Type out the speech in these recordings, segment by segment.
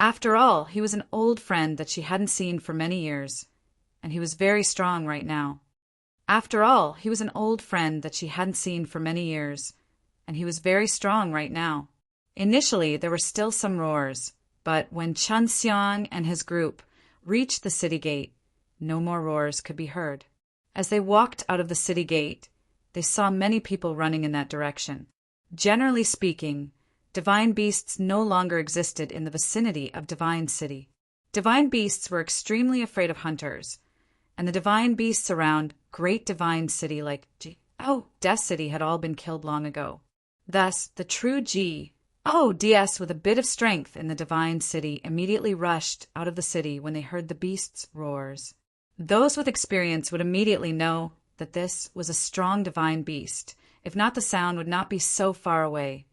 After all, he was an old friend that she hadn't seen for many years, and he was very strong right now. After all, he was an old friend that she hadn't seen for many years, and he was very strong right now. Initially, there were still some roars, but when Chun Xiang and his group reached the city gate, no more roars could be heard. As they walked out of the city gate, they saw many people running in that direction. Generally speaking, divine beasts no longer existed in the vicinity of Divine City. Divine beasts were extremely afraid of hunters, and the divine beasts around Great Divine City like Death City had all been killed long ago. Thus, the true DS with a bit of strength in the Divine City immediately rushed out of the city when they heard the beasts' roars. Those with experience would immediately know that this was a strong divine beast. If not, the sound would not be so far away.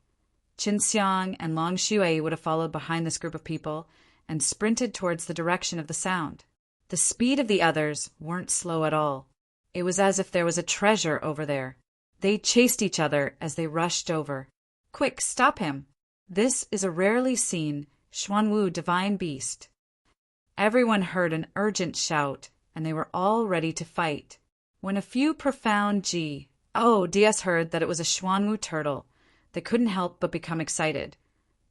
Qin Xiang and Long Shui would have followed behind this group of people and sprinted towards the direction of the sound. The speed of the others weren't slow at all. It was as if there was a treasure over there. They chased each other as they rushed over. Quick, stop him! This is a rarely seen Xuanwu divine beast. Everyone heard an urgent shout, and they were all ready to fight. When a few profound DS heard that it was a Xuanwu turtle, they couldn't help but become excited,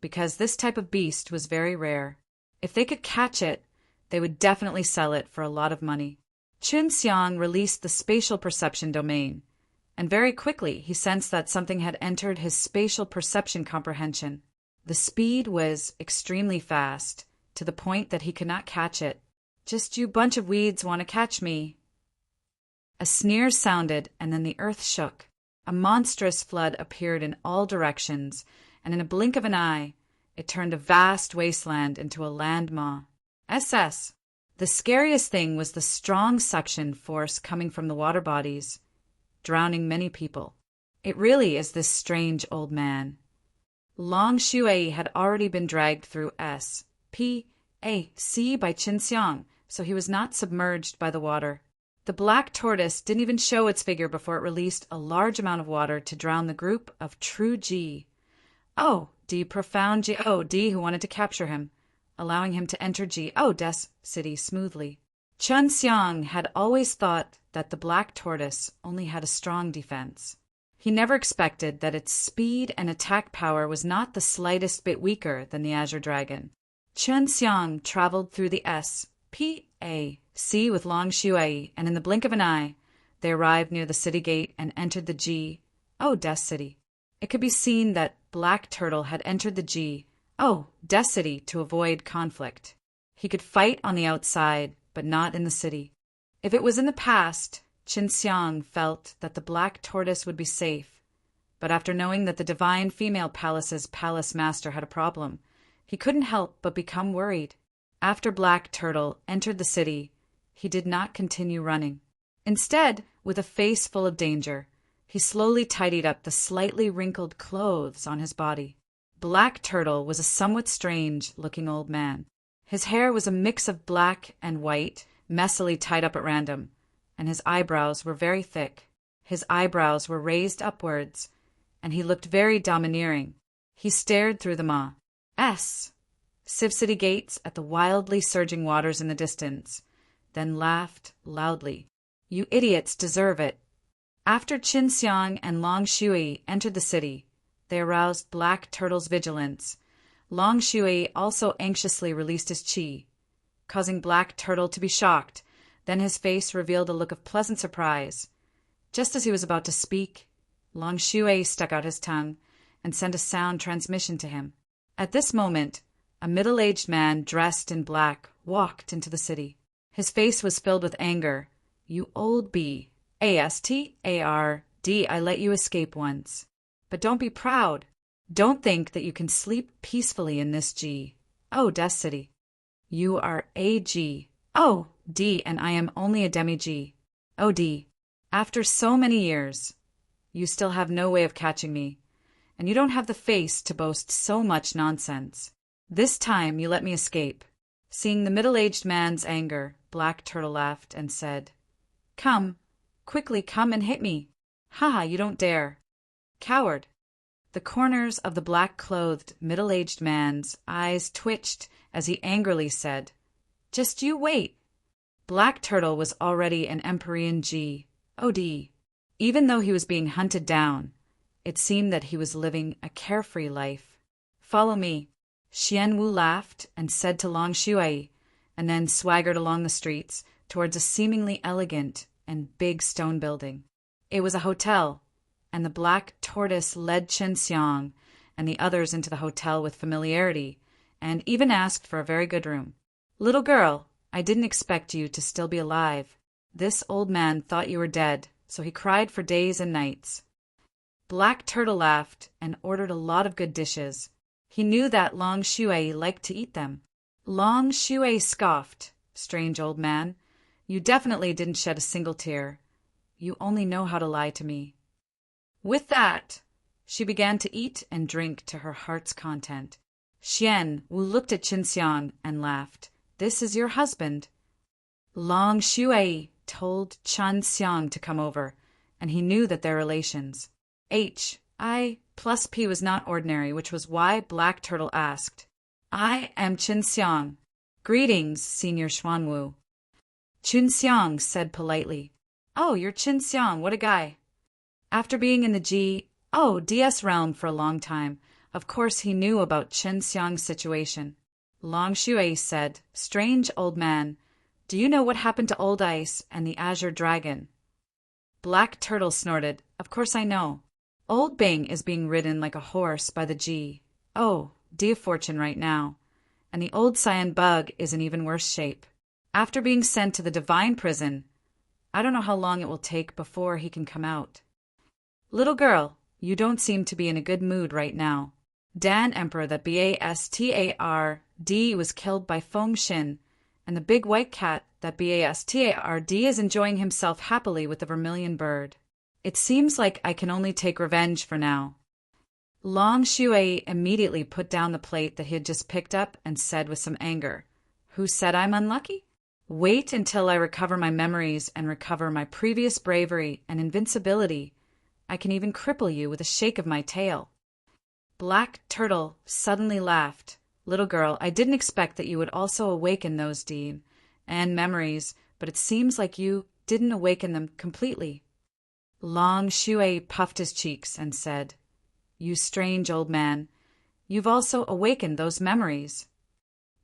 because this type of beast was very rare. If they could catch it, they would definitely sell it for a lot of money. Qin Xiang released the spatial perception domain, and very quickly he sensed that something had entered his spatial perception comprehension. The speed was extremely fast, to the point that he could not catch it. Just you bunch of weeds want to catch me. A sneer sounded, and then the earth shook. A monstrous flood appeared in all directions, and in a blink of an eye, it turned a vast wasteland into a landmass. The scariest thing was the strong suction force coming from the water bodies, drowning many people. It really is this strange old man. Long Shui had already been dragged through SPAC by Qin Xiang, so he was not submerged by the water. The black tortoise didn't even show its figure before it released a large amount of water to drown the group of true profound who wanted to capture him, allowing him to enter Death City smoothly. Chun Xiang had always thought that the black tortoise only had a strong defense. He never expected that its speed and attack power was not the slightest bit weaker than the Azure Dragon. Chun Xiang traveled through the SPAC with Long Shui, and in the blink of an eye, they arrived near the city gate and entered the Death City. It could be seen that Black Turtle had entered the Death City to avoid conflict. He could fight on the outside, but not in the city. If it was in the past, Qin Xiang felt that the Black Tortoise would be safe, but after knowing that the Divine Female Palace's palace master had a problem, he couldn't help but become worried. After Black Turtle entered the city, he did not continue running. Instead, with a face full of danger, he slowly tidied up the slightly wrinkled clothes on his body. Black Turtle was a somewhat strange-looking old man. His hair was a mix of black and white, messily tied up at random, and his eyebrows were very thick. His eyebrows were raised upwards, and he looked very domineering. He stared through the Civ City gates at the wildly surging waters in the distance, then laughed loudly. You idiots deserve it. After Qin Xiang and Long Shui entered the city, they aroused Black Turtle's vigilance. Long Shui also anxiously released his qi, causing Black Turtle to be shocked. Then his face revealed a look of pleasant surprise. Just as he was about to speak, Long Shui stuck out his tongue and sent a sound transmission to him. At this moment, a middle-aged man dressed in black walked into the city. His face was filled with anger. You old bastard, I let you escape once. But don't be proud. Don't think that you can sleep peacefully in this Death City. You are a and I am only a demi-G. After so many years, you still have no way of catching me, and you don't have the face to boast so much nonsense. This time you let me escape. Seeing the middle-aged man's anger, Black Turtle laughed and said, Come, quickly come and hit me. Ha, you don't dare. Coward. The corners of the black-clothed, middle-aged man's eyes twitched as he angrily said, "Just you wait." Black Turtle was already an Empyrean God. Even though he was being hunted down, it seemed that he was living a carefree life. "Follow me." Xian Wu laughed and said to Long Shuai, and then swaggered along the streets towards a seemingly elegant and big stone building. It was a hotel, and the black tortoise led Chen Xiang and the others into the hotel with familiarity, and even asked for a very good room. "Little girl, I didn't expect you to still be alive. This old man thought you were dead, so he cried for days and nights." Black Turtle laughed and ordered a lot of good dishes. He knew that Long Shuai liked to eat them. Long Shuai scoffed, "Strange old man, you definitely didn't shed a single tear. You only know how to lie to me." With that, she began to eat and drink to her heart's content. Xian Wu looked at Qin Xiang and laughed. "This is your husband." Long Shuai told Chen Xiang to come over, and he knew that their relations I plus P was not ordinary, which was why Black Turtle asked, "I am Qin Xiang. Greetings, Senior Xuanwu." Qin Xiang said politely, "Oh, you're Qin Xiang, what a guy." After being in the DS realm for a long time, of course he knew about Qin Xiang's situation. Long Shuai said, "Strange old man, do you know what happened to Old Ice and the Azure Dragon?" Black Turtle snorted, "Of course I know. Old Bing is being ridden like a horse by the Dia Fortune right now, and the old Cyan Bug is in even worse shape. After being sent to the Divine Prison, I don't know how long it will take before he can come out." "Little girl, you don't seem to be in a good mood right now. Dan Emperor that Bastard was killed by Feng Xin, and the big white cat that Bastard is enjoying himself happily with the vermilion bird. It seems like I can only take revenge for now." Long Shuai immediately put down the plate that he had just picked up and said with some anger, "Who said I'm unlucky? Wait until I recover my memories and recover my previous bravery and invincibility. I can even cripple you with a shake of my tail." Black Turtle suddenly laughed. "Little girl, I didn't expect that you would also awaken those and memories, but it seems like you didn't awaken them completely." Long Shuai puffed his cheeks and said, "You strange old man, you've also awakened those memories."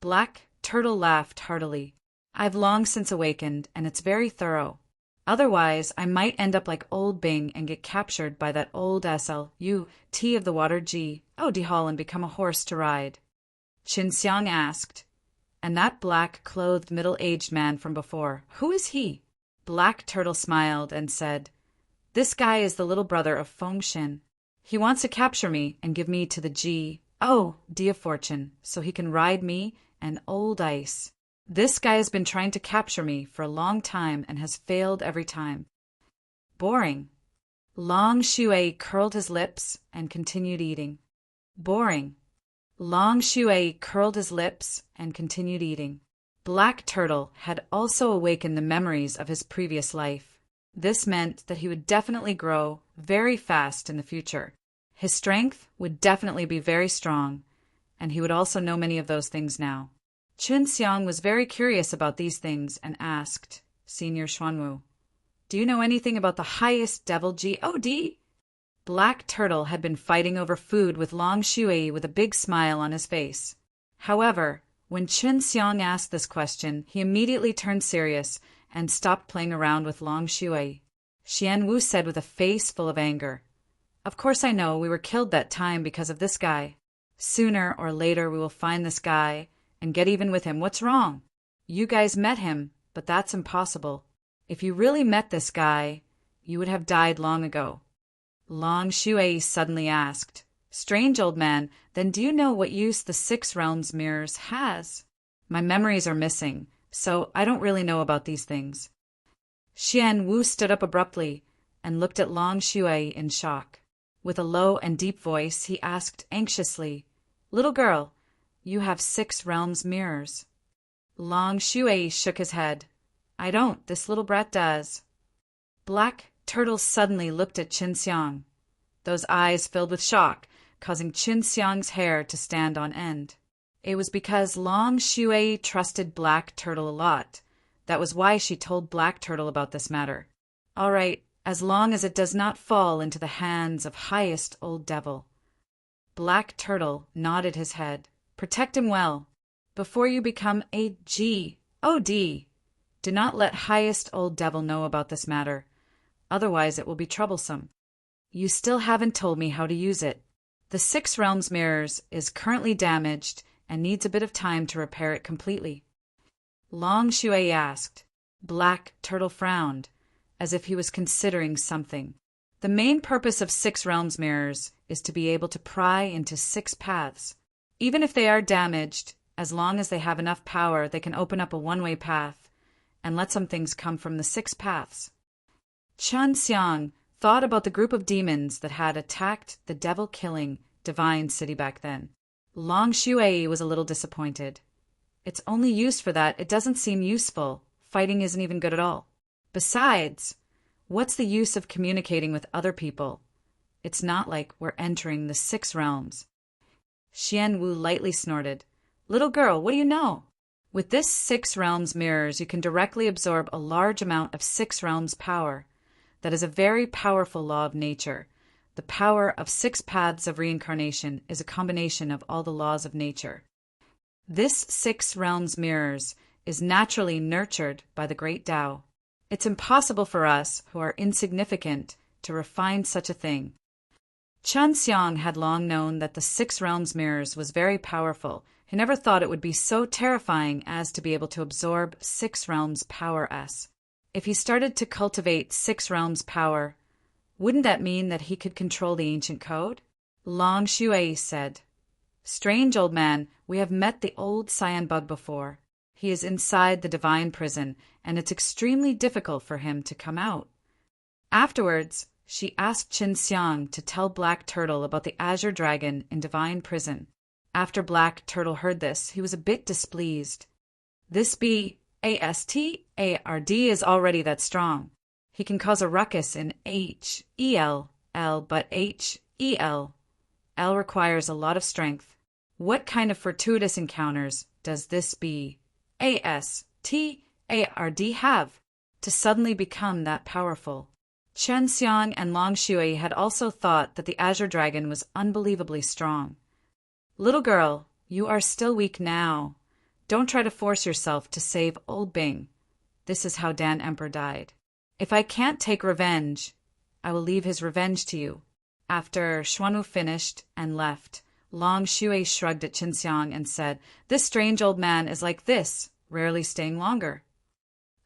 Black Turtle laughed heartily. "I've long since awakened, and it's very thorough. Otherwise, I might end up like old Bing and get captured by that old SLUT of the water Hall and become a horse to ride." Qin Xiang asked, "And that black-clothed middle-aged man from before, who is he?" Black Turtle smiled and said, "This guy is the little brother of Feng Xin. He wants to capture me and give me to the Dia Fortune so he can ride me and Old Ice. This guy has been trying to capture me for a long time and has failed every time." Boring. Long Shuai curled his lips and continued eating. Boring. Long Shuai curled his lips and continued eating. Black Turtle had also awakened the memories of his previous life. This meant that he would definitely grow very fast in the future. His strength would definitely be very strong, and he would also know many of those things now. Qin Xiang was very curious about these things and asked, "Senior Xuanwu, do you know anything about the highest devil God?" Black Turtle had been fighting over food with Long Shuai with a big smile on his face. However, when Qin Xiang asked this question, he immediately turned serious and stopped playing around with Long Shuai. Xian Wu said with a face full of anger, "Of course I know we were killed that time because of this guy. Sooner or later we will find this guy and get even with him. What's wrong? You guys met him, but that's impossible. If you really met this guy, you would have died long ago." Long Shuai suddenly asked, "Strange old man, then do you know what use the Six Realms mirrors has?" "My memories are missing, so I don't really know about these things." Xian Wu stood up abruptly and looked at Long Shuai in shock. With a low and deep voice, he asked anxiously, "Little girl, you have Six Realms mirrors." Long Shuai shook his head. "I don't, this little brat does." Black Turtle suddenly looked at Qin Xiang. Those eyes filled with shock, causing Qin Xiang's hair to stand on end. It was because Long Shui trusted Black Turtle a lot. That was why she told Black Turtle about this matter. All right, as long as it does not fall into the hands of Highest Old Devil. Black Turtle nodded his head. Protect him well. Before you become a G.O.D., do not let Highest Old Devil know about this matter. Otherwise it will be troublesome. You still haven't told me how to use it. The Six Realms Mirrors is currently damaged and needs a bit of time to repair it completely. Long Shui asked. Black Turtle frowned, as if he was considering something. The main purpose of Six Realms Mirrors is to be able to pry into six paths. Even if they are damaged, as long as they have enough power, they can open up a one-way path and let some things come from the six paths. Qin Xiang thought about the group of demons that had attacked the devil-killing divine city back then. Long Shui was a little disappointed. It's only used for that. It doesn't seem useful. Fighting isn't even good at all. Besides, what's the use of communicating with other people? It's not like we're entering the six realms. Xian Wu lightly snorted. Little girl, what do you know? With this Six Realms Mirrors, you can directly absorb a large amount of Six Realms power. That is a very powerful law of nature. The power of six paths of reincarnation is a combination of all the laws of nature. This Six Realms Mirrors is naturally nurtured by the Great Tao. It's impossible for us, who are insignificant, to refine such a thing. Qin Xiang had long known that the Six Realms Mirrors was very powerful. He never thought it would be so terrifying as to be able to absorb Six Realms power. If he started to cultivate Six Realms power, wouldn't that mean that he could control the ancient code? Long Shui said. Strange old man, we have met the old cyan bug before. He is inside the divine prison, and it's extremely difficult for him to come out. Afterwards, she asked Qin Xiang to tell Black Turtle about the Azure Dragon in divine prison. After Black Turtle heard this, he was a bit displeased. This Bastard is already that strong. He can cause a ruckus in Hell, but Hell requires a lot of strength. What kind of fortuitous encounters does this Bastard have to suddenly become that powerful? Qin Xiang and Long Shui had also thought that the Azure Dragon was unbelievably strong. Little girl, you are still weak now. Don't try to force yourself to save old Bing. This is how Dan Emperor died. If I can't take revenge, I will leave his revenge to you. After Xuanwu finished and left, Long Shui shrugged at Qin Xiang and said, This strange old man is like this, rarely staying longer.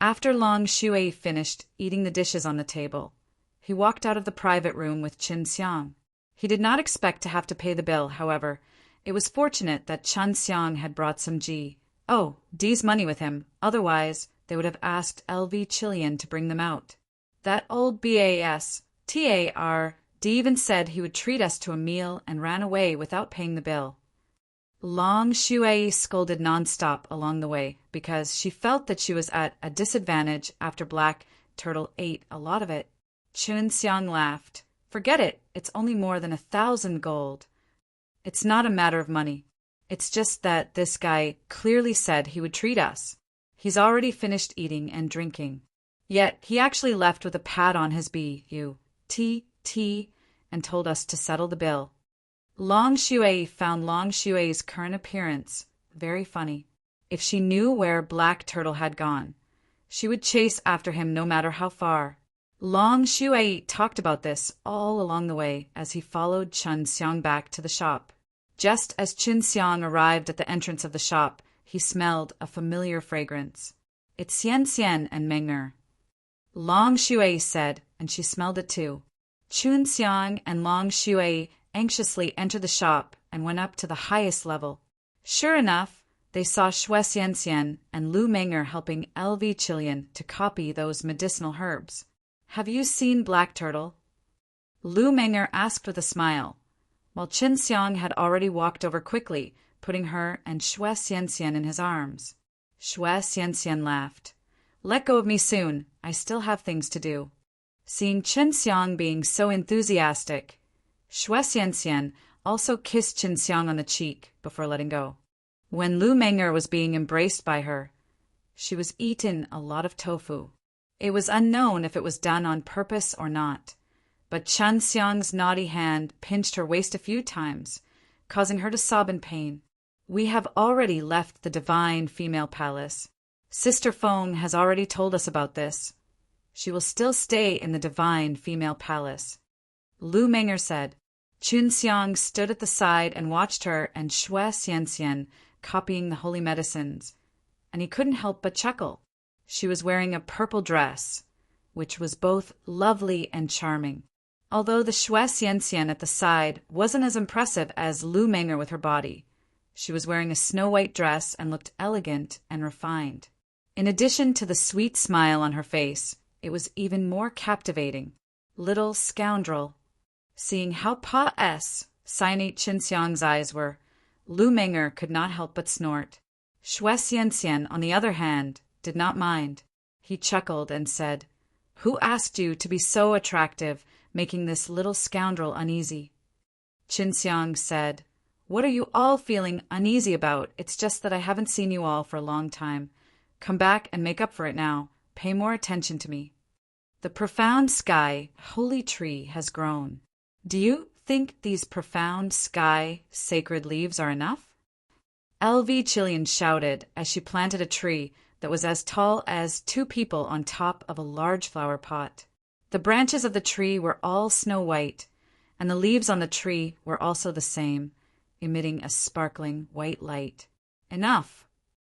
After Long Shui finished eating the dishes on the table, he walked out of the private room with Qin Xiang. He did not expect to have to pay the bill, however. It was fortunate that Qin Xiang had brought some D's money with him, otherwise they would have asked LV Chilean to bring them out. That old Bastard even said he would treat us to a meal and ran away without paying the bill. Long Shui scolded nonstop along the way because she felt that she was at a disadvantage after Black Turtle ate a lot of it. Qin Xiang laughed. Forget it, it's only more than 1,000 gold. It's not a matter of money. It's just that this guy clearly said he would treat us. He's already finished eating and drinking. Yet he actually left with a pat on his butt and told us to settle the bill. Long Shui found Long Shui's current appearance very funny. If she knew where Black Turtle had gone, she would chase after him no matter how far. Long Shui talked about this all along the way as he followed Qin Xiang back to the shop. Just as Qin Xiang arrived at the entrance of the shop, he smelled a familiar fragrance. It's Xian and Meng'er. Long Shui said, and she smelled it too. Qin Xiang and Long Shui anxiously entered the shop and went up to the highest level. Sure enough, they saw Xian and Lu Meng'er helping LV Chilean to copy those medicinal herbs. Have you seen Black Turtle? Lu Meng'er asked with a smile, while Qin Xiang had already walked over quickly, putting her and Xian in his arms. Xian laughed. Let go of me soon, I still have things to do. Seeing Qin Xiang being so enthusiastic, Xian also kissed Qinxiang on the cheek before letting go. When Lu Meng'er was being embraced by her, she was eaten a lot of tofu. It was unknown if it was done on purpose or not, but Qinxiang's naughty hand pinched her waist a few times, causing her to sob in pain. We have already left the divine female palace. Sister Feng has already told us about this. She will still stay in the divine female palace. Lu Meng'er said. Qinxiang stood at the side and watched her and Xue Xianxian copying the holy medicines, and he couldn't help but chuckle. She was wearing a purple dress, which was both lovely and charming. Although the Xue Xianxian at the side wasn't as impressive as Lu Meng'er with her body, she was wearing a snow-white dress and looked elegant and refined. In addition to the sweet smile on her face, it was even more captivating. Little scoundrel. Seeing how pa-s Sinate Qinxiang's eyes were, Lu Meng'er could not help but snort. Xue Xianxian, on the other hand, did not mind. He chuckled and said, "Who asked you to be so attractive, making this little scoundrel uneasy?" Qinxiang said, "What are you all feeling uneasy about? It's just that I haven't seen you all for a long time. Come back and make up for it now. Pay more attention to me. The profound sky, holy tree, has grown. Do you think these profound sky, sacred leaves are enough?" L.V. Chilean shouted as she planted a tree that was as tall as 2 people on top of a large flower pot. The branches of the tree were all snow-white, and the leaves on the tree were also the same, emitting a sparkling white light. "Enough,"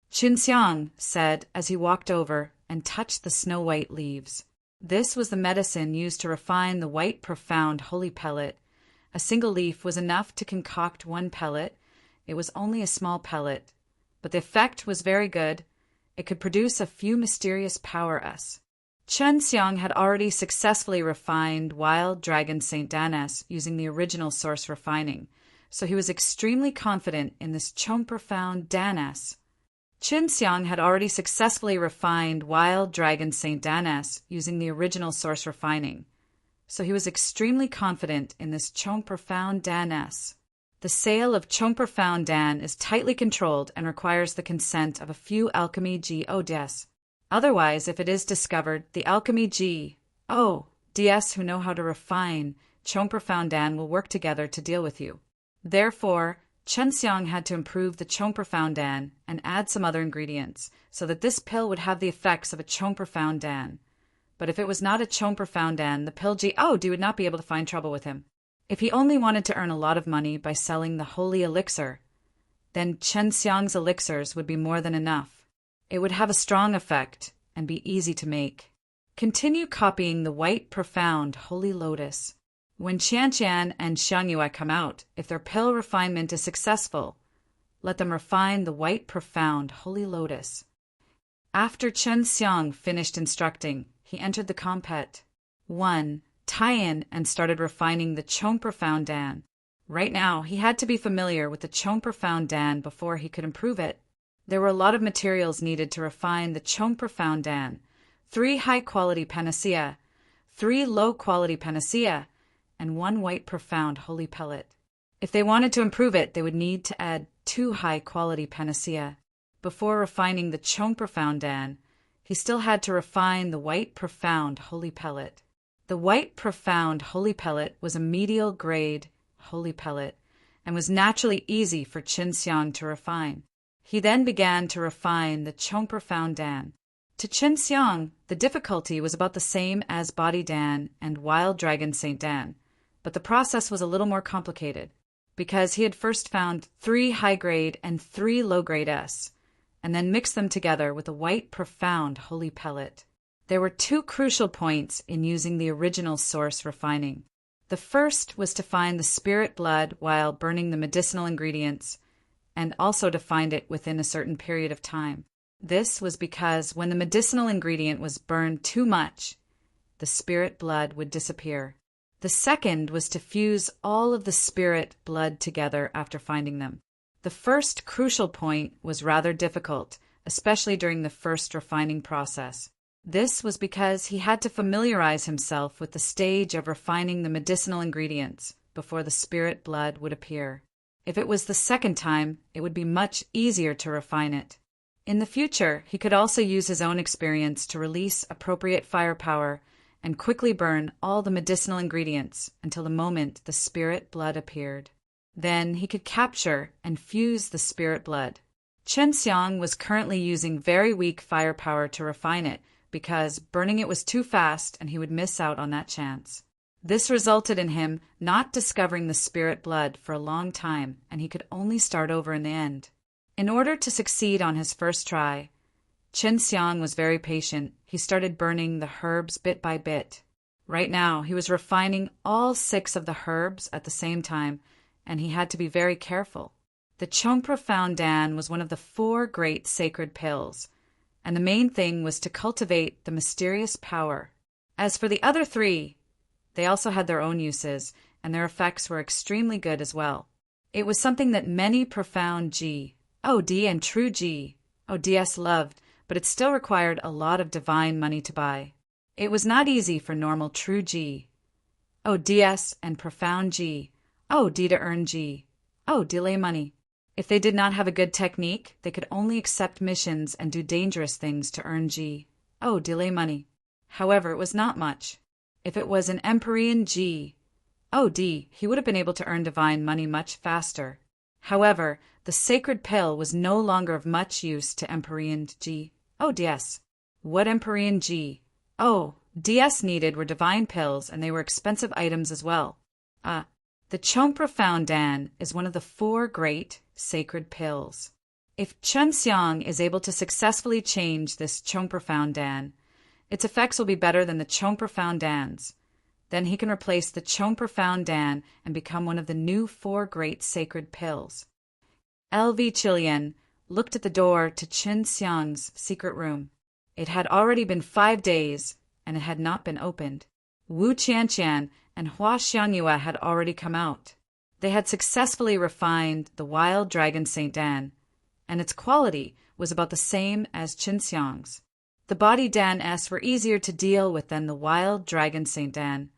Qinxiang said as he walked over and touched the snow-white leaves. This was the medicine used to refine the white profound holy pellet. A single leaf was enough to concoct 1 pellet. It was only a small pellet, but the effect was very good. It could produce a few mysterious power-s. Qinxiang had already successfully refined wild dragon St. Danas using the original source refining, so he was extremely confident in this profound Danas. Qinxiang had already successfully refined wild dragon St. Danas using the original source refining, so he was extremely confident in this profound Danas. The sale of profound Dan is tightly controlled and requires the consent of a few Alchemy GODs. Otherwise, if it is discovered, the Alchemy GODs who know how to refine profound Dan will work together to deal with you. Therefore, Qinxiang had to improve the profound Dan and add some other ingredients so that this pill would have the effects of a profound Dan. But if it was not a profound Dan, the pill GOD would not be able to find trouble with him. If he only wanted to earn a lot of money by selling the holy elixir, then Qinxiang's elixirs would be more than enough. It would have a strong effect and be easy to make. Continue copying the white profound holy lotus. When Qianqian and Xiangyue come out, if their pill refinement is successful, let them refine the white profound holy lotus. After Qinxiang finished instructing, he entered the compet. 1. Tie-in and started refining the profound Dan. Right now, he had to be familiar with the profound Dan before he could improve it. There were a lot of materials needed to refine the profound Dan. 3 high-quality panacea, 3 low-quality panacea, and 1 white profound holy pellet. If they wanted to improve it, they would need to add 2 high-quality panacea. Before refining the profound Dan, he still had to refine the white profound holy pellet. The white profound holy pellet was a medial grade holy pellet and was naturally easy for Qinxiang to refine. He then began to refine the profound Dan. To Qinxiang, the difficulty was about the same as Body Dan and Wild Dragon St. Dan, but the process was a little more complicated because he had first found 3 high-grade and 3 low-grade S, and then mixed them together with a white profound holy pellet. There were 2 crucial points in using the original source refining. The first was to find the spirit blood while burning the medicinal ingredients, and also to find it within a certain period of time. This was because when the medicinal ingredient was burned too much, the spirit blood would disappear. The second was to fuse all of the spirit blood together after finding them. The first crucial point was rather difficult, especially during the first refining process. This was because he had to familiarize himself with the stage of refining the medicinal ingredients before the spirit blood would appear. If it was the second time, it would be much easier to refine it. In the future, he could also use his own experience to release appropriate firepower and quickly burn all the medicinal ingredients until the moment the spirit blood appeared. Then he could capture and fuse the spirit blood. Chen Xiang was currently using very weak firepower to refine it because burning it was too fast and he would miss out on that chance. This resulted in him not discovering the spirit blood for a long time, and he could only start over in the end. In order to succeed on his first try, Chen Xiang was very patient. He started burning the herbs bit by bit. Right now, he was refining all 6 of the herbs at the same time, and he had to be very careful. The Chong Profound Dan was one of the 4 great sacred pills, and the main thing was to cultivate the mysterious power. As for the other 3, they also had their own uses, and their effects were extremely good as well. It was something that many profound G, OD and true G, ODS loved, but it still required a lot of divine money to buy. It was not easy for normal true G, ODS and profound G, OD to earn G, delay money. If they did not have a good technique, they could only accept missions and do dangerous things to earn G, delay money. However, it was not much. If it was an Empyrean G, OD, he would have been able to earn divine money much faster. However, the sacred pill was no longer of much use to Empyrean G, ODS. What Empyrean G, DS needed were divine pills, and they were expensive items as well. The Chong Profound Dan is one of the 4 great sacred pills. If Chen Xiang is able to successfully change this Chong Profound Dan, its effects will be better than the Chong Profound Dan's. Then he can replace the Chong Profound Dan and become one of the new 4 great sacred pills. LV Chilian looked at the door to Chen Xiang's secret room. It had already been 5 days, and it had not been opened. Wu Qianqian and Hua Xiangyue had already come out. They had successfully refined the Wild Dragon Saint Dan, and its quality was about the same as Chen Xiang's. The body Dan S were easier to deal with than the Wild Dragon Saint Dan,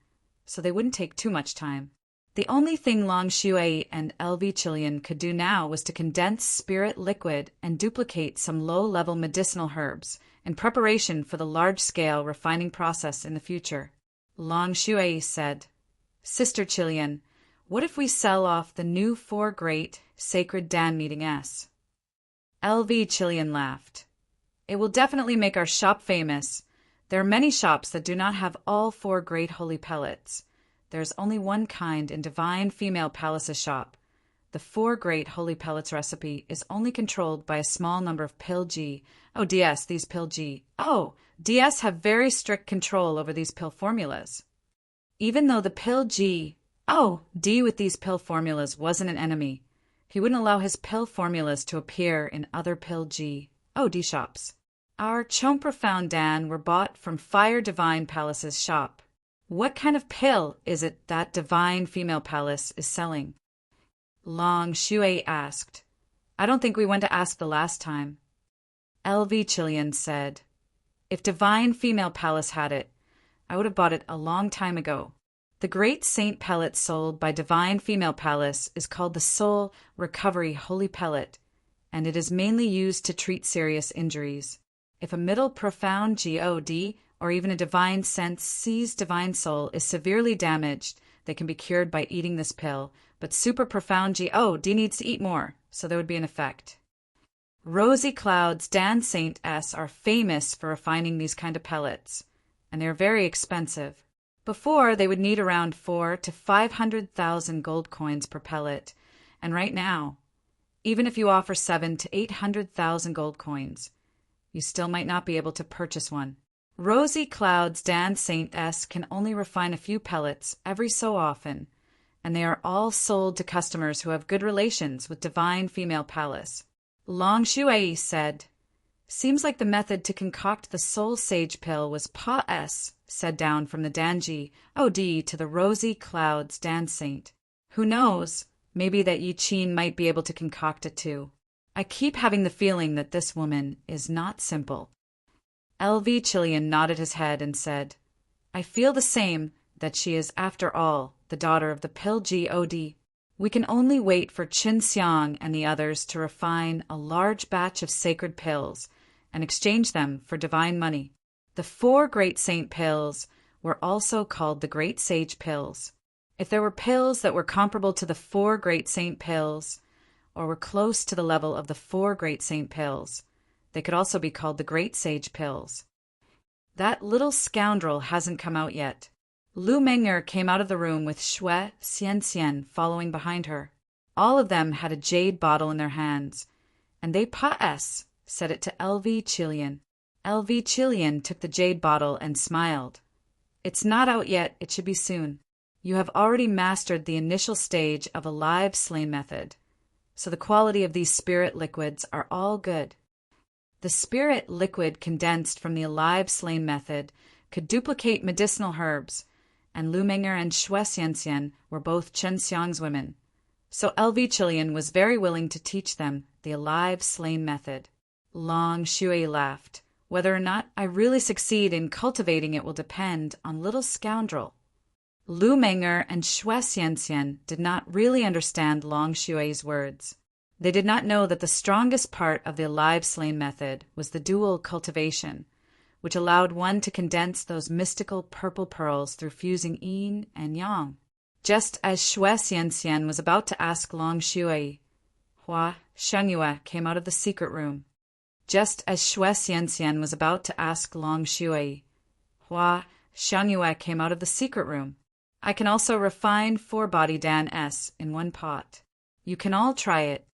so they wouldn't take too much time. The only thing Long Shui and LV Chilian could do now was to condense spirit liquid and duplicate some low-level medicinal herbs in preparation for the large-scale refining process in the future. Long Shui said, "Sister Chilian, what if we sell off the new 4 great sacred Dan meeting S?" LV Chilian laughed. "It will definitely make our shop famous. There are many shops that do not have all 4 great holy pellets. There's only one kind in Divine Female Palace's shop. The 4 great holy pellets recipe is only controlled by a small number of pill G. DS, these pill G. DS have very strict control over these pill formulas. Even though the pill G, D with these pill formulas wasn't an enemy, he wouldn't allow his pill formulas to appear in other pill G, D shops. Our Chong Profound Dan were bought from Fire Divine Palace's shop. What kind of pill is it that Divine Female Palace is selling?" Long Shui asked. "I don't think we went to ask the last time." LV Chilian said, "If Divine Female Palace had it, I would have bought it a long time ago. The Great Saint Pellet sold by Divine Female Palace is called the Soul Recovery Holy Pellet, and it is mainly used to treat serious injuries. If a middle profound God or even a divine sense sees divine soul is severely damaged, they can be cured by eating this pill, but super profound God needs to eat more, so there would be an effect. Rosy Cloud's Dan Saint S are famous for refining these kind of pellets, and they're very expensive. Before, they would need around 400,000 to 500,000 gold coins per pellet, and right now, even if you offer 700,000 to 800,000 gold coins, you still might not be able to purchase one. Rosy Cloud's Dan Saint S can only refine a few pellets every so often, and they are all sold to customers who have good relations with Divine Female Palace. Long Shui said, "Seems like the method to concoct the Soul Sage pill was Pa S said down from the Danji OD to the Rosy Cloud's Dan Saint. Who knows, maybe that Yi Qin might be able to concoct it too. I keep having the feeling that this woman is not simple." LV Chilian nodded his head and said, "I feel the same. that she is, after all, the daughter of the pill god. We can only wait for Qin Xiang and the others to refine a large batch of sacred pills and exchange them for divine money. The 4 great saint pills were also called the great sage pills. If there were pills that were comparable to the 4 great saint pills, or were close to the level of the 4 great saint pills, they could also be called the great sage pills. That little scoundrel hasn't come out yet. Lu Meng'er came out of the room with Xue Xianxian following behind her. All of them had a jade bottle in their hands, and they said it to LV Chilian. LV Chilian took the jade bottle and smiled. It's not out yet, it should be soon. You have already mastered the initial stage of a live slain method, so the quality of these spirit liquids are all good. The spirit liquid condensed from the alive slain method could duplicate medicinal herbs, and Lu Meng'er and Xue Xianxian were both Chen Xiang's women, so LV Chilian was very willing to teach them the alive slain method. Long Shui laughed. Whether or not I really succeed in cultivating it will depend on little scoundrel. Lu Meng'er and Xue Xianxian did not really understand Long Shui's words. They did not know that the strongest part of the alive slain method was the dual cultivation, which allowed one to condense those mystical purple pearls through fusing yin and yang. Just as Xue Xianxian was about to ask Long Shui, Hua Shengyue came out of the secret room. Just as Xue Xianxian was about to ask Long Shui, Hua Shengyue came out of the secret room. I can also refine 4 body Dan S in 1 pot. You can all try it.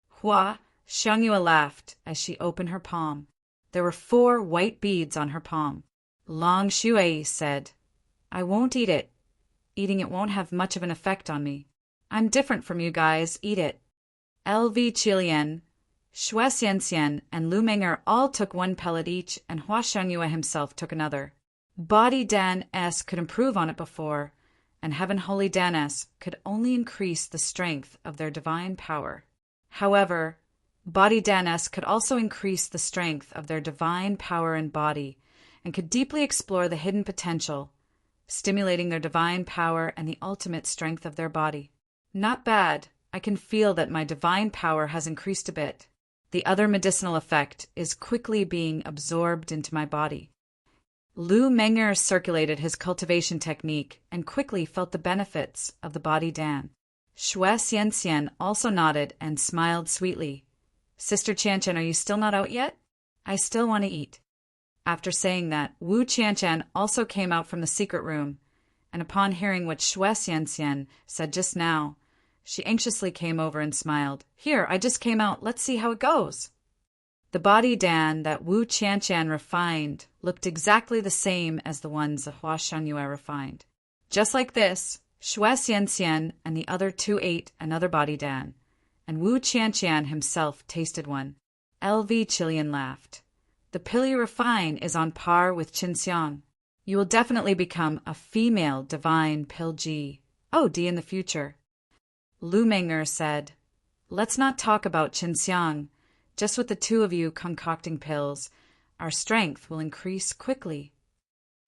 Hua Shengyue laughed as she opened her palm. There were 4 white beads on her palm. Long Shui said, I won't eat it. Eating it won't have much of an effect on me. I'm different from you guys, eat it. LV Chilian, Xue Xianxian, and Lu Meng'er all took 1 pellet each, and Hua Shengyue himself took another. Body Dan S could improve on it before, and Heaven Holy Dan S could only increase the strength of their divine power. However, Body Dan S could also increase the strength of their divine power and body, and could deeply explore the hidden potential, stimulating their divine power and the ultimate strength of their body. Not bad. I can feel that my divine power has increased a bit. The other medicinal effect is quickly being absorbed into my body. Lu Meng'er circulated his cultivation technique and quickly felt the benefits of the body Dan. Xue Xianxian also nodded and smiled sweetly. Sister Qianqian, are you still not out yet? I still want to eat. After saying that, Wu Qianqian also came out from the secret room, and upon hearing what Xue Xianxian said just now, she anxiously came over and smiled. Here, I just came out. Let's see how it goes. The body Dan that Wu Qianqian refined looked exactly the same as the ones that Hua Shengyue refined. Just like this, Xue Xianxian and the other 2 ate another body Dan, and Wu Qianqian himself tasted one. LV Chilian laughed. The pill you refine is on par with Qin Xiang. You will definitely become a female divine pill god in the future. Lu Meng'er said, Let's not talk about Qin Xiang. Just with the 2 of you concocting pills, our strength will increase quickly.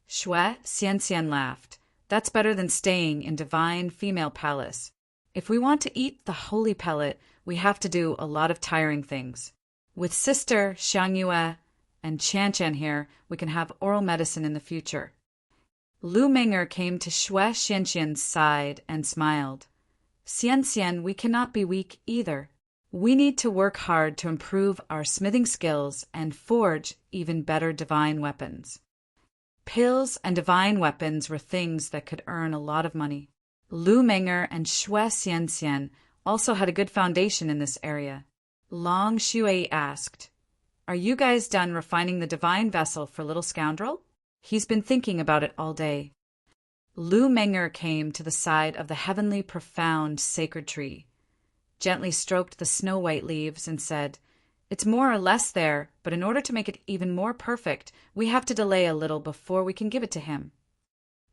Xue Xianxian laughed. That's better than staying in divine female palace. If we want to eat the holy pellet, we have to do a lot of tiring things. With Sister Shengyue and Qianqian here, we can have oral medicine in the future. Lu Meng'er came to Xue Xianxian's side and smiled. Xianxian, we cannot be weak either. We need to work hard to improve our smithing skills and forge even better divine weapons. Pills and divine weapons were things that could earn a lot of money. Lu Meng'er and Xue Xianxian also had a good foundation in this area. Long Shui asked, Are you guys done refining the divine vessel for Little Scoundrel? He's been thinking about it all day. Lu Meng'er came to the side of the heavenly profound sacred tree, gently stroked the snow-white leaves, and said, It's more or less there, but in order to make it even more perfect, we have to delay a little before we can give it to him.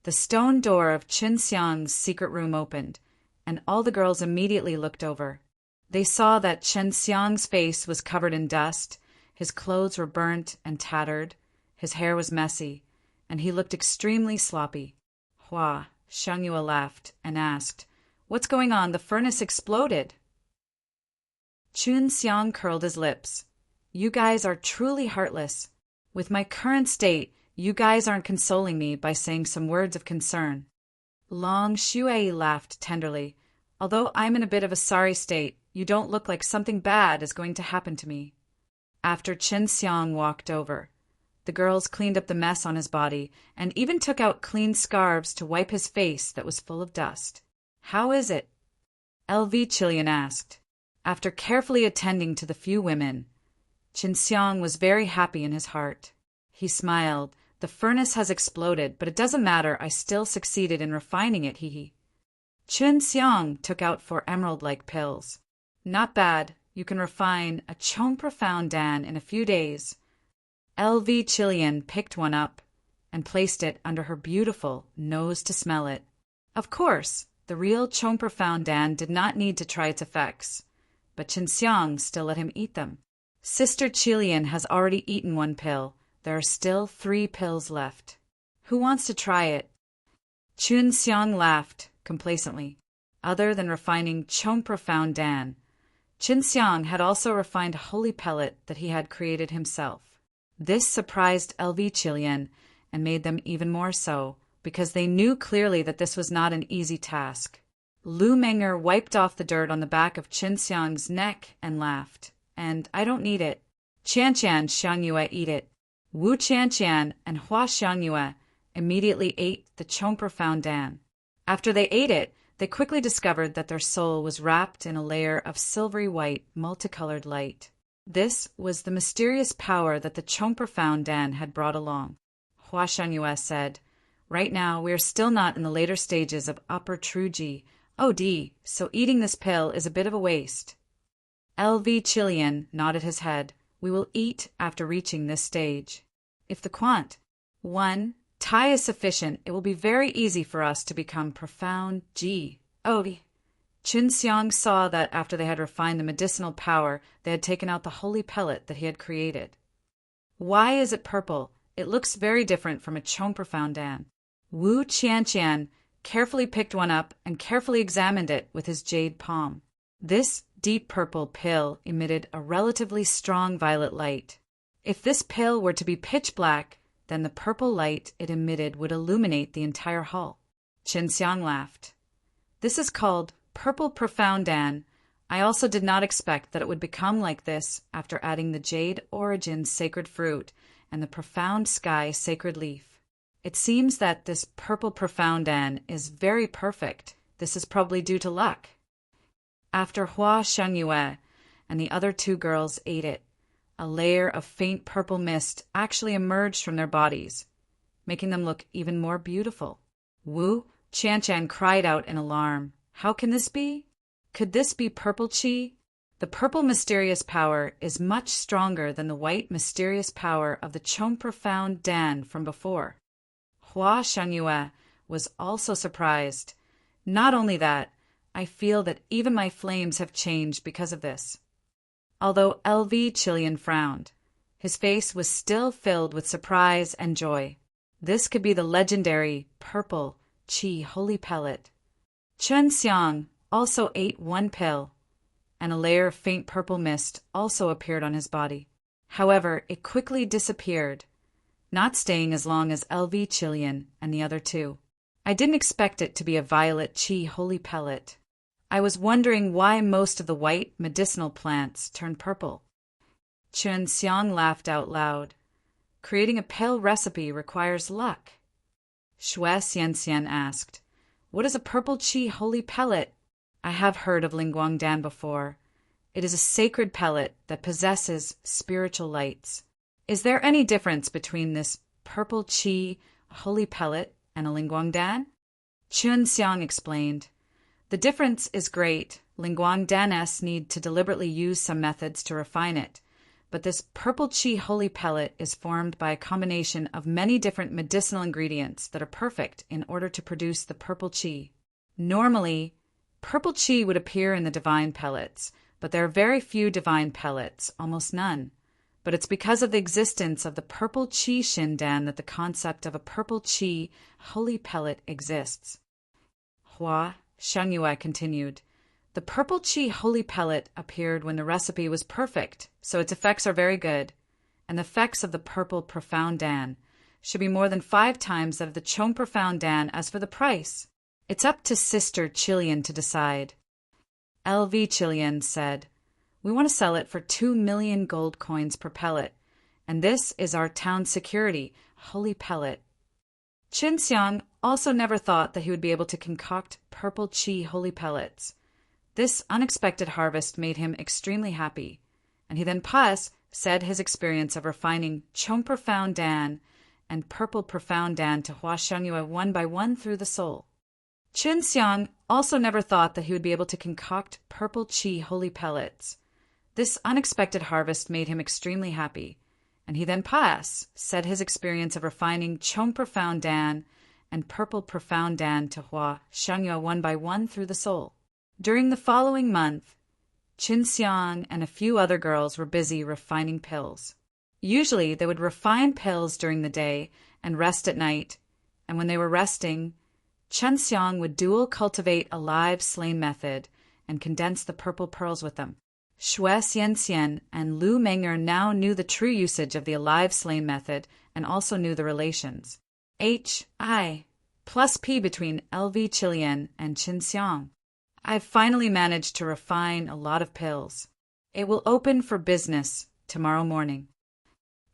The stone door of Qin Xiang's secret room opened, and all the girls immediately looked over. They saw that Qin Xiang's face was covered in dust, his clothes were burnt and tattered, his hair was messy, and he looked extremely sloppy. Hua Xiangyue laughed and asked, "What's going on? The furnace exploded." Chun Xiang curled his lips. "You guys are truly heartless. With my current state, you guys aren't consoling me by saying some words of concern." Long Shui laughed tenderly. "Although I'm in a bit of a sorry state, you don't look like something bad is going to happen to me." After Chen Xiang walked over, the girls cleaned up the mess on his body and even took out clean scarves to wipe his face that was full of dust. "How is it?" LV Chilian asked. After carefully attending to the few women, Chen Xiang was very happy in his heart. He smiled. "The furnace has exploded, but it doesn't matter. I still succeeded in refining it, hee." Chen Xiang took out 4 emerald-like pills. "Not bad. You can refine a Chong Profound Dan in a few days." LV Chilian picked one up and placed it under her beautiful nose to smell it. Of course, the real Chong Profound Dan did not need to try its effects, but Chen Xiang still let him eat them. Sister Chilian has already eaten 1 pill. There are still 3 pills left. Who wants to try it? Chun Xiang laughed complacently. Other than refining Chong Profound Dan, Chen Xiang had also refined a holy pellet that he had created himself. This surprised LV Chilian and made them even more so, because they knew clearly that this was not an easy task. Lu Menger wiped off the dirt on the back of Chen Xiang's neck and laughed. "And I don't need it. Qian Xiangyue eat it." Wu Qian and Hua Xiangyue immediately ate the Chong Profound Dan. After they ate it, they quickly discovered that their soul was wrapped in a layer of silvery white, multicolored light. This was the mysterious power that the Chong Profound Dan had brought along. Hua Xiangyue said, "Right now, we are still not in the later stages of upper true Ji, OD, so eating this pill is a bit of a waste." LV Chilian nodded his head. "We will eat after reaching this stage. If the quant 1 Tai is sufficient, it will be very easy for us to become profound Ji, OD." Chen Xiang saw that after they had refined the medicinal power, they had taken out the holy pellet that he had created. "Why is it purple? It looks very different from a Chong Profound Dan." Wu Qian carefully picked one up and carefully examined it with his jade palm. This deep purple pill emitted a relatively strong violet light. If this pill were to be pitch black, then the purple light it emitted would illuminate the entire hall. Chen Xiang laughed. "This is called Purple Profound Dan. I also did not expect that it would become like this after adding the Jade Origin Sacred Fruit and the Profound Sky Sacred Leaf. It seems that this Purple Profound Dan is very perfect. This is probably due to luck." After Hua Xiangyue and the other 2 girls ate it, a layer of faint purple mist actually emerged from their bodies, making them look even more beautiful. Wu Qian cried out in alarm. "How can this be? Could this be purple qi?" The purple mysterious power is much stronger than the white mysterious power of the Chong Profound Dan from before. Hua Xiangyue was also surprised. "Not only that, I feel that even my flames have changed because of this." Although LV Chilian frowned, his face was still filled with surprise and joy. This could be the legendary purple qi holy pellet. Chen Xiang also ate 1 pill, and a layer of faint purple mist also appeared on his body. However, it quickly disappeared, not staying as long as LV Chilian and the other 2. "I didn't expect it to be a violet qi holy pellet. I was wondering why most of the white medicinal plants turn purple." Chen Xiang laughed out loud. "Creating a pill recipe requires luck." Xue Xian asked, "What is a purple qi holy pellet?" "I have heard of Lingguang Dan before. It is a sacred pellet that possesses spiritual lights. Is there any difference between this purple qi holy pellet and a Lingguang Dan?" Chun Xiang explained. "The difference is great. Lingguang Danes need to deliberately use some methods to refine it, but this purple qi holy pellet is formed by a combination of many different medicinal ingredients that are perfect in order to produce the purple qi. Normally, purple qi would appear in the divine pellets, but there are very few divine pellets, almost none. but it's because of the existence of the purple qi shindan that the concept of a purple qi holy pellet exists. Hua Shangyue continued. The purple qi holy pellet appeared when the recipe was perfect, so its effects are very good, and the effects of the purple profound dan should be more than 5 times that of the Chong profound dan. As for the price, it's up to Sister Chilean to decide. LV Chilean said, we want to sell it for 2 million gold coins per pellet, and this is our town security, holy pellet. Qin Xiang also never thought that he would be able to concoct purple qi holy pellets. This unexpected harvest made him extremely happy, and he then said his experience of refining Chong profound dan and purple profound dan to Hua Shangyue one by one through the soul. Qin Xiang also never thought that he would be able to concoct purple qi holy pellets. This unexpected harvest made him extremely happy, and he then said his experience of refining Chong profound dan and purple profound dan to Hua Shangyue one by one through the soul. During the following month, Qin Xiang and a few other girls were busy refining pills. Usually they would refine pills during the day and rest at night, and when they were resting, Qin Xiang would dual cultivate a live slain method and condense the purple pearls with them. Xue Xianxian and Lu Meng'er now knew the true usage of the alive slain method and also knew the relations Hi plus P between LV Chilean and Qin Xiang. I've finally managed to refine a lot of pills. It will open for business tomorrow morning.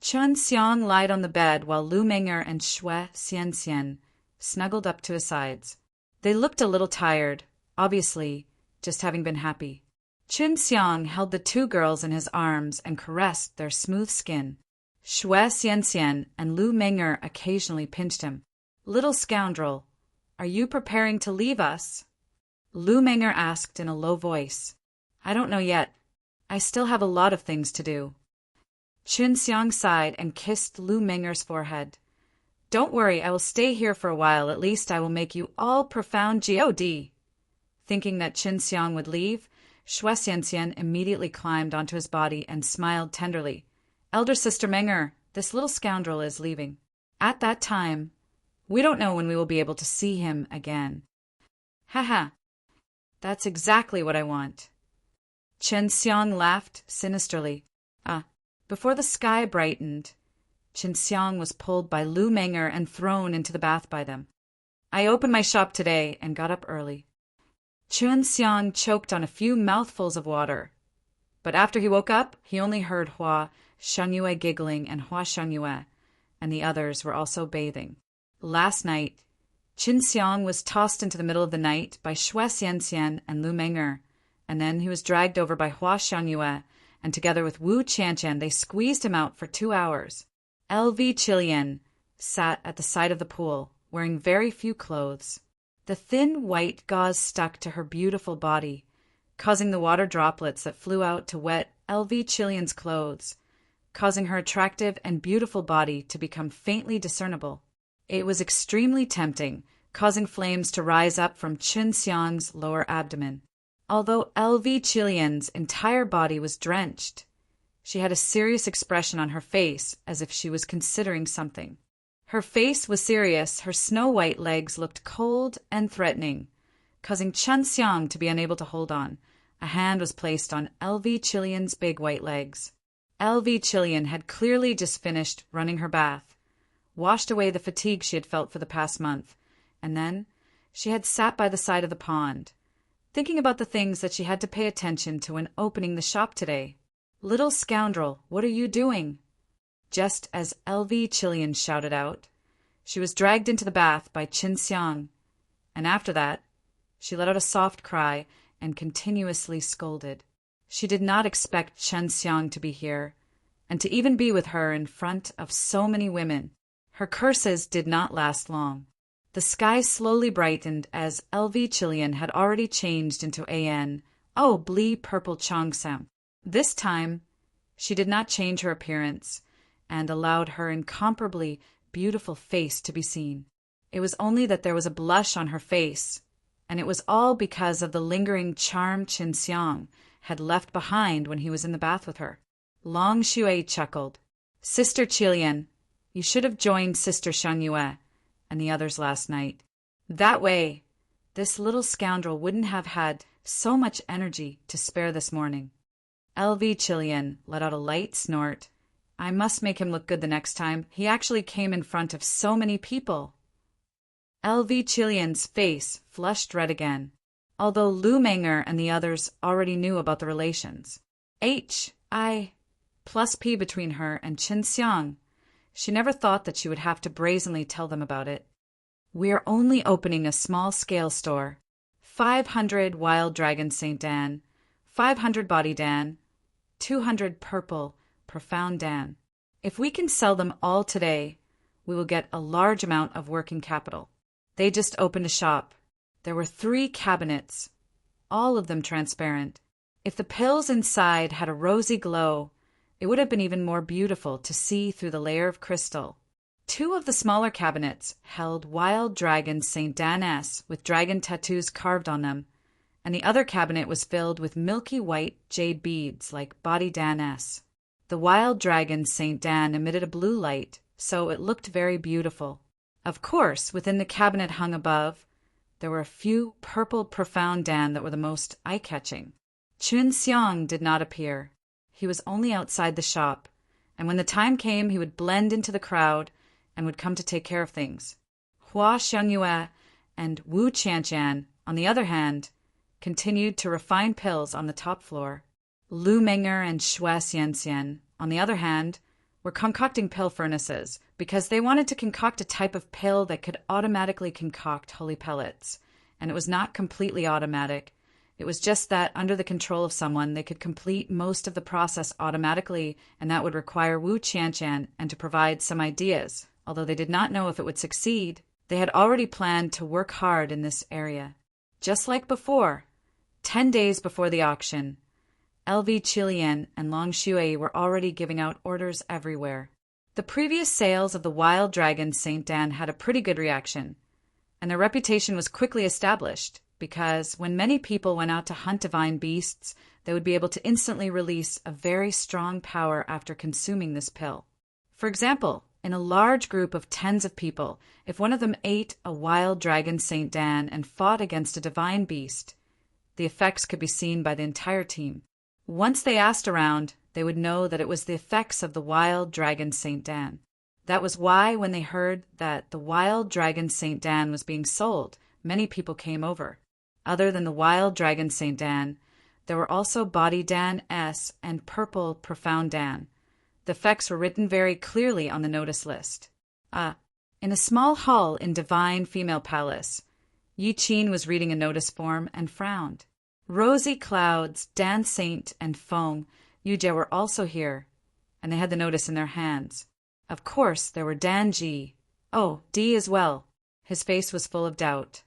Qin Xiang lied on the bed while Lu Meng'er and Xue Xianxian snuggled up to his sides. They looked a little tired, obviously just having been happy. Qin Xiang held the 2 girls in his arms and caressed their smooth skin. Xue Xianxian and Lu Meng'er occasionally pinched him. Little scoundrel, are you preparing to leave us? Lu Meng'er asked in a low voice. I don't know yet. I still have a lot of things to do. Qin Xiang sighed and kissed Lu Meng'er's forehead. Don't worry, I will stay here for a while. At least I will make you all profound God. Thinking that Qin Xiang would leave, Xue Xianxian immediately climbed onto his body and smiled tenderly. Elder Sister Meng'er, this little scoundrel is leaving. At that time, we don't know when we will be able to see him again. Ha. That's exactly what I want. Qin Xiang laughed sinisterly. Before the sky brightened, Qin Xiang was pulled by Lu Meng'er and thrown into the bath by them. I opened my shop today and got up early. Qin Xiang choked on a few mouthfuls of water, but after he woke up, he only heard Hua Shangyue giggling and Hua Shangyue, and the others were also bathing. Last night, Qin Xiang was tossed into the middle of the night by Xue Xianxian and Lu Meng'er, and then he was dragged over by Hua Shangyue, and together with Wu Qianqian they squeezed him out for 2 hours. LV Chilean sat at the side of the pool, wearing very few clothes. The thin white gauze stuck to her beautiful body, causing the water droplets that flew out to wet LV Chilean's clothes, causing her attractive and beautiful body to become faintly discernible. It was extremely tempting, causing flames to rise up from Qin Xiang's lower abdomen. Although LV Chilean's entire body was drenched, she had a serious expression on her face as if she was considering something. Her face was serious, her snow-white legs looked cold and threatening, causing Qin Xiang to be unable to hold on. A hand was placed on LV Chilean's big white legs. LV Chilean had clearly just finished running her bath, washed away the fatigue she had felt for the past month, and then she had sat by the side of the pond, thinking about the things that she had to pay attention to when opening the shop today. Little scoundrel, what are you doing? Just as LV Chilean shouted out, she was dragged into the bath by Qin Xiang, and after that, she let out a soft cry and continuously scolded. She did not expect Qin Xiang to be here, and to even be with her in front of so many women. Her curses did not last long. The sky slowly brightened as LV Chilean had already changed into An, Blee Purple Chongsam. This time, she did not change her appearance, and allowed her incomparably beautiful face to be seen. It was only that there was a blush on her face, and it was all because of the lingering charm Qin Xiang had left behind when he was in the bath with her. Long Shui chuckled. Sister Qilian, you should have joined Sister Shangyue and the others last night. That way, this little scoundrel wouldn't have had so much energy to spare this morning. LV Qilian let out a light snort. I must make him look good the next time. He actually came in front of so many people. LV Qilian's face flushed red again, although Lu Menger and the others already knew about the relations. H.I. plus P between her and Qin Xiang. She never thought that she would have to brazenly tell them about it. We are only opening a small-scale store. 500 Wild Dragon St. Dan, 500 Body Dan, 200 Purple Profound Dan. If we can sell them all today, we will get a large amount of working capital. They just opened a shop. There were 3 cabinets, all of them transparent. If the pills inside had a rosy glow, it would have been even more beautiful to see through the layer of crystal. 2 of the smaller cabinets held Wild Dragon St. Dan S with dragon tattoos carved on them, and the other cabinet was filled with milky white jade beads like Body Dan S. The Wild Dragon St. Dan emitted a blue light, so it looked very beautiful. Of course, within the cabinet hung above, there were a few Purple Profound Dan that were the most eye-catching. Qin Xiang did not appear. He was only outside the shop, and when the time came he would blend into the crowd and would come to take care of things. Hua Xiangyue and Wu Qianqian, on the other hand, continued to refine pills on the top floor. Lu Menger and Xue Xianxian, on the other hand, were concocting pill furnaces because they wanted to concoct a type of pill that could automatically concoct holy pellets, and it was not completely automatic. It was just that under the control of someone, they could complete most of the process automatically, and that would require Wu Qianqian and to provide some ideas. Although they did not know if it would succeed, they had already planned to work hard in this area. Just like before, 10 days before the auction, LV Qilian and Long Shui were already giving out orders everywhere. The previous sales of the Wild Dragon St. Dan had a pretty good reaction, and their reputation was quickly established, because when many people went out to hunt divine beasts, they would be able to instantly release a very strong power after consuming this pill. For example, in a large group of tens of people, if one of them ate a Wild Dragon St. Dan and fought against a divine beast, the effects could be seen by the entire team. Once they asked around, they would know that it was the effects of the Wild Dragon St. Dan. That was why when they heard that the Wild Dragon St. Dan was being sold, many people came over. Other than the Wild Dragon St. Dan, there were also Body Dan S and Purple Profound Dan. The effects were written very clearly on the notice list. In a small hall in Divine Female Palace, Yi Qin was reading a notice form and frowned. Rosy Clouds, Dan Saint, and Feng Yujie were also here, and they had the notice in their hands. Of course, there were Dan Ji. Oh, D as well. His face was full of doubt.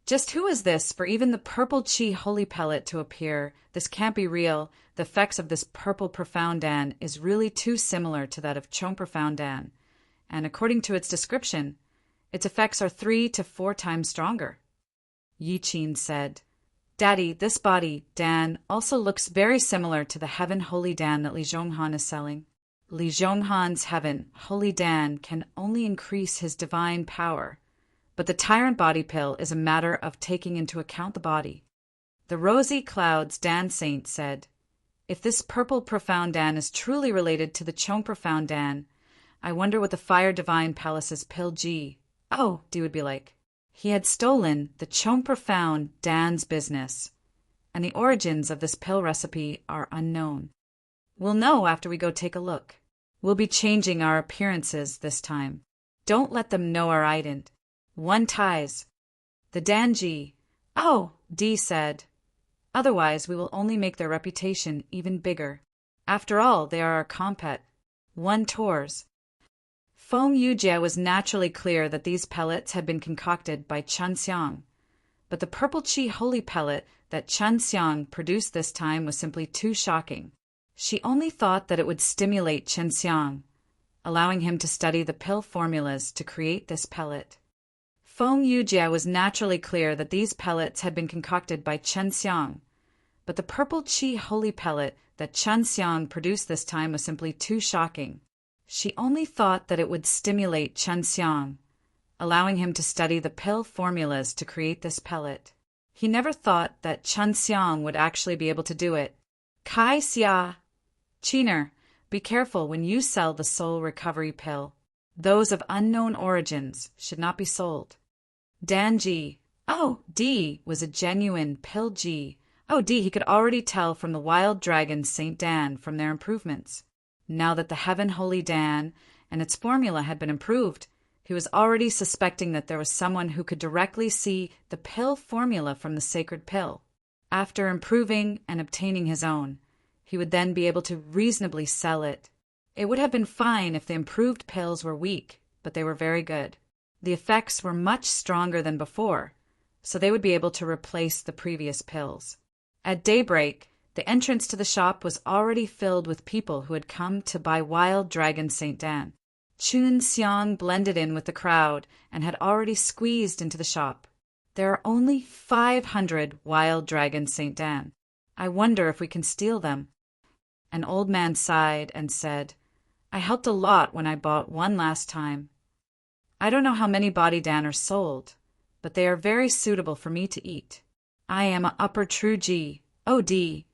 Just who is this for even the Purple Qi Holy Pellet to appear? This can't be real. The effects of this Purple Profound Dan is really too similar to that of Chong Profound Dan, and according to its description, its effects are 3 to 4 times stronger. Yi Qin said, Daddy, this Body Dan also looks very similar to the Heaven Holy Dan that Li Zhonghan is selling. Li Zhonghan's Heaven Holy Dan can only increase his divine power, but the Tyrant Body Pill is a matter of taking into account the body. The Rosy Clouds Dan Saint said, If this Purple Profound Dan is truly related to the Chong Profound Dan, I wonder what the Fire Divine Palace's Pill G. Oh, D would be like. He had stolen the Chong Profound Dan's business, and the origins of this pill recipe are unknown. We'll know after we go take a look. We'll be changing our appearances this time. Don't let them know our ident. One ties. The Danji. Oh, D said. Otherwise, we will only make their reputation even bigger. After all, they are our compet. One tours. Feng Yujie was naturally clear that these pellets had been concocted by Chen Xiang, but the Purple Qi Holy Pellet that Chen Xiang produced this time was simply too shocking. She only thought that it would stimulate Chen Xiang, allowing him to study the pill formulas to create this pellet. Feng Yujie was naturally clear that these pellets had been concocted by Chen Xiang, But the purple chi holy pellet that Chen Xiang produced this time was simply too shocking. She only thought that it would stimulate Chen Xiang, allowing him to study the pill formulas to create this pellet. He never thought that Chen Xiang would actually be able to do it. Kai Xia, Chiner, be careful when you sell the soul recovery pill. Those of unknown origins should not be sold. Dan Ji, oh, D was a genuine pill G. Oh, D, he could already tell from the wild dragon Saint Dan from their improvements. Now that the Heaven Holy Dan and its formula had been improved, he was already suspecting that there was someone who could directly see the pill formula from the sacred pill. After improving and obtaining his own, he would then be able to reasonably sell it. It would have been fine if the improved pills were weak, but they were very good. The effects were much stronger than before, so they would be able to replace the previous pills. At daybreak, the entrance to the shop was already filled with people who had come to buy Wild Dragon Saint Dan. Chun Xiang blended in with the crowd and had already squeezed into the shop. There are only 500 Wild Dragon Saint Dan. I wonder if we can steal them. An old man sighed and said, I helped a lot when I bought one last time. I don't know how many body Dan are sold, but they are very suitable for me to eat. I am a upper true G, OD,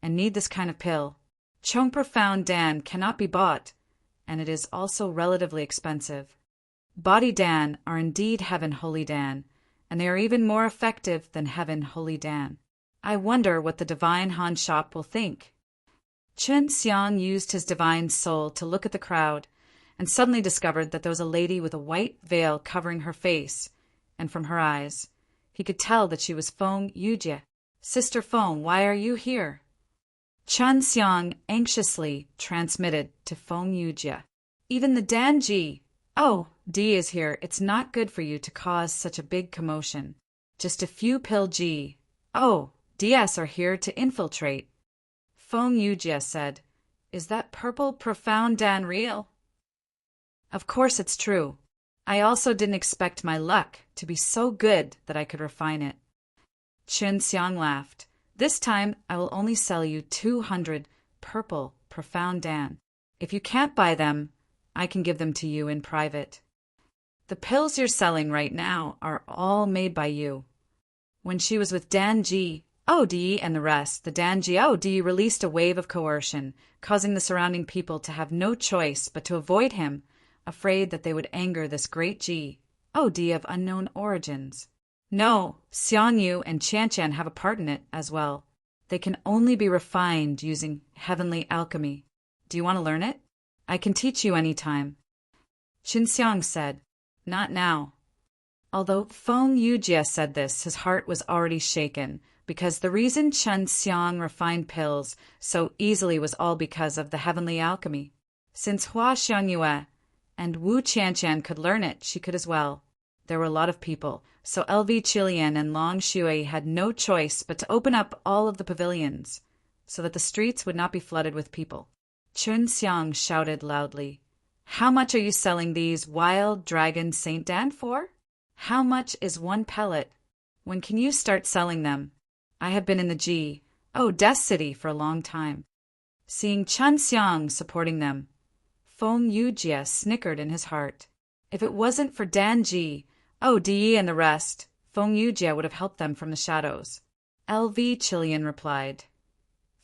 and need this kind of pill. Chong Profound Dan cannot be bought, and it is also relatively expensive. Body Dan are indeed Heaven Holy Dan, and they are even more effective than Heaven Holy Dan. I wonder what the Divine Han shop will think. Chen Xiang used his divine soul to look at the crowd, and suddenly discovered that there was a lady with a white veil covering her face, and from her eyes, he could tell that she was Feng Yujie. Sister Feng, why are you here? Chen Xiang anxiously transmitted to Feng Yujie. Even the Danji. Oh, D is here. It's not good for you to cause such a big commotion. Just a few pill G. Oh, DS are here to infiltrate. Feng Yujie said, Is that purple profound Dan real? Of course it's true. I also didn't expect my luck to be so good that I could refine it. Chen Xiang laughed. This time I will only sell you 200 purple profound Dan. If you can't buy them, I can give them to you in private. The pills you're selling right now are all made by you. When she was with Dan Ji, OD and the rest, the Dan Ji OD released a wave of coercion, causing the surrounding people to have no choice but to avoid him, afraid that they would anger this great G, OD of unknown origins. No, Xiang Yu and Qian Qian have a part in it as well. They can only be refined using heavenly alchemy. Do you want to learn it? I can teach you any time. Qin Xiang said, Not now. Although Feng Yujie said this, his heart was already shaken, because the reason Chen Xiang refined pills so easily was all because of the heavenly alchemy. Since Hua Xiangyue and Wu Qianqian could learn it, she could as well. There were a lot of people, so LV Chilian and Long Shui had no choice but to open up all of the pavilions, so that the streets would not be flooded with people. Chun Xiang shouted loudly, How much are you selling these Wild Dragon Saint Dan for? How much is one pellet? When can you start selling them? I have been in the Death City for a long time. Seeing Chen Xiang supporting them, Feng Yujie snickered in his heart. If it wasn't for Dan Ji, D and the rest, Feng Yujie would have helped them from the shadows. LV Chilian replied,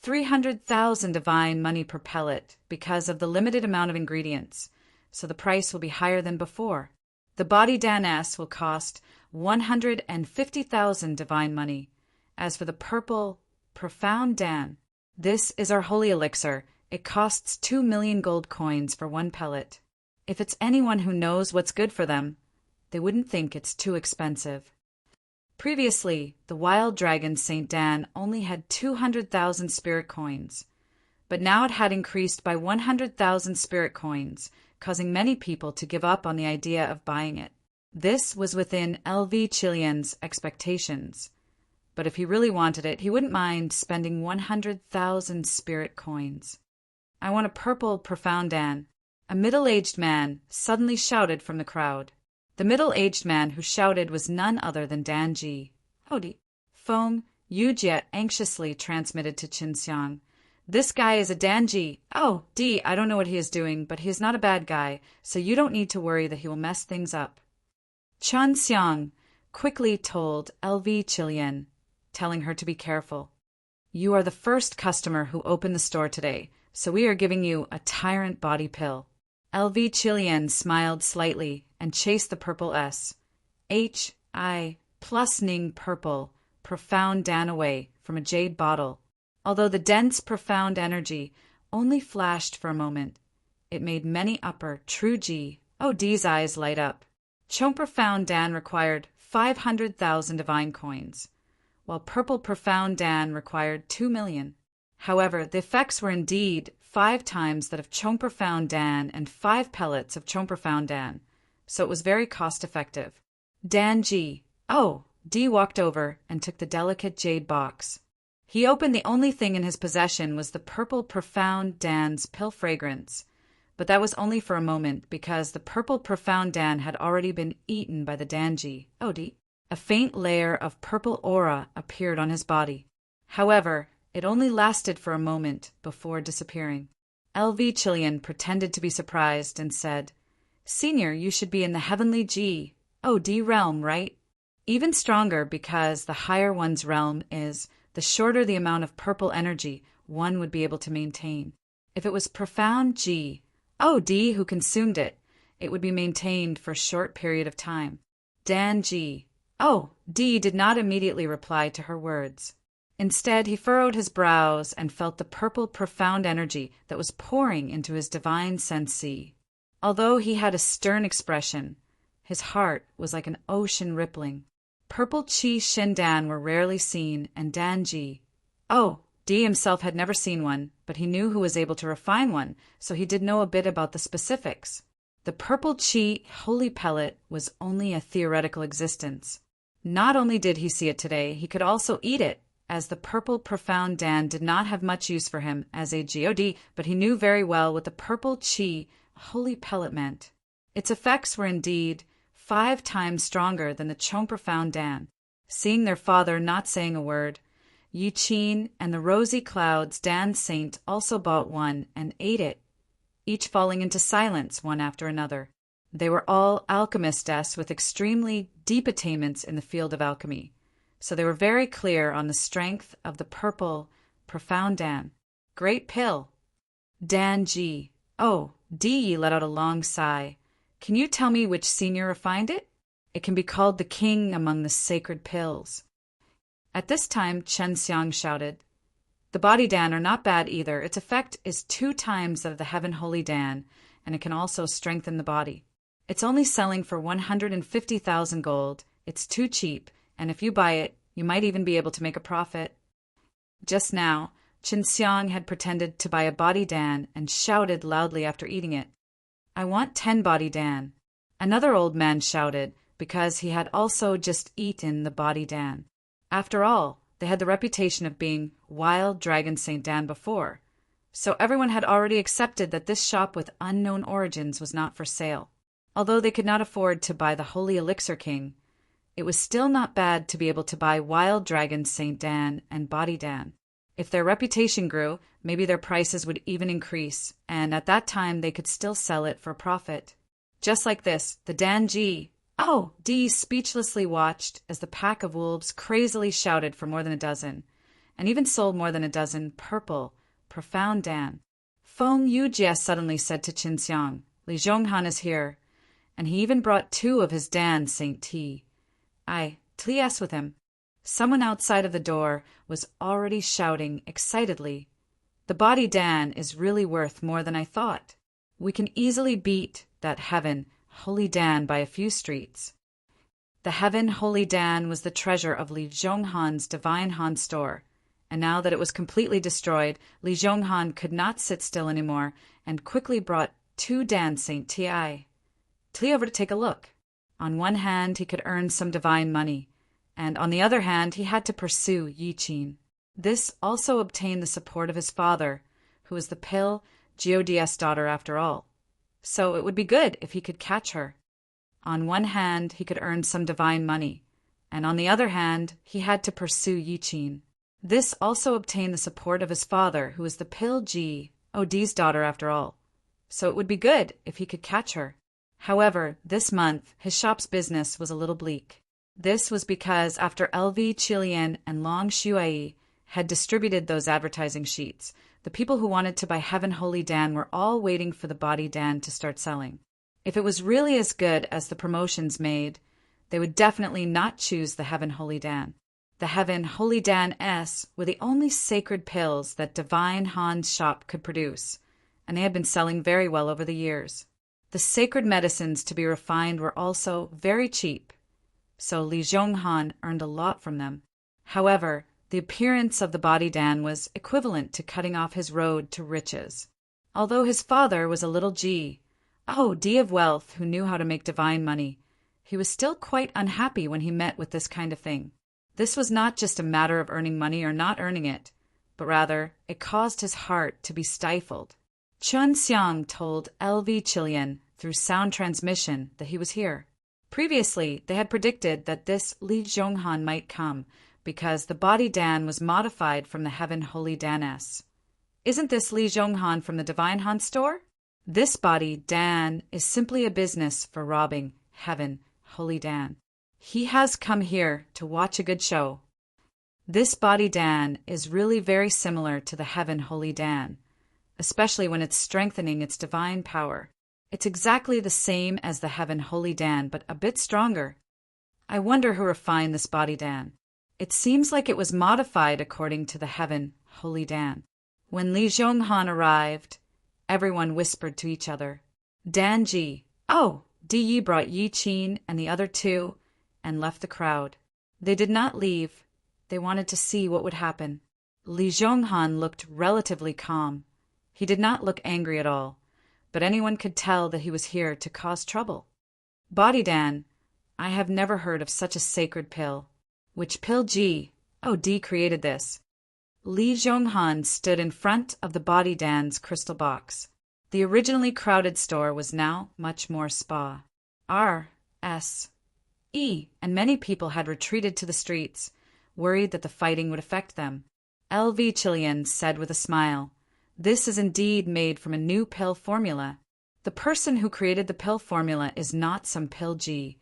300,000 divine money per pellet because of the limited amount of ingredients, so the price will be higher than before. The body Dan S will cost 150,000 divine money. As for the purple, profound Dan, this is our holy elixir. It costs 2 million gold coins for one pellet. If it's anyone who knows what's good for them, they wouldn't think it's too expensive. Previously, the Wild Dragon Saint Dan only had 200,000 spirit coins, but now it had increased by 100,000 spirit coins, causing many people to give up on the idea of buying it. This was within LV Chilian's expectations, but if he really wanted it, he wouldn't mind spending 100,000 spirit coins. I want a purple profound Dan. A middle-aged man suddenly shouted from the crowd. The middle-aged man who shouted was none other than Dan Ji. Howdy. Feng Yujie anxiously transmitted to Qinxiang. This guy is a Danji. Oh, D, I don't know what he is doing, but he is not a bad guy, so you don't need to worry that he will mess things up. Qinxiang quickly told LV Chilian, telling her to be careful. You are the first customer who opened the store today, so we are giving you a tyrant body pill. LV Chilian smiled slightly and chased the purple S. H.I. plus Ning purple, profound Dan away from a jade bottle. Although the dense, profound energy only flashed for a moment, it made many upper, true G, D's eyes light up. Chong Profound Dan required 500,000 divine coins, while Purple Profound Dan required 2 million. However, the effects were indeed 5 times that of Chong Profound Dan and 5 pellets of Chong Profound Dan, so it was very cost-effective. Dan G. D walked over and took the delicate jade box. He opened the only thing in his possession was the Purple Profound Dan's pill fragrance, but that was only for a moment because the Purple Profound Dan had already been eaten by the Danji. D. A faint layer of purple aura appeared on his body. However, it only lasted for a moment before disappearing. LV Chilian pretended to be surprised and said, Senior, you should be in the heavenly G, D realm, right? Even stronger because the higher one's realm is, the shorter the amount of purple energy one would be able to maintain. If it was profound G, D who consumed it, it would be maintained for a short period of time. Dan G. D did not immediately reply to her words. Instead, he furrowed his brows and felt the purple profound energy that was pouring into his divine sensei. Although he had a stern expression, his heart was like an ocean rippling. Purple Qi Shindan were rarely seen, and Danji. D himself had never seen one, but he knew who was able to refine one, so he did know a bit about the specifics. The Purple Qi Holy Pellet was only a theoretical existence. Not only did he see it today, he could also eat it, as the Purple Profound Dan did not have much use for him as a God, but he knew very well what the Purple Qi Holy Pellet meant. Its effects were indeed 5 times stronger than the Chong Profound Dan. Seeing their father not saying a word, Yi Qin and the Rosy Clouds Dan Saint also bought one and ate it, each falling into silence one after another. They were all alchemists with extremely deep attainments in the field of alchemy, so they were very clear on the strength of the Purple Profound Dan. Great pill. Dan G. D let out a long sigh. Can you tell me which senior refined it? It can be called the king among the sacred pills. At this time, Chen Xiang shouted, The body Dan are not bad either. Its effect is 2 times that of the heaven holy Dan, and it can also strengthen the body. It's only selling for 150,000 gold. It's too cheap, and if you buy it, you might even be able to make a profit. Just now, Chen Xiang had pretended to buy a body Dan and shouted loudly after eating it, I want 10 body Dan. Another old man shouted, because he had also just eaten the body Dan. After all, they had the reputation of being Wild Dragon St. Dan before, so everyone had already accepted that this shop with unknown origins was not for sale. Although they could not afford to buy the Holy Elixir King, it was still not bad to be able to buy Wild Dragon St. Dan and Body Dan. If their reputation grew, maybe their prices would even increase, and at that time they could still sell it for profit. Just like this, the Dan G. D speechlessly watched as the pack of wolves crazily shouted for more than a dozen, and even sold more than a dozen Purple Profound Dan. Feng Yujie suddenly said to Qinxiang, Li Zhonghan is here, and he even brought 2 of his Dan St. T. Tlies with him. Someone outside of the door was already shouting excitedly, The body Dan is really worth more than I thought. We can easily beat that heaven Holy Dan by a few streets. The heaven Holy Dan was the treasure of Li Zhonghan's Divine Han store, and now that it was completely destroyed, Li Zhonghan could not sit still anymore and quickly brought 2 Dan St. Ti over to take a look. On one hand, he could earn some divine money, and on the other hand, he had to pursue Yi Qin. This also obtained the support of his father, who was the pill God's daughter after all. So it would be good if he could catch her. On one hand, he could earn some divine money, and on the other hand, he had to pursue Yi Qin. This also obtained the support of his father, who was the Pil Ji, Di's daughter after all. So it would be good if he could catch her. However, this month, his shop's business was a little bleak. This was because after LV Qilian and Long Shuai had distributed those advertising sheets, the people who wanted to buy Heaven Holy Dan were all waiting for the body Dan to start selling. If it was really as good as the promotions made, they would definitely not choose the Heaven Holy Dan. The Heaven Holy Dan S were the only sacred pills that Divine Han's shop could produce, and they had been selling very well over the years. The sacred medicines to be refined were also very cheap, so Li Zhonghan earned a lot from them. However, the appearance of the body Dan was equivalent to cutting off his road to riches. Although his father was a little D of wealth who knew how to make divine money, he was still quite unhappy when he met with this kind of thing. This was not just a matter of earning money or not earning it, but rather it caused his heart to be stifled. Chun Xiang told LV Qilian through sound transmission that he was here. Previously, they had predicted that this Li Zhonghan might come because the body Dan was modified from the Heaven Holy Dan S. Isn't this Li Zhonghan from the Divine Han store? This body Dan is simply a business for robbing Heaven Holy Dan. He has come here to watch a good show. This body Dan is really very similar to the Heaven Holy Dan, especially when it's strengthening its divine power. It's exactly the same as the Heaven Holy Dan, but a bit stronger. I wonder who refined this body Dan. It seems like it was modified according to the Heaven Holy Dan. When Li Zhonghan arrived, everyone whispered to each other, Dan Ji, Di Yi brought Yi Qin and the other two and left the crowd. They did not leave. They wanted to see what would happen. Li Zhonghan looked relatively calm. He did not look angry at all, but anyone could tell that he was here to cause trouble. Body Dan, I have never heard of such a sacred pill. Which pill Ji? Di created this. Li Zhonghan stood in front of the body Dan's crystal box. The originally crowded store was now much more spa. R.S.E. and many people had retreated to the streets, worried that the fighting would affect them. LV Qilian said with a smile, this is indeed made from a new pill formula. The person who created the pill formula is not some pill G,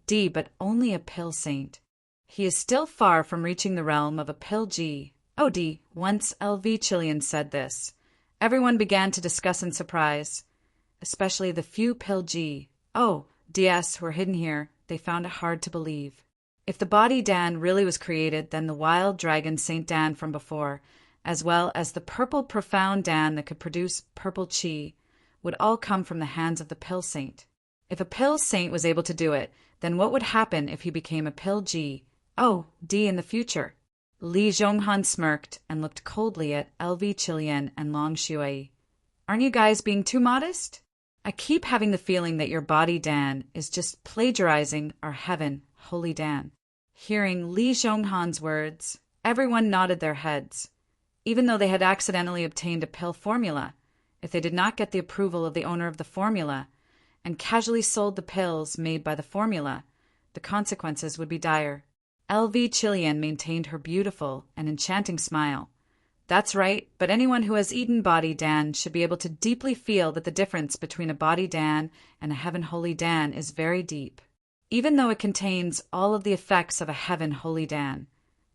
D, but only a pill saint. He is still far from reaching the realm of a pill G, D. Once LV Qilian said this, everyone began to discuss in surprise, especially the few pill G, DS who were hidden here. They found it hard to believe. If the body Dan really was created, then the wild dragon Saint Dan from before, as well as the purple profound Dan that could produce purple chi, would all come from the hands of the pill saint. If a pill saint was able to do it, then what would happen if he became a pill G, D in the future? Li Zhonghan smirked and looked coldly at LV Qilian and Long Shuai. Aren't you guys being too modest? I keep having the feeling that your body Dan is just plagiarizing our Heaven Holy Dan. Hearing Li Zhonghan's words, everyone nodded their heads. Even though they had accidentally obtained a pill formula, if they did not get the approval of the owner of the formula and casually sold the pills made by the formula, the consequences would be dire. LV Qilian maintained her beautiful and enchanting smile. That's right, but anyone who has eaten body Dan should be able to deeply feel that the difference between a body Dan and a Heaven Holy Dan is very deep. Even though it contains all of the effects of a Heaven Holy Dan,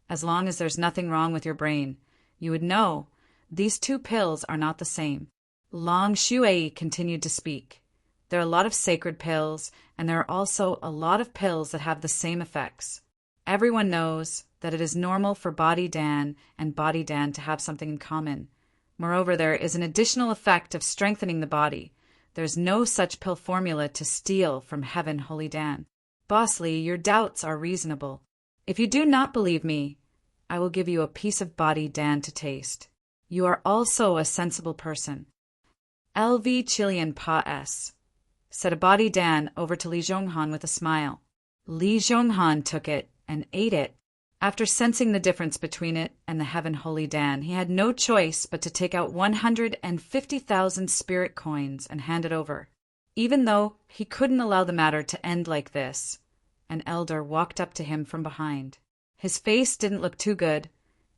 as long as there's nothing wrong with your brain, you would know these two pills are not the same. Long Shuai continued to speak. There are a lot of sacred pills, and there are also a lot of pills that have the same effects. Everyone knows that it is normal for body Dan and body Dan to have something in common. Moreover, there is an additional effect of strengthening the body. There's no such pill formula to steal from Heaven Holy Dan. Boss Lee, your doubts are reasonable. If you do not believe me, I will give you a piece of body Dan to taste. You are also a sensible person. LV Qilian Pa S. said a body Dan over to Li Zhonghan with a smile. Li Zhonghan took it and ate it. After sensing the difference between it and the Heaven Holy Dan, he had no choice but to take out 150,000 spirit coins and hand it over. Even though he couldn't allow the matter to end like this, an elder, walked up to him from behind. His face didn't look too good,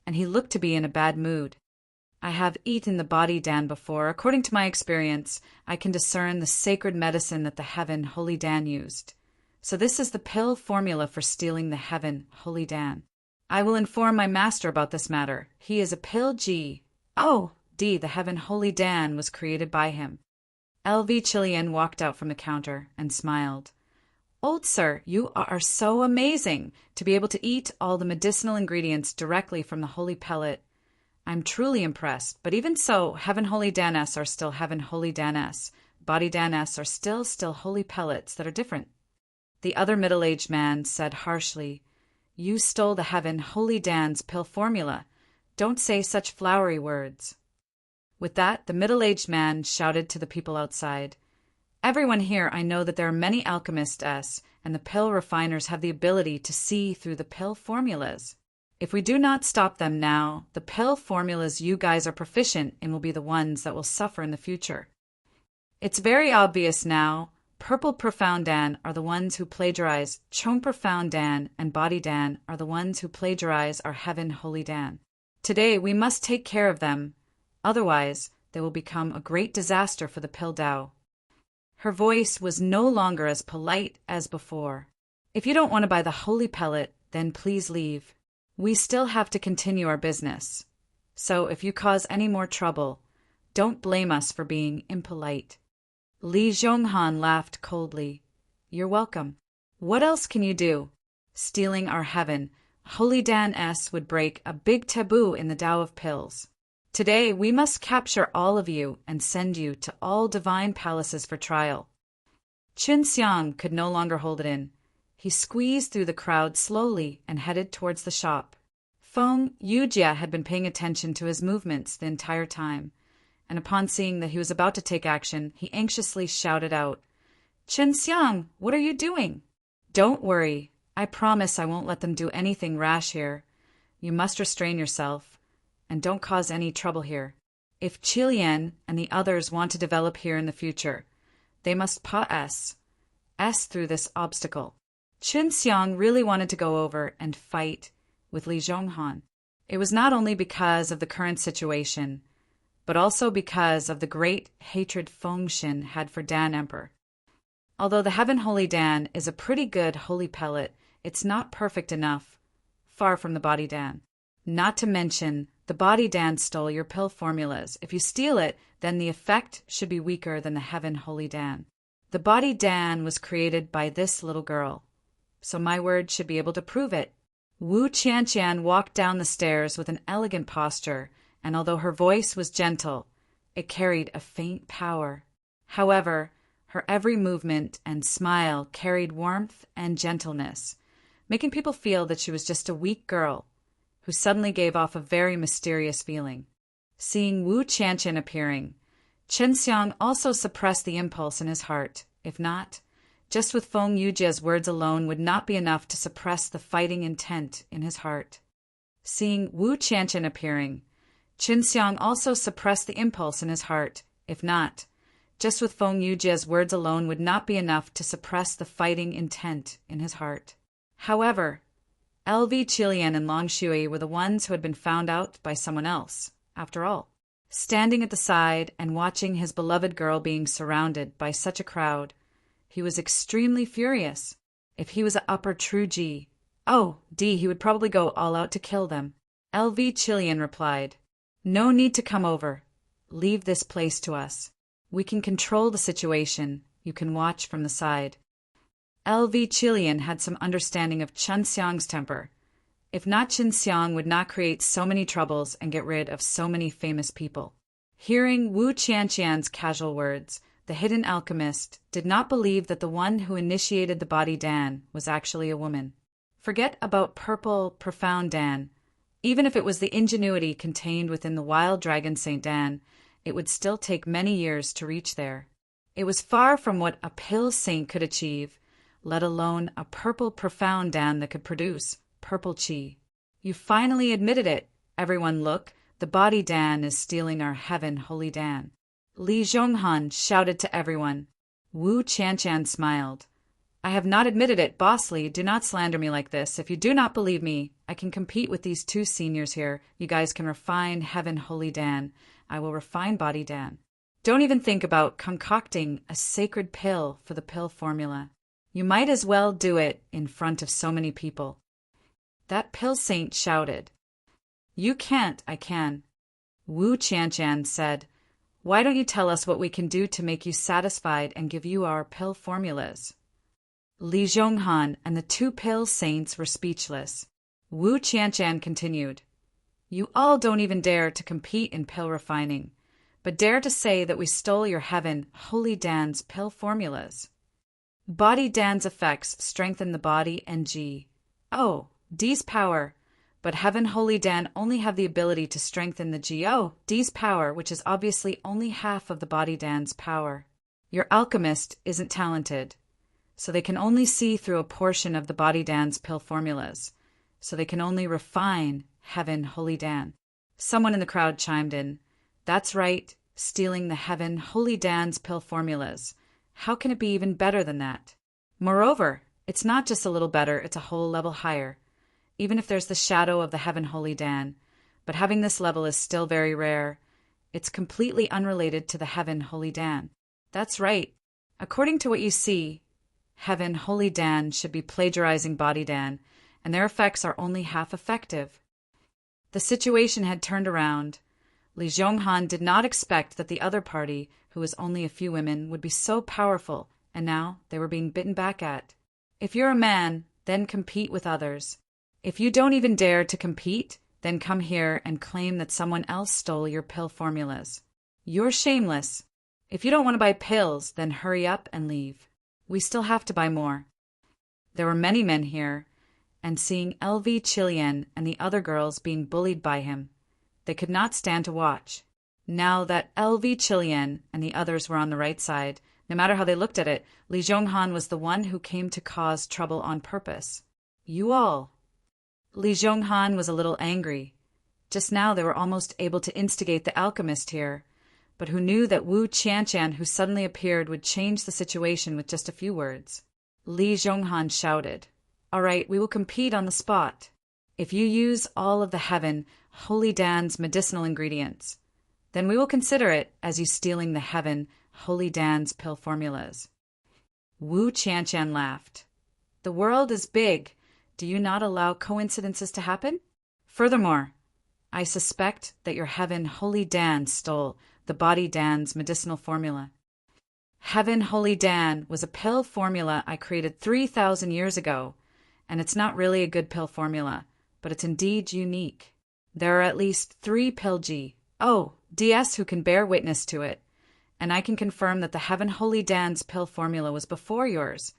and he looked to be in a bad mood. I have eaten the body Dan before. According to my experience, I can discern the sacred medicine that the Heaven Holy Dan used. So this is the pill formula for stealing the Heaven Holy Dan. I will inform my master about this matter. He is a pill G. Oh, D, the Heaven Holy Dan was created by him. LV Chilean walked out from the counter and smiled. Old sir, you are so amazing to be able to eat all the medicinal ingredients directly from the holy pellet. I'm truly impressed, but even so, Heaven Holy Danes are still Heaven Holy Danes. Body Danes are still holy pellets that are different. The other middle-aged man said harshly, You stole the Heaven Holy Dan's pill formula. Don't say such flowery words. With that, the middle-aged man shouted to the people outside, Everyone here, I know that there are many alchemists, and the pill refiners have the ability to see through the pill formulas. If we do not stop them now, the pill formulas you guys are proficient in will be the ones that will suffer in the future. It's very obvious now. Purple Profound Dan are the ones who plagiarize Chong Profound Dan, and Body Dan are the ones who plagiarize our Heaven Holy Dan. Today we must take care of them, otherwise they will become a great disaster for the pill Dao. Her voice was no longer as polite as before. If you don't want to buy the holy pellet, then please leave. We still have to continue our business. So if you cause any more trouble, don't blame us for being impolite. Li Zhonghan laughed coldly. You're welcome. What else can you do? Stealing our Heaven Holy Dan S would break a big taboo in the Tao of pills. Today we must capture all of you and send you to all divine palaces for trial. Qin Xiang could no longer hold it in. He squeezed through the crowd slowly and headed towards the shop. Feng Yujia had been paying attention to his movements the entire time, and upon seeing that he was about to take action, he anxiously shouted out, Qin Xiang, what are you doing? Don't worry. I promise I won't let them do anything rash here. You must restrain yourself, and don't cause any trouble here. If Qilian and the others want to develop here in the future, they must pass through this obstacle. Qin Xiang really wanted to go over and fight with Li Zhonghan. It was not only because of the current situation, but also because of the great hatred Feng Xin had for Dan Emperor. Although the Heaven Holy Dan is a pretty good holy pellet, it's not perfect enough, far from the Body Dan. Not to mention, the Body Dan stole your pill formulas. If you steal it, then the effect should be weaker than the Heaven Holy Dan. The Body Dan was created by this little girl, so my word should be able to prove it. Wu Qianqian walked down the stairs with an elegant posture, and although her voice was gentle, it carried a faint power. However, her every movement and smile carried warmth and gentleness, making people feel that she was just a weak girl who suddenly gave off a very mysterious feeling. Seeing Wu Qianqian appearing, Qin Xiang also suppressed the impulse in his heart. If not, just with Feng Yujia's words alone would not be enough to suppress the fighting intent in his heart. Seeing Wu Qianqian appearing, Qin Xiang also suppressed the impulse in his heart. If not, just with Feng Yujia's words alone would not be enough to suppress the fighting intent in his heart. However, LV Chilean and Long Shui were the ones who had been found out by someone else, after all. Standing at the side and watching his beloved girl being surrounded by such a crowd, he was extremely furious. If he was an upper true G, he would probably go all out to kill them. LV Chilean replied, No need to come over. Leave this place to us. We can control the situation. You can watch from the side. LV Chilean had some understanding of Qin Xiang's temper. If not, Qin Xiang would not create so many troubles and get rid of so many famous people. Hearing Wu Qianqian's casual words, the hidden alchemist did not believe that the one who initiated the Body Dan was actually a woman. Forget about Purple Profound Dan. Even if it was the ingenuity contained within the Wild Dragon Saint Dan, it would still take many years to reach there. It was far from what a pill saint could achieve, let alone a Purple Profound Dan that could produce purple chi. You finally admitted it. Everyone look, the Body Dan is stealing our Heaven Holy Dan. Li Zhonghan shouted to everyone. Wu Qianqian smiled. I have not admitted it, Bosley. Do not slander me like this. If you do not believe me, I can compete with these two seniors here. You guys can refine Heaven Holy Dan. I will refine Body Dan. Don't even think about concocting a sacred pill for the pill formula. You might as well do it in front of so many people. That pill saint shouted. You can't, I can. Wu Qianshan said, why don't you tell us what we can do to make you satisfied and give you our pill formulas? Li Zhonghan and the two pill saints were speechless. Wu Qianshan continued, you all don't even dare to compete in pill refining, but dare to say that we stole your Heaven Holy Dan's pill formulas. Body Dan's effects strengthen the body and G. Oh, D's power, but Heaven Holy Dan only have the ability to strengthen the G. Oh, D's power, which is obviously only half of the Body Dan's power. Your alchemist isn't talented, so they can only see through a portion of the Body Dan's pill formulas, so they can only refine Heaven Holy Dan. Someone in the crowd chimed in. That's right, stealing the Heaven Holy Dan's pill formulas. How can it be even better than that? Moreover, it's not just a little better, it's a whole level higher. Even if there's the shadow of the Heaven Holy Dan, but having this level is still very rare. It's completely unrelated to the Heaven Holy Dan. That's right. According to what you see, Heaven Holy Dan should be plagiarizing Body Dan, and their effects are only half effective. The situation had turned around. Li Zhonghan did not expect that the other party, who was only a few women, would be so powerful, and now they were being bitten back at. If you're a man, then compete with others. If you don't even dare to compete, then come here and claim that someone else stole your pill formulas. You're shameless. If you don't want to buy pills, then hurry up and leave. We still have to buy more. There were many men here, and seeing LV Chilian and the other girls being bullied by him, they could not stand to watch. Now that LV Chilian and the others were on the right side, no matter how they looked at it, Li Zhonghan was the one who came to cause trouble on purpose. You all. Li Zhonghan was a little angry. Just now they were almost able to instigate the alchemist here, but who knew that Wu Qianshan, who suddenly appeared, would change the situation with just a few words. Li Zhonghan shouted, all right, we will compete on the spot. If you use all of the Heaven Holy Dan's medicinal ingredients, then we will consider it as you stealing the Heaven Holy Dan's pill formulas. Wu Qianshan laughed. The world is big. Do you not allow coincidences to happen? Furthermore, I suspect that your Heaven Holy Dan stole the Body Dan's medicinal formula. Heaven Holy Dan was a pill formula I created 3,000 years ago, and it's not really a good pill formula, but it's indeed unique. There are at least 3 pill DS who can bear witness to it, and I can confirm that the Heaven Holy Dan's pill formula was before yours,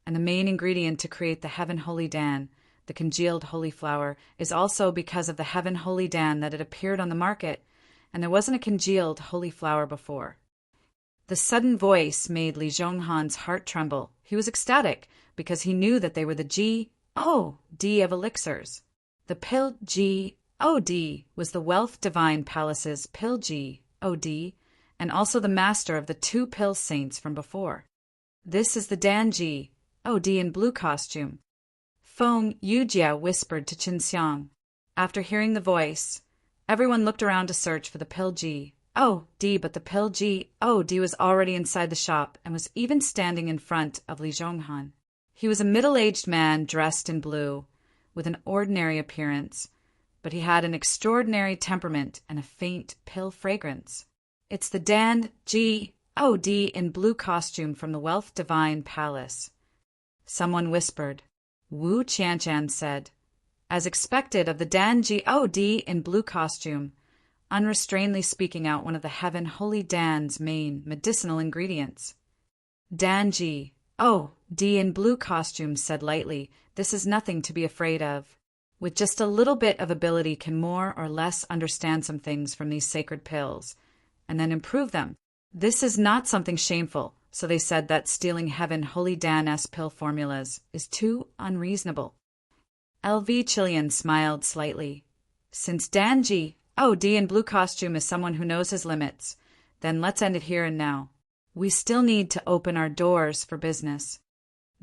and the main ingredient to create the Heaven Holy Dan, the congealed holy flower, is also because of the Heaven Holy Dan that it appeared on the market, and there wasn't a congealed holy flower before. The sudden voice made Li Zhonghan's heart tremble. He was ecstatic, because he knew that they were the G-O-D of elixirs. The pill G-O-D was the Wealth Divine Palace's pill G-O-D, and also the master of the 2 pill saints from before. This is the Dan G-O-D in blue costume. Feng Yujia whispered to Qinxiang. After hearing the voice, everyone looked around to search for the pill G-O-D, but the pill G-O-D was already inside the shop and was even standing in front of Li Zhonghan. He was a middle-aged man dressed in blue, with an ordinary appearance, but he had an extraordinary temperament and a faint pill fragrance. It's the Dan G-O-D in blue costume from the Wealth Divine Palace. Someone whispered. Wu Qianshan said, as expected of the Dan G-O-D in blue costume, unrestrainedly speaking out one of the Heaven Holy Dan's main medicinal ingredients. Dan G-O-D in blue costume said lightly, this is nothing to be afraid of. With just a little bit of ability can more or less understand some things from these sacred pills, and then improve them. This is not something shameful, so they said that stealing Heaven Holy Dan's pill formulas is too unreasonable. LV Chilian smiled slightly. Since Dan G-O-D in blue costume is someone who knows his limits, then let's end it here and now. We still need to open our doors for business.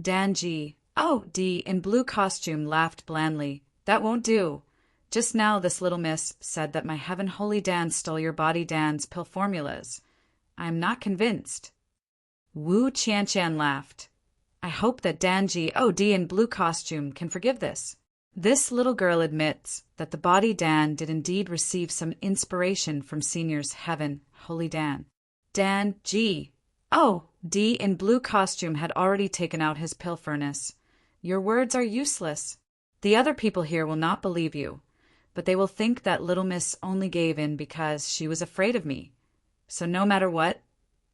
Dan G. Oh, D in blue costume laughed blandly. That won't do. Just now this little miss said that my heaven holy Dan stole your body Dan's pill formulas. I am not convinced. Wu Qianshan laughed. I hope that Dan G. Oh, D in blue costume can forgive this. This little girl admits that the body Dan did indeed receive some inspiration from Senior's heaven holy Dan. Dan G. Oh, D in blue costume had already taken out his pill furnace. Your words are useless. The other people here will not believe you, but they will think that little miss only gave in because she was afraid of me. So no matter what,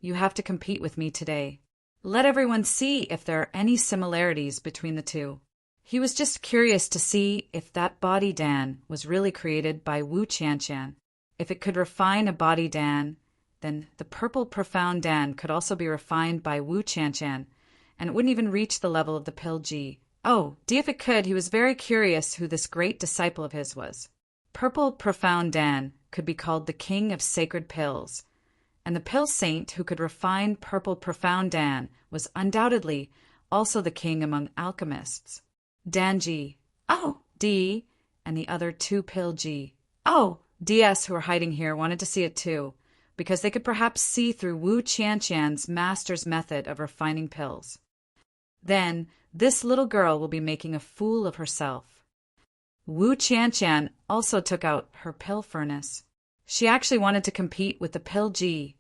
you have to compete with me today. Let everyone see if there are any similarities between the two. He was just curious to see if that body Dan was really created by Wu Qianshan. If it could refine a body Dan, then the purple profound Dan could also be refined by Wu Qianshan, and it wouldn't even reach the level of the pill G. Oh, D if it could, he was very curious who this great disciple of his was. Purple profound Dan could be called the king of sacred pills, and the pill saint who could refine purple profound Dan was undoubtedly also the king among alchemists. Dan G. Oh, D, and the other two pill G. Oh, DS who were hiding here wanted to see it too, because they could perhaps see through Wu Qianshan's master's method of refining pills. Then this little girl will be making a fool of herself. Wu Qianshan also took out her pill furnace. She actually wanted to compete with the pill G.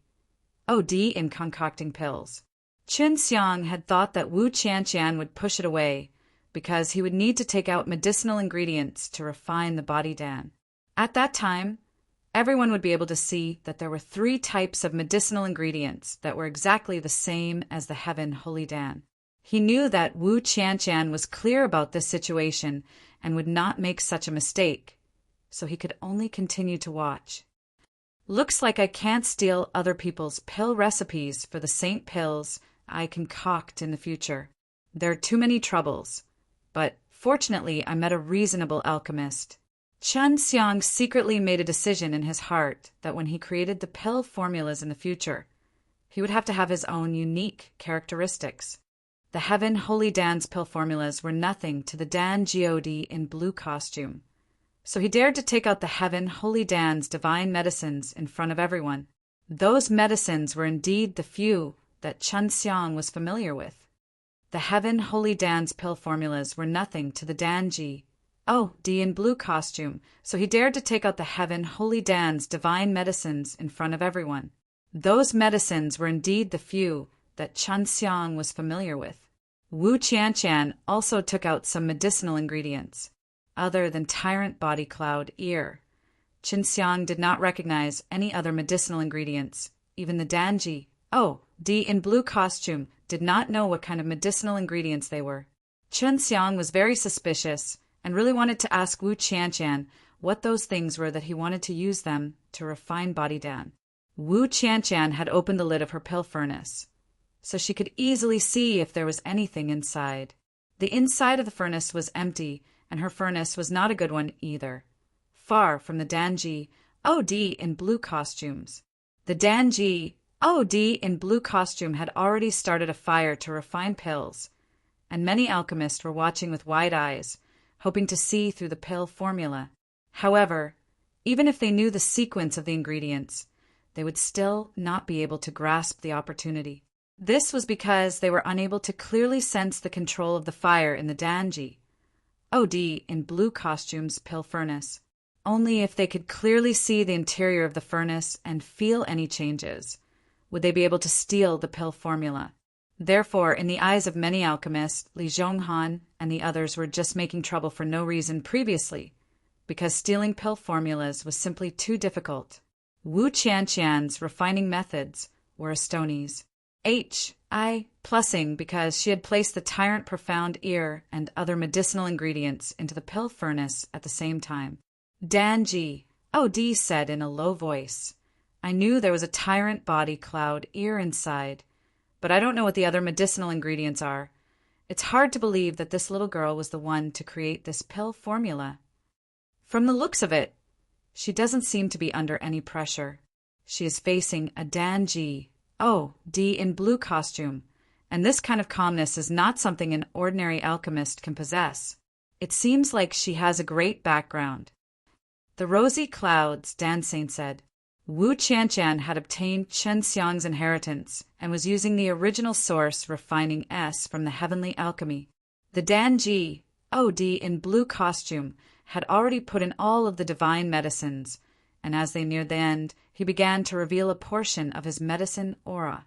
Oh, D in concocting pills. Chun Xiang had thought that Wu Qianshan would push it away because he would need to take out medicinal ingredients to refine the body Dan. At that time, everyone would be able to see that there were 3 types of medicinal ingredients that were exactly the same as the heaven holy Dan. He knew that Wu Qianshan was clear about this situation and would not make such a mistake, so he could only continue to watch. Looks like I can't steal other people's pill recipes for the saint pills I concoct in the future. There are too many troubles, but fortunately I met a reasonable alchemist. Chun Xiang secretly made a decision in his heart that when he created the pill formulas in the future, he would have to have his own unique characteristics. The heaven holy Dan's pill formulas were nothing to the Dan God in blue costume, so he dared to take out the heaven holy Dan's divine medicines in front of everyone. Those medicines were indeed the few that Chun Xiang was familiar with. The heaven holy Dan's pill formulas were nothing to the Dan G. Oh, D in blue costume, so he dared to take out the heaven holy Dan's divine medicines in front of everyone. Those medicines were indeed the few that Chun Xiang was familiar with. Wu Qianshan also took out some medicinal ingredients, other than tyrant body cloud ear. Chun Xiang did not recognize any other medicinal ingredients. Even the Danji, oh, D in blue costume, did not know what kind of medicinal ingredients they were. Chun Xiang was very suspicious and really wanted to ask Wu Qianshan what those things were that he wanted to use them to refine body Dan. Wu Qianshan had opened the lid of her pill furnace, so she could easily see if there was anything inside. The inside of the furnace was empty, and her furnace was not a good one either. Far from the Danji OD in blue costumes. The Danji OD in blue costume had already started a fire to refine pills, and many alchemists were watching with wide eyes, hoping to see through the pill formula. However, even if they knew the sequence of the ingredients, they would still not be able to grasp the opportunity. This was because they were unable to clearly sense the control of the fire in the Danji OD in blue costume's pill furnace. Only if they could clearly see the interior of the furnace and feel any changes would they be able to steal the pill formula. Therefore, in the eyes of many alchemists, Li Zhonghan and the others were just making trouble for no reason previously, because stealing pill formulas was simply too difficult. Wu Qianshan's refining methods were Astoni's. Plussing because she had placed the tyrant profound ear and other medicinal ingredients into the pill furnace at the same time. Danji OD said in a low voice, I knew there was a tyrant body cloud ear inside, but I don't know what the other medicinal ingredients are. It's hard to believe that this little girl was the one to create this pill formula. From the looks of it, she doesn't seem to be under any pressure. She is facing a Danji OD in blue costume, And this kind of calmness is not something an ordinary alchemist can possess. It seems like she has a great background. The rosy clouds, Dan Saint said. Wu Qianqian had obtained Chen Xiang's inheritance and was using the original source refining S from the heavenly alchemy. The Danji, OD in blue costume, had already put in all of the divine medicines, and as they neared the end, he began to reveal a portion of his medicine aura.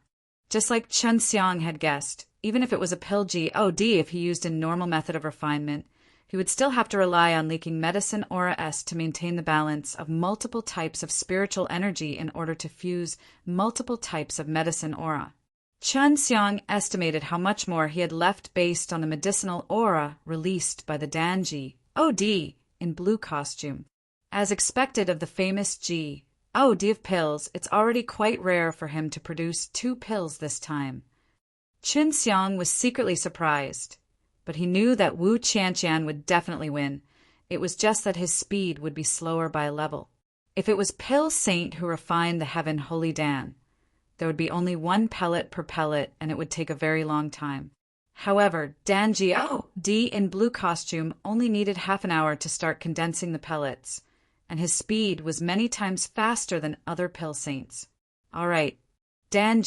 Just like Chen Xiang had guessed, even if it was a pill GOD if he used a normal method of refinement, he would still have to rely on leaking medicine aura S to maintain the balance of multiple types of spiritual energy in order to fuse multiple types of medicine aura. Chen Xiang estimated how much more he had left based on the medicinal aura released by the Danji, OD, in blue costume. As expected of the famous OD of pills, it's already quite rare for him to produce 2 pills this time. Qin Xiang was secretly surprised, but he knew that Wu Qianqian would definitely win. It was just that his speed would be slower by a level. If it was Pill Saint who refined the Heaven Holy Dan, there would be only 1 pellet per pellet and it would take a very long time. However, Dan D in blue costume only needed half an hour to start condensing the pellets, and his speed was many times faster than other Pill Saints. All right, Dan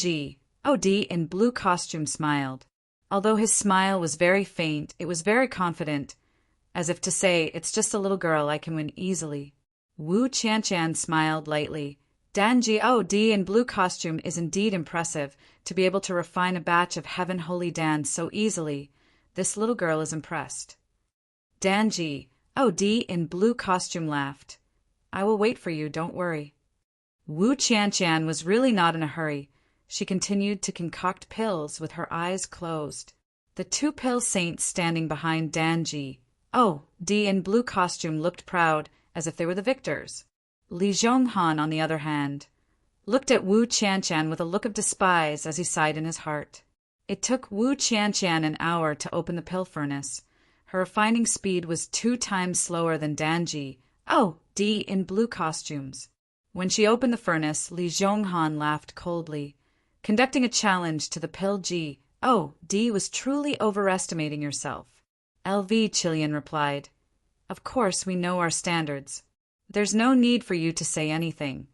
OD in blue costume smiled. Although his smile was very faint, it was very confident, as if to say, it's just a little girl, I can win easily. Wu Qianqian smiled lightly. Dan OD in blue costume is indeed impressive. To be able to refine a batch of Heaven Holy Dan so easily, this little girl is impressed. Dan OD in blue costume laughed. I will wait for you, don't worry. Wu Qianqian was really not in a hurry. She continued to concoct pills with her eyes closed. The 2 Pill Saints standing behind Dan OD in blue costume looked proud, as if they were the victors. Li Zhonghan, on the other hand, looked at Wu Qianqian with a look of despise as he sighed in his heart. It took Wu Qianqian an hour to open the pill furnace. Her refining speed was 2 times slower than Dan OD in blue costumes. When she opened the furnace, Li Zhonghan laughed coldly. Conducting a challenge to the pill GOD was truly overestimating yourself. LV Chilean replied, Of course we know our standards. There's no need for you to say anything,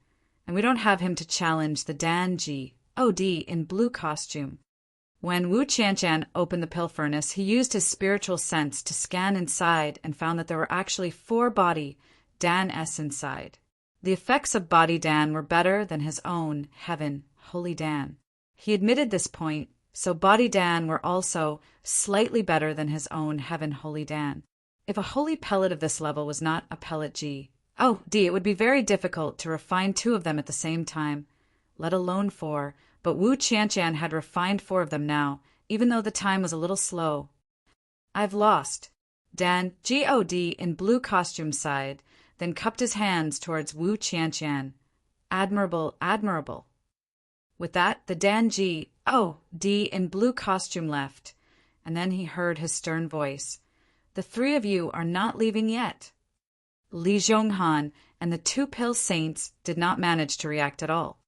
and we don't have him to challenge the Dan OD in blue costume. When Wu Qianqian opened the pill furnace, he used his spiritual sense to scan inside and found that there were actually 4 body Dan S inside. The effects of body Dan were better than his own Heaven Holy Dan. He admitted this point, so body Dan were also slightly better than his own Heaven Holy Dan. If a holy pellet of this level was not a pellet GOD, it would be very difficult to refine 2 of them at the same time, let alone 4, but Wu Qianqian had refined 4 of them now, even though the time was a little slow. I've lost. Dan GOD in blue costume sighed, then cupped his hands towards Wu Qianqian. Admirable, admirable. With that, the Dan GOD in blue costume left, and then he heard his stern voice. The 3 of you are not leaving yet. Li Zhonghan and the 2 Pill Saints did not manage to react at all.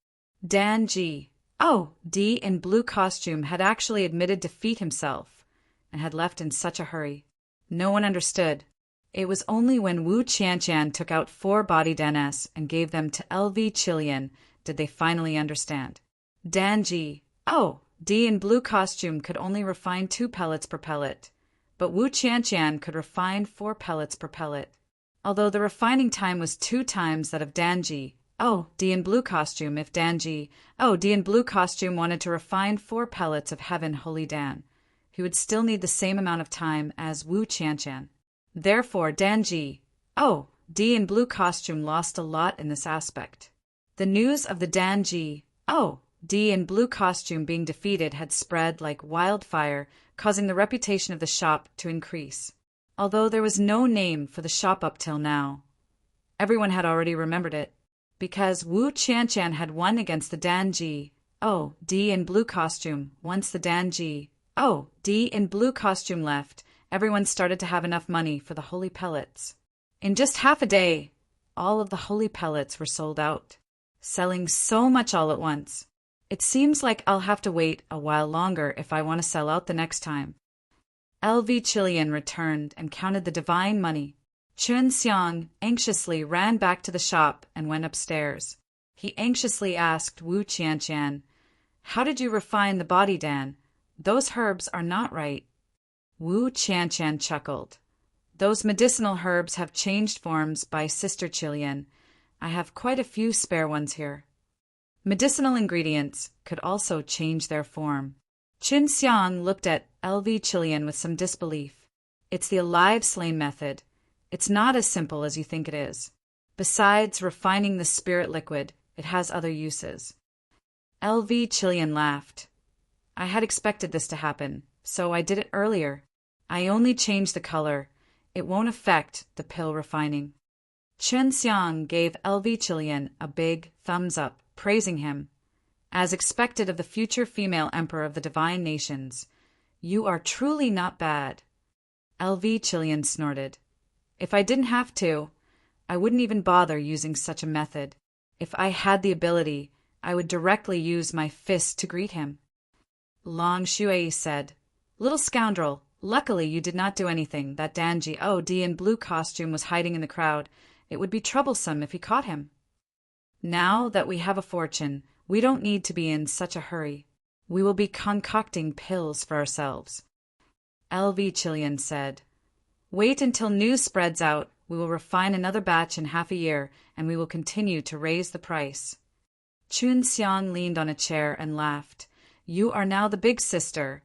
Dan GOD in blue costume had actually admitted defeat himself, and had left in such a hurry. No one understood. It was only when Wu Qianqian took out 4 body Dan S and gave them to LV Chilean did they finally understand. Dan GOD in blue costume could only refine 2 pellets per pellet, but Wu Qianqian could refine 4 pellets per pellet. Although the refining time was 2 times that of Dan GOD in blue costume, if Dan GOD in blue costume wanted to refine 4 pellets of Heaven Holy Dan, he would still need the same amount of time as Wu Qianqian. Therefore, Dan GOD in blue costume lost a lot in this aspect. The news of the Dan GOD in blue costume being defeated had spread like wildfire, causing the reputation of the shop to increase. Although there was no name for the shop up till now, everyone had already remembered it, because Wu Qianqian had won against the Dan GOD in blue costume. Once the Dan GOD in blue costume left, everyone started to have enough money for the holy pellets. In just half a day, all of the holy pellets were sold out, selling so much all at once. It seems like I'll have to wait a while longer if I want to sell out the next time. LV Chilean returned and counted the divine money. Chun Xiang anxiously ran back to the shop and went upstairs. He anxiously asked Wu Qianqian, "How did you refine the body, Dan? Those herbs are not right." Wu Qianqian chuckled. "Those medicinal herbs have changed forms by Sister Chilean. I have quite a few spare ones here." Medicinal ingredients could also change their form. Qin Xiang looked at LV Chilean with some disbelief. "It's the alive slain method. It's not as simple as you think it is. Besides refining the spirit liquid, it has other uses." LV Chilean laughed. "I had expected this to happen, so I did it earlier. I only changed the color. It won't affect the pill refining." Chen Xiang gave LV Chilean a big thumbs up, praising him. "As expected of the future female emperor of the divine nations, you are truly not bad." LV Chilean snorted. "If I didn't have to, I wouldn't even bother using such a method. If I had the ability, I would directly use my fist to greet him." Long Shui said, "Little scoundrel, luckily you did not do anything. That Danji O.D. in blue costume was hiding in the crowd. It would be troublesome if he caught him. Now that we have a fortune, we don't need to be in such a hurry. We will be concocting pills for ourselves." LV Chilean said, "Wait until news spreads out. We will refine another batch in half a year, and we will continue to raise the price." Chun Xiang leaned on a chair and laughed. "You are now the big sister.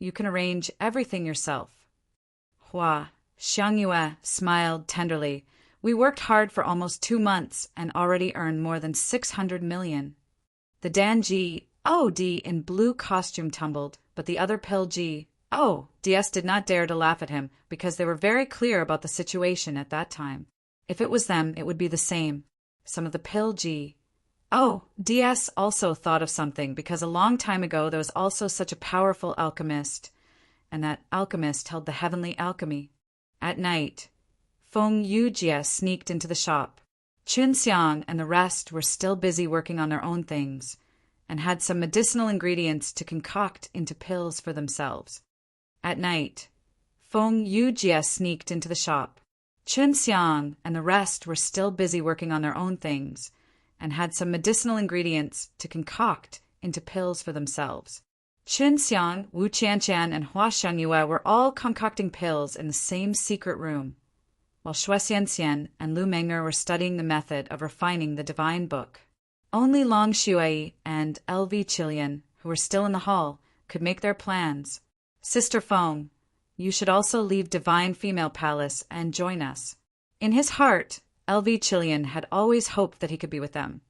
You can arrange everything yourself." Hua Xiangyue smiled tenderly. "We worked hard for almost 2 months and already earned more than 600 million. The Danji O.D. in blue costume tumbled, but the other pill G O.D.S. did not dare to laugh at him because they were very clear about the situation at that time. If it was them, it would be the same. Some of the pill G O.D.S. also thought of something because a long time ago there was also such a powerful alchemist, and that alchemist held the heavenly alchemy. At night, Feng Yujie sneaked into the shop. Qin Xiang and the rest were still busy working on their own things, and had some medicinal ingredients to concoct into pills for themselves. At night, Feng Yujie sneaked into the shop. Qin Xiang and the rest were still busy working on their own things, and had some medicinal ingredients to concoct into pills for themselves. Qin Xiang, Wu Qianqian, and Hua Xiangyue were all concocting pills in the same secret room, while Xue Xianxian and Lu Menger were studying the method of refining the divine book. Only Long Shui and LV Chilean, who were still in the hall, could make their plans. "Sister Feng, you should also leave Divine Female Palace and join us." In his heart, LV Chilean had always hoped that he could be with them,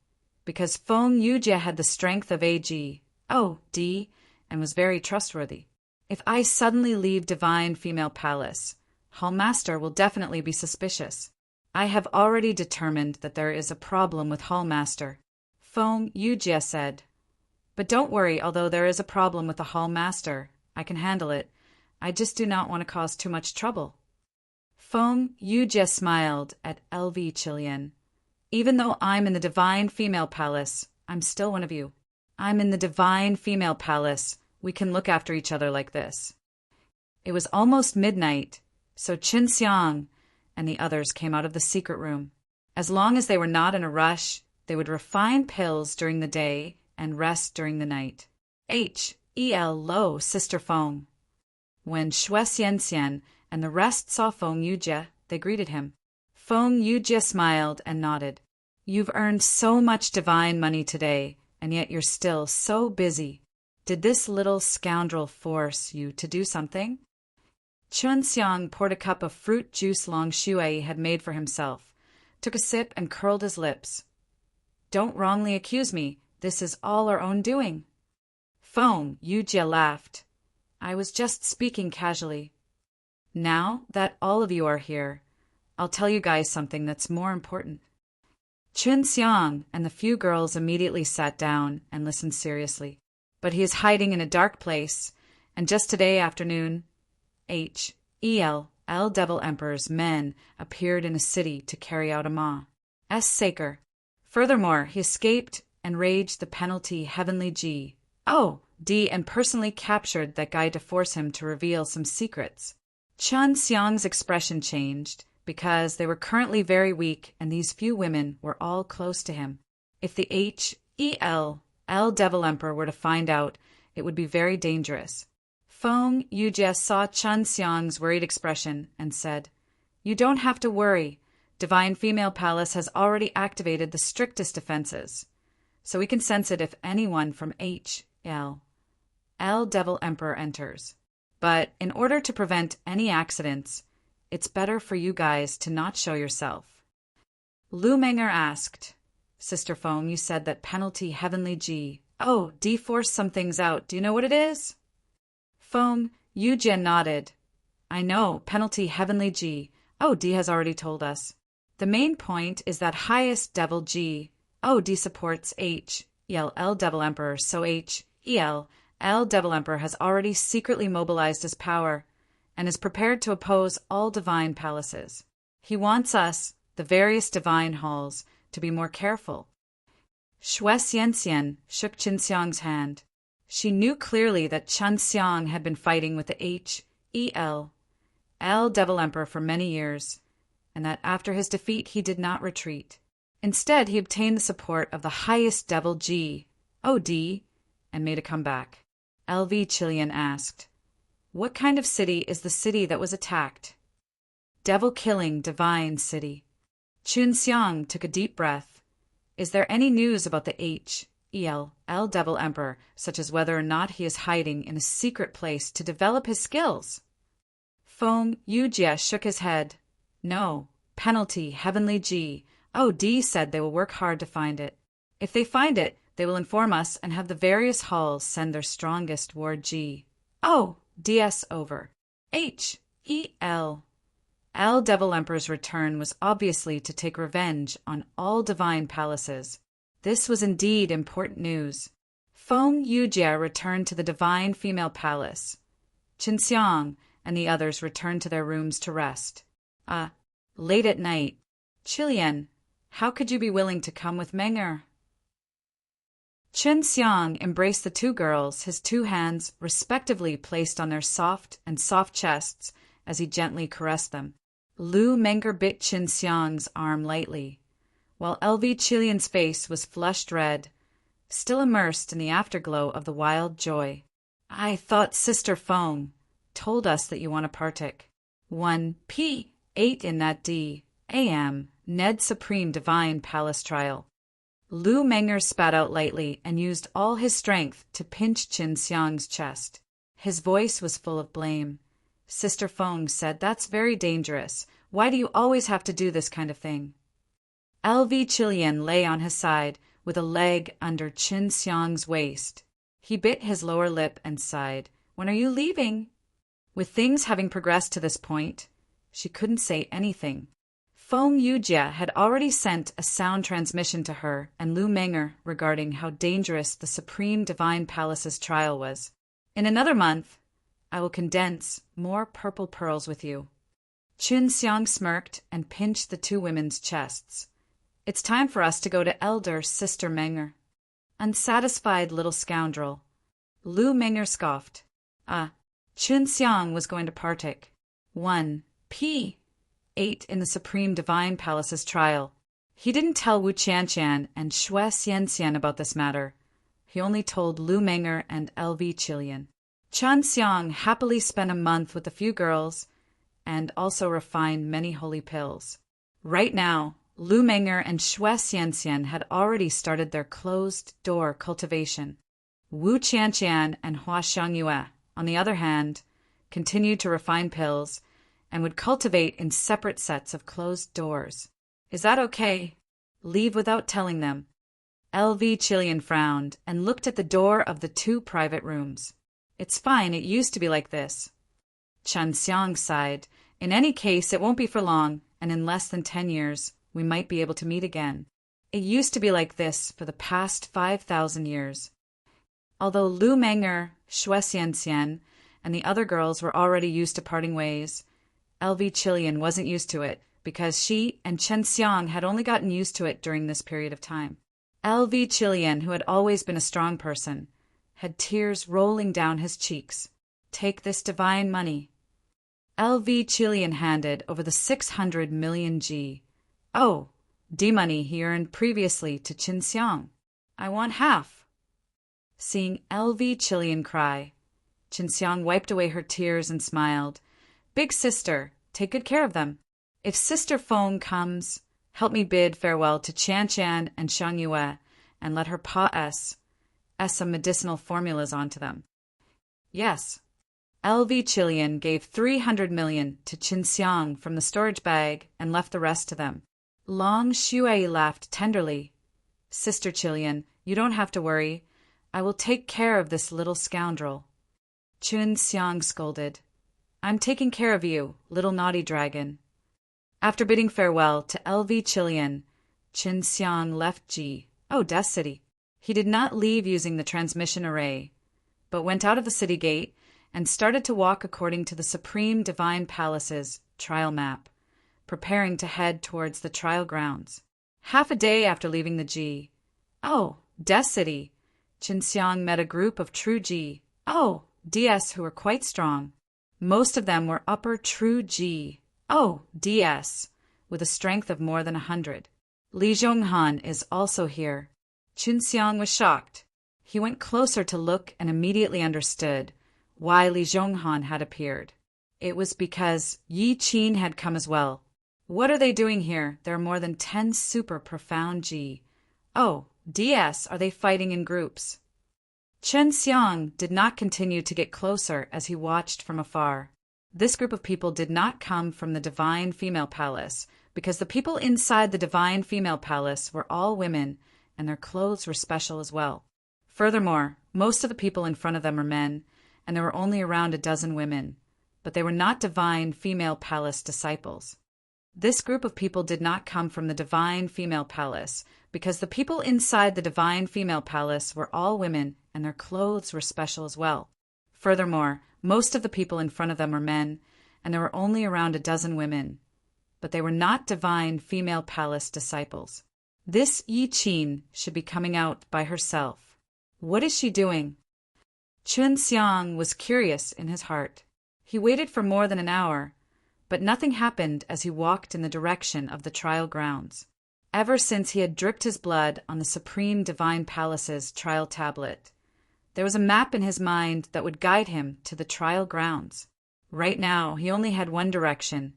because Feng Yujie had the strength of AG.O.D. and was very trustworthy. "If I suddenly leave Divine Female Palace, Hall Master will definitely be suspicious. I have already determined that there is a problem with Hall Master," Feng Yujie said. "But don't worry, although there is a problem with the Hall Master, I can handle it. I just do not want to cause too much trouble." Feng Yujie smiled at LV Chilean. "Even though I'm in the Divine Female Palace, I'm still one of you. I'm in the Divine Female Palace. We can look after each other like this." It was almost midnight, so Qin Xiang and the others came out of the secret room. As long as they were not in a rush, they would refine pills during the day and rest during the night. Lo, Sister Feng. When Xue Xianxian and the rest saw Feng Yujie, they greeted him. Feng Yujie smiled and nodded. "You've earned so much divine money today, and yet you're still so busy. Did this little scoundrel force you to do something?" Chun Xiang poured a cup of fruit juice Long Shui had made for himself, took a sip and curled his lips. "Don't wrongly accuse me. This is all our own doing." Feng Yujie laughed. "I was just speaking casually. Now that all of you are here, I'll tell you guys something that's more important." Chun Xiang and the few girls immediately sat down and listened seriously. "But he is hiding in a dark place, and just today afternoon, L Devil Emperor's men appeared in a city to carry out Ama's Saker. Furthermore, he escaped and raged the penalty heavenly G. Oh, D and personally captured that guy to force him to reveal some secrets. Chun Xiang's expression changed because they were currently very weak and these few women were all close to him. If the L Devil Emperor were to find out, it would be very dangerous. Feng Yujie saw Chun Xiang's worried expression and said, "You don't have to worry. Divine Female Palace has already activated the strictest defenses, so we can sense it if anyone from L Devil Emperor enters. But in order to prevent any accidents, it's better for you guys to not show yourself." Lu Menger asked, "Sister Feng, you said that penalty heavenly G. Oh, D forced some things out. Do you know what it is?" Feng Yujie nodded. "I know, penalty heavenly G. Oh, D has already told us. The main point is that highest devil G. Oh, D supports L Devil Emperor, so L Devil Emperor has already secretly mobilized his power and is prepared to oppose all divine palaces. He wants us, the various divine halls, to be more careful." Xue Xianxian shook Qin Xiang's hand. She knew clearly that Chun Xiang had been fighting with the L Devil Emperor for many years, and that after his defeat he did not retreat. Instead, he obtained the support of the highest devil G, D, and made a comeback. LV Chilian asked, "What kind of city is the city that was attacked?" "Devil-killing divine city." Chun Xiang took a deep breath. "Is there any news about the L Devil Emperor, such as whether or not he is hiding in a secret place to develop his skills?" Feng Yujie shook his head. "No, penalty heavenly G. D said they will work hard to find it. If they find it, they will inform us and have the various halls send their strongest ward G. DS over. L Devil Emperor's return was obviously to take revenge on all divine palaces. This was indeed important news. Feng Yujie returned to the divine female palace. Qin Xiang and the others returned to their rooms to rest. Late at night. "Chilian, how could you be willing to come with Menger?" Qin Xiang embraced the two girls, his two hands respectively placed on their soft chests as he gently caressed them. Lu Menger bit Qin Xiang's arm lightly, while LV Chilian's face was flushed red, still immersed in the afterglow of the wild joy. "I thought Sister Feng told us that you want to partake. 1p8 in that D.A.M. Ned Supreme Divine Palace trial." Lu Menger spat out lightly and used all his strength to pinch Qin Xiang's chest. His voice was full of blame. Sister Feng said, "That's very dangerous. Why do you always have to do this kind of thing?" LV Chilian lay on his side with a leg under Qin Xiang's waist. He bit his lower lip and sighed. "When are you leaving?" With things having progressed to this point, she couldn't say anything. Feng Yujie had already sent a sound transmission to her and Lu Menger regarding how dangerous the Supreme Divine Palace's trial was. "In another month, I will condense more purple pearls with you." Qin Xiang smirked and pinched the two women's chests. "It's time for us to go to Elder Sister Menger." "Unsatisfied little scoundrel." Lu Menger scoffed. Qin Xiang was going to partake. 1p8 in the Supreme Divine Palace's trial. He didn't tell Wu Qianqian and Xue Xianxian about this matter. He only told Lu Menger and LV Chilian. Chun Xiang happily spent a month with a few girls and also refined many holy pills. Right now, Lu Menger and Xue Xianxian had already started their closed-door cultivation. Wu Qianqian and Hua Xiangyue, on the other hand, continued to refine pills and would cultivate in separate sets of closed doors. "Is that okay?" "Leave without telling them." LV Chilian frowned and looked at the door of the two private rooms. "It's fine, it used to be like this." Chun Xiang sighed. "In any case, it won't be for long, and in less than 10 years, we might be able to meet again. It used to be like this for the past 5,000 years. Although Lu Menger, Xue Xianxian, and the other girls were already used to parting ways, LV Chilian wasn't used to it because she and Chen Xiang had only gotten used to it during this period of time. LV Chilean, who had always been a strong person, had tears rolling down his cheeks. Take this divine money. LV Chilean handed over the 600 million G. Oh, D money he earned previously to Qin Xiang. I want half. Seeing LV Chilean cry, Qin Xiang wiped away her tears and smiled. Big sister, take good care of them. If Sister Feng comes, help me bid farewell to Qian Qian and Xiang Yue, and let her pass some medicinal formulas onto them. Yes. LV Chilean gave 300 million to Qin Xiang from the storage bag and left the rest to them. Long Shui laughed tenderly. Sister Chilean, you don't have to worry. I will take care of this little scoundrel. Qin Xiang scolded. I'm taking care of you, little naughty dragon. After bidding farewell to LV Chilean, Qin Xiang left Death City. He did not leave using the transmission array, but went out of the city gate and started to walk according to the Supreme Divine Palace's trial map, preparing to head towards the trial grounds. Half a day after leaving the Death City, Qin Xiang met a group of true DS who were quite strong. Most of them were upper true DS, with a strength of more than 100. Li Zhonghan is also here. Qin Xiang was shocked. He went closer to look and immediately understood why Li Zhonghan had appeared. It was because Yi Qin had come as well. What are they doing here? There are more than 10 super profound DS. Are they fighting in groups? Qin Xiang did not continue to get closer as he watched from afar. This group of people did not come from the Divine Female Palace, because the people inside the Divine Female Palace were all women, and their clothes were special as well. Furthermore, most of the people in front of them were men, and there were only around a dozen women, but they were not Divine Female Palace disciples. This group of people did not come from the Divine Female Palace, because the people inside the Divine Female Palace were all women, and their clothes were special as well. Furthermore, most of the people in front of them were men, and there were only around a dozen women, but they were not Divine Female Palace disciples. This Yi Qin should be coming out by herself. What is she doing? Qin Xiang was curious in his heart. He waited for more than an hour, but nothing happened as he walked in the direction of the trial grounds. Ever since he had dripped his blood on the Supreme Divine Palace's trial tablet, there was a map in his mind that would guide him to the trial grounds. Right now, he only had one direction,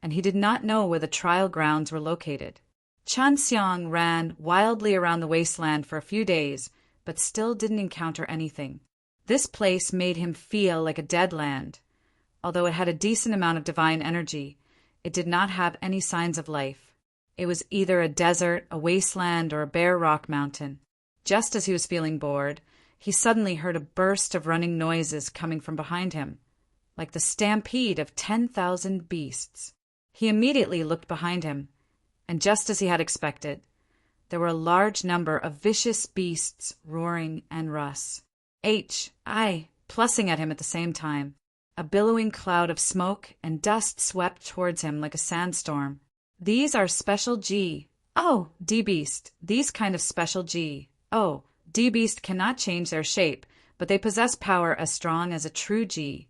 and he did not know where the trial grounds were located. Qin Xiang ran wildly around the wasteland for a few days, but still didn't encounter anything. This place made him feel like a dead land. Although it had a decent amount of divine energy, it did not have any signs of life. It was either a desert, a wasteland, or a bare rock mountain. Just as he was feeling bored, he suddenly heard a burst of running noises coming from behind him, like the stampede of 10,000 beasts. He immediately looked behind him, and just as he had expected, there were a large number of vicious beasts roaring and plussing at him at the same time. A billowing cloud of smoke and dust swept towards him like a sandstorm. These are special D-beast. These kind of special D-beast cannot change their shape, but they possess power as strong as a true D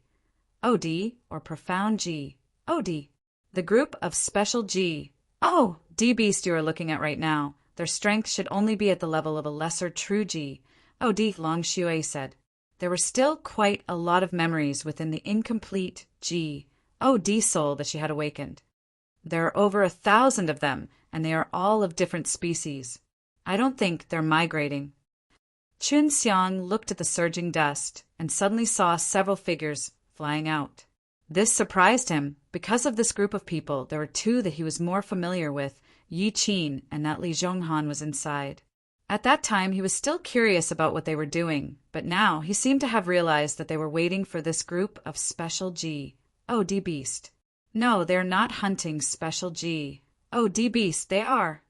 or profound D. The group of special D-beast you are looking at right now, their strength should only be at the level of a lesser true D, Long Shui said. There were still quite a lot of memories within the incomplete D soul that she had awakened. There are over 1,000 of them, and they are all of different species. I don't think they're migrating. Qin Xiang looked at the surging dust and suddenly saw several figures flying out. This surprised him. Because of this group of people, there were two that he was more familiar with, Yi Qin and that Li Zhonghan was inside. At that time, he was still curious about what they were doing, but now he seemed to have realized that they were waiting for this group of special D-beast. No, they are not hunting special D-beast, they are.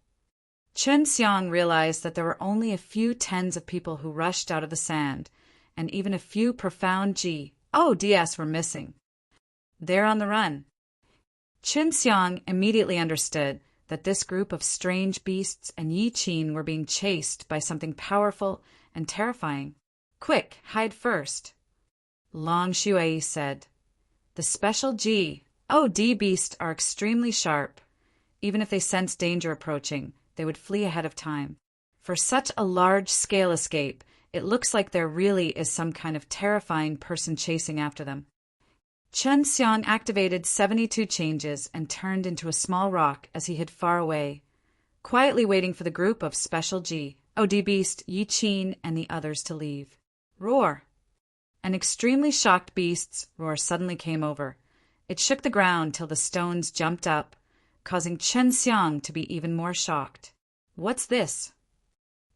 Qin Xiang realized that there were only a few tens of people who rushed out of the sand, and even a few profound DS were missing. They're on the run. Qin Xiang immediately understood that this group of strange beasts and Yi Qin were being chased by something powerful and terrifying. "Quick, hide first," Long Shui said. "The special G.O.D. beasts are extremely sharp. Even if they sense danger approaching, they would flee ahead of time. For such a large-scale escape, it looks like there really is some kind of terrifying person chasing after them." Chen Xiang activated 72 changes and turned into a small rock as he hid far away, quietly waiting for the group of special G.O.D. beast, Yi Qin, and the others to leave. Roar! An extremely shocked beast's roar suddenly came over. It shook the ground till the stones jumped up, causing Chen Xiang to be even more shocked. "What's this?"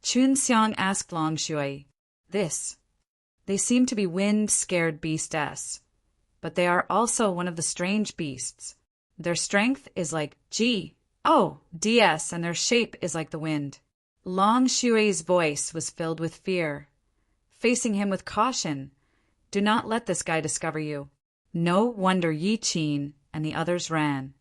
Chun Xiang asked Long Shui. "This. They seem to be wind-scared beasts, but they are also one of the strange beasts. Their strength is like G.O.D.S, and their shape is like the wind." Long Shui's voice was filled with fear. Facing him with caution, "Do not let this guy discover you." No wonder Yi Qin and the others ran.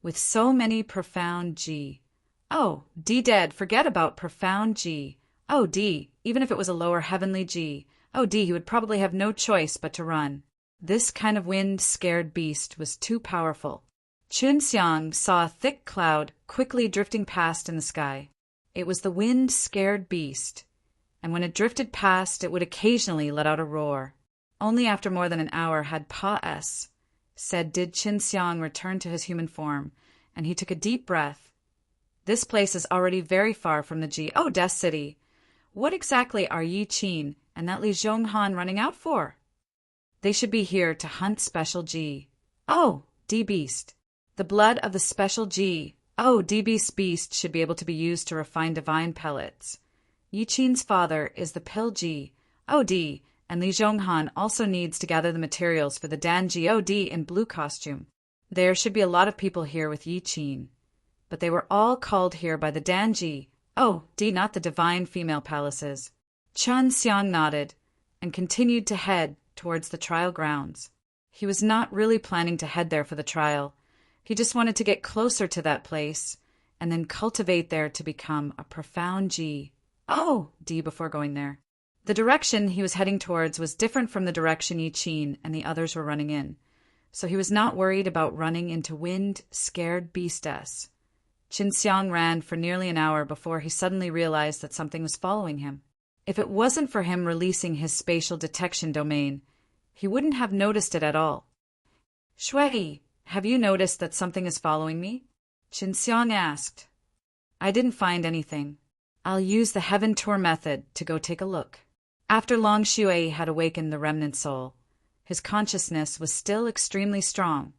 With so many profound G.O.D. dead, forget about profound G.O.D. Even if it was a lower heavenly G.O.D., he would probably have no choice but to run. This kind of wind-scared beast was too powerful. Chun Xiang saw a thick cloud quickly drifting past in the sky. It was the wind-scared beast, and when it drifted past, it would occasionally let out a roar. Only after more than an hour had Pa-S said did Qin Xiang return to his human form, and he took a deep breath. This place is already very far from the G.O.D. city. What exactly are Yi Qin and that Li Zhonghan running out for? They should be here to hunt special G.O.D. beast. The blood of the special G.O.D. beast should be able to be used to refine divine pellets. Yi Qin's father is the pill G.O.D., and Li Zhonghan also needs to gather the materials for the Dan G.O.D. in blue costume. There should be a lot of people here with Yi Qin, but they were all called here by the Dan G.O.D., not the divine female palaces. Chun Xiang nodded and continued to head towards the trial grounds. He was not really planning to head there for the trial. He just wanted to get closer to that place and then cultivate there to become a profound G.O.D. before going there. The direction he was heading towards was different from the direction Yi Qin and the others were running in, so he was not worried about running into wind-scared beastess. Qin Xiang ran for nearly an hour before he suddenly realized that something was following him. If it wasn't for him releasing his spatial detection domain, he wouldn't have noticed it at all. "Shui, have you noticed that something is following me?" Qin Xiang asked. "I didn't find anything. I'll use the Heaven Tour method to go take a look." After Long Shui had awakened the remnant soul, his consciousness was still extremely strong,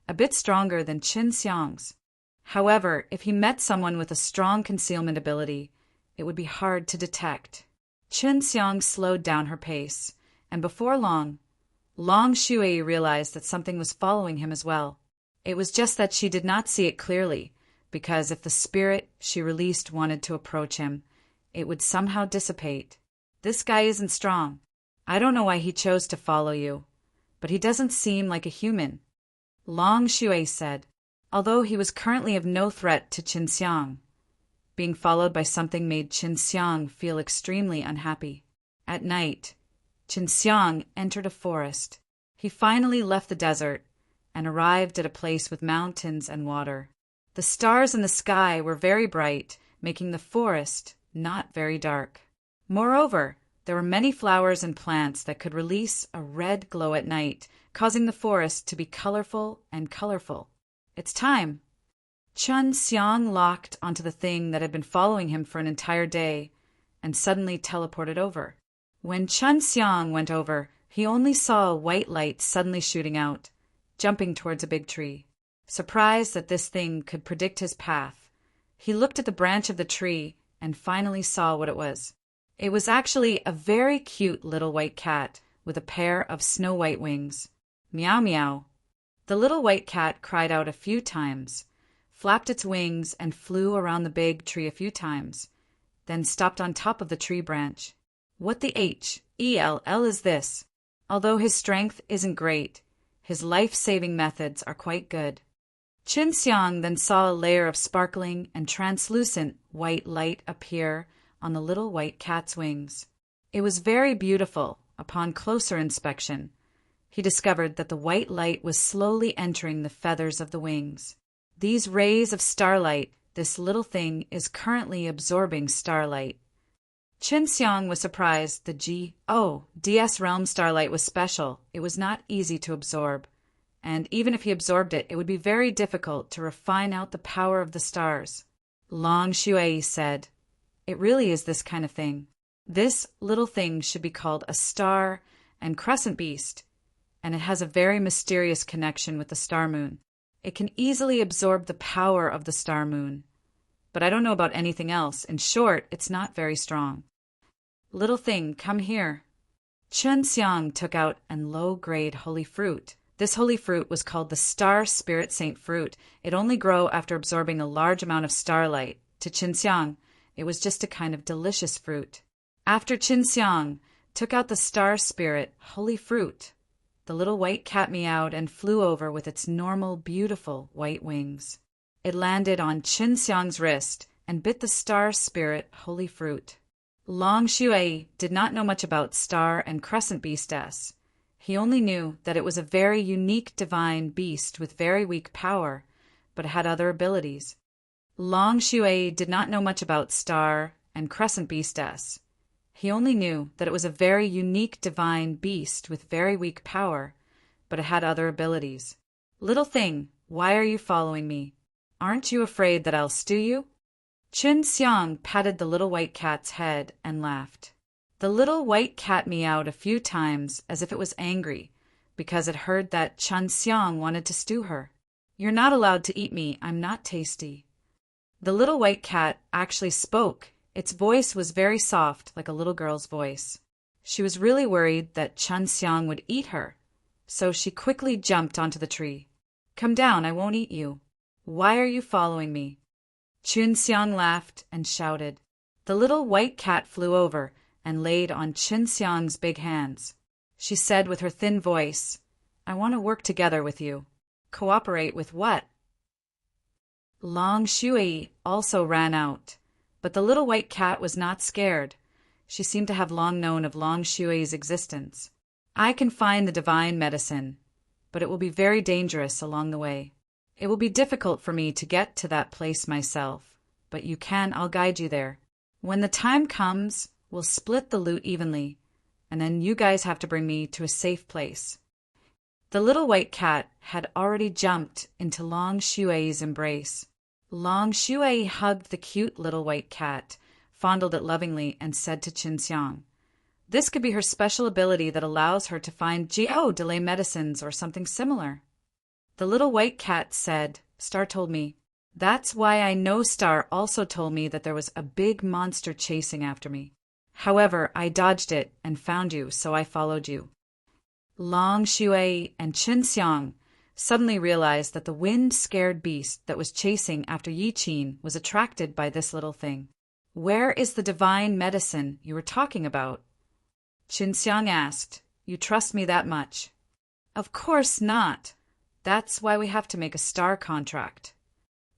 a bit stronger than Qin Xiang's. However, if he met someone with a strong concealment ability, it would be hard to detect. Qin Xiang slowed down her pace, and before long, Long Shui realized that something was following him as well. It was just that she did not see it clearly, because if the spirit she released wanted to approach him, it would somehow dissipate. "This guy isn't strong. I don't know why he chose to follow you, but he doesn't seem like a human," Long Shui said. Although he was currently of no threat to Qin Xiang, being followed by something made Qin Xiang feel extremely unhappy. At night, Qin Xiang entered a forest. He finally left the desert and arrived at a place with mountains and water. The stars in the sky were very bright, making the forest not very dark. Moreover, there were many flowers and plants that could release a red glow at night, causing the forest to be colorful and colorful. "It's time." Chun Xiang locked onto the thing that had been following him for an entire day and suddenly teleported over. When Chun Xiang went over, he only saw a white light suddenly shooting out, jumping towards a big tree. Surprised that this thing could predict his path, he looked at the branch of the tree and finally saw what it was. It was actually a very cute little white cat with a pair of snow-white wings. Meow meow. The little white cat cried out a few times, flapped its wings, and flew around the big tree a few times, then stopped on top of the tree branch. What the H-E-L-L is this? Although his strength isn't great, his life-saving methods are quite good. Qin Xiang then saw a layer of sparkling and translucent white light appear on the little white cat's wings. It was very beautiful. Upon closer inspection, he discovered that the white light was slowly entering the feathers of the wings. These rays of starlight, this little thing is currently absorbing starlight. Qin Xiang was surprised the DS realm starlight was special. It was not easy to absorb, and even if he absorbed it, it would be very difficult to refine out the power of the stars. Long Shui said, "It really is this kind of thing. This little thing should be called a star and crescent beast, and it has a very mysterious connection with the star moon. It can easily absorb the power of the star moon. But I don't know about anything else. In short, it's not very strong. Little thing, come here." Qin Xiang took out an low-grade holy fruit. This holy fruit was called the Star Spirit Saint fruit. It only grew after absorbing a large amount of starlight. To Qin Xiang, it was just a kind of delicious fruit. After Qin Xiang took out the Star Spirit holy fruit, the little white cat meowed and flew over with its normal, beautiful white wings. It landed on Qin Xiang's wrist and bit the Star Spirit holy fruit. Long Shui did not know much about star and crescent beastess. He only knew that it was a very unique divine beast with very weak power, but it had other abilities. Long Shui did not know much about star and crescent beastess. He only knew that it was a very unique divine beast with very weak power, but it had other abilities. "Little thing, why are you following me? Aren't you afraid that I'll stew you?" Qin Xiang patted the little white cat's head and laughed. The little white cat meowed a few times as if it was angry because it heard that Qin Xiang wanted to stew her. "You're not allowed to eat me. I'm not tasty." The little white cat actually spoke. Its voice was very soft, like a little girl's voice. She was really worried that Qin Xiang would eat her, so she quickly jumped onto the tree. "Come down, I won't eat you. Why are you following me?" Qin Xiang laughed and shouted. The little white cat flew over and laid on Qin Xiang's big hands. She said with her thin voice, "I want to work together with you." "Cooperate with what?" Long Shui also ran out, but the little white cat was not scared. She seemed to have long known of Long Shui's existence. "I can find the divine medicine, but it will be very dangerous along the way. It will be difficult for me to get to that place myself, but I'll guide you there. When the time comes, we'll split the loot evenly, and then you guys have to bring me to a safe place." The little white cat had already jumped into Long Shui's embrace. Long Shui hugged the cute little white cat, fondled it lovingly, and said to Qin Xiang, "This could be her special ability that allows her to find delay medicines or something similar." The little white cat said, "Star told me. That's why I know Star also told me that there was a big monster chasing after me. However, I dodged it and found you, so I followed you." Long Shui and Qin Xiang suddenly realized that the wind-scared beast that was chasing after Yi Qin was attracted by this little thing. "Where is the divine medicine you were talking about?" Qin Xiang asked. "You trust me that much?" "Of course not. That's why we have to make a star contract."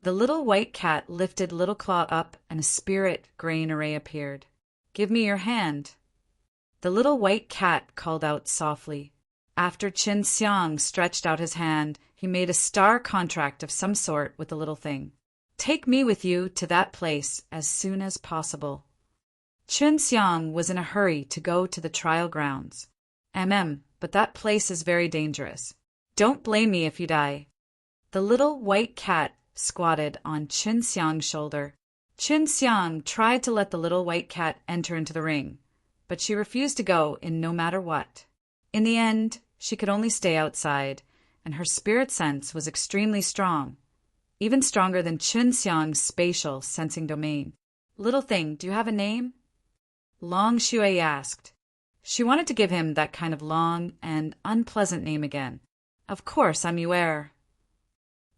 The little white cat lifted Little Claw up and a spirit grain array appeared. "Give me your hand." The little white cat called out softly. After Qin Xiang stretched out his hand, he made a star contract of some sort with the little thing. "Take me with you to that place as soon as possible." Qin Xiang was in a hurry to go to the trial grounds. But that place is very dangerous. Don't blame me if you die." The little white cat squatted on Qin Xiang's shoulder. Qin Xiang tried to let the little white cat enter into the ring, but she refused to go in no matter what. In the end, she could only stay outside, and her spirit sense was extremely strong, even stronger than Qin Xiang's spatial sensing domain. "Little thing, do you have a name?" Long Shui asked. She wanted to give him that kind of long and unpleasant name again. "Of course, I'm Yuer."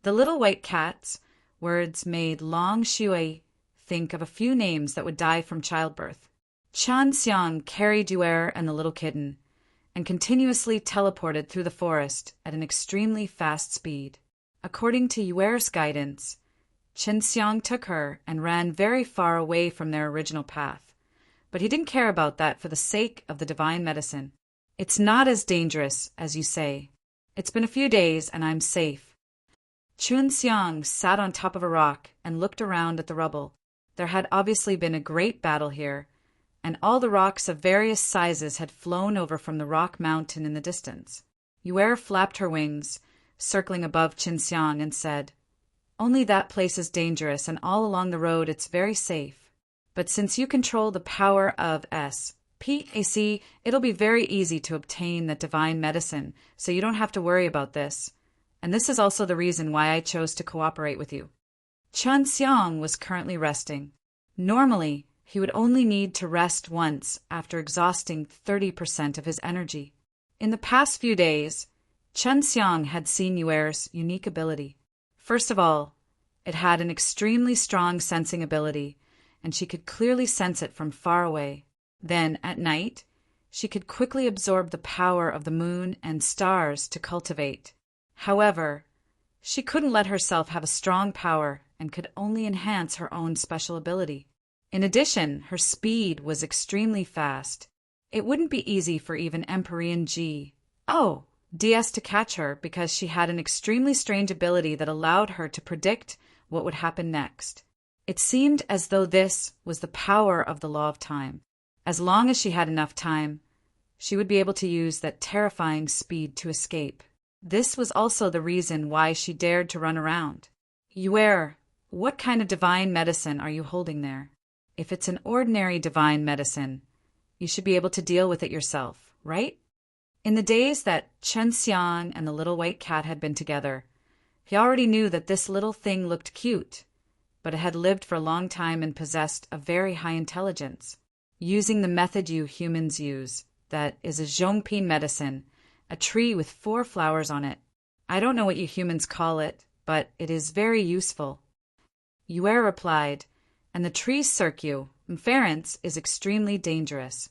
The little white cat's words made Long Shui think of a few names that would die from childbirth. Qin Xiang carried Yuer and the little kitten, and continuously teleported through the forest at an extremely fast speed. According to Yuer's guidance, Chen Xiang took her and ran very far away from their original path. But he didn't care about that for the sake of the divine medicine. It's not as dangerous as you say. It's been a few days and I'm safe. Chen Xiang sat on top of a rock and looked around at the rubble. There had obviously been a great battle here, and all the rocks of various sizes had flown over from the rock mountain in the distance. Yuer flapped her wings, circling above Chen Xiang, and said, "Only that place is dangerous, and all along the road it's very safe. But since you control the power of SPAC, it'll be very easy to obtain that divine medicine, so you don't have to worry about this. And this is also the reason why I chose to cooperate with you." Chen Xiang was currently resting. Normally, he would only need to rest once after exhausting 30% of his energy. In the past few days, Chen Xiang had seen Yuer's unique ability. First of all, it had an extremely strong sensing ability, and she could clearly sense it from far away. Then, at night, she could quickly absorb the power of the moon and stars to cultivate. However, she couldn't let herself have a strong power and could only enhance her own special ability. In addition, her speed was extremely fast. It wouldn't be easy for even Empyrean DS to catch her because she had an extremely strange ability that allowed her to predict what would happen next. It seemed as though this was the power of the law of time. As long as she had enough time, she would be able to use that terrifying speed to escape. This was also the reason why she dared to run around. "Yuer, what kind of divine medicine are you holding there? If it's an ordinary divine medicine, you should be able to deal with it yourself, right?" In the days that Chen Xiang and the little white cat had been together, he already knew that this little thing looked cute, but it had lived for a long time and possessed a very high intelligence. Using the method you humans use, that is a zhongpin medicine, a tree with 4 flowers on it. I don't know what you humans call it, but it is very useful. Yuer replied, "And the tree circumference is extremely dangerous."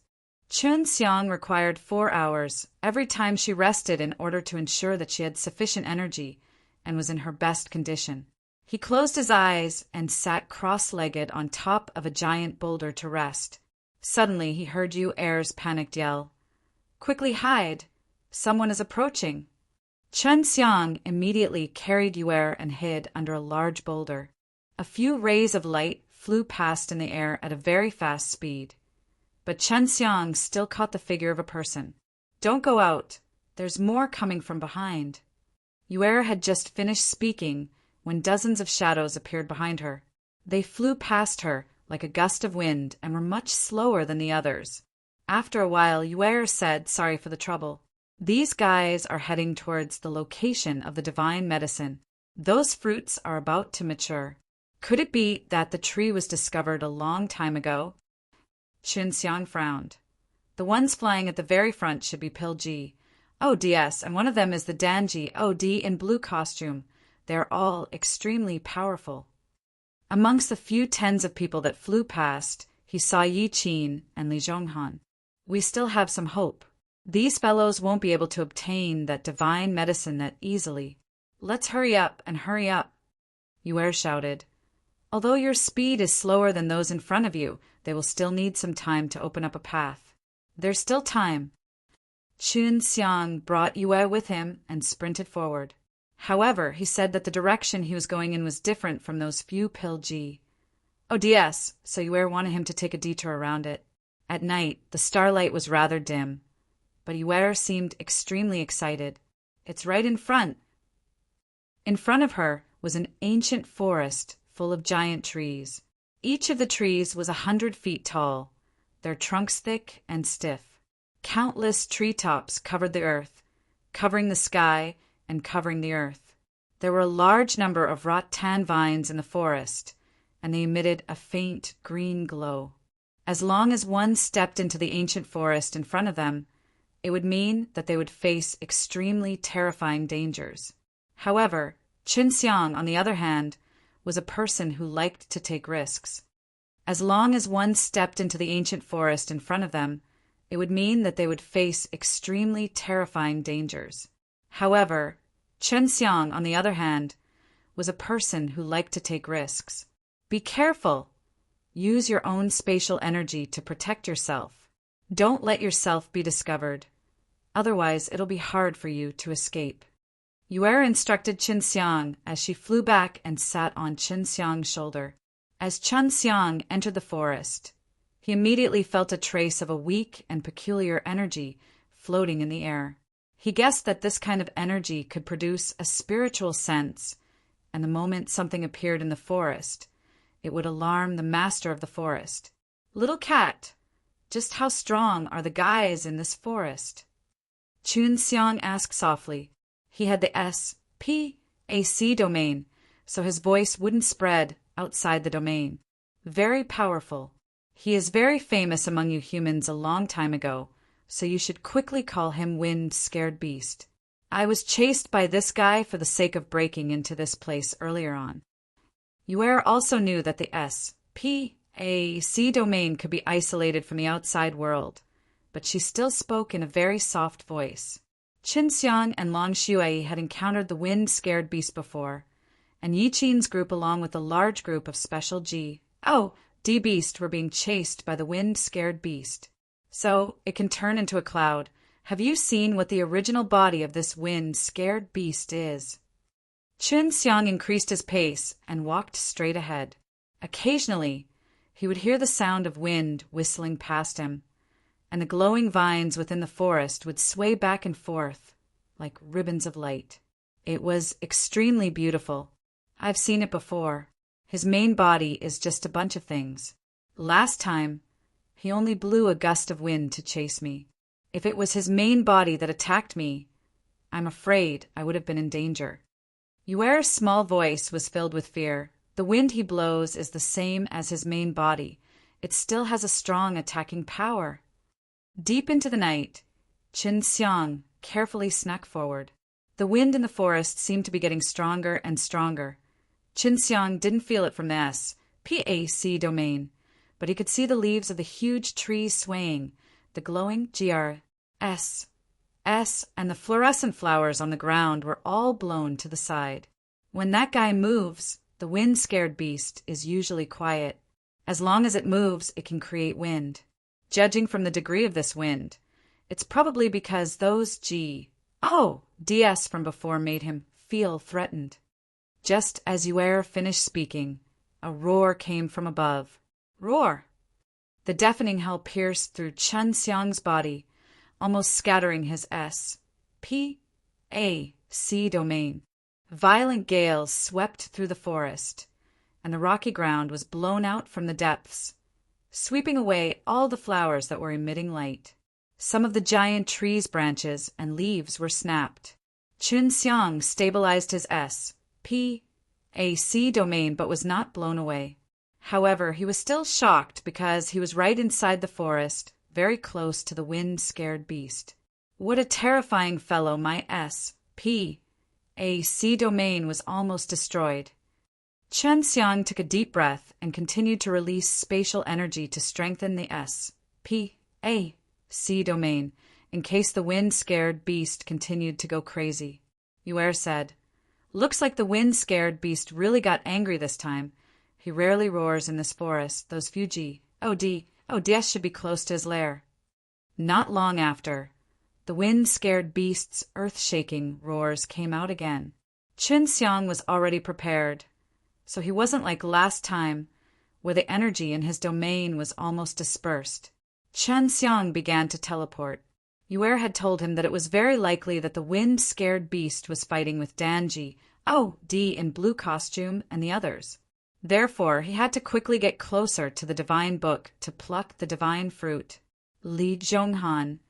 Chen Xiang required 4 hours every time she rested in order to ensure that she had sufficient energy and was in her best condition. He closed his eyes and sat cross-legged on top of a giant boulder to rest. Suddenly he heard Yuer's panicked yell, "Quickly hide! Someone is approaching!" Chen Xiang immediately carried Yuer and hid under a large boulder. A few rays of light flew past in the air at a very fast speed. But Chen Xiang still caught the figure of a person. "Don't go out. There's more coming from behind." Yuer had just finished speaking when dozens of shadows appeared behind her. They flew past her like a gust of wind and were much slower than the others. After a while, Yuer said, "Sorry for the trouble. These guys are heading towards the location of the divine medicine. Those fruits are about to mature. Could it be that the tree was discovered a long time ago?" Chen Xiang frowned. "The ones flying at the very front should be Pilji. Oh, DS, and one of them is the Danji OD in blue costume. They're all extremely powerful." Amongst the few tens of people that flew past, he saw Yi Qin and Li Zhonghan. "We still have some hope. These fellows won't be able to obtain that divine medicine that easily. Let's hurry up and hurry up," Yuer shouted. "Although your speed is slower than those in front of you, they will still need some time to open up a path. There's still time." Chen Xiang brought Yuer with him and sprinted forward. However, he said that the direction he was going in was different from those few Pilji. Oh, DS, so Yuer wanted him to take a detour around it. At night, the starlight was rather dim, but Yuer seemed extremely excited. "It's right in front." In front of her was an ancient forest full of giant trees. Each of the trees was 100 feet tall, their trunks thick and stiff. Countless treetops covered the earth, covering the sky and covering the earth. There were a large number of rattan vines in the forest, and they emitted a faint green glow. As long as one stepped into the ancient forest in front of them, it would mean that they would face extremely terrifying dangers. However, Chen Xiang, on the other hand, was a person who liked to take risks. As long as one stepped into the ancient forest in front of them, it would mean that they would face extremely terrifying dangers. However, Chen Xiang, on the other hand, was a person who liked to take risks. Be careful. Use your own spatial energy to protect yourself. Don't let yourself be discovered. Otherwise, it'll be hard for you to escape. Yue instructed Qinxiang as she flew back and sat on Qinxiang's shoulder. As Qinxiang entered the forest, he immediately felt a trace of a weak and peculiar energy floating in the air. He guessed that this kind of energy could produce a spiritual sense, and the moment something appeared in the forest, it would alarm the master of the forest. "Little cat, just how strong are the guys in this forest?" Qinxiang asked softly. He had the SPAC domain, so his voice wouldn't spread outside the domain. Very powerful. He is very famous among you humans a long time ago, so you should quickly call him Wind-Scared Beast. I was chased by this guy for the sake of breaking into this place earlier on. Yue also knew that the SPAC domain could be isolated from the outside world, but she still spoke in a very soft voice. Qinxiang and Long Shui had encountered the Wind-Scared Beast before, and Yi Qin's group along with a large group of Special D Beast were being chased by the Wind-Scared Beast. So, it can turn into a cloud. Have you seen what the original body of this Wind-Scared Beast is? Qinxiang increased his pace and walked straight ahead. Occasionally, he would hear the sound of wind whistling past him, and the glowing vines within the forest would sway back and forth like ribbons of light. It was extremely beautiful. I've seen it before. His main body is just a bunch of things. Last time, he only blew a gust of wind to chase me. If it was his main body that attacked me, I'm afraid I would have been in danger. Yue's small voice was filled with fear. The wind he blows is the same as his main body. It still has a strong attacking power. Deep into the night, Qinxiang carefully snuck forward. The wind in the forest seemed to be getting stronger and stronger. Qinxiang didn't feel it from the SPAC domain, but he could see the leaves of the huge trees swaying, the glowing GRS, and the fluorescent flowers on the ground were all blown to the side. When that guy moves, the Wind-Scared Beast is usually quiet. As long as it moves, it can create wind. Judging from the degree of this wind, it's probably because those DS from before made him feel threatened. Just as Yue finished speaking, a roar came from above. Roar! The deafening hell pierced through Qinxiang's body, almost scattering his SPAC domain. Violent gales swept through the forest, and the rocky ground was blown out from the depths, sweeping away all the flowers that were emitting light. Some of the giant trees' branches and leaves were snapped. Qinxiang stabilized his SPAC domain but was not blown away. However, he was still shocked because he was right inside the forest, very close to the Wind-Scared Beast. What a terrifying fellow! My SPAC domain was almost destroyed. Qinxiang took a deep breath and continued to release spatial energy to strengthen the SPAC domain, in case the Wind-Scared Beast continued to go crazy. Yue said, "Looks like the Wind-Scared Beast really got angry this time. He rarely roars in this forest. Those few DS should be close to his lair." Not long after, the Wind-Scared Beast's earth-shaking roars came out again. Qinxiang was already prepared, so he wasn't like last time, where the energy in his domain was almost dispersed. Qinxiang began to teleport. Yue had told him that it was very likely that the Wind-Scared Beast was fighting with Danji, in blue costume, and the others. Therefore, he had to quickly get closer to the divine book to pluck the divine fruit. Li Zhonghan,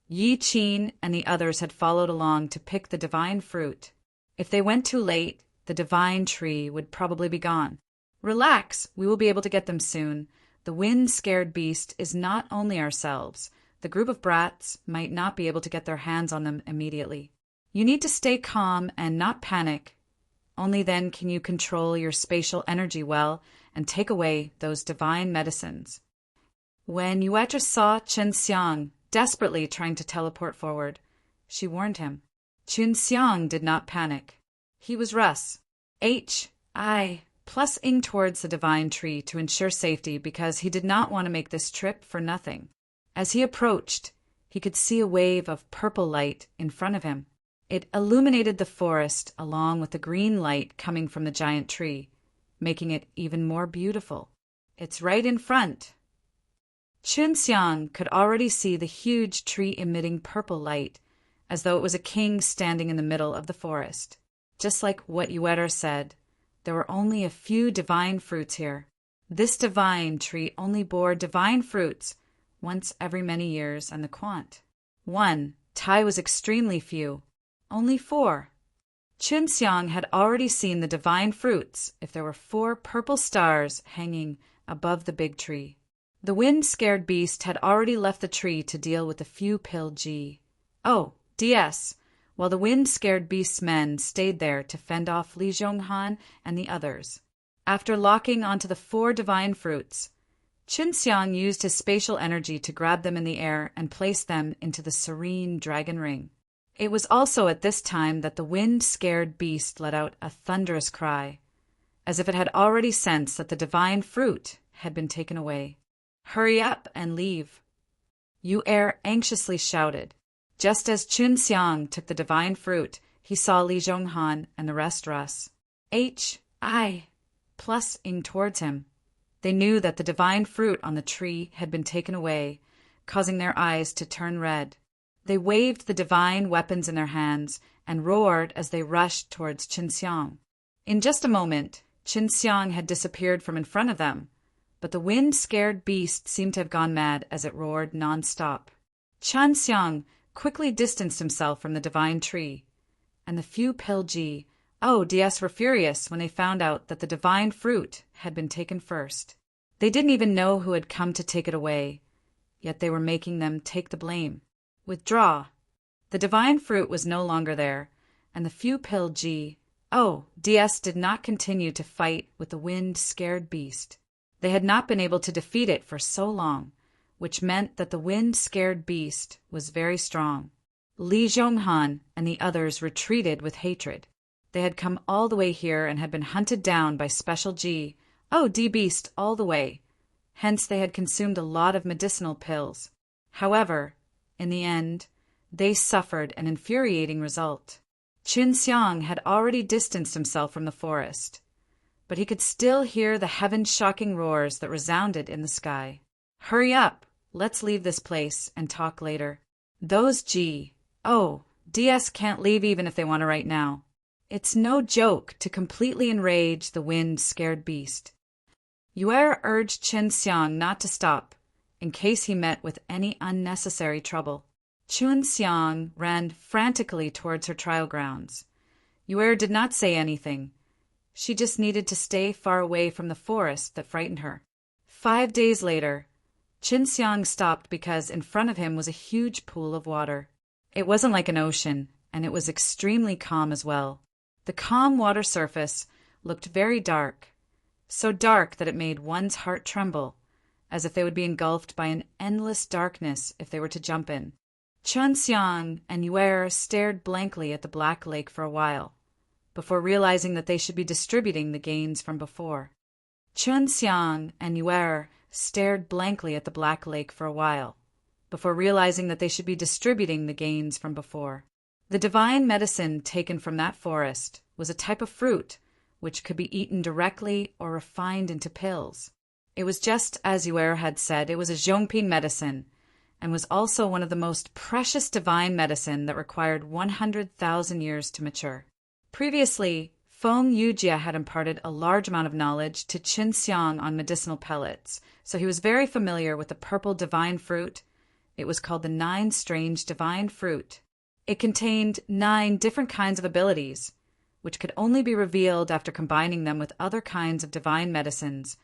Yi Qin, and the others had followed along to pick the divine fruit. If they went too late, the divine tree would probably be gone. Relax, we will be able to get them soon. The Wind-Scared Beast is not only ourselves. The group of brats might not be able to get their hands on them immediately. You need to stay calm and not panic. Only then can you control your spatial energy well and take away those divine medicines. When Yue saw Qinxiang desperately trying to teleport forward, she warned him. Qinxiang did not panic. He was Russ. plus ing towards the divine tree to ensure safety because he did not want to make this trip for nothing. As he approached, he could see a wave of purple light in front of him. It illuminated the forest along with the green light coming from the giant tree, making it even more beautiful. It's right in front. Chunxiang could already see the huge tree emitting purple light, as though it was a king standing in the middle of the forest. Just like what Yuer said, there were only a few divine fruits here. This divine tree only bore divine fruits once every many years, and the quant. 1. Tai was extremely few. Only 4. Chunxiang had already seen the divine fruits if there were 4 purple stars hanging above the big tree. The wind-scared beast had already left the tree to deal with the few pill G. DS, while the wind-scared beast's men stayed there to fend off Li Zhonghan and the others. After locking onto the 4 divine fruits, Chunxiang used his spatial energy to grab them in the air and place them into the serene dragon ring. It was also at this time that the wind-scared beast let out a thunderous cry, as if it had already sensed that the divine fruit had been taken away. "Hurry up and leave," Yuer anxiously shouted. Just as Chunxiang took the divine fruit, he saw Li Zhonghan and the rest rush plus ing towards him. They knew that the divine fruit on the tree had been taken away, causing their eyes to turn red. They waved the divine weapons in their hands and roared as they rushed towards Chunxiang. In just a moment, Chunxiang had disappeared from in front of them, but the wind-scared beast seemed to have gone mad as it roared non-stop. Chunxiang quickly distanced himself from the divine tree, and the few pill DS were furious when they found out that the divine fruit had been taken first. They didn't even know who had come to take it away, yet they were making them take the blame. Withdraw. The divine fruit was no longer there, and the few pill DS did not continue to fight with the wind-scared beast. They had not been able to defeat it for so long, which meant that the wind-scared beast was very strong. Li Zhonghan and the others retreated with hatred. They had come all the way here and had been hunted down by special D beast all the way. Hence they had consumed a lot of medicinal pills. However, in the end, they suffered an infuriating result. Chunxiang had already distanced himself from the forest, but he could still hear the heaven-shocking roars that resounded in the sky. "Hurry up! Let's leave this place and talk later. Those DS can't leave even if they want to right now. It's no joke to completely enrage the wind-scared beast." Yuer urged Chunxiang not to stop, in case he met with any unnecessary trouble. Chunxiang ran frantically towards her trial grounds. Yuer did not say anything. She just needed to stay far away from the forest that frightened her. 5 days later, Chunxiang stopped because in front of him was a huge pool of water. It wasn't like an ocean, and it was extremely calm as well. The calm water surface looked very dark, so dark that it made one's heart tremble, as if they would be engulfed by an endless darkness if they were to jump in. Chunxiang and Yuer stared blankly at the black lake for a while, before realizing that they should be distributing the gains from before. Chunxiang and Yuer stared blankly at the black lake for a while, before realizing that they should be distributing the gains from before. The divine medicine taken from that forest was a type of fruit which could be eaten directly or refined into pills. It was just as Yuer had said, it was a Zhongping medicine, and was also one of the most precious divine medicine that required 100,000 years to mature. Previously, Feng Yujia had imparted a large amount of knowledge to Chunxiang on medicinal pellets, so he was very familiar with the purple divine fruit. It was called the 9 strange divine fruit. It contained 9 different kinds of abilities, which could only be revealed after combining them with other kinds of divine medicines,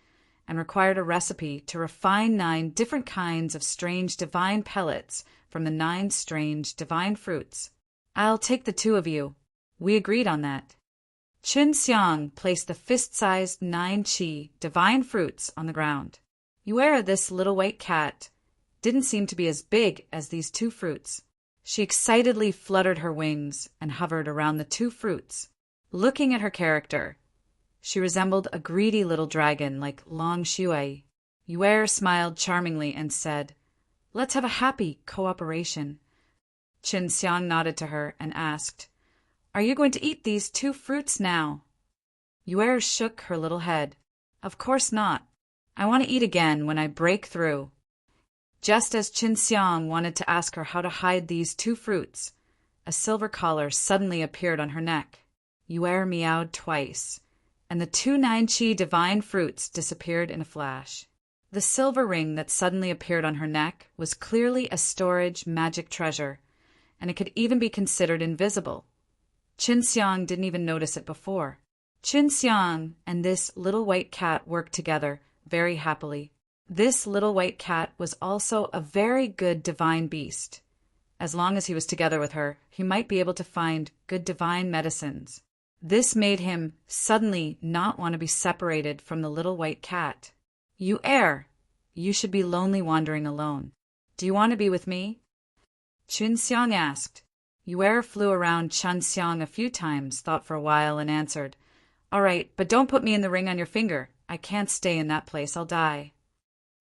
and required a recipe to refine 9 different kinds of strange divine pellets from the 9 strange divine fruits. "I'll take the 2 of you." We agreed on that. Chunxiang placed the fist-sized 9 divine fruits on the ground. Yuera, this little white cat, didn't seem to be as big as these 2 fruits. She excitedly fluttered her wings and hovered around the 2 fruits. Looking at her character, She resembled a greedy little dragon like Long Shui. Yue smiled charmingly and said, "Let's have a happy cooperation." Qin Xiang nodded to her and asked, "Are you going to eat these 2 fruits now?" Yue shook her little head. "Of course not. I want to eat again when I break through." Just as Qin Xiang wanted to ask her how to hide these 2 fruits, a silver collar suddenly appeared on her neck. Yue meowed twice, and the 2 9-chi divine fruits disappeared in a flash. The silver ring that suddenly appeared on her neck was clearly a storage magic treasure, and it could even be considered invisible. Qin Xiang didn't even notice it before. Qin Xiang and this little white cat worked together very happily. This little white cat was also a very good divine beast. As long as he was together with her, he might be able to find good divine medicines. This made him suddenly not want to be separated from the little white cat. "You you should be lonely wandering alone. Do you want to be with me?" Qin Xiang asked. Yue flew around Qin Xiang a few times, thought for a while, and answered, "All right, but don't put me in the ring on your finger. I can't stay in that place, I'll die."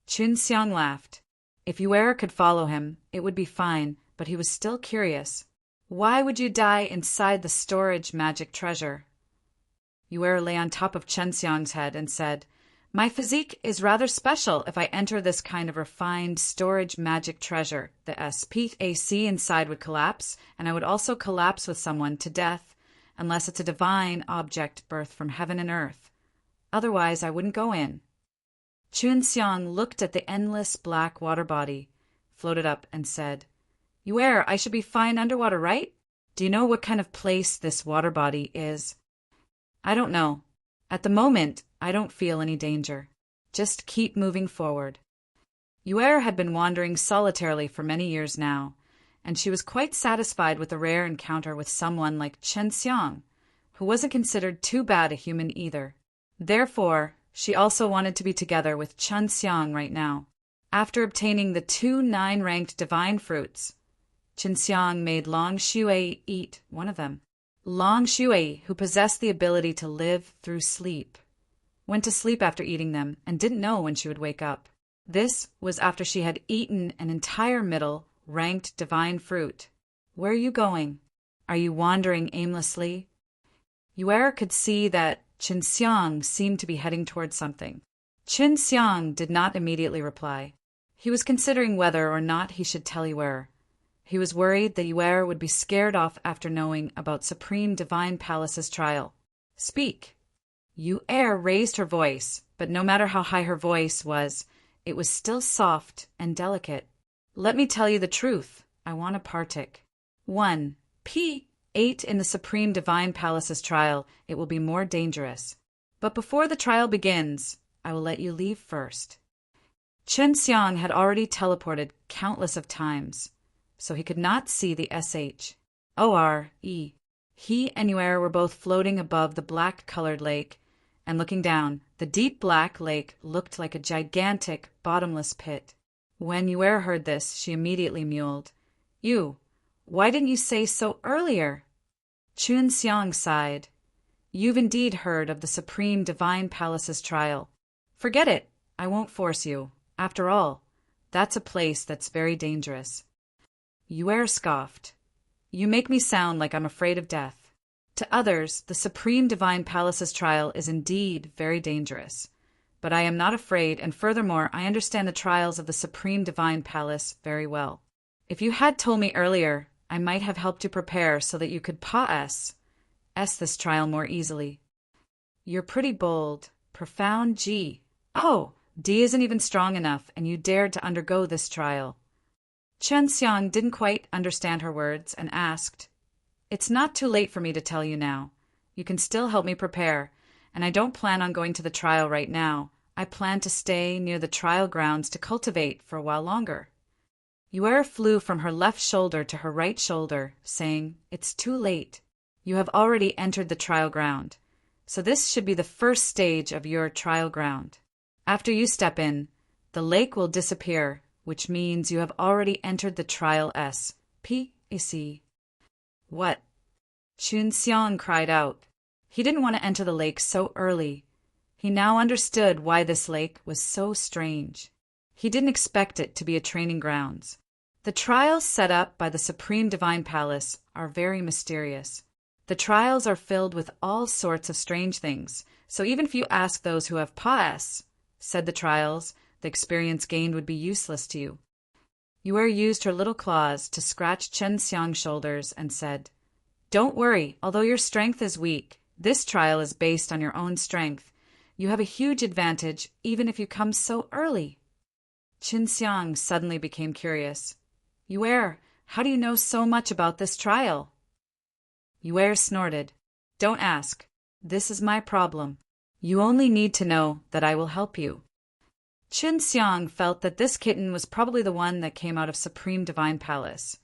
Qin Xiang laughed. If Yue could follow him, it would be fine, but he was still curious. "Why would you die inside the storage magic treasure?" Yue lay on top of Qin Xiang's head and said, "My physique is rather special if I enter this kind of refined storage magic treasure. The SPAC inside would collapse, and I would also collapse with someone to death, unless it's a divine object birthed from heaven and earth. Otherwise, I wouldn't go in." Qin Xiang looked at the endless black water body, floated up, and said, "Yue, I should be fine underwater, right? Do you know what kind of place this water body is?" "I don't know. At the moment, I don't feel any danger. Just keep moving forward." Yue had been wandering solitarily for many years now, and she was quite satisfied with the rare encounter with someone like Qin Xiang, who wasn't considered too bad a human either. Therefore, she also wanted to be together with Qin Xiang right now. After obtaining the 2 9-ranked divine fruits, Qin Xiang made Long Shui eat one of them. Long Shui, who possessed the ability to live through sleep, went to sleep after eating them and didn't know when she would wake up. This was after she had eaten an entire middle-ranked divine fruit. "Where are you going? Are you wandering aimlessly?" Yue could see that Qin Xiang seemed to be heading towards something. Qin Xiang did not immediately reply. He was considering whether or not he should tell Yue. He was worried that Yue would be scared off after knowing about Supreme Divine Palace's trial. "Speak." Yue raised her voice, but no matter how high her voice was, it was still soft and delicate. "Let me tell you the truth. I want to partake. 1. P8 in the Supreme Divine Palace's trial, it will be more dangerous. But before the trial begins, I will let you leave first." Qin Xiang had already teleported countless of times, so he could not see the SHORE. He and Yue were both floating above the black-colored lake, and looking down, the deep black lake looked like a gigantic, bottomless pit. When Yue heard this, she immediately mewed, Why didn't you say so earlier?" Qin Xiang sighed. "You've indeed heard of the Supreme Divine Palace's trial. Forget it. I won't force you. After all, that's a place that's very dangerous." Yue scoffed. "You make me sound like I'm afraid of death. To others, the Supreme Divine Palace's trial is indeed very dangerous. But I am not afraid, and furthermore, I understand the trials of the Supreme Divine Palace very well. If you had told me earlier, I might have helped you prepare so that you could pass this trial more easily. You're pretty bold. Profound G. Oh, D isn't even strong enough, and you dared to undergo this trial." Qin Xiang didn't quite understand her words and asked, "It's not too late for me to tell you now. You can still help me prepare, and I don't plan on going to the trial right now. I plan to stay near the trial grounds to cultivate for a while longer." Yue flew from her left shoulder to her right shoulder, saying, "It's too late. You have already entered the trial ground, so this should be the first stage of your trial ground. After you step in, the lake will disappear, which means you have already entered the trial SPAC." "What?" Qin Xiang cried out. He didn't want to enter the lake so early. He now understood why this lake was so strange. He didn't expect it to be a training grounds. The trials set up by the Supreme Divine Palace are very mysterious. The trials are filled with all sorts of strange things, so even if you ask those who have pas, said the trials, the experience gained would be useless to you. Yue used her little claws to scratch Chen Xiang's shoulders and said, "Don't worry, although your strength is weak, this trial is based on your own strength. You have a huge advantage even if you come so early." Chen Xiang suddenly became curious. "Yue, how do you know so much about this trial?" Yue snorted. "Don't ask. This is my problem. You only need to know that I will help you." Chen Xiang felt that this kitten was probably the one that came out of Supreme Divine Palace.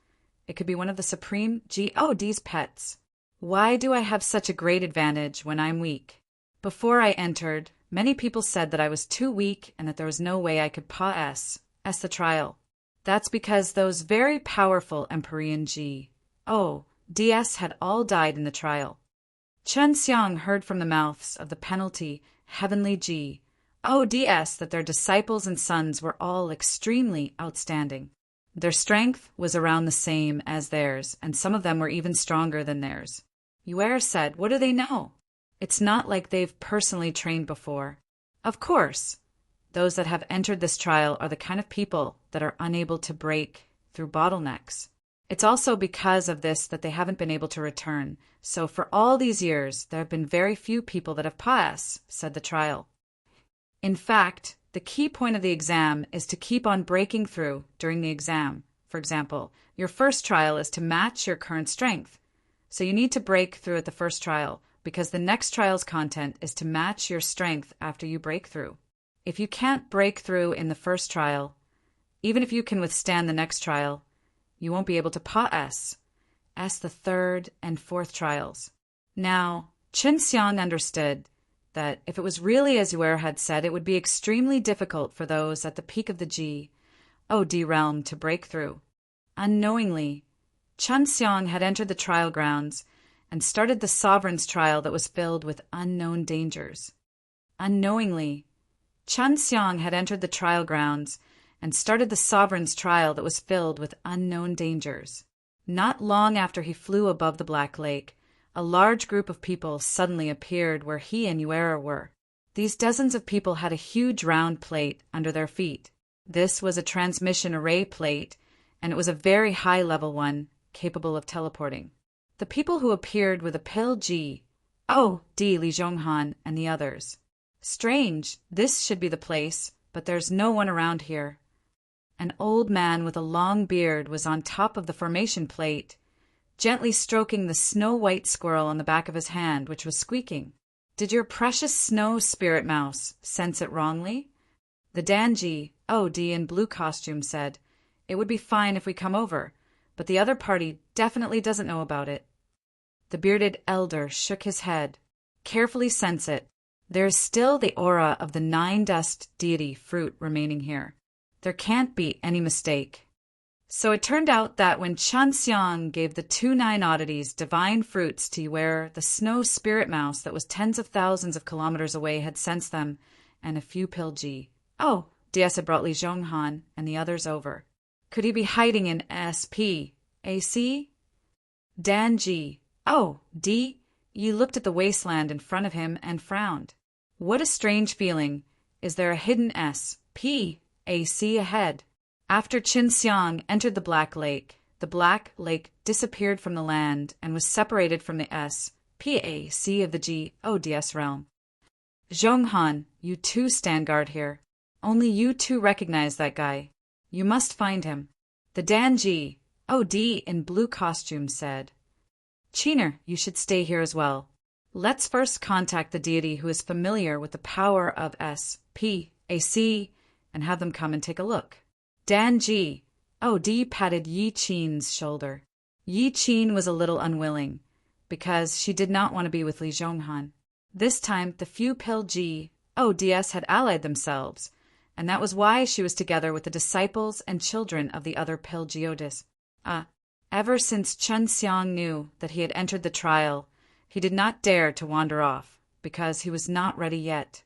It could be one of the Supreme God's pets. Why do I have such a great advantage when I'm weak? Before I entered, many people said that I was too weak and that there was no way I could pass the trial. That's because those very powerful Empyrean DS had all died in the trial. Chen Xiang heard from the mouths of the penalty heavenly DS that their disciples and sons were all extremely outstanding. Their strength was around the same as theirs, and some of them were even stronger than theirs. Yue said, "What do they know? It's not like they've personally trained before." Of course, those that have entered this trial are the kind of people that are unable to break through bottlenecks. It's also because of this that they haven't been able to return. So for all these years, there have been very few people that have passed, said the trial. In fact, the key point of the exam is to keep on breaking through during the exam. For example, your first trial is to match your current strength. So you need to break through at the first trial because the next trial's content is to match your strength after you break through. If you can't break through in the first trial, even if you can withstand the next trial, you won't be able to pass the third and fourth trials. Now, Chen Xiang understood that if it was really as Yue had said, it would be extremely difficult for those at the peak of the D realm to break through. Unknowingly, Chen Xiang had entered the trial grounds and started the sovereign's trial that was filled with unknown dangers. Unknowingly, Chen Xiang had entered the trial grounds and started the sovereign's trial that was filled with unknown dangers. Not long after he flew above the Black Lake, a large group of people suddenly appeared where he and Yue were. These dozens of people had a huge round plate under their feet. This was a transmission array plate, and it was a very high-level one, capable of teleporting. The people who appeared were the Pil Li Zhonghan, and the others. Strange, this should be the place, but there's no one around here. An old man with a long beard was on top of the formation plate, gently stroking the snow-white squirrel on the back of his hand, which was squeaking. "Did your precious snow spirit mouse sense it wrongly?" The Danji in blue costume said, "It would be fine if we come over, but the other party definitely doesn't know about it." The bearded elder shook his head. "Carefully sense it. There is still the aura of the nine-dust deity fruit remaining here. There can't be any mistake." So it turned out that when Chen Xiang gave the 2 nine oddities divine fruits to Yue, the snow spirit mouse that was tens of thousands of kilometers away had sensed them, and a few Pil DS had brought Li Zhonghan and the others over. Could he be hiding in SPAC? Danji Yi looked at the wasteland in front of him and frowned. What a strange feeling. Is there a hidden SPAC ahead? After Chen Xiang entered the Black Lake disappeared from the land and was separated from the SPAC of the GODS realm. Zhonghan, you too stand guard here. Only you two recognize that guy. You must find him. The Danji in blue costume said. Chiner, you should stay here as well. Let's first contact the deity who is familiar with the power of SPAC and have them come and take a look. Danji patted Yi Qin's shoulder. Yi Qin was a little unwilling, because she did not want to be with Li Zhonghan. This time, the few Pil DS had allied themselves, and that was why she was together with the disciples and children of the other Pil Godis. Ever since Chen Xiang knew that he had entered the trial, He did not dare to wander off, because he was not ready yet.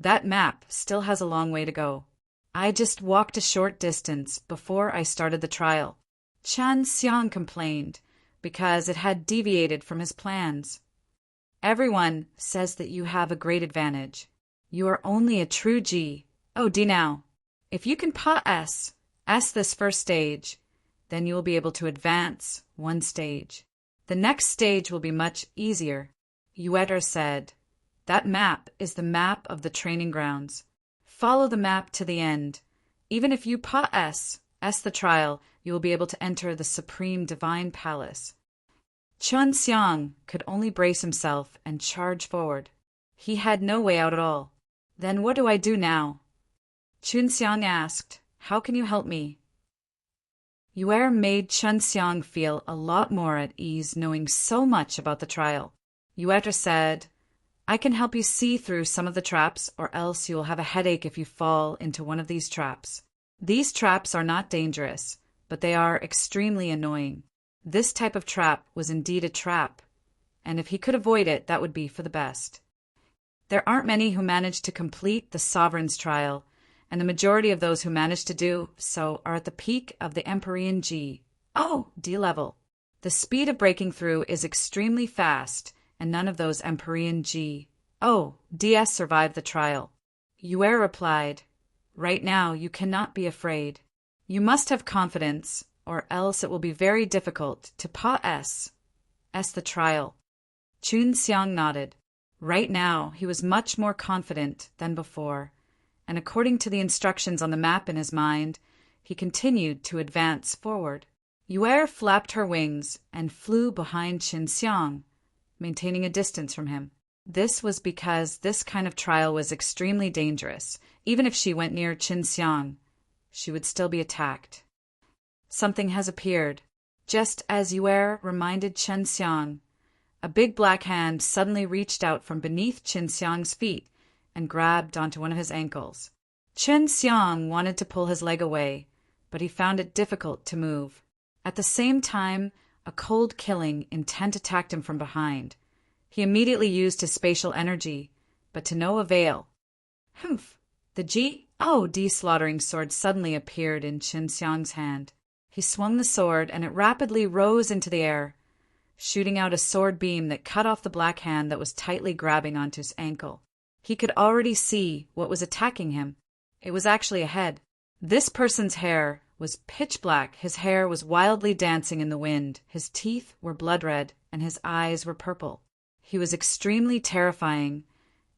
That map still has a long way to go. I just walked a short distance before I started the trial. Chen Xiang complained, because it had deviated from his plans. Everyone says that you have a great advantage. You are only a true G. Oh, D now. If you can pass this first stage, then you will be able to advance one stage. The next stage will be much easier. Yueter said. That map is the map of the training grounds. Follow the map to the end. Even if you pass the trial, you will be able to enter the Supreme Divine Palace. Chen Xiang could only brace himself and charge forward. He had no way out at all. Then what do I do now? Chen Xiang asked, How can you help me? Yuer made Chen Xiang feel a lot more at ease knowing so much about the trial. Yuer said, I can help you see through some of the traps, or else you will have a headache if you fall into one of these traps. These traps are not dangerous, but they are extremely annoying. This type of trap was indeed a trap, and if he could avoid it, that would be for the best. There aren't many who manage to complete the Sovereign's trial, and the majority of those who manage to do so are at the peak of the Empyrean G. D level. The speed of breaking through is extremely fast, and none of those Empyrean G. DS survived the trial. Yuer replied, Right now you cannot be afraid. You must have confidence, or else it will be very difficult to pass the trial. Chen Xiang nodded. Right now he was much more confident than before, and according to the instructions on the map in his mind, he continued to advance forward. Yuer flapped her wings and flew behind Chen Xiang, maintaining a distance from him. This was because this kind of trial was extremely dangerous. Even if she went near Chen Xiang, she would still be attacked. Something has appeared. Just as Yuer reminded Chen Xiang, a big black hand suddenly reached out from beneath Chen Xiang's feet and grabbed onto one of his ankles. Chen Xiang wanted to pull his leg away, but he found it difficult to move. At the same time, a cold killing intent attacked him from behind. He immediately used his spatial energy, but to no avail. Humph! The D slaughtering sword suddenly appeared in Chen Xiang's hand. He swung the sword, and it rapidly rose into the air, shooting out a sword beam that cut off the black hand that was tightly grabbing onto his ankle. He could already see what was attacking him. It was actually a head. This person's hair was pitch black, his hair was wildly dancing in the wind, his teeth were blood red, and his eyes were purple. He was extremely terrifying,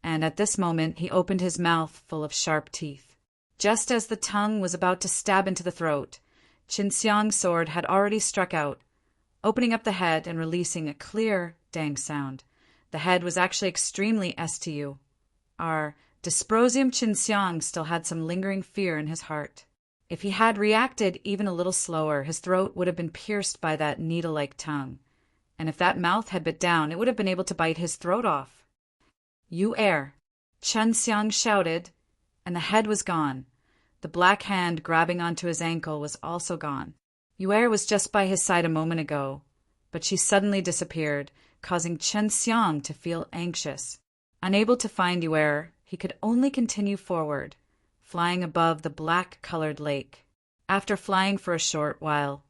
and at this moment he opened his mouth full of sharp teeth. Just as the tongue was about to stab into the throat, Chen Xiang's sword had already struck out, opening up the head and releasing a clear, dang sound. The head was actually extremely STU. Our dysprosium Chen Xiang still had some lingering fear in his heart. If he had reacted even a little slower, his throat would have been pierced by that needle-like tongue. And if that mouth had bit down, it would have been able to bite his throat off. Yuer! Chen Xiang shouted, and the head was gone. The black hand grabbing onto his ankle was also gone. Yuer was just by his side a moment ago, but she suddenly disappeared, causing Chen Xiang to feel anxious. Unable to find Yuer, he could only continue forward, flying above the black-colored lake. After flying for a short while,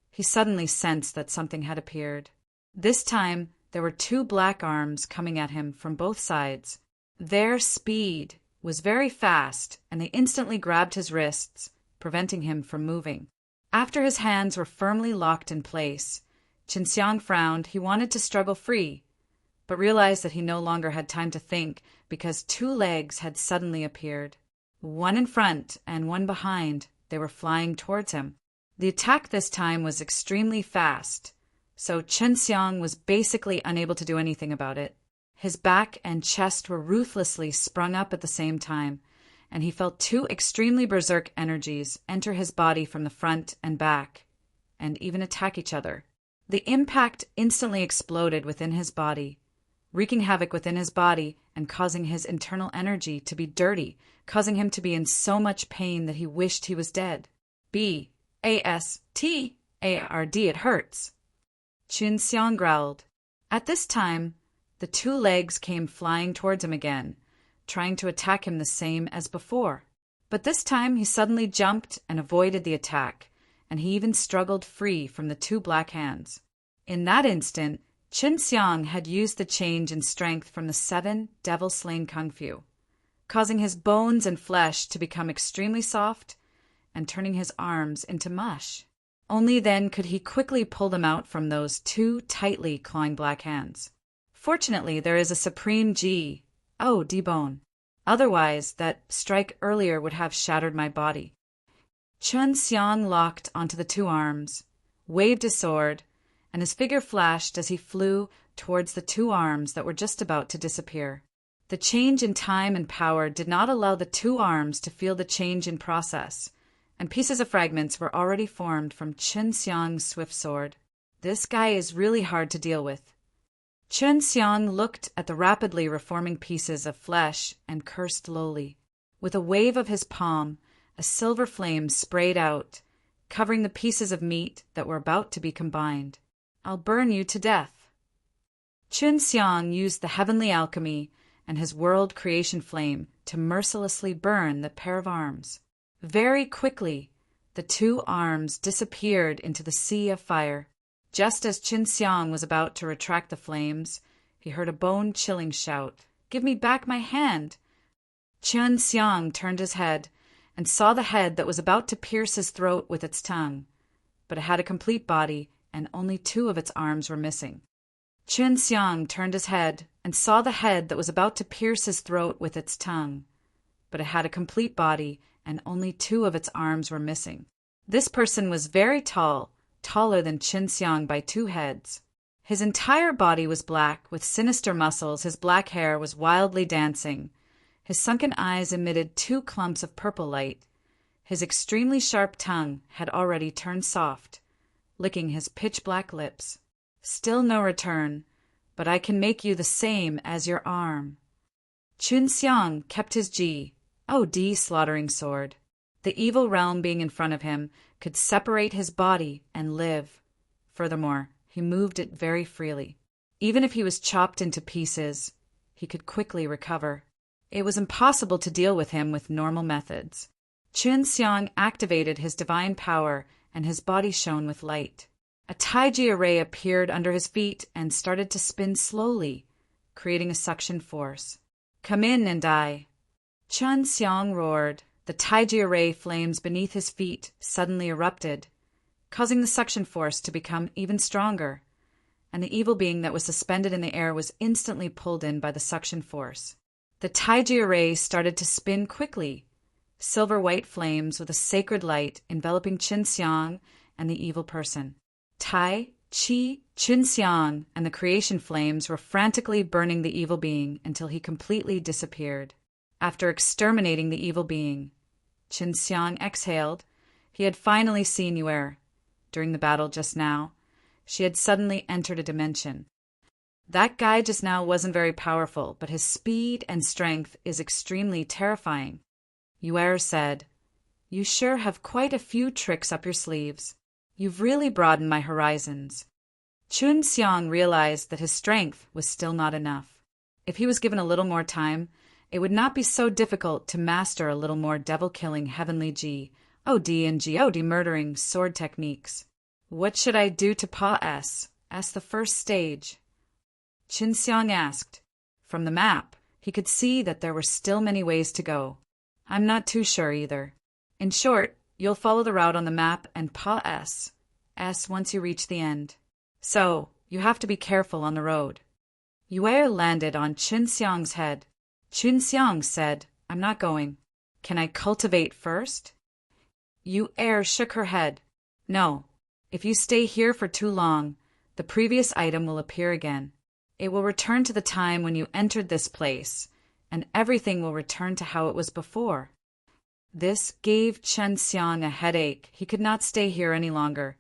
he suddenly sensed that something had appeared. This time, there were two black arms coming at him from both sides. Their speed was very fast, and they instantly grabbed his wrists, preventing him from moving. After his hands were firmly locked in place, Chen Xiang frowned. He wanted to struggle free, but realized that he no longer had time to think because two legs had suddenly appeared. One in front and one behind. They were flying towards him. The attack this time was extremely fast, so Chen Xiang was basically unable to do anything about it. His back and chest were ruthlessly sprung up at the same time, and he felt two extremely berserk energies enter his body from the front and back, and even attack each other. The impact instantly exploded within his body, wreaking havoc within his body and causing his internal energy to be dirty, causing him to be in so much pain that he wished he was dead. B-A-S-T-A-R-D, it hurts. Chen Xiang growled. At this time, The two legs came flying towards him again, trying to attack him the same as before. But this time he suddenly jumped and avoided the attack, and he even struggled free from the two black hands. In that instant, Qin Xiang had used the change in strength from the 7 devil-slain kung fu, causing his bones and flesh to become extremely soft and turning his arms into mush. Only then could he quickly pull them out from those two tightly clawing black hands. Fortunately, there is a supreme Ji, D-bone. Otherwise, that strike earlier would have shattered my body. Qin Xiang locked onto the two arms, waved his sword, and his figure flashed as he flew towards the two arms that were just about to disappear. The change in time and power did not allow the two arms to feel the change in process, and pieces of fragments were already formed from Qin Xiang's swift sword. This guy is really hard to deal with. Qin Xiang looked at the rapidly reforming pieces of flesh and cursed lowly. With a wave of his palm, a silver flame sprayed out, covering the pieces of meat that were about to be combined. I'll burn you to death. Qin Xiang used the heavenly alchemy and his world creation flame to mercilessly burn the pair of arms. Very quickly, the two arms disappeared into the sea of fire. Just as Qin Xiang was about to retract the flames, he heard a bone-chilling shout, "Give me back my hand!" Qin Xiang turned his head and saw the head that was about to pierce his throat with its tongue, but it had a complete body and only 2 of its arms were missing. Qin Xiang turned his head and saw the head that was about to pierce his throat with its tongue, but it had a complete body and only 2 of its arms were missing. This person was very tall, taller than Qin Xiang by 2 heads. His entire body was black, with sinister muscles. His black hair was wildly dancing. His sunken eyes emitted 2 clumps of purple light. His extremely sharp tongue had already turned soft, licking his pitch-black lips. Still no return, but I can make you the same as your arm. Qin Xiang kept his Ji, slaughtering sword. The evil realm being in front of him could separate his body and live. Furthermore, he moved it very freely. Even if he was chopped into pieces, he could quickly recover. It was impossible to deal with him with normal methods. Qin Xiang activated his divine power and his body shone with light. A Taiji array appeared under his feet and started to spin slowly, creating a suction force. "Come in and die." Qin Xiang roared. The Taiji array flames beneath his feet suddenly erupted, causing the suction force to become even stronger, and the evil being that was suspended in the air was instantly pulled in by the suction force. The Taiji array started to spin quickly, silver-white flames with a sacred light enveloping Qin Xiang and the evil person. Tai, Qi, Qin Xiang, and the creation flames were frantically burning the evil being until he completely disappeared. After exterminating the evil being, Qin Xiang exhaled. He had finally seen Yuer. During the battle just now, she had suddenly entered a dimension. That guy just now wasn't very powerful, but his speed and strength is extremely terrifying. Yuer said, "You sure have quite a few tricks up your sleeves. You've really broadened my horizons." Qin Xiang realized that his strength was still not enough. If he was given a little more time, it would not be so difficult to master a little more devil-killing heavenly G.O.D. and G.O.D. murdering sword techniques. "What should I do to pass the first stage?" Qin Xiang asked. From the map, he could see that there were still many ways to go. "I'm not too sure either. In short, you'll follow the route on the map and pass once you reach the end. So, you have to be careful on the road." Yuer landed on Qin Xiang's head. Qin Xiang said, "I'm not going. Can I cultivate first?" Yuer shook her head. "No. If you stay here for too long, the previous item will appear again. It will return to the time when you entered this place, and everything will return to how it was before." This gave Qin Xiang a headache. He could not stay here any longer.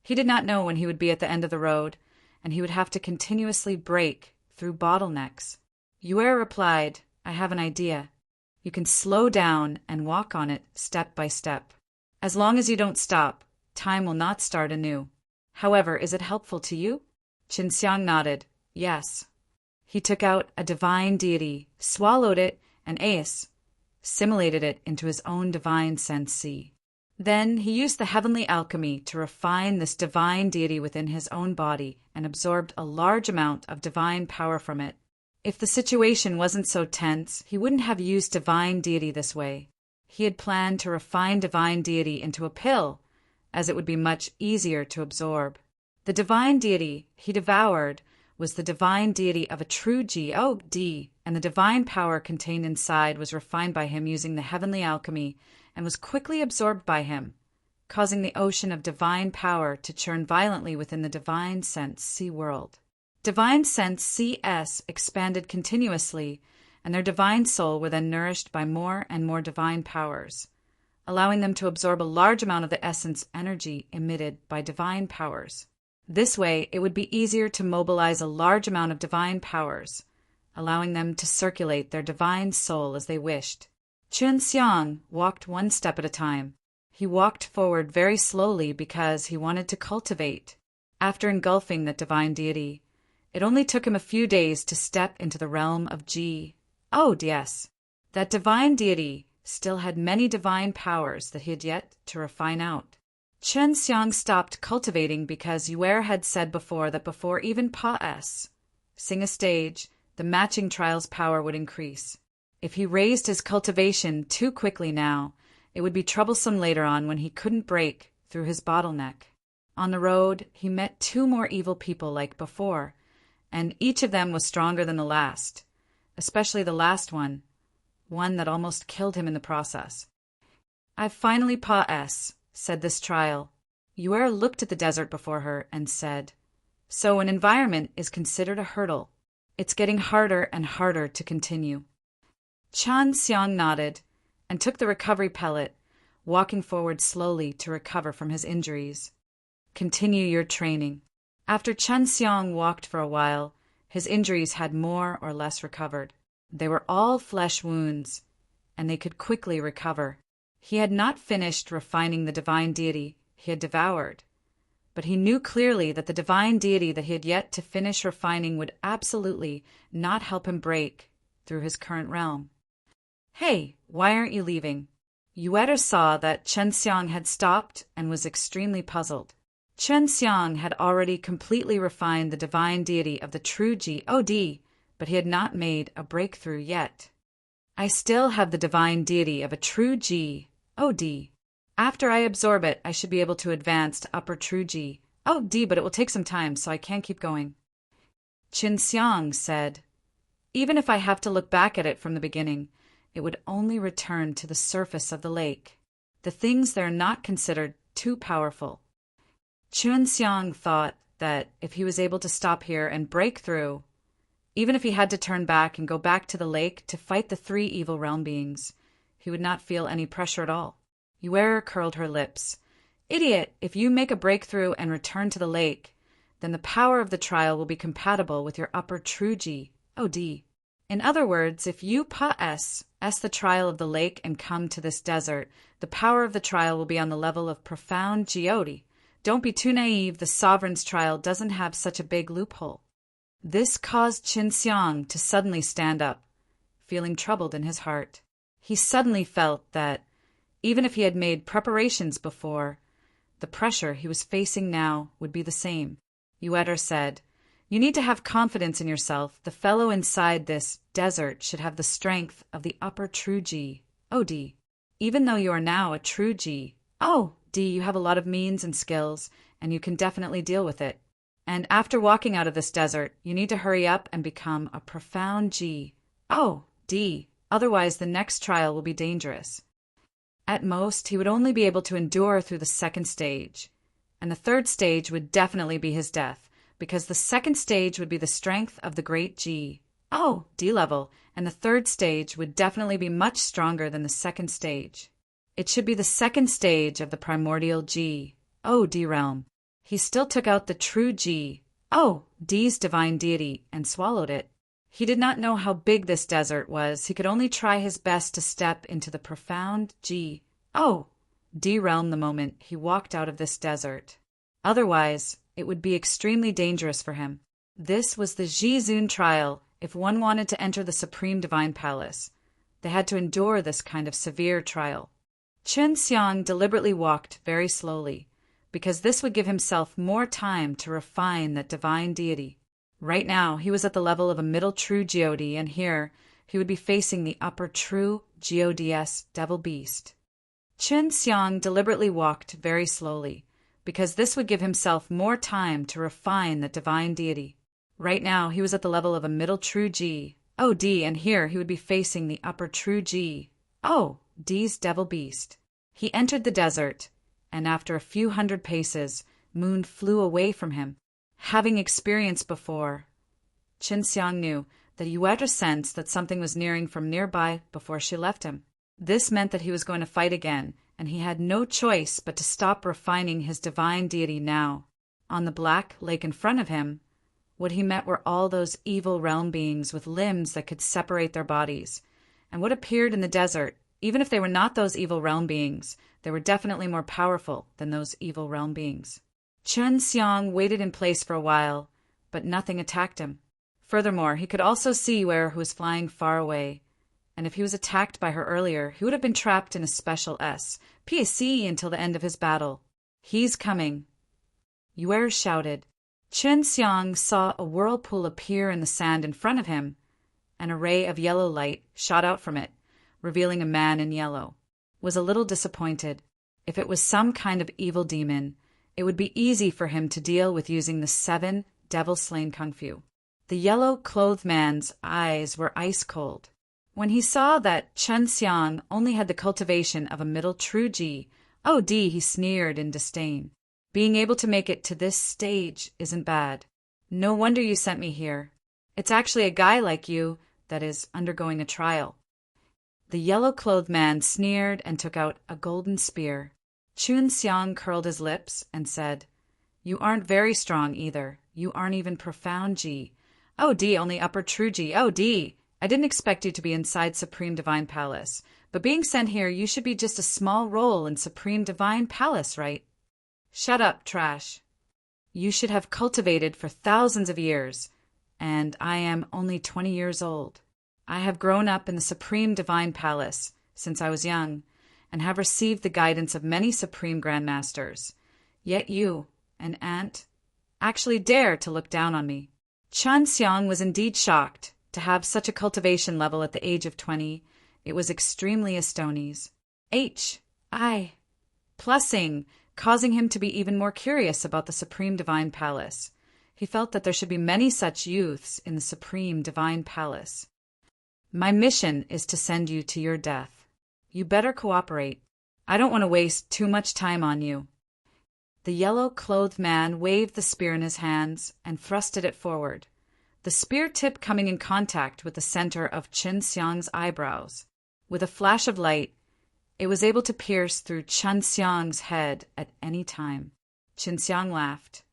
He did not know when he would be at the end of the road, and he would have to continuously break through bottlenecks. Yuer replied, "I have an idea. You can slow down and walk on it step by step. As long as you don't stop, time will not start anew. However, is it helpful to you?" Qin Xiang nodded. "Yes." He took out a divine deity, swallowed it, and assimilated it into his own divine sense C. Then he used the heavenly alchemy to refine this divine deity within his own body and absorbed a large amount of divine power from it. If the situation wasn't so tense, he wouldn't have used divine deity this way. He had planned to refine divine deity into a pill, as it would be much easier to absorb. The divine deity he devoured was the divine deity of a true God, and the divine power contained inside was refined by him using the heavenly alchemy and was quickly absorbed by him, causing the ocean of divine power to churn violently within the divine sense C world. Divine sense CS expanded continuously, and their divine soul were then nourished by more and more divine powers, allowing them to absorb a large amount of the essence energy emitted by divine powers. This way, it would be easier to mobilize a large amount of divine powers, allowing them to circulate their divine soul as they wished. Chun Xiang walked one step at a time. He walked forward very slowly because he wanted to cultivate. After engulfing that divine deity, it only took him a few days to step into the realm of yes. That divine deity still had many divine powers that he had yet to refine out. Chun Xiang stopped cultivating because Yuer had said before that before even sing a stage, the matching trial's power would increase. If he raised his cultivation too quickly now, it would be troublesome later on when he couldn't break through his bottleneck. On the road, he met two more evil people like before, and each of them was stronger than the last, especially the last one that almost killed him in the process. "I've finally said this trial." Yuer looked at the desert before her and said, "So an environment is considered a hurdle. It's getting harder and harder to continue." Chun Xiang nodded and took the recovery pellet, walking forward slowly to recover from his injuries. "Continue your training." After Chun Xiang walked for a while, his injuries had more or less recovered. They were all flesh wounds, and they could quickly recover. He had not finished refining the divine deity he had devoured, but he knew clearly that the divine deity that he had yet to finish refining would absolutely not help him break through his current realm. "Hey, why aren't you leaving?" Yuer saw that Chun Xiang had stopped and was extremely puzzled. Chun Xiang had already completely refined the divine deity of the true God, but he had not made a breakthrough yet. "I still have the divine deity of a true God. After I absorb it, I should be able to advance to upper true God, but it will take some time, so I can't keep going." Chun Xiang said, "Even if I have to look back at it from the beginning, it would only return to the surface of the lake. The things there are not considered too powerful." Chun Xiang thought that if he was able to stop here and break through, even if he had to turn back and go back to the lake to fight the three evil realm beings, he would not feel any pressure at all. Yuer curled her lips. "Idiot, if you make a breakthrough and return to the lake, then the power of the trial will be compatible with your upper true God. In other words, if you the trial of the lake and come to this desert, the power of the trial will be on the level of profound God. Don't be too naive, the sovereign's trial doesn't have such a big loophole." This caused Chun Xiang to suddenly stand up, feeling troubled in his heart. He suddenly felt that, even if he had made preparations before, the pressure he was facing now would be the same. Yuer said, "You need to have confidence in yourself. The fellow inside this desert should have the strength of the upper true God. Even though you are now a true God, you have a lot of means and skills, and you can definitely deal with it. And after walking out of this desert, you need to hurry up and become a profound God. Otherwise, the next trial will be dangerous." At most, he would only be able to endure through the second stage, and the third stage would definitely be his death, because the second stage would be the strength of the great God level, and the third stage would definitely be much stronger than the second stage. It should be the second stage of the primordial God realm. He still took out the true God's divine deity and swallowed it. He did not know how big this desert was. He could only try his best to step into the profound God realm the moment he walked out of this desert. Otherwise, it would be extremely dangerous for him. This was the Zhizun trial, if one wanted to enter the Supreme Divine Palace, they had to endure this kind of severe trial. Chen Xiang deliberately walked very slowly, because this would give himself more time to refine that divine deity. Right now, he was at the level of a middle true god, and here he would be facing the upper true gods devil beast. Chen Xiang deliberately walked very slowly, because this would give himself more time to refine that divine deity. Right now, he was at the level of a middle true god, and here he would be facing the upper true god's devil beast. He entered the desert, and after a few hundred paces, Moon flew away from him. Having experienced before, Chen Xiang knew that he had a sense that something was nearing from nearby before she left him. This meant that he was going to fight again, and he had no choice but to stop refining his divine deity now. On the black lake in front of him, what he met were all those evil realm beings with limbs that could separate their bodies. And what appeared in the desert, even if they were not those evil realm beings, they were definitely more powerful than those evil realm beings. Chen Xiang waited in place for a while, but nothing attacked him. Furthermore, he could also see where he was flying far away, and if he was attacked by her earlier, he would have been trapped in a special PSC until the end of his battle. He's coming. Yue shouted. Chen Xiang saw a whirlpool appear in the sand in front of him. An array of yellow light shot out from it, revealing a man in yellow. Was a little disappointed. If it was some kind of evil demon, it would be easy for him to deal with using the 7 devil-slain kung fu. The yellow-clothed man's eyes were ice-cold. When he saw that Chen Xiang only had the cultivation of a middle true god, he sneered in disdain. Being able to make it to this stage isn't bad. No wonder you sent me here. It's actually a guy like you that is undergoing a trial. The yellow-clothed man sneered and took out a golden spear. Chen Xiang curled his lips and said, "You aren't very strong either. You aren't even profound only upper true I didn't expect you to be inside Supreme Divine Palace, but being sent here, you should be just a small role in Supreme Divine Palace, right?" "Shut up, trash. You should have cultivated for thousands of years, and I am only 20 years old. I have grown up in the Supreme Divine Palace since I was young, and have received the guidance of many Supreme Grandmasters. Yet you, an ant, actually dare to look down on me." Chen Xiang was indeed shocked to have such a cultivation level at the age of 20. It was extremely astonies. Plussing, causing him to be even more curious about the Supreme Divine Palace. He felt that there should be many such youths in the Supreme Divine Palace. "My mission is to send you to your death. You better cooperate. I don't want to waste too much time on you." The yellow-clothed man waved the spear in his hands and thrusted it forward, the spear tip coming in contact with the center of Chen Xiang's eyebrows. With a flash of light, it was able to pierce through Chen Xiang's head at any time. Chen Xiang laughed.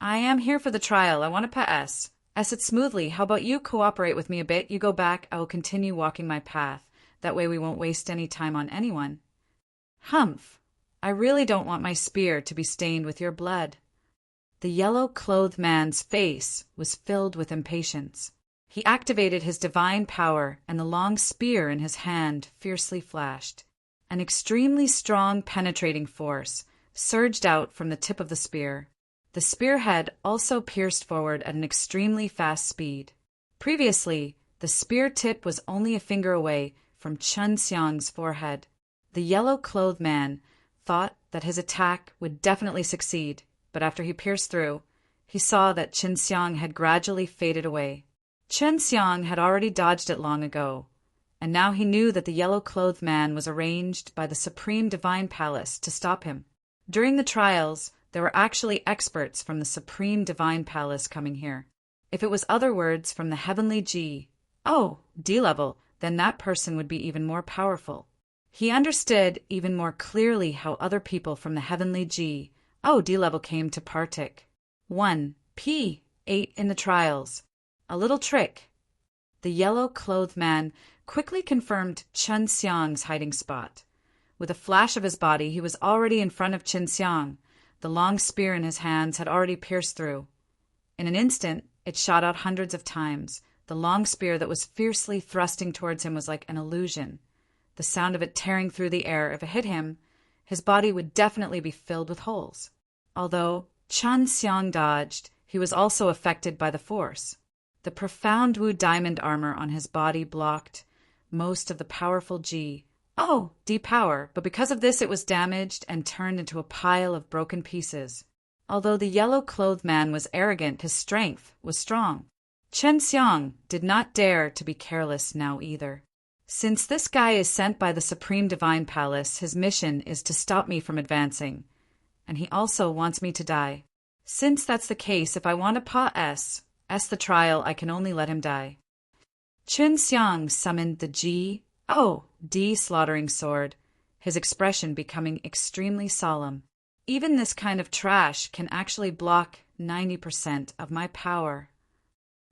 "I am here for the trial. I want to pass it smoothly. How about you cooperate with me a bit? You go back. I will continue walking my path. That way we won't waste any time on anyone." "Humph. I really don't want my spear to be stained with your blood." The yellow-clothed man's face was filled with impatience. He activated his divine power, and the long spear in his hand fiercely flashed. An extremely strong penetrating force surged out from the tip of the spear. The spearhead also pierced forward at an extremely fast speed. Previously, the spear tip was only a finger away from Chen Xiang's forehead. The yellow-clothed man thought that his attack would definitely succeed, but after he pierced through, he saw that Chen Xiang had gradually faded away. Chen Xiang had already dodged it long ago, and now he knew that the yellow-clothed man was arranged by the Supreme Divine Palace to stop him. During the trials, there were actually experts from the Supreme Divine Palace coming here. If it was other words from the Heavenly D level, then that person would be even more powerful. He understood even more clearly how other people from the Heavenly D level came to partake. 1P8 in the trials. A little trick. The yellow-clothed man quickly confirmed Chen Xiang's hiding spot. With a flash of his body, he was already in front of Chen Xiang. The long spear in his hands had already pierced through. In an instant, it shot out hundreds of times, The long spear that was fiercely thrusting towards him was like an illusion. The sound of it tearing through the air, if it hit him, his body would definitely be filled with holes. Although Chen Xiang dodged, he was also affected by the force. The profound Wu diamond armor on his body blocked most of the powerful D power, but because of this it was damaged and turned into a pile of broken pieces. Although the yellow-clothed man was arrogant, his strength was strong. Chen Xiang did not dare to be careless now either. Since this guy is sent by the Supreme Divine Palace, his mission is to stop me from advancing, and he also wants me to die. Since that's the case, if I want to pass the trial, I can only let him die. Chen Xiang summoned the D slaughtering sword, his expression becoming extremely solemn. Even this kind of trash can actually block 90% of my power.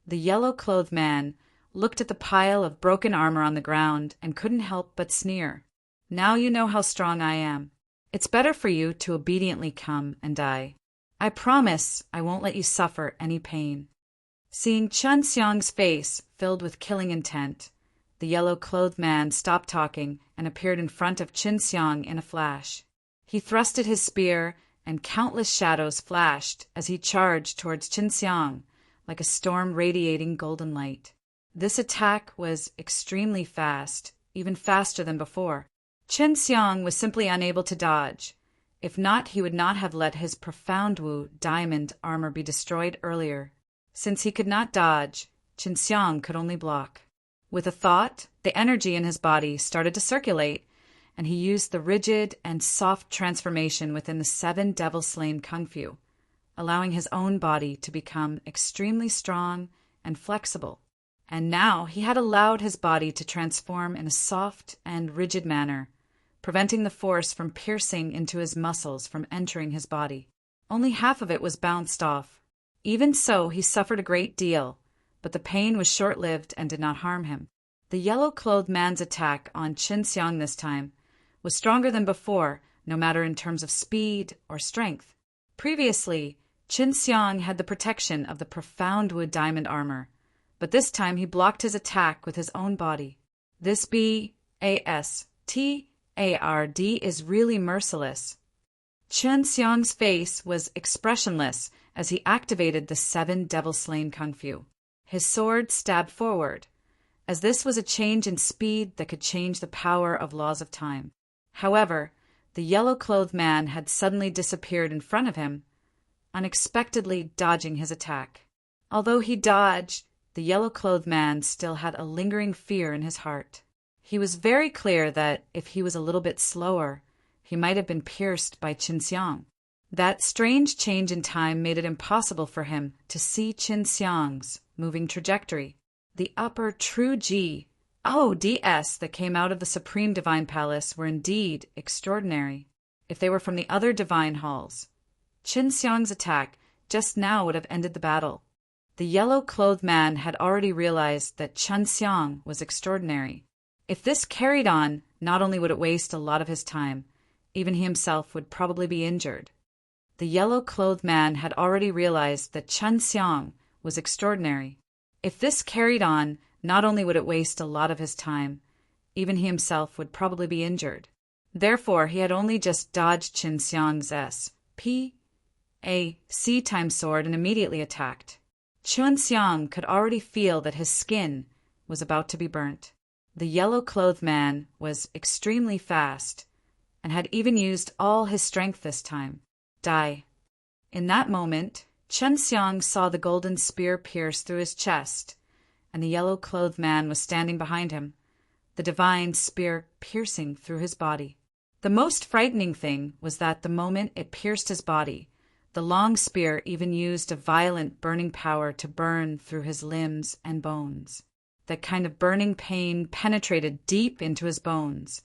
The yellow-clothed man looked at the pile of broken armor on the ground and couldn't help but sneer. Now you know how strong I am. It's better for you to obediently come and die. I promise I won't let you suffer any pain. Seeing Chen Xiang's face filled with killing intent, the yellow-clothed man stopped talking and appeared in front of Chen Xiang in a flash. He thrusted his spear, and countless shadows flashed as he charged towards Chen Xiang like a storm radiating golden light. This attack was extremely fast, even faster than before. Chen Xiang was simply unable to dodge. If not, he would not have let his profound Wu diamond armor be destroyed earlier. Since he could not dodge, Chen Xiang could only block. With a thought, the energy in his body started to circulate, and he used the rigid and soft transformation within the 7 devil-slain kung fu, allowing his own body to become extremely strong and flexible. And now he had allowed his body to transform in a soft and rigid manner, preventing the force from piercing into his muscles from entering his body. Only half of it was bounced off. Even so, he suffered a great deal, but the pain was short-lived and did not harm him. The yellow-clothed man's attack on Chen Xiang this time was stronger than before, no matter in terms of speed or strength. Previously, Chen Xiang had the protection of the profound Wu diamond armor, but this time he blocked his attack with his own body. This BASTARD is really merciless. Chen Xiang's face was expressionless as he activated the 7 devil-slain kung fu. His sword stabbed forward, as this was a change in speed that could change the power of laws of time. However, the yellow-clothed man had suddenly disappeared in front of him, unexpectedly dodging his attack. Although he dodged, the yellow-clothed man still had a lingering fear in his heart. He was very clear that if he was a little bit slower, he might have been pierced by Chen Xiang. That strange change in time made it impossible for him to see Chen Xiang's moving trajectory. The upper true DS that came out of the Supreme Divine Palace were indeed extraordinary. If they were from the other divine halls, Chen Xiang's attack just now would have ended the battle. The yellow-clothed man had already realized that Chen Xiang was extraordinary. If this carried on, not only would it waste a lot of his time, even he himself would probably be injured. The yellow-clothed man had already realized that Chen Xiang was extraordinary. If this carried on, not only would it waste a lot of his time, even he himself would probably be injured. Therefore, he had only just dodged Chen Xiang's SPAC sword and immediately attacked. Chen Xiang could already feel that his skin was about to be burnt. The yellow-clothed man was extremely fast and had even used all his strength this time. Die. In that moment, Chen Xiang saw the golden spear pierce through his chest, and the yellow-clothed man was standing behind him, the divine spear piercing through his body. The most frightening thing was that the moment it pierced his body, the long spear even used a violent burning power to burn through his limbs and bones. That kind of burning pain penetrated deep into his bones,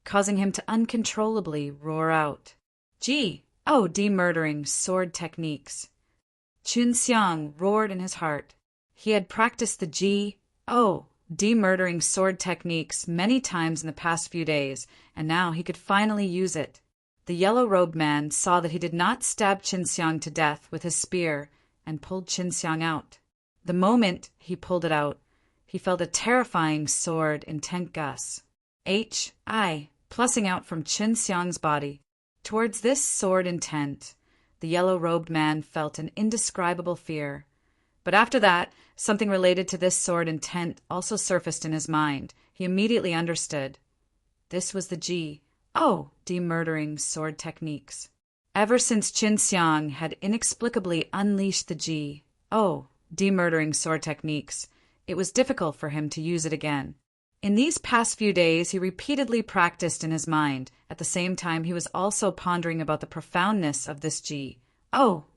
causing him to uncontrollably roar out, murdering sword techniques. Chen Xiang roared in his heart. He had practiced the murdering sword techniques many times in the past few days, and now he could finally use it. The yellow-robed man saw that he did not stab Chen Xiang to death with his spear and pulled Chen Xiang out. The moment he pulled it out, he felt a terrifying sword intent gust. Plussing out from Qin Xiang's body. Towards this sword intent, the yellow-robed man felt an indescribable fear. But after that, something related to this sword intent also surfaced in his mind. He immediately understood. This was the demurdering sword techniques. Ever since Qin Xiang had inexplicably unleashed the demurdering sword techniques, it was difficult for him to use it again. In these past few days, he repeatedly practiced in his mind. At the same time, he was also pondering about the profoundness of this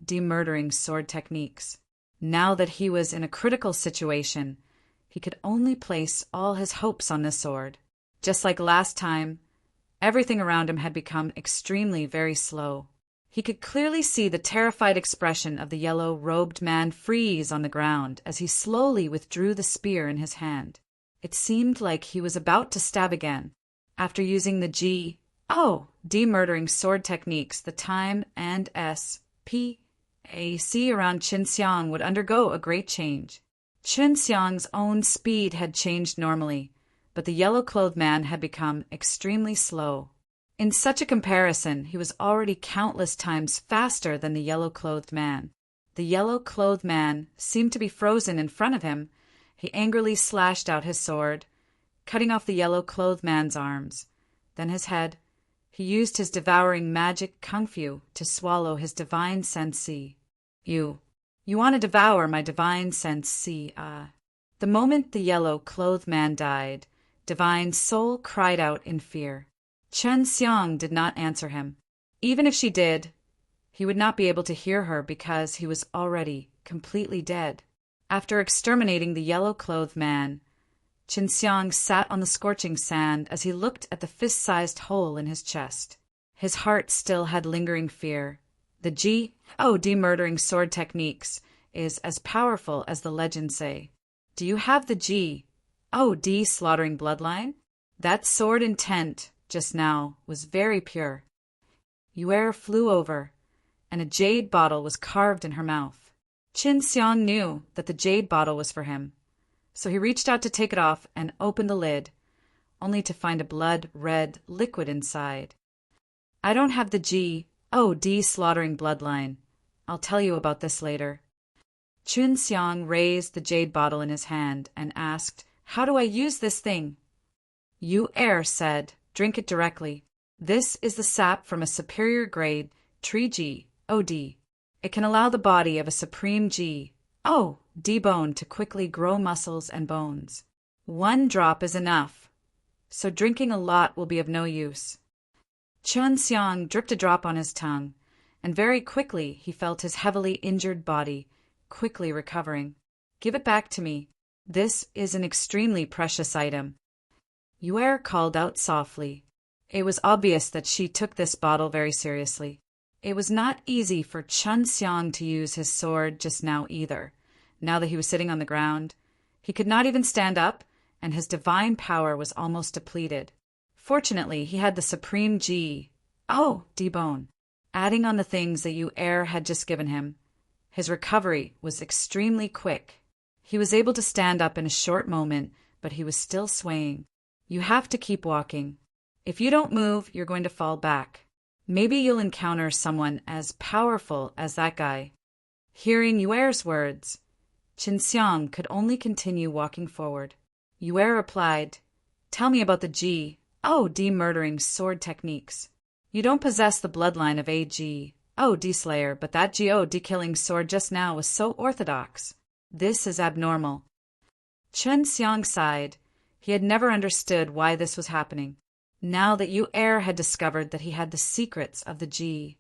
demurdering sword techniques. Now that he was in a critical situation, he could only place all his hopes on this sword. Just like last time, everything around him had become extremely very slow. He could clearly see the terrified expression of the yellow-robed man freeze on the ground as he slowly withdrew the spear in his hand. It seemed like he was about to stab again. After using the demurdering sword techniques, the time and SPAC around Qin Xiang would undergo a great change. Qin Xiang's own speed had changed normally, but the yellow-clothed man had become extremely slow. In such a comparison, he was already countless times faster than the yellow-clothed man. The yellow-clothed man seemed to be frozen in front of him. He angrily slashed out his sword, cutting off the yellow-clothed man's arms. Then his head. He used his devouring magic kung fu to swallow his divine sensi. You want to devour my divine sensi, The moment the yellow-clothed man died, Divine Soul cried out in fear. Qin Xiang did not answer him. Even if she did, he would not be able to hear her because he was already completely dead. After exterminating the yellow-clothed man, Qin Xiang sat on the scorching sand as he looked at the fist-sized hole in his chest. His heart still had lingering fear. The demurdering sword techniques is as powerful as the legends say. Do you have the slaughtering bloodline? That sword intent just now was very pure. Yu'er flew over, and a jade bottle was carved in her mouth. Qin Xiang knew that the jade bottle was for him, so he reached out to take it off and opened the lid, only to find a blood-red liquid inside. I don't have the slaughtering bloodline. I'll tell you about this later. Qin Xiang raised the jade bottle in his hand and asked, How do I use this thing? Yu'er said, Drink it directly. This is the sap from a superior grade, tree OD. It can allow the body of a supreme D-bone to quickly grow muscles and bones. 1 drop is enough, so drinking a lot will be of no use. Qin Xiang dripped a drop on his tongue, and very quickly he felt his heavily injured body quickly recovering. Give it back to me. This is an extremely precious item. Yu'er called out softly. It was obvious that she took this bottle very seriously. It was not easy for Qin Xiang to use his sword just now either. Now that he was sitting on the ground, he could not even stand up, and his divine power was almost depleted. Fortunately, he had the supreme D-bone. Adding on the things that Yu'er had just given him, his recovery was extremely quick. He was able to stand up in a short moment, but he was still swaying. You have to keep walking. If you don't move, you're going to fall back. Maybe you'll encounter someone as powerful as that guy. Hearing Yu'er's words, Qin Xiang could only continue walking forward. Yu'er replied, Tell me about the demurdering sword techniques. You don't possess the bloodline of a D-slayer, but that D-killing sword just now was so orthodox. This is abnormal. Qin Xiang sighed. He had never understood why this was happening. Now that Yu'er had discovered that he had the secrets of the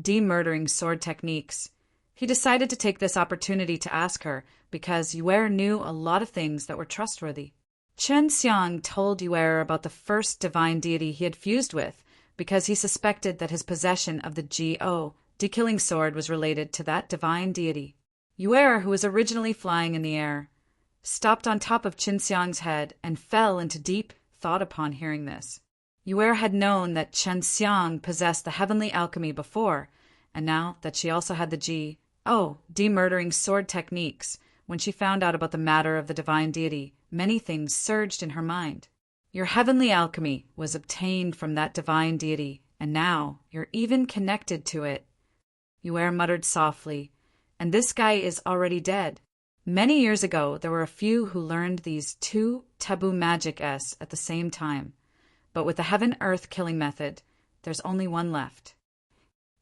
demurdering sword techniques, he decided to take this opportunity to ask her, because Yu'er knew a lot of things that were trustworthy. Qin Xiang told Yu'er about the first divine deity he had fused with, because he suspected that his possession of the D-killing sword was related to that divine deity. Yu'er, who was originally flying in the air, stopped on top of Qin Xiang's head and fell into deep thought upon hearing this. Yu'er had known that Qin Xiang possessed the heavenly alchemy before, and now that she also had the demurdering sword techniques, When she found out about the matter of the divine deity, many things surged in her mind. Your heavenly alchemy was obtained from that divine deity, and now you're even connected to it. Yue muttered softly, and this guy is already dead. Many years ago, there were a few who learned these two taboo magic-s at the same time, but with the heaven-earth killing method, there's only one left.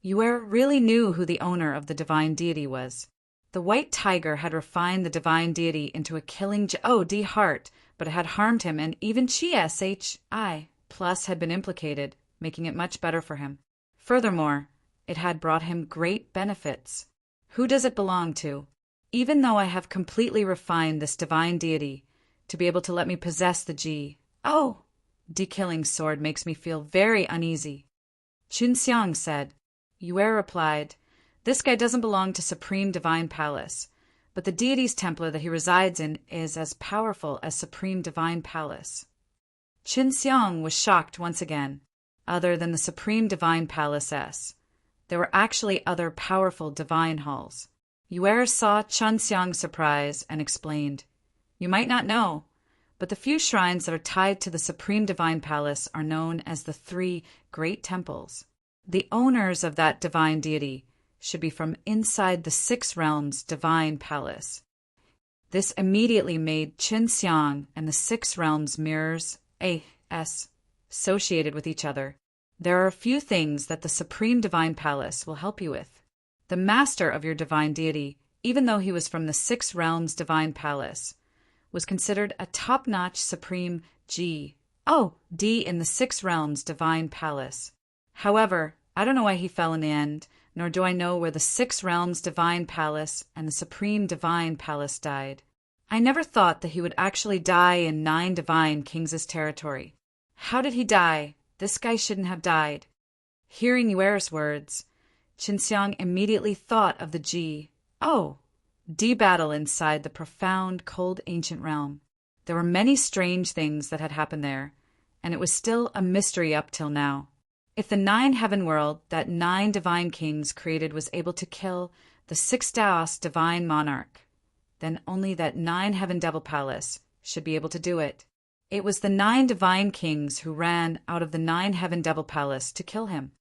Yue really knew who the owner of the divine deity was. The white tiger had refined the divine deity into a killing God heart, but it had harmed him, and even Chi plus had been implicated, making it much better for him. Furthermore, it had brought him great benefits. Who does it belong to? Even though I have completely refined this divine deity to be able to let me possess the killing sword makes me feel very uneasy. Qunxiang said. Yue replied, this guy doesn't belong to Supreme Divine Palace, but the deity's Templar that he resides in is as powerful as Supreme Divine Palace. Qunxiang was shocked once again. Other than the Supreme Divine Palace, there were actually other powerful divine halls. Yue saw Qunxiang's surprise and explained, you might not know, but the few shrines that are tied to the Supreme Divine Palace are known as the 3 Great Temples. The owners of that divine deity should be from inside the 6 Realms Divine Palace. This immediately made Qunxiang and the 6 Realms mirrors associated with each other. There are a few things that the Supreme Divine Palace will help you with. The master of your divine deity, even though he was from the 6 Realms Divine Palace, was considered a top-notch Supreme D in the 6 Realms Divine Palace. However, I don't know why he fell in the end, nor do I know where the 6 Realms Divine Palace and the Supreme Divine Palace died. I never thought that he would actually die in 9 Divine Kings' territory. How did he die? This guy shouldn't have died. Hearing Yue's words, Qunxiang immediately thought of the D battle inside the profound, cold ancient realm. There were many strange things that had happened there, and it was still a mystery up till now. If the 9 heaven world that 9 divine kings created was able to kill the 6 Daos divine monarch, then only that 9 heaven devil palace should be able to do it. It was the 9 divine kings who ran out of the 9 heaven devil palace to kill him.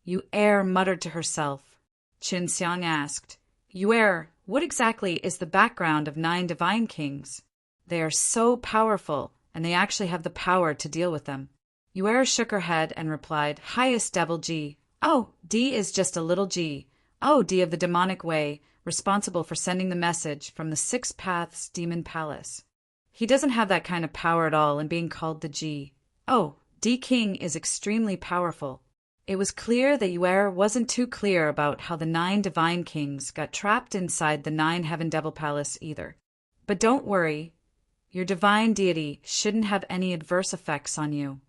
Yue muttered to herself. Qunxiang asked, Yue, what exactly is the background of 9 divine kings? They are so powerful, and they actually have the power to deal with them. Yue shook her head and replied, highest devil D is just a little D of the demonic way, responsible for sending the message from the 6 Paths Demon Palace. He doesn't have that kind of power at all, and being called the D King is extremely powerful. It was clear that Yue wasn't too clear about how the 9 divine kings got trapped inside the 9 heaven devil palace either. But don't worry, your divine deity shouldn't have any adverse effects on you.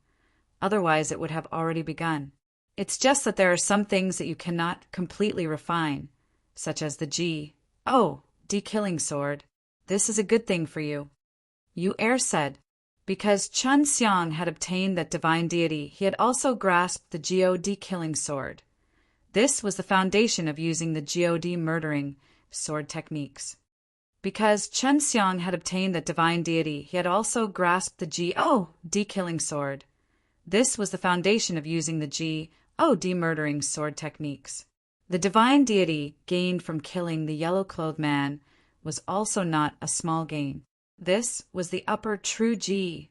Otherwise, it would have already begun. It's just that there are some things that you cannot completely refine, such as the killing sword. This is a good thing for you. Yue said. Because Qunxiang had obtained that divine deity, he had also grasped the killing sword. This was the foundation of using the God murdering sword techniques. Because Qunxiang had obtained that divine deity, he had also grasped the killing sword. This was the foundation of using the murdering sword techniques. The divine deity gained from killing the yellow-clothed man was also not a small gain. This was the upper true D's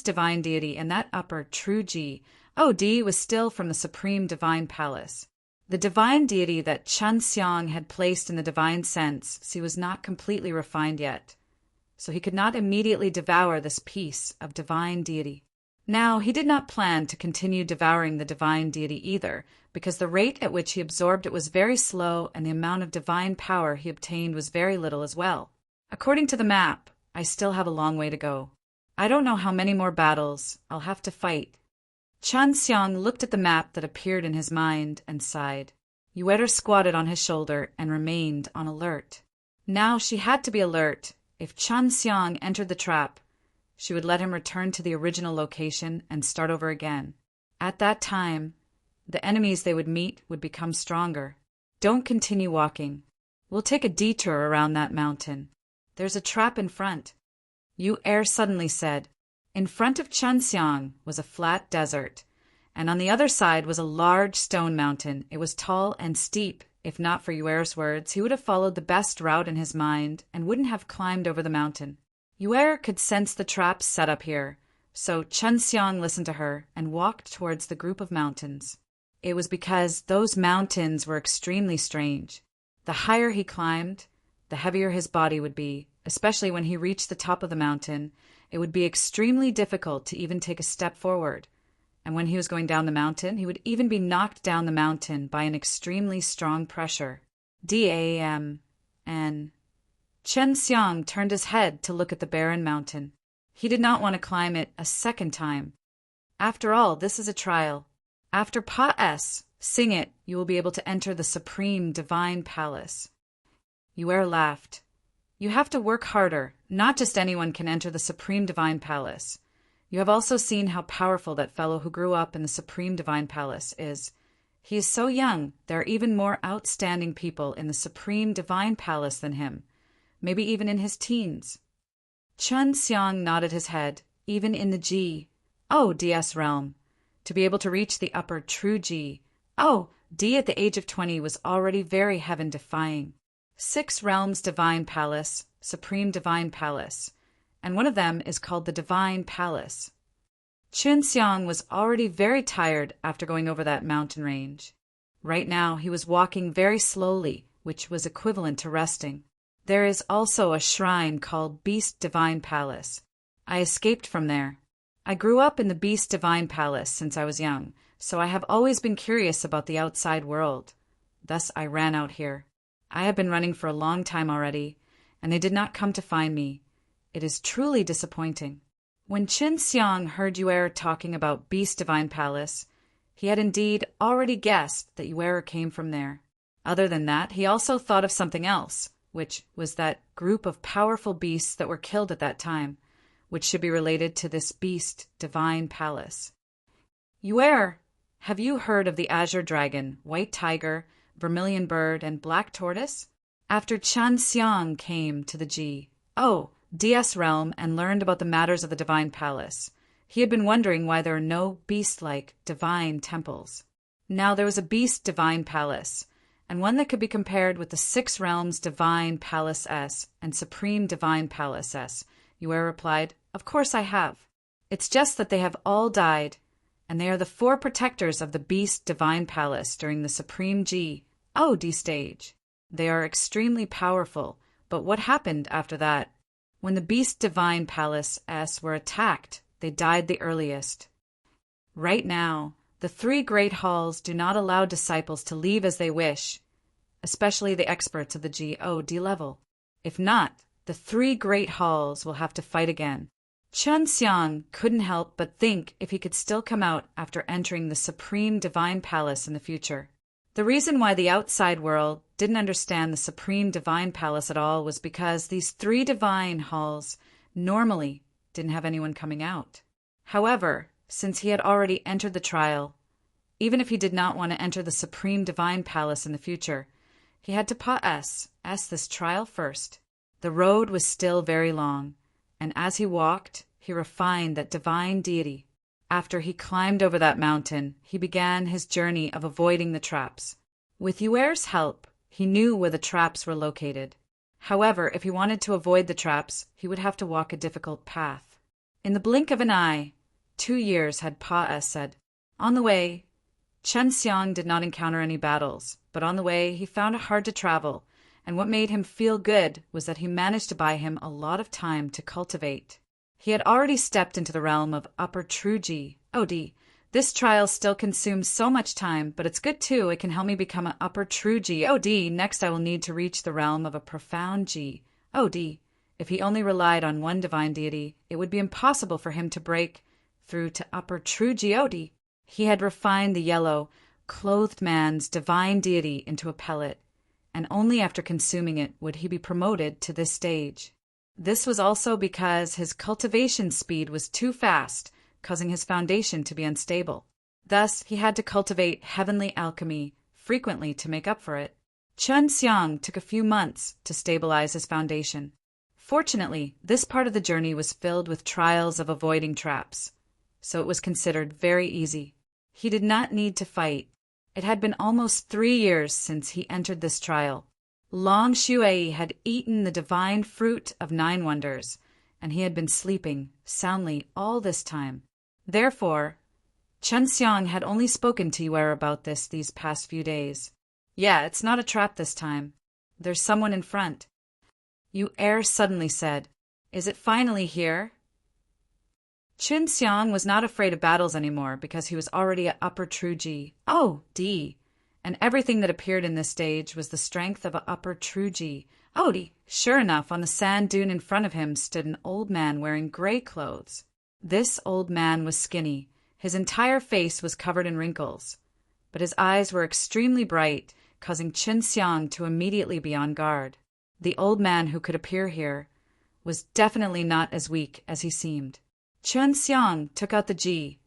divine deity, and that upper true D was still from the Supreme Divine Palace. The divine deity that Qunxiang had placed in the divine sense, he was not completely refined yet, so he could not immediately devour this piece of divine deity. Now, he did not plan to continue devouring the divine deity either, because the rate at which he absorbed it was very slow and the amount of divine power he obtained was very little as well. According to the map, I still have a long way to go. I don't know how many more battles I'll have to fight. Qunxiang looked at the map that appeared in his mind and sighed. Yue squatted on his shoulder and remained on alert. Now she had to be alert. If Qunxiang entered the trap, she would let him return to the original location and start over again. At that time, the enemies they would meet would become stronger. Don't continue walking. We'll take a detour around that mountain. There's a trap in front. Yu Er suddenly said. In front of Chunxiang was a flat desert, and on the other side was a large stone mountain. It was tall and steep. If not for Yu Er's words, he would have followed the best route in his mind and wouldn't have climbed over the mountain. Yu Er could sense the traps set up here, so Chunxiang listened to her and walked towards the group of mountains. It was because those mountains were extremely strange. The higher he climbed, the heavier his body would be, especially when he reached the top of the mountain. It would be extremely difficult to even take a step forward. And when he was going down the mountain, he would even be knocked down the mountain by an extremely strong pressure. Dam. Chen Xiang turned his head to look at the barren mountain. He did not want to climb it a second time. After all, this is a trial. After Pa S, sing it, you will be able to enter the Supreme Divine Palace. Yu Er laughed. You have to work harder. Not just anyone can enter the Supreme Divine Palace. You have also seen how powerful that fellow who grew up in the Supreme Divine Palace is. He is so young, there are even more outstanding people in the Supreme Divine Palace than him, maybe even in his teens. Chun Xiang nodded his head, even in the DS realm. To be able to reach the upper true G. D at the age of 20 was already very heaven-defying. 6 realms Divine Palace, Supreme Divine Palace, and one of them is called the Divine Palace. Chun Xiang was already very tired after going over that mountain range. Right now he was walking very slowly, which was equivalent to resting. There is also a shrine called Beast Divine Palace. I escaped from there. I grew up in the Beast Divine Palace since I was young, so I have always been curious about the outside world. Thus I ran out here. I have been running for a long time already, and they did not come to find me. It is truly disappointing. When Qin Xiang heard Yu Er talking about Beast Divine Palace, he had indeed already guessed that Yu Er came from there. Other than that, he also thought of something else, which was that group of powerful beasts that were killed at that time, which should be related to this Beast Divine Palace. Yu Er, have you heard of the Azure Dragon, White Tiger, Vermilion Bird, and Black Tortoise? After Chan Xiang came to the DS realm and learned about the matters of the Divine Palace, he had been wondering why there are no beast-like divine temples. Now there was a Beast Divine Palace, and one that could be compared with the 6 realms Divine Palace S and Supreme Divine Palace S. Yu Er replied, Of course I have. It's just that they have all died, and they are the 4 protectors of the Beast Divine Palace during the Supreme D stage. They are extremely powerful, but what happened after that? When the Beast Divine Palace S were attacked, they died the earliest. Right now, the 3 great halls do not allow disciples to leave as they wish, especially the experts of the God level. If not, the 3 great halls will have to fight again. Chun Xiang couldn't help but think if he could still come out after entering the Supreme Divine Palace in the future. The reason why the outside world didn't understand the Supreme Divine Palace at all was because these 3 divine halls normally didn't have anyone coming out. However, since he had already entered the trial, even if he did not want to enter the Supreme Divine Palace in the future, he had to pass this trial first. The road was still very long, and as he walked, he refined that divine deity. After he climbed over that mountain, he began his journey of avoiding the traps. With Yu Er's help, he knew where the traps were located. However, if he wanted to avoid the traps, he would have to walk a difficult path. In the blink of an eye, 2 years had said. On the way, Chen Xiang did not encounter any battles, but on the way he found it hard to travel, and what made him feel good was that he managed to buy him a lot of time to cultivate. He had already stepped into the realm of Upper True God. This trial still consumes so much time, but it's good too. It can help me become an Upper True God. Next I will need to reach the realm of a Profound God. If he only relied on one divine deity, it would be impossible for him to break through to Upper True God. He had refined the yellow, clothed man's divine deity into a pellet, and only after consuming it would he be promoted to this stage. This was also because his cultivation speed was too fast, causing his foundation to be unstable. Thus, he had to cultivate heavenly alchemy frequently to make up for it. Chun Xiang took a few months to stabilize his foundation. Fortunately, this part of the journey was filled with trials of avoiding traps, so it was considered very easy. He did not need to fight. It had been almost 3 years since he entered this trial. Long Shui had eaten the divine fruit of 9 wonders, and he had been sleeping soundly all this time. Therefore, Chun Xiang had only spoken to Yue about this these past few days. Yeah, it's not a trap this time. There's someone in front. Yue suddenly said, "Is it finally here?" Chun Xiang was not afraid of battles anymore because he was already at upper true Ji. Oh, D. And everything that appeared in this stage was the strength of a upper true Ji. Oh, D. Sure enough, on the sand dune in front of him stood an old man wearing gray clothes. This old man was skinny. His entire face was covered in wrinkles, but his eyes were extremely bright, causing Chun Xiang to immediately be on guard. The old man who could appear here was definitely not as weak as he seemed. Chun Xiang took out the Ji,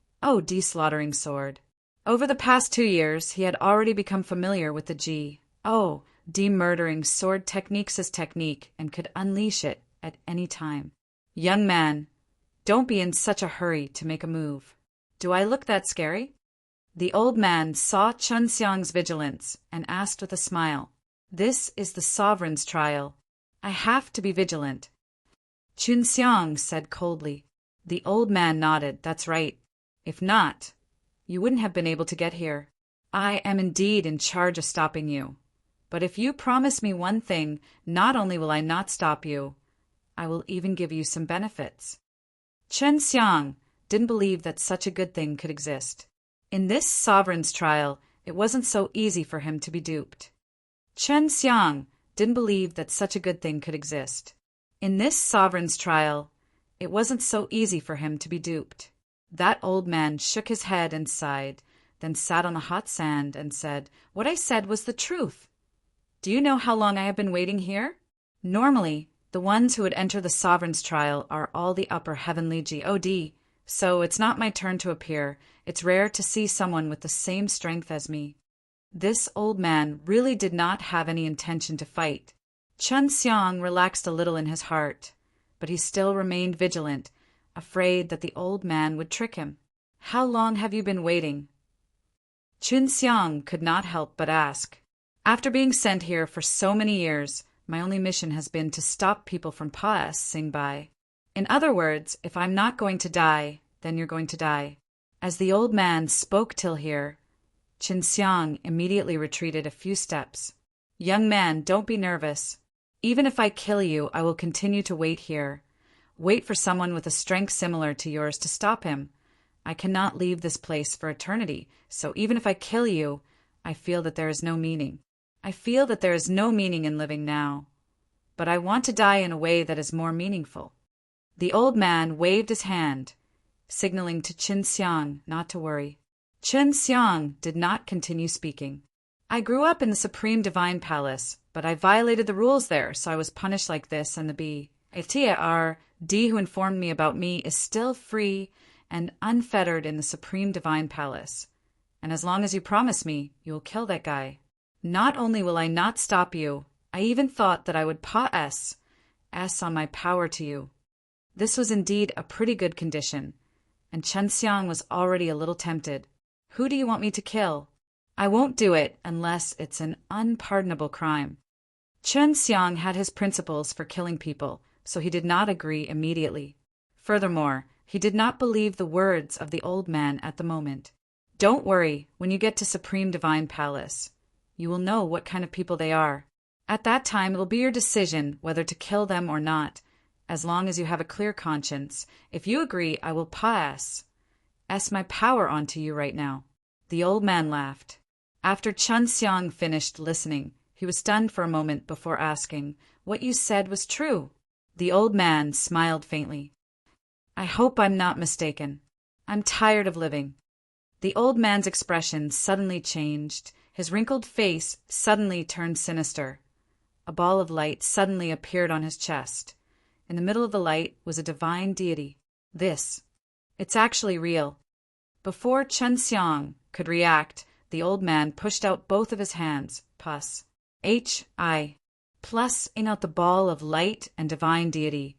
slaughtering sword. Over the past 2 years, he had already become familiar with the Ji, murdering sword technique's technique and could unleash it at any time. Young man, don't be in such a hurry to make a move. Do I look that scary? The old man saw Chun Xiang's vigilance and asked with a smile, "This is the sovereign's trial. I have to be vigilant." Chun Xiang said coldly. The old man nodded. "That's right. If not, you wouldn't have been able to get here. I am indeed in charge of stopping you. But if you promise me one thing, not only will I not stop you, I will even give you some benefits." Chun Xiang didn't believe that such a good thing could exist. In this sovereign's trial, it wasn't so easy for him to be duped. Chun Xiang didn't believe that such a good thing could exist. In this sovereign's trial, it wasn't so easy for him to be duped. That old man shook his head and sighed, then sat on the hot sand and said, "What I said was the truth. Do you know how long I have been waiting here? Normally, the ones who would enter the sovereign's trial are all the upper heavenly God, so it's not my turn to appear. It's rare to see someone with the same strength as me." This old man really did not have any intention to fight. Chun Xiang relaxed a little in his heart, but he still remained vigilant, afraid that the old man would trick him. "How long have you been waiting?" Chun Xiang could not help but ask. "After being sent here for so many years, my only mission has been to stop people from passing by. In other words, if I'm not going to die, then you're going to die." As the old man spoke till here, Chun Xiang immediately retreated a few steps. "Young man, don't be nervous. Even if I kill you, I will continue to wait here. Wait for someone with a strength similar to yours to stop him. I cannot leave this place for eternity, so even if I kill you, I feel that there is no meaning. I feel that there is no meaning in living now. But I want to die in a way that is more meaningful." The old man waved his hand, signaling to Chun Xiang not to worry. Chun Xiang did not continue speaking. "I grew up in the Supreme Divine Palace, but I violated the rules there, so I was punished like this, and the D who informed me about me is still free and unfettered in the Supreme Divine Palace. And as long as you promise me, you will kill that guy. Not only will I not stop you, I even thought that I would S on my power to you." This was indeed a pretty good condition, and Chun Xiang was already a little tempted. "Who do you want me to kill? I won't do it unless it's an unpardonable crime." Chun Xiang had his principles for killing people, so he did not agree immediately. Furthermore, he did not believe the words of the old man at the moment. "Don't worry, when you get to Supreme Divine Palace, you will know what kind of people they are. At that time, it'll be your decision whether to kill them or not, as long as you have a clear conscience. If you agree, I will pass my power onto you right now." The old man laughed. After Chun Xiang finished listening, he was stunned for a moment before asking, "What you said was true?" The old man smiled faintly. "I hope I'm not mistaken. I'm tired of living." The old man's expression suddenly changed. His wrinkled face suddenly turned sinister. A ball of light suddenly appeared on his chest. In the middle of the light was a divine deity. It's actually real." Before Chun Xiang could react, the old man pushed out both of his hands. "Pus." H.I. plus in out the ball of light and divine deity,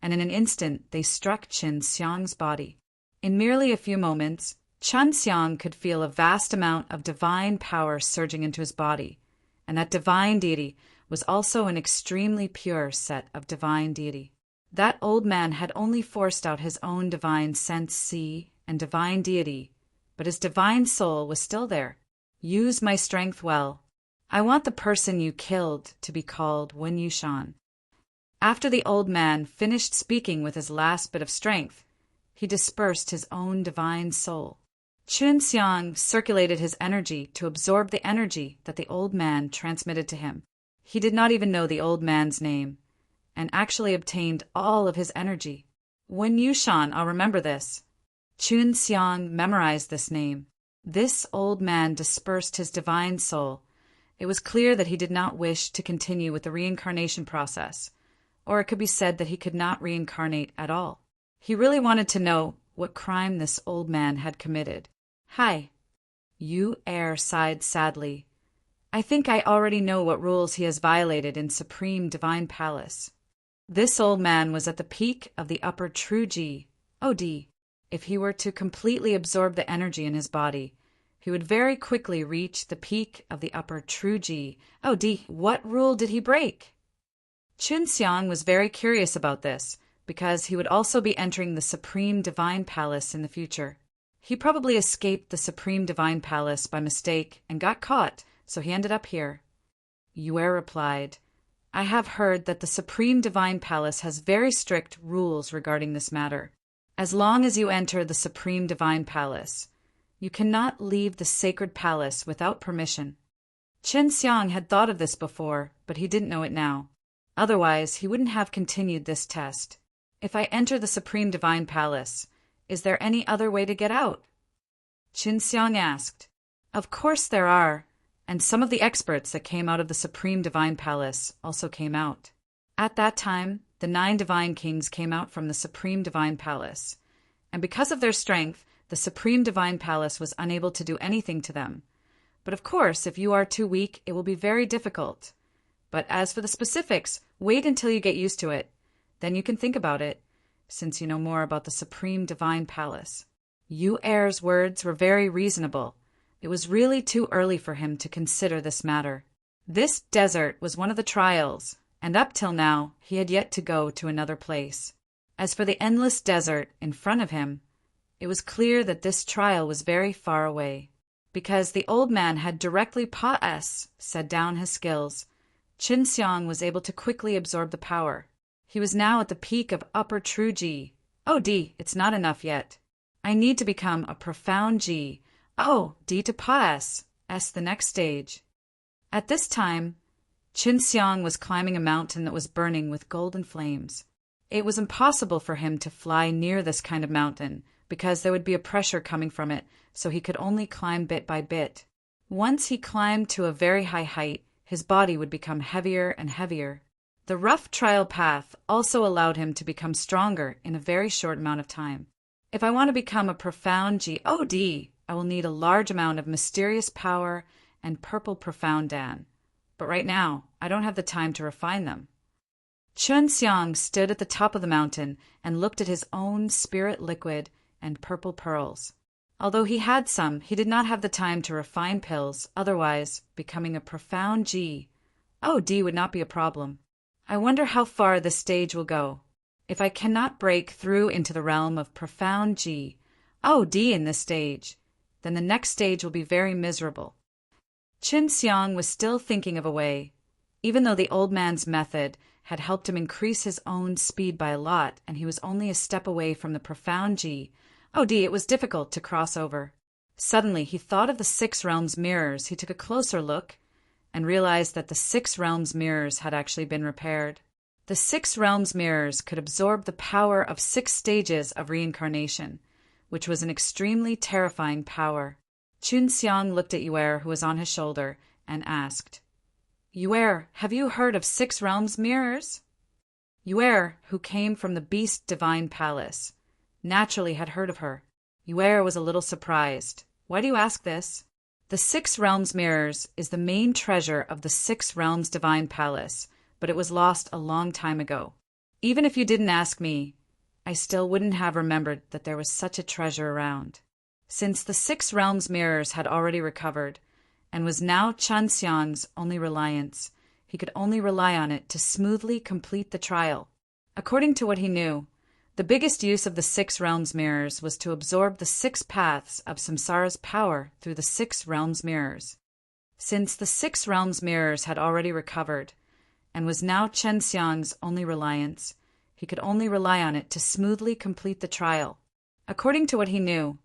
and in an instant they struck Qin Xiang's body. In merely a few moments, Qin Xiang could feel a vast amount of divine power surging into his body, and that divine deity was also an extremely pure set of divine deity. That old man had only forced out his own divine sense C and divine deity, but his divine soul was still there. Use my strength well. I want the person you killed to be called Wen Yushan. After the old man finished speaking with his last bit of strength, he dispersed his own divine soul. Qin Xiang circulated his energy to absorb the energy that the old man transmitted to him. He did not even know the old man's name, and actually obtained all of his energy. Wen Yushan, I'll remember this. Qin Xiang memorized this name. This old man dispersed his divine soul. It was clear that he did not wish to continue with the reincarnation process, or it could be said that he could not reincarnate at all. He really wanted to know what crime this old man had committed. Hi. Yu Er sighed sadly. I think I already know what rules he has violated in Supreme Divine Palace. This old man was at the peak of the upper true Ji, OD. If he were to completely absorb the energy in his body, he would very quickly reach the peak of the upper true Ji, OD. What rule did he break? Qin Xiang was very curious about this, because he would also be entering the Supreme Divine Palace in the future. He probably escaped the Supreme Divine Palace by mistake and got caught, so he ended up here. Yue replied, I have heard that the Supreme Divine Palace has very strict rules regarding this matter. As long as you enter the Supreme Divine Palace, you cannot leave the sacred palace without permission. Qin Xiang had thought of this before, but he didn't know it now. Otherwise, he wouldn't have continued this test. If I enter the Supreme Divine Palace, is there any other way to get out? Qin Xiang asked. Of course there are, and some of the experts that came out of the Supreme Divine Palace also came out. At that time, the 9 divine kings came out from the Supreme Divine Palace, and because of their strength, the Supreme Divine Palace was unable to do anything to them. But of course, if you are too weak, it will be very difficult. But as for the specifics, wait until you get used to it. Then you can think about it, since you know more about the Supreme Divine Palace. Yu Er's words were very reasonable. It was really too early for him to consider this matter. This desert was one of the trials, and up till now he had yet to go to another place. As for the endless desert in front of him, it was clear that this trial was very far away. Because the old man had directly set down his skills, Qin Xiang was able to quickly absorb the power. He was now at the peak of upper true Ji. Oh, D, it's not enough yet. I need to become a profound Ji. Oh, D to Pa-S, S the next stage. At this time, Qin Xiang was climbing a mountain that was burning with golden flames. It was impossible for him to fly near this kind of mountain, because there would be a pressure coming from it, so he could only climb bit by bit. Once he climbed to a very high height, his body would become heavier and heavier. The rough trial path also allowed him to become stronger in a very short amount of time. If I want to become a profound God, I will need a large amount of mysterious power and purple profound Dan. But right now, I don't have the time to refine them. Qin Xiang stood at the top of the mountain and looked at his own spirit liquid and purple pearls. Although he had some, he did not have the time to refine pills, otherwise, becoming a profound God would not be a problem. I wonder how far this stage will go. If I cannot break through into the realm of profound God in this stage, then the next stage will be very miserable. Qin Xiang was still thinking of a way. Even though the old man's method had helped him increase his own speed by a lot, and he was only a step away from the profound God, it was difficult to cross over. Suddenly, he thought of the 6 realms mirrors. He took a closer look and realized that the 6 realms mirrors had actually been repaired. The 6 realms mirrors could absorb the power of 6 stages of reincarnation, which was an extremely terrifying power. Qin Xiang looked at Yue, who was on his shoulder, and asked, Yue, have you heard of 6 realms mirrors? Yue, who came from the Beast Divine Palace, naturally had heard of her. Yue was a little surprised. Why do you ask this? The Six Realms Mirrors is the main treasure of the Six Realms Divine Palace, but it was lost a long time ago. Even if you didn't ask me, I still wouldn't have remembered that there was such a treasure around. Since the Six Realms Mirrors had already recovered, and was now Chen Xiang's only reliance, he could only rely on it to smoothly complete the trial. According to what he knew, the biggest use of the Six Realms Mirrors was to absorb the six paths of Samsara's power through the Six Realms Mirrors. Since the Six Realms Mirrors had already recovered, and was now Chen Xiang's only reliance, he could only rely on it to smoothly complete the trial. According to what he knew,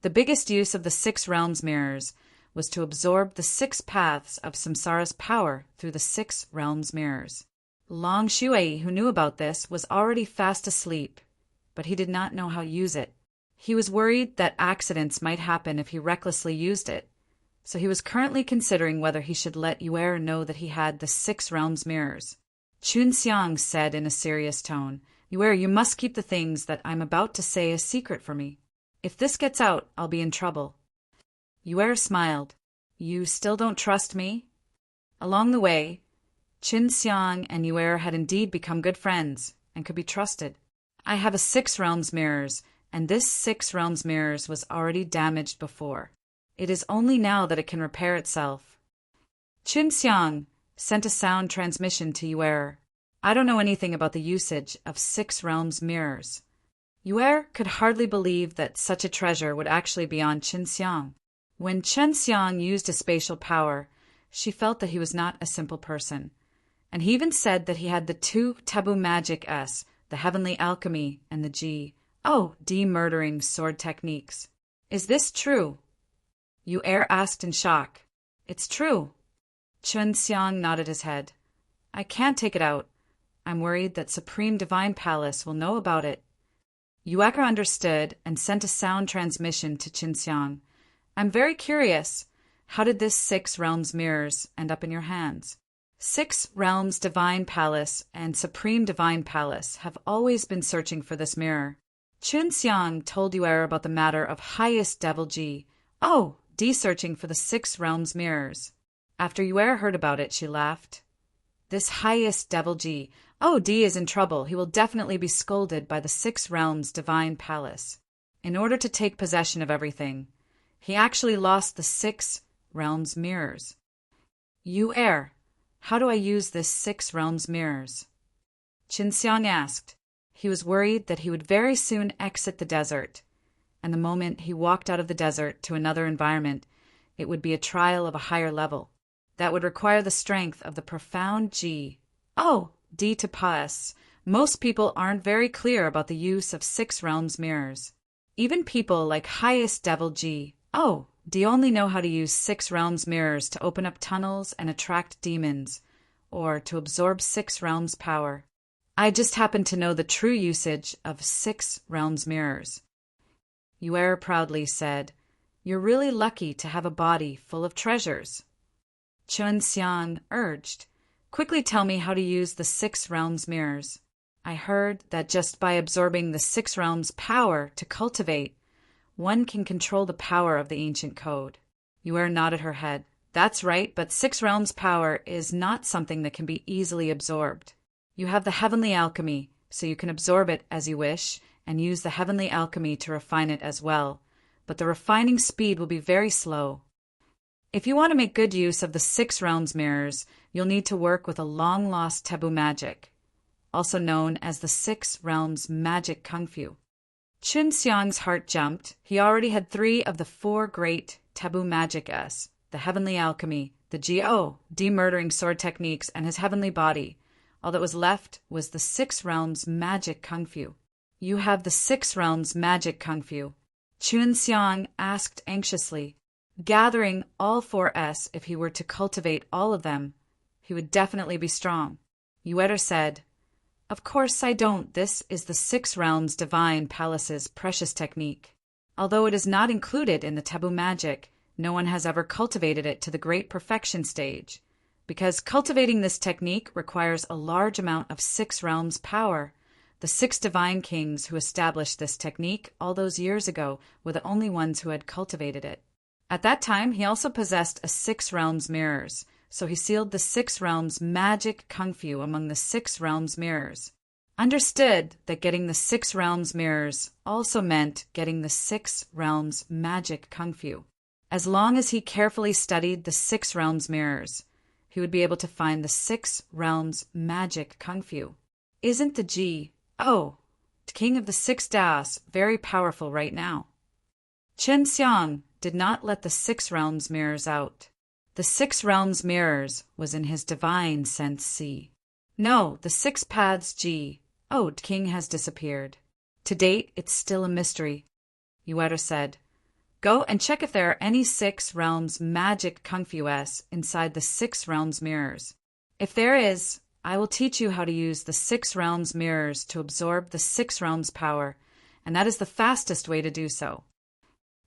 the biggest use of the Six Realms Mirrors was to absorb the six paths of Samsara's power through the Six Realms Mirrors. Long Shui, who knew about this, was already fast asleep, but he did not know how to use it. He was worried that accidents might happen if he recklessly used it, so he was currently considering whether he should let Yu'er know that he had the Six Realms Mirrors. Chun Xiang said in a serious tone, "Yu'er, you must keep the things that I'm about to say a secret for me. If this gets out, I'll be in trouble." Yu'er smiled. "You still don't trust me?" Along the way, Qin Xiang and Yu'er had indeed become good friends and could be trusted. "I have a Six Realms Mirrors, and this Six Realms Mirrors was already damaged before. It is only now that it can repair itself." Qin Xiang sent a sound transmission to Yu'er. "I don't know anything about the usage of Six Realms Mirrors." Yu'er could hardly believe that such a treasure would actually be on Qin Xiang. When Chen Xiang used his spatial power, she felt that he was not a simple person, and he even said that he had the two taboo magic S, the heavenly alchemy, and the D-murdering sword techniques. "Is this true?" Yu'er asked in shock. "It's true." Chen Xiang nodded his head. "I can't take it out. I'm worried that Supreme Divine Palace will know about it." Yu'er understood and sent a sound transmission to Qin Xiang. "I'm very curious. How did this Six Realms Mirrors end up in your hands?" Six Realms Divine Palace and Supreme Divine Palace have always been searching for this mirror. Qin Xiang told Yu'er about the matter of highest devil D searching for the Six Realms Mirrors. After Yu'er heard about it, she laughed. "This highest devil D is in trouble. He will definitely be scolded by the Six Realms Divine Palace. In order to take possession of everything, he actually lost the Six Realms Mirrors." "Yu'er, how do I use this Six Realms Mirrors?" Qin Xiang asked. He was worried that he would very soon exit the desert, and the moment he walked out of the desert to another environment, it would be a trial of a higher level. That would require the strength of the profound D to pass. Most people aren't very clear about the use of Six Realms Mirrors. Even people like highest devil D only know how to use Six Realms Mirrors to open up tunnels and attract demons, or to absorb Six Realms power. I just happen to know the true usage of Six Realms Mirrors. Yu'er proudly said, "You're really lucky to have a body full of treasures." Chun Xiang urged, "Quickly tell me how to use the Six Realms Mirrors. I heard that just by absorbing the Six Realms power to cultivate, one can control the power of the ancient code." Yu'er nodded her head. "That's right, but Six Realms power is not something that can be easily absorbed. You have the heavenly alchemy, so you can absorb it as you wish, and use the heavenly alchemy to refine it as well, but the refining speed will be very slow. If you want to make good use of the Six Realms Mirrors, you'll need to work with a long-lost taboo magic, also known as the Six Realms Magic Kung Fu." Qin Xiang's heart jumped. He already had 3 of the 4 great taboo magic S, the heavenly alchemy, the D-murdering sword techniques, and his heavenly body. All that was left was the Six Realms Magic Kung Fu. "You have the Six Realms Magic Kung Fu?" Qin Xiang asked anxiously. Gathering all 4 S, if he were to cultivate all of them, he would definitely be strong. Yu'er said, "Of course I don't. This is the Six Realms Divine Palace's precious technique. Although it is not included in the taboo magic, no one has ever cultivated it to the great perfection stage. Because cultivating this technique requires a large amount of Six Realms power. The 6 divine kings who established this technique all those years ago were the only ones who had cultivated it. At that time, he also possessed a 6 realms mirrors, so he sealed the 6 realms magic kung fu among the 6 realms mirrors. Understood that getting the 6 realms mirrors also meant getting the 6 realms magic kung fu. As long as he carefully studied the 6 realms mirrors, he would be able to find the 6 realms magic kung fu. Isn't the king of the 6 Daos very powerful right now? Chen Xiang did not let the 6 realms mirrors out. The 6 realms mirrors was in his divine sense C. No, the 6 paths king has disappeared. To date, it's still a mystery. Yuera said, "Go and check if there are any 6 realms magic kung fu inside the 6 realms mirrors. If there is, I will teach you how to use the 6 realms mirrors to absorb the 6 realms power, and that is the fastest way to do so."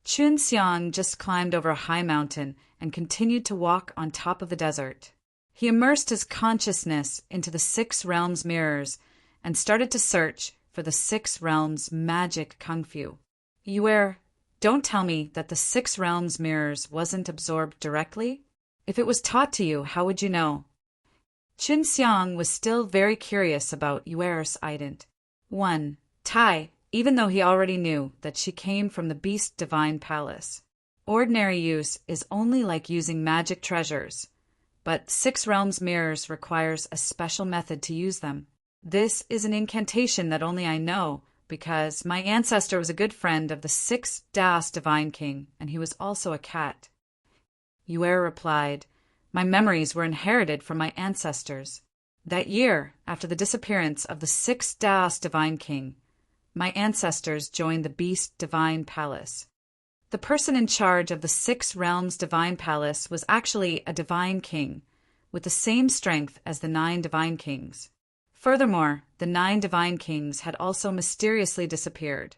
Chun Xiang just climbed over a high mountain and continued to walk on top of the desert. He immersed his consciousness into the 6 realms mirrors and started to search for the 6 realms magic kung fu. Yuer, don't tell me that the 6 realms mirrors wasn't absorbed directly? If it was taught to you, how would you know? Chun Xiang was still very curious about Yuer's ident. 1. Tai, even though he already knew that she came from the Beast Divine Palace. Ordinary use is only like using magic treasures, but 6 realms mirrors requires a special method to use them. This is an incantation that only I know because my ancestor was a good friend of the 6 Daos Divine King, and he was also a cat. Yuer replied, "My memories were inherited from my ancestors. That year, after the disappearance of the 6 Daos Divine King, my ancestors joined the Beast Divine Palace. The person in charge of the 6 Realms Divine Palace was actually a Divine King, with the same strength as the 9 Divine Kings. Furthermore, the 9 Divine Kings had also mysteriously disappeared.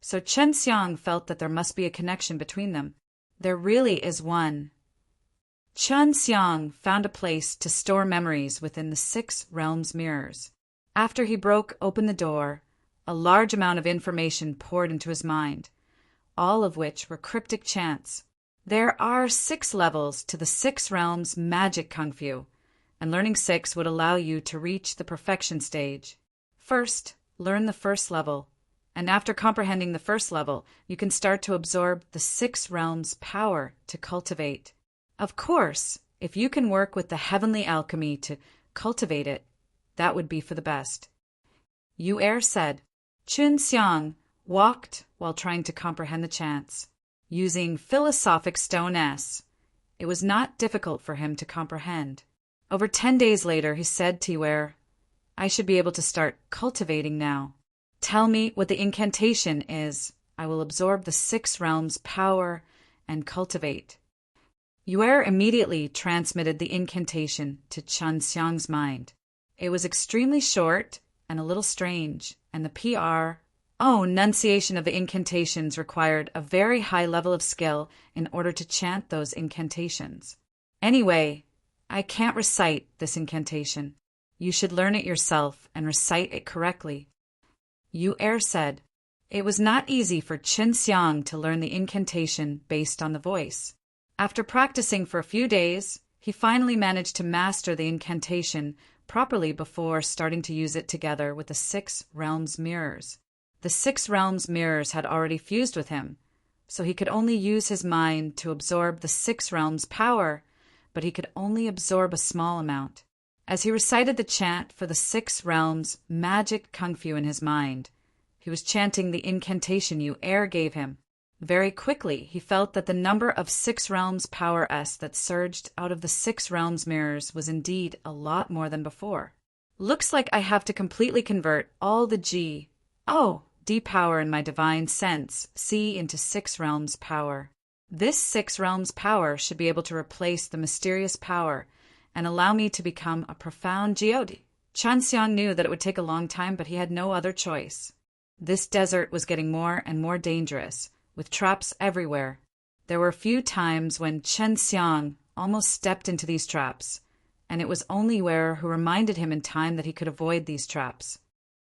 So Chen Xiang felt that there must be a connection between them. There really is one." Chen Xiang found a place to store memories within the 6 Realms mirrors. After he broke open the door, a large amount of information poured into his mind, all of which were cryptic chants. There are 6 levels to the 6 realms magic kung fu, and learning 6 would allow you to reach the perfection stage. First, learn the first level, and after comprehending the first level, you can start to absorb the 6 realms power to cultivate. Of course, if you can work with the heavenly alchemy to cultivate it, that would be for the best. Yuer said. Chun Xiang walked while trying to comprehend the chants. Using philosophic stone S, it was not difficult for him to comprehend. Over 10 days later, he said to Yuer, "I should be able to start cultivating now. Tell me what the incantation is. I will absorb the 6 realms power and cultivate." Yuer immediately transmitted the incantation to Chun Xiang's mind. It was extremely short and a little strange, and the enunciation of the incantations required a very high level of skill in order to chant those incantations. Anyway, I can't recite this incantation. You should learn it yourself and recite it correctly. Yuer said. It was not easy for Chen Xiang to learn the incantation based on the voice. After practicing for a few days, he finally managed to master the incantation properly before starting to use it together with the 6 realms mirrors. The 6 realms mirrors had already fused with him, so he could only use his mind to absorb the 6 realms power, but he could only absorb a small amount. As he recited the chant for the 6 realms magic kung fu in his mind, he was chanting the incantation Yuer gave him. Very quickly, he felt that the number of 6 realms power that surged out of the 6 realms mirrors was indeed a lot more than before. Looks like I have to completely convert all the D power in my divine sense, C, into 6 realms power. This 6 realms power should be able to replace the mysterious power and allow me to become a profound geode. Chen Xiang knew that it would take a long time, but he had no other choice. This desert was getting more and more dangerous, with traps everywhere. There were a few times when Chen Xiang almost stepped into these traps, and it was only Yuer who reminded him in time that he could avoid these traps.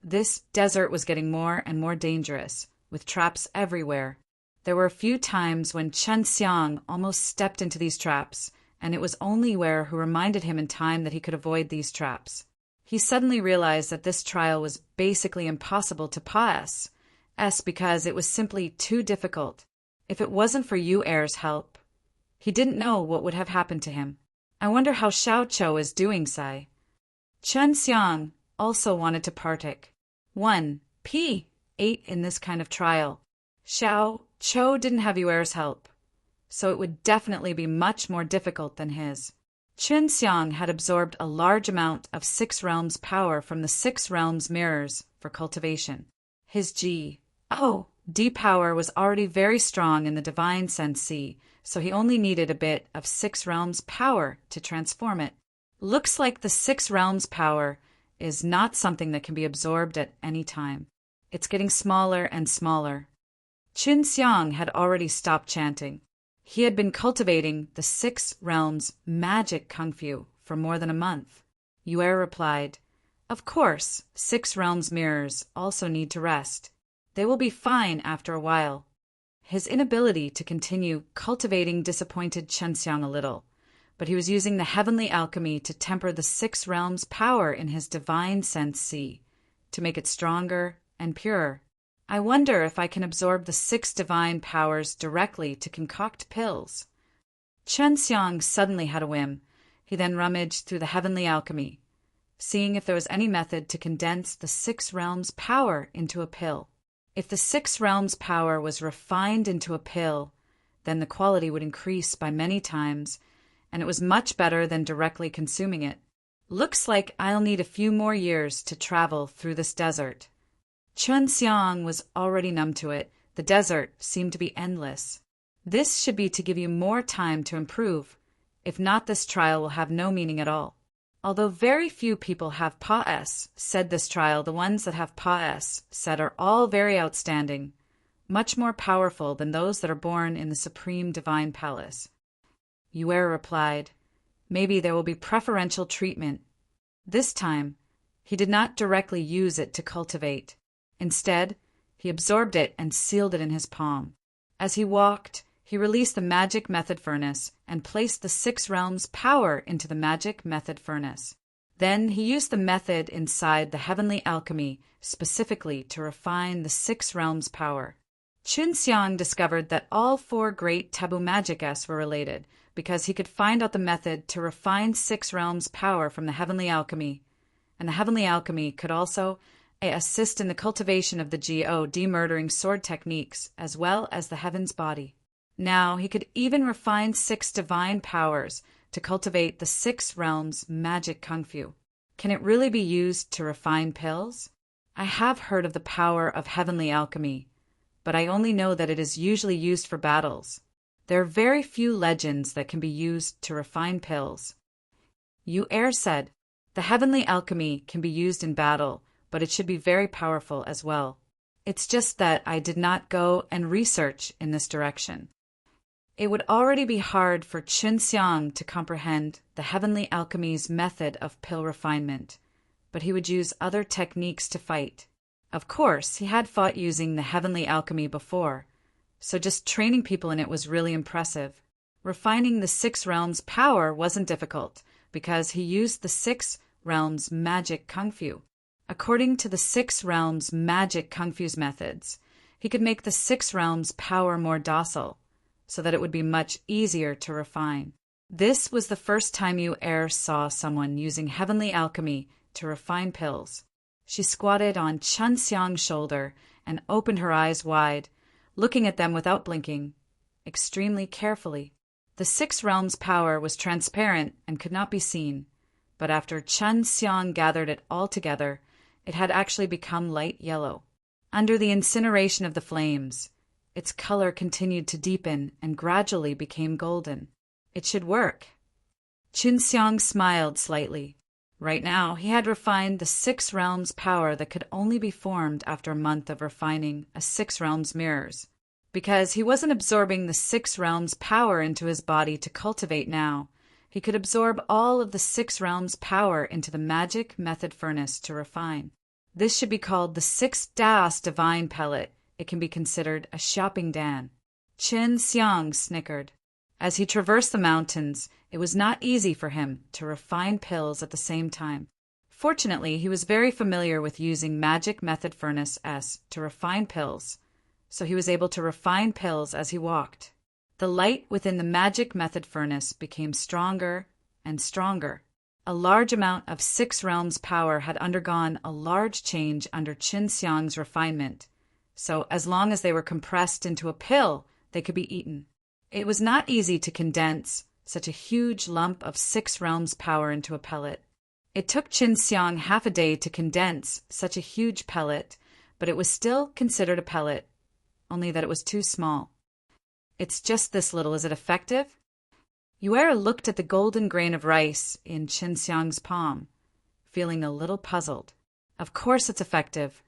This desert was getting more and more dangerous, with traps everywhere. There were a few times when Chen Xiang almost stepped into these traps, and it was only Ware who reminded him in time that he could avoid these traps. He suddenly realized that this trial was basically impossible to pass, because it was simply too difficult. If it wasn't for Yu Er's help, he didn't know what would have happened to him. I wonder how Xiao Chou is doing, Sai. Chen Xiang also wanted to partake. 1. P8 in this kind of trial. Xiao Chou didn't have Yu Er's help, so it would definitely be much more difficult than his. Chen Xiang had absorbed a large amount of 6 realms power from the 6 realms mirrors for cultivation. His D power was already very strong in the divine sense C, so he only needed a bit of 6 realms power to transform it. Looks like the 6 realms power is not something that can be absorbed at any time. It's getting smaller and smaller. Chen Xiang had already stopped chanting. He had been cultivating the 6 realms magic kung fu for more than a month. Yu Er replied, "Of course, 6 realms mirrors also need to rest. They will be fine after a while." His inability to continue cultivating disappointed Chen Xiang a little, but he was using the heavenly alchemy to temper the 6 realms power in his divine sense C, to make it stronger and purer. I wonder if I can absorb the 6 divine powers directly to concoct pills. Chen Xiang suddenly had a whim. He then rummaged through the heavenly alchemy, seeing if there was any method to condense the 6 realms power into a pill. If the 6 realms power was refined into a pill, then the quality would increase by many times, and it was much better than directly consuming it. Looks like I'll need a few more years to travel through this desert. Chen Xiang was already numb to it. The desert seemed to be endless. This should be to give you more time to improve. If not, this trial will have no meaning at all. Although very few people have Pa-S, said this trial, the ones that have Pa-S, said, are all very outstanding, much more powerful than those that are born in the Supreme Divine Palace. Yu Er replied, "Maybe there will be preferential treatment." This time, he did not directly use it to cultivate. Instead, he absorbed it and sealed it in his palm. As he walked, he released the magic method furnace and placed the 6 realms power into the magic method furnace. Then he used the method inside the heavenly alchemy specifically to refine the 6 realms power. Chen Xiang discovered that all 4 great taboo magic-s were related because he could find out the method to refine 6 realms power from the heavenly alchemy, and the heavenly alchemy could also assist in the cultivation of the demurdering sword techniques as well as the heaven's body. Now he could even refine 6 divine powers to cultivate the 6 realms magic kung fu. Can it really be used to refine pills? I have heard of the power of heavenly alchemy, but I only know that it is usually used for battles. There are very few legends that can be used to refine pills. Yu Er said, "The heavenly alchemy can be used in battle, but it should be very powerful as well. It's just that I did not go and research in this direction." It would already be hard for Chen Xiang to comprehend the heavenly alchemy's method of pill refinement, but he would use other techniques to fight. Of course, he had fought using the heavenly alchemy before, so just training people in it was really impressive. Refining the 6 realms power wasn't difficult, because he used the 6 realms magic kung fu. According to the 6 realms magic kung fu's methods, he could make the 6 realms power more docile, so that it would be much easier to refine. This was the first time Yu Er saw someone using heavenly alchemy to refine pills. She squatted on Chen Xiang's shoulder and opened her eyes wide, looking at them without blinking, extremely carefully. The 6 realms power was transparent and could not be seen, but after Chen Xiang gathered it all together, it had actually become light yellow. Under the incineration of the flames, its color continued to deepen and gradually became golden. It should work. Chen Xiang smiled slightly. Right now, he had refined the 6 realms power that could only be formed after a month of refining a 6 realms mirrors. Because he wasn't absorbing the 6 realms power into his body to cultivate now, he could absorb all of the 6 realms power into the magic method furnace to refine. This should be called the 6 Das divine pellet. It can be considered a shopping dan. Qin Xiang snickered. As he traversed the mountains, it was not easy for him to refine pills at the same time. Fortunately, he was very familiar with using Magic Method Furnace S to refine pills, so he was able to refine pills as he walked. The light within the Magic Method Furnace became stronger and stronger. A large amount of 6 realms power had undergone a large change under Qin Xiang's refinement, so as long as they were compressed into a pill, they could be eaten. It was not easy to condense such a huge lump of 6 realms power into a pellet. It took Qin Xiang half a day to condense such a huge pellet, but it was still considered a pellet, only that it was too small. It's just this little. Is it effective? Yuera looked at the golden grain of rice in Qin Xiang's palm, feeling a little puzzled. Of course it's effective.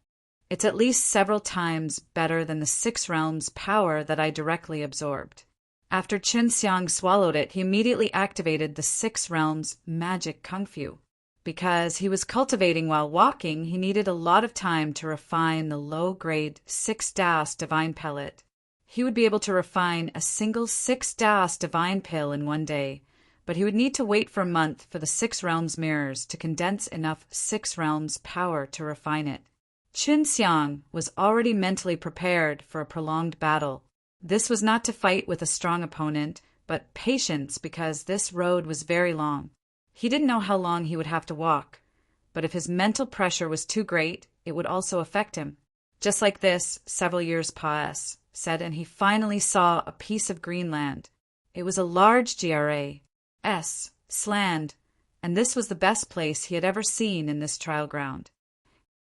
It's at least several times better than the 6 realms power that I directly absorbed. After Qin Xiang swallowed it, he immediately activated the 6 realms magic kung fu. Because he was cultivating while walking, he needed a lot of time to refine the low-grade 6 Daos divine pellet. He would be able to refine a single 6 Daos divine pill in one day, but he would need to wait for a month for the 6 realms mirrors to condense enough 6 realms power to refine it. Qin Xiang was already mentally prepared for a prolonged battle. This was not to fight with a strong opponent, but patience, because this road was very long. He didn't know how long he would have to walk, but if his mental pressure was too great, it would also affect him. Just like this, several years passed, and he finally saw a piece of green land. It was a large land, and this was the best place he had ever seen in this trial ground.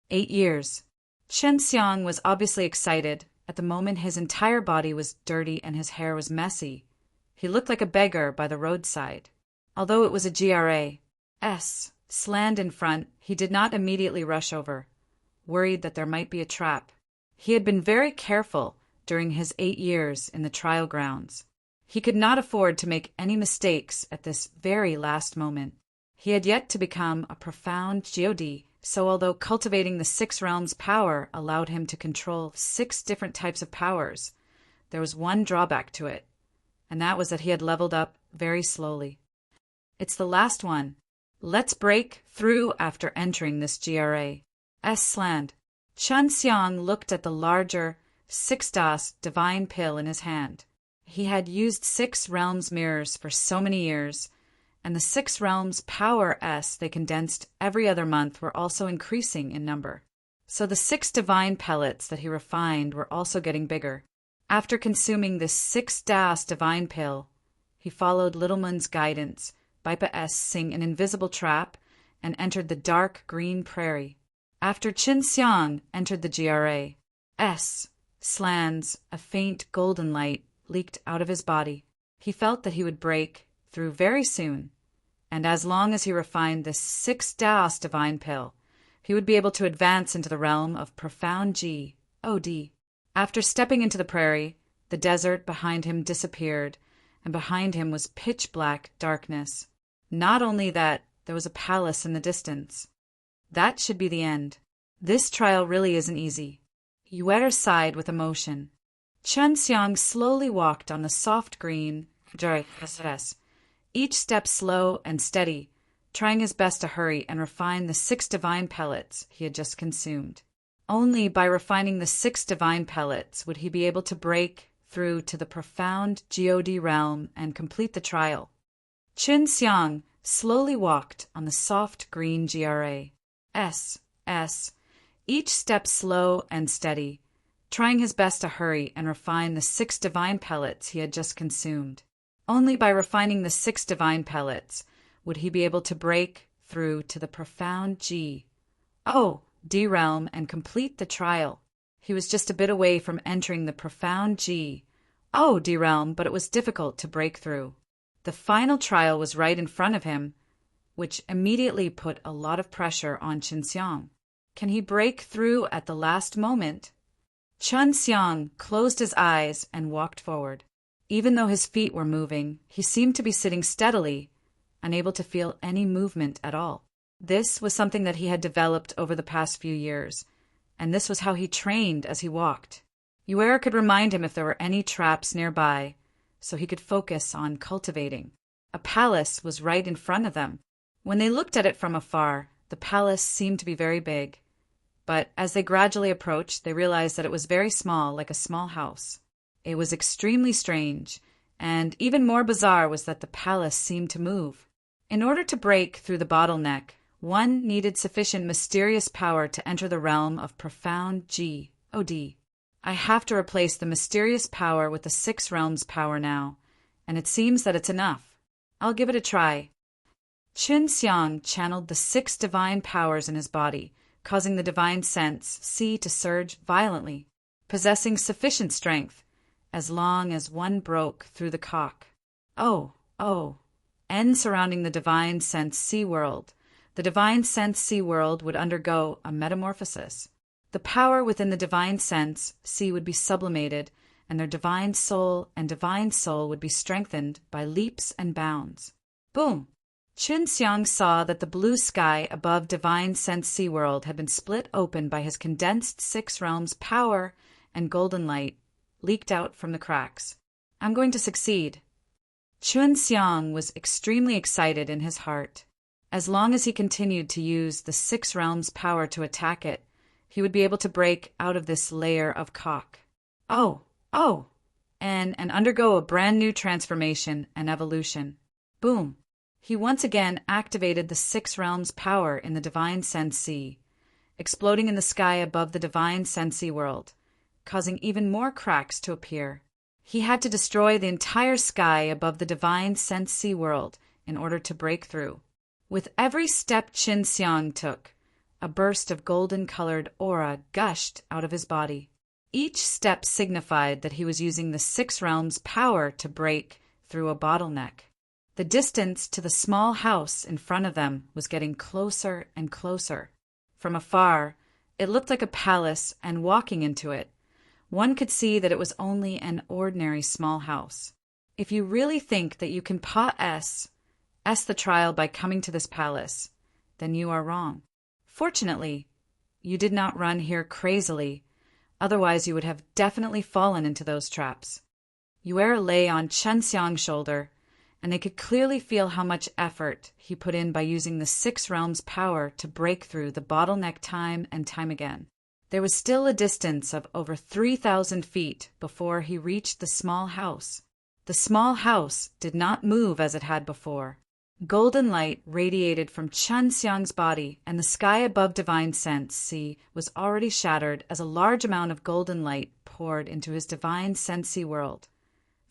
8 years. Qin Xiang was obviously excited. At the moment, his entire body was dirty and his hair was messy. He looked like a beggar by the roadside. Although it was a land in front, he did not immediately rush over, worried that there might be a trap. He had been very careful during his 8 years in the trial grounds. He could not afford to make any mistakes at this very last moment. He had yet to become a profound God, so although cultivating the 6 realms power allowed him to control 6 different types of powers, there was one drawback to it, and that was that he had leveled up very slowly. It's the last one. Let's break through after entering this land. Qin Xiang looked at the larger 6 Daos divine pill in his hand. He had used 6 realms mirrors for so many years, and the 6 realms power they condensed every other month were also increasing in number. So the 6 divine pellets that he refined were also getting bigger. After consuming this 6 Daos divine pill, he followed Little Moon's guidance, bypassing an invisible trap, and entered the dark green prairie. After Qin Xiang entered the lands, a faint golden light leaked out of his body. He felt that he would break through very soon, and as long as he refined this 6 Daos divine pill, he would be able to advance into the realm of profound God. After stepping into the prairie, the desert behind him disappeared, and behind him was pitch-black darkness. Not only that, there was a palace in the distance. That should be the end. This trial really isn't easy. Yuera sighed with emotion. Qin Xiang slowly walked on the soft green, each step slow and steady, trying his best to hurry and refine the 6 divine pellets he had just consumed. Only by refining the 6 divine pellets would he be able to break through to the profound God realm and complete the trial. Qin Xiang slowly walked on the soft green each step slow and steady, trying his best to hurry and refine the 6 divine pellets he had just consumed. Only by refining the 6 divine pellets would he be able to break through to the profound D realm and complete the trial. He was just a bit away from entering the profound D realm, but it was difficult to break through. The final trial was right in front of him, which immediately put a lot of pressure on Qin Xiang. Can he break through at the last moment? Qin Xiang closed his eyes and walked forward. Even though his feet were moving, he seemed to be sitting steadily, unable to feel any movement at all. This was something that he had developed over the past few years, and this was how he trained as he walked. Yuera could remind him if there were any traps nearby, so he could focus on cultivating. A palace was right in front of them. When they looked at it from afar, the palace seemed to be very big. But as they gradually approached, they realized that it was very small, like a small house. It was extremely strange, and even more bizarre was that the palace seemed to move. In order to break through the bottleneck, one needed sufficient mysterious power to enter the realm of profound G. OD. I have to replace the mysterious power with the 6 realms power now, and it seems that it's enough. I'll give it a try. Qin Xiang channeled the 6 divine powers in his body, causing the divine sense, C, to surge violently, possessing sufficient strength, as long as one broke through the cock. Oh. N surrounding the divine sense C world. The divine sense C world would undergo a metamorphosis. The power within the divine sense C would be sublimated, and their divine soul would be strengthened by leaps and bounds. Boom! Qin Xiang saw that the blue sky above divine sense C world had been split open by his condensed 6 realms power, and golden light leaked out from the cracks. I'm going to succeed. Qin Xiang was extremely excited in his heart. As long as he continued to use the 6 realms power to attack it, he would be able to break out of this layer of cock. And undergo a brand new transformation and evolution. Boom! He once again activated the 6 realms power in the divine sense C, exploding in the sky above the divine sense C world, causing even more cracks to appear. He had to destroy the entire sky above the divine sense C world in order to break through. With every step Qin Xiang took, a burst of golden-colored aura gushed out of his body. Each step signified that he was using the 6 realms power to break through a bottleneck. The distance to the small house in front of them was getting closer and closer. From afar, it looked like a palace, and walking into it, one could see that it was only an ordinary small house. If you really think that you can S the trial by coming to this palace, then you are wrong. Fortunately, you did not run here crazily, otherwise you would have definitely fallen into those traps. Yuera lay on Qin Xiang's shoulder, and they could clearly feel how much effort he put in by using the 6 realms power to break through the bottleneck time and time again. There was still a distance of over 3,000 feet before he reached the small house. The small house did not move as it had before. Golden light radiated from Qin Xiang's body, and the sky above divine sense C was already shattered as a large amount of golden light poured into his divine sense C world,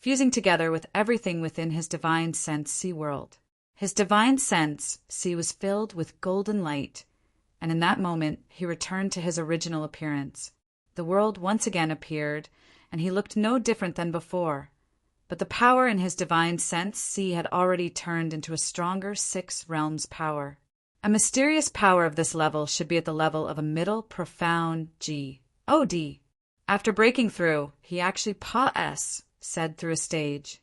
fusing together with everything within his divine sense C world. His divine sense C was filled with golden light, and in that moment he returned to his original appearance. The world once again appeared, and he looked no different than before. But the power in his divine sense C had already turned into a stronger 6 realms power. A mysterious power of this level should be at the level of a middle profound G. OD. After breaking through, he actually said through a stage.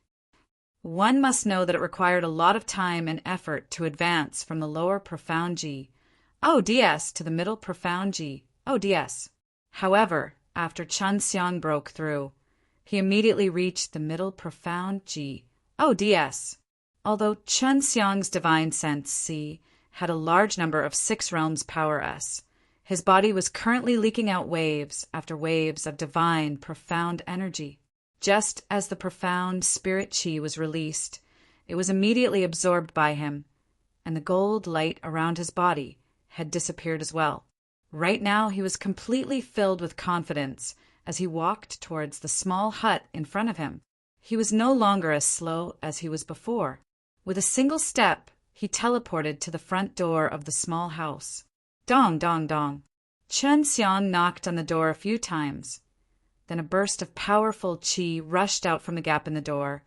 One must know that it required a lot of time and effort to advance from the lower profound G. ODS to the middle profound G. ODS. However, after Qin Xiang broke through, he immediately reached the middle profound G. ODS. Although Qin Xiang's divine sense C had a large number of 6 realms power S, his body was currently leaking out waves after waves of divine profound energy. Just as the profound spirit Qi was released, it was immediately absorbed by him, and the gold light around his body had disappeared as well. Right now he was completely filled with confidence as he walked towards the small hut in front of him. He was no longer as slow as he was before. With a single step, he teleported to the front door of the small house. Dong, dong, dong. Qin Xiang knocked on the door a few times. Then a burst of powerful qi rushed out from the gap in the door.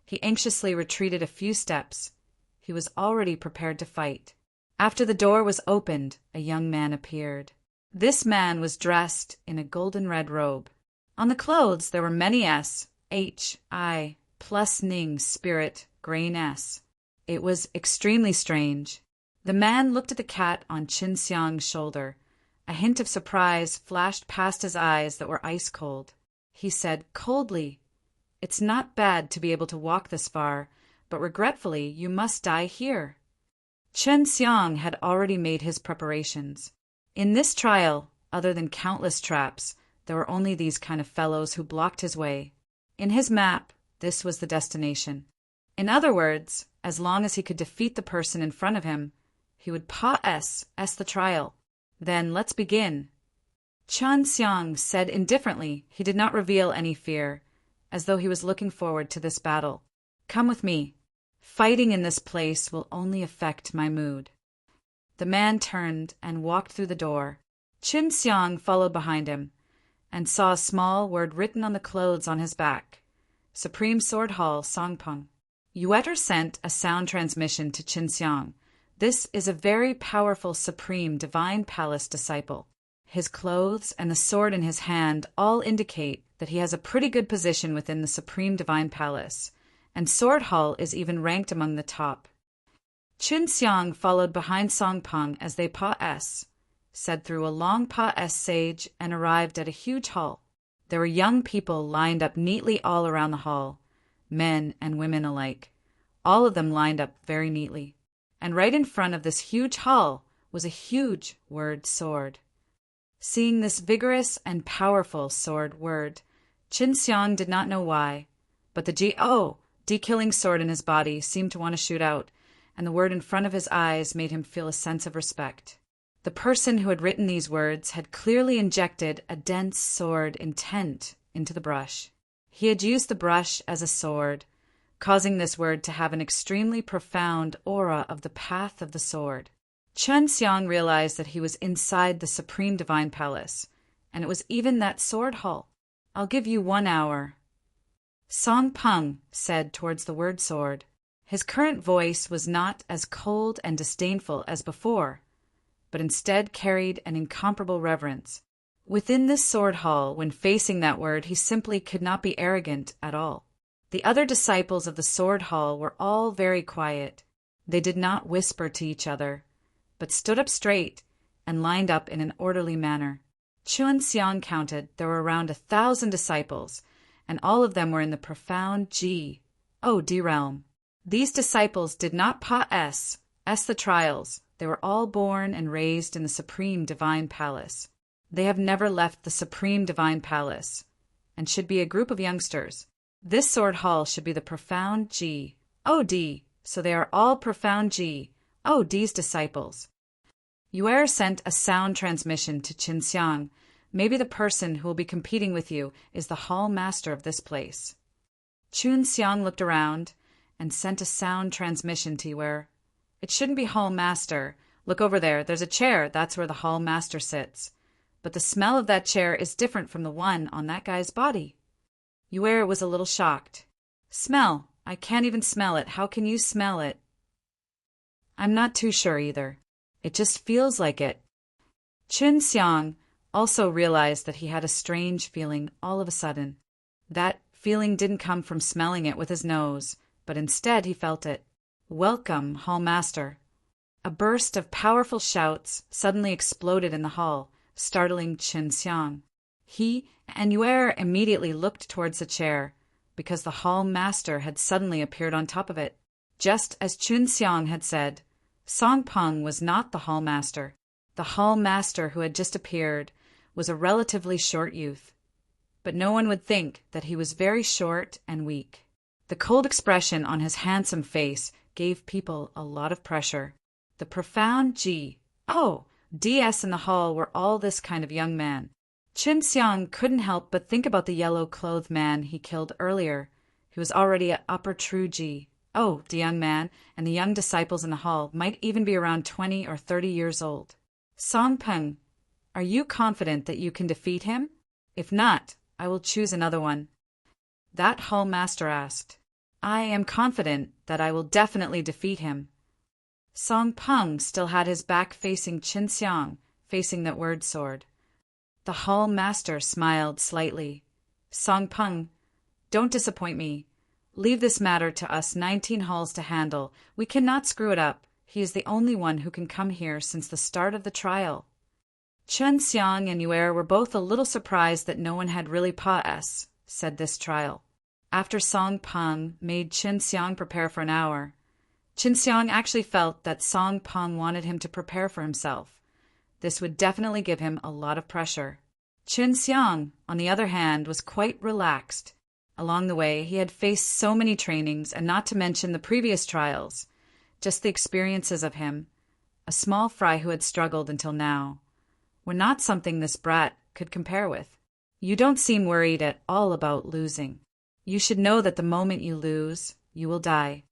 He anxiously retreated a few steps. He was already prepared to fight. After the door was opened, a young man appeared. This man was dressed in a golden red robe. On the clothes there were many S, H, I, plus Ning, spirit, grain S. It was extremely strange. The man looked at the cat on Qin Xiang's shoulder. A hint of surprise flashed past his eyes that were ice cold. he said coldly. "It's not bad to be able to walk this far, but regretfully you must die here." Chen Xiang had already made his preparations. In this trial, other than countless traps, there were only these kind of fellows who blocked his way. In his map, this was the destination. In other words, as long as he could defeat the person in front of him, he would pass the trial. "Then let's begin." Chen Xiang said indifferently. He did not reveal any fear, as though he was looking forward to this battle. "Come with me. Fighting in this place will only affect my mood." The man turned and walked through the door. Chen Xiang followed behind him, and saw a small word written on the clothes on his back: Supreme Sword Hall, Songpeng. Yueter sent a sound transmission to Chen Xiang. This is a very powerful Supreme Divine Palace disciple. His clothes and the sword in his hand all indicate that he has a pretty good position within the Supreme Divine Palace, and Sword Hall is even ranked among the top. Chen Xiang followed behind Songpeng as they said through a long passage and arrived at a huge hall. There were young people lined up neatly all around the hall, men and women alike, all of them lined up very neatly. And right in front of this huge hall was a huge word sword. Seeing this vigorous and powerful sword word, Chen Xiang did not know why, but the D-killing sword in his body seemed to want to shoot out, and the word in front of his eyes made him feel a sense of respect. The person who had written these words had clearly injected a dense sword intent into the brush. He had used the brush as a sword, causing this word to have an extremely profound aura of the path of the sword. Chen Xiang realized that he was inside the Supreme Divine Palace, and it was even that sword hall. "I'll give you 1 hour," Songpeng said towards the word sword. His current voice was not as cold and disdainful as before, but instead carried an incomparable reverence. Within this sword hall, when facing that word, he simply could not be arrogant at all. The other disciples of the sword hall were all very quiet. They did not whisper to each other, but stood up straight and lined up in an orderly manner. Chen Xiang counted there were around 1,000 disciples, and all of them were in the profound D realm. These disciples did not pass the trials. They were all born and raised in the Supreme Divine Palace. They have never left the Supreme Divine Palace, and should be a group of youngsters. This sword hall should be the profound D, so they are all profound D's disciples. Yuer sent a sound transmission to Chen Xiang. "Maybe the person who will be competing with you is the hall master of this place." Chen Xiang looked around and sent a sound transmission to Yuer. "It shouldn't be hall master. Look over there. There's a chair. That's where the hall master sits. But the smell of that chair is different from the one on that guy's body." Yuer was a little shocked. "Smell? I can't even smell it. How can you smell it?" "I'm not too sure either. It just feels like it." Chen Xiang also realized that he had a strange feeling all of a sudden. That feeling didn't come from smelling it with his nose, but instead he felt it. "Welcome, Hall Master." A burst of powerful shouts suddenly exploded in the hall, startling Chen Xiang. He and Yuer immediately looked towards the chair, because the hall master had suddenly appeared on top of it. Just as Chen Xiang had said, Songpeng was not the hall master. The hall master who had just appeared was a relatively short youth, but no one would think that he was very short and weak. The cold expression on his handsome face gave people a lot of pressure. The profound DS in the hall were all this kind of young man. Chen Xiang couldn't help but think about the yellow-clothed man he killed earlier. He was already an upper true G. The young man and the young disciples in the hall might even be around 20 or 30 years old. "Songpeng, are you confident that you can defeat him? If not, I will choose another one." That hall master asked. "I am confident that I will definitely defeat him." Songpeng still had his back facing Chen Xiang, facing that word sword. The hall master smiled slightly. "Songpeng, don't disappoint me. Leave this matter to us 19 halls to handle. We cannot screw it up. He is the only one who can come here since the start of the trial." Chen Xiang and Yue were both a little surprised that no one had really said this trial. After Song Peng made Chen Xiang prepare for an hour, Chen Xiang actually felt that Song Peng wanted him to prepare for himself. This would definitely give him a lot of pressure. Chen Xiang, on the other hand, was quite relaxed. Along the way, he had faced so many trainings, and not to mention the previous trials, just the experiences of him, a small fry who had struggled until now, were not something this brat could compare with. You don't seem worried at all about losing. You should know that the moment you lose, you will die.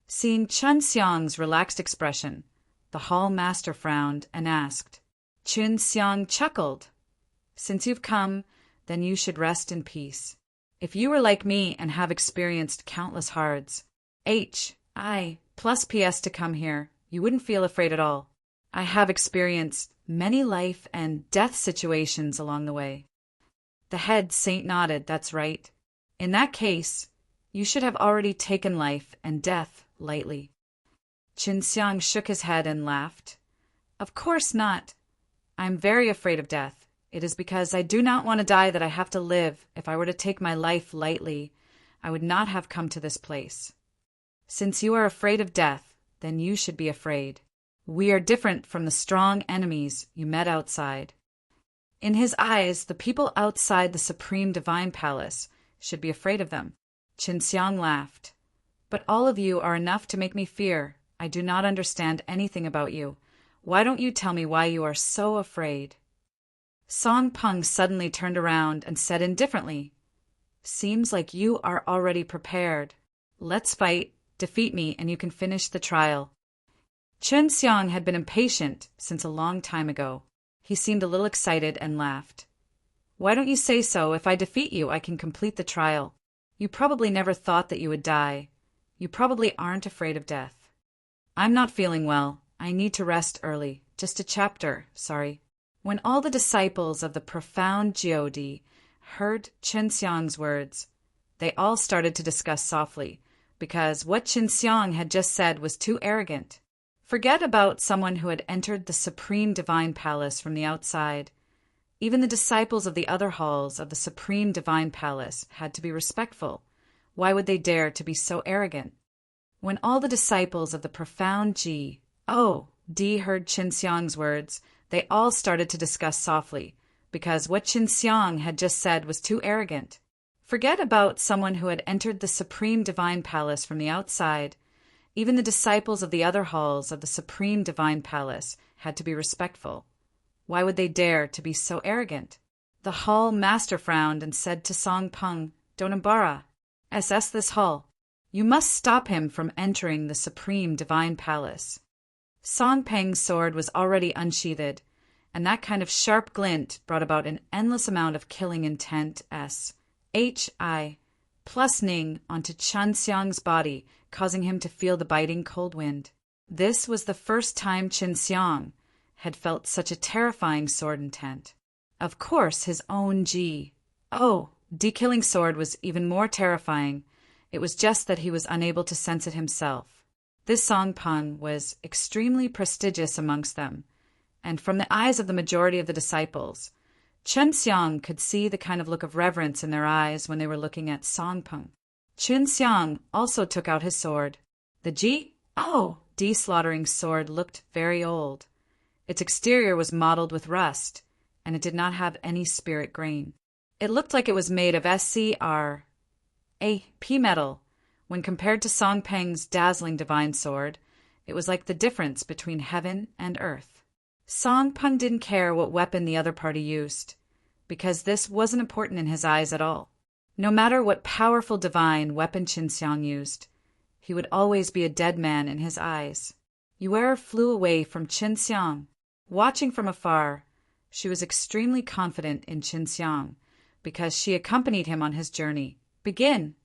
Seeing Chen Xiang's relaxed expression, the hall master frowned and asked. Chen Xiang chuckled. Since you've come, then you should rest in peace. If you were like me and have experienced countless hards, HI plus PS to come here, you wouldn't feel afraid at all. I have experienced many life and death situations along the way. The head saint nodded. That's right. In that case, you should have already taken life and death lightly. Chen Xiang shook his head and laughed. Of course not. I am very afraid of death. It is because I do not want to die that I have to live. If I were to take my life lightly, I would not have come to this place. Since you are afraid of death, then you should be afraid. We are different from the strong enemies you met outside. In his eyes, the people outside the Supreme Divine Palace should be afraid of them. Chen Xiang laughed. But all of you are enough to make me fear. I do not understand anything about you. Why don't you tell me why you are so afraid? Song Peng suddenly turned around and said indifferently, Seems like you are already prepared. Let's fight, defeat me, and you can finish the trial. Chen Xiang had been impatient since a long time ago. He seemed a little excited and laughed. Why don't you say so? If I defeat you, I can complete the trial. You probably never thought that you would die. You probably aren't afraid of death. I'm not feeling well. I need to rest early. Just a chapter, sorry. When all the disciples of the profound God heard Chen Xiang's words, they all started to discuss softly, because what Chen Xiang had just said was too arrogant. Forget about someone who had entered the Supreme Divine Palace from the outside. Even the disciples of the other halls of the Supreme Divine Palace had to be respectful. Why would they dare to be so arrogant? When all the disciples of the profound D heard Chen Xiang's words, they all started to discuss softly, because what Chen Xiang had just said was too arrogant. Forget about someone who had entered the Supreme Divine Palace from the outside. Even the disciples of the other halls of the Supreme Divine Palace had to be respectful. Why would they dare to be so arrogant? The hall master frowned and said to Song Peng, Don't embarrass this hall. You must stop him from entering the Supreme Divine Palace. Song Peng's sword was already unsheathed, and that kind of sharp glint brought about an endless amount of killing intent HI plus Ning onto Chen Xiang's body, causing him to feel the biting cold wind. This was the first time Chen Xiang had felt such a terrifying sword intent. Of course, his own D-killing sword was even more terrifying. It was just that he was unable to sense it himself. This Song Peng was extremely prestigious amongst them, and from the eyes of the majority of the disciples, Chen Xiang could see the kind of look of reverence in their eyes when they were looking at Song Peng. Chen Xiang also took out his sword. The D-slaughtering sword looked very old. Its exterior was mottled with rust, and it did not have any spirit grain. It looked like it was made of SCRAP metal. When compared to Song Peng's dazzling divine sword, it was like the difference between heaven and earth. Song Peng didn't care what weapon the other party used, because this wasn't important in his eyes at all. No matter what powerful divine weapon Chen Xiang used, he would always be a dead man in his eyes. Yue flew away from Chen Xiang. Watching from afar, she was extremely confident in Chen Xiang, because she accompanied him on his journey. Begin!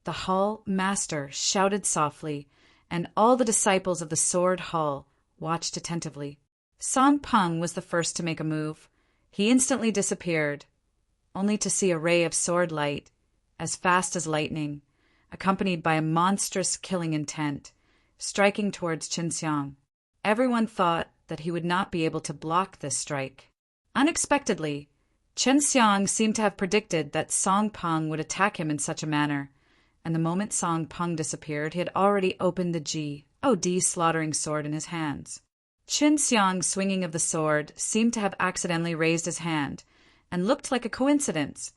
The hall master shouted softly, and all the disciples of the Sword Hall watched attentively. Song Peng was the first to make a move. He instantly disappeared, only to see a ray of sword light, as fast as lightning, accompanied by a monstrous killing intent, striking towards Chen Xiang. Everyone thought that he would not be able to block this strike. Unexpectedly, Chen Xiang seemed to have predicted that Song Peng would attack him in such a manner, and the moment Song Peng disappeared, he had already opened the Ji slaughtering sword in his hands. Chen Xiang's swinging of the sword seemed to have accidentally raised his hand, and looked like a coincidence,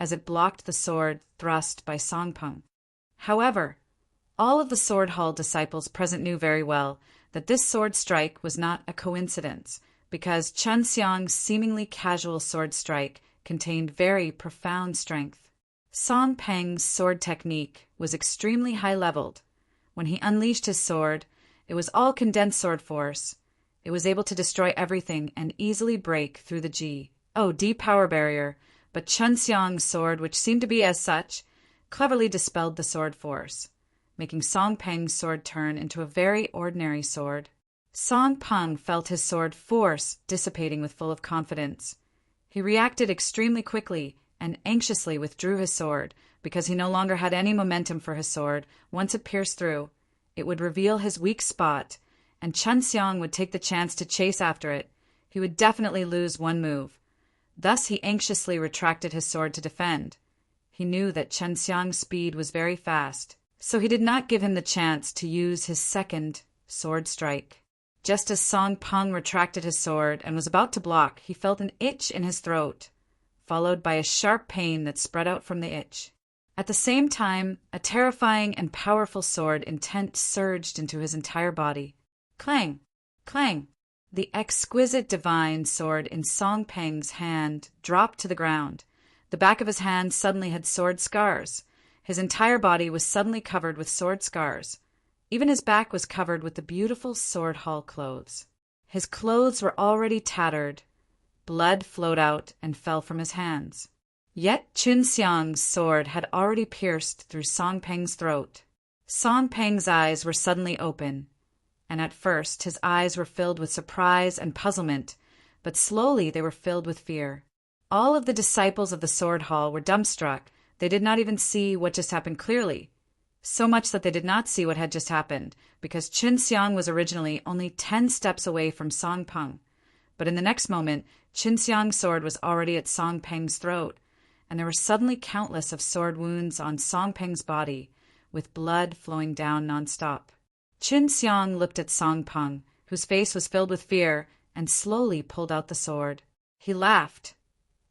as it blocked the sword thrust by Song Peng. However, all of the Sword Hall disciples present knew very well that this sword strike was not a coincidence, because Chen Xiang's seemingly casual sword strike contained very profound strength. Song Peng's sword technique was extremely high-leveled. When he unleashed his sword, it was all condensed sword force. It was able to destroy everything and easily break through the Ji power barrier, but Chen Xiang's sword, which seemed to be as such, cleverly dispelled the sword force, making Song Peng's sword turn into a very ordinary sword. Song Peng felt his sword force dissipating with full of confidence. He reacted extremely quickly and anxiously withdrew his sword, because he no longer had any momentum for his sword. Once it pierced through, it would reveal his weak spot, and Chen Xiang would take the chance to chase after it. He would definitely lose one move. Thus he anxiously retracted his sword to defend. He knew that Chen Xiang's speed was very fast, so he did not give him the chance to use his second sword strike. Just as Song Peng retracted his sword and was about to block, he felt an itch in his throat, followed by a sharp pain that spread out from the itch. At the same time, a terrifying and powerful sword intent surged into his entire body. Clang! Clang! The exquisite divine sword in Song Peng's hand dropped to the ground. The back of his hand suddenly had sword scars. His entire body was suddenly covered with sword scars. Even his back was covered with the beautiful Sword Hall clothes. His clothes were already tattered. Blood flowed out and fell from his hands. Yet Chen Xiang's sword had already pierced through Song Peng's throat. Song Peng's eyes were suddenly open, and at first his eyes were filled with surprise and puzzlement, but slowly they were filled with fear. All of the disciples of the Sword Hall were dumbstruck. They did not even see what just happened clearly. So much that they did not see what had just happened, because Chen Xiang was originally only 10 steps away from Song Peng. But in the next moment, Chen Xiang's sword was already at Song Peng's throat, and there were suddenly countless of sword wounds on Song Peng's body, with blood flowing down nonstop. Chen Xiang looked at Song Peng, whose face was filled with fear, and slowly pulled out the sword. He laughed.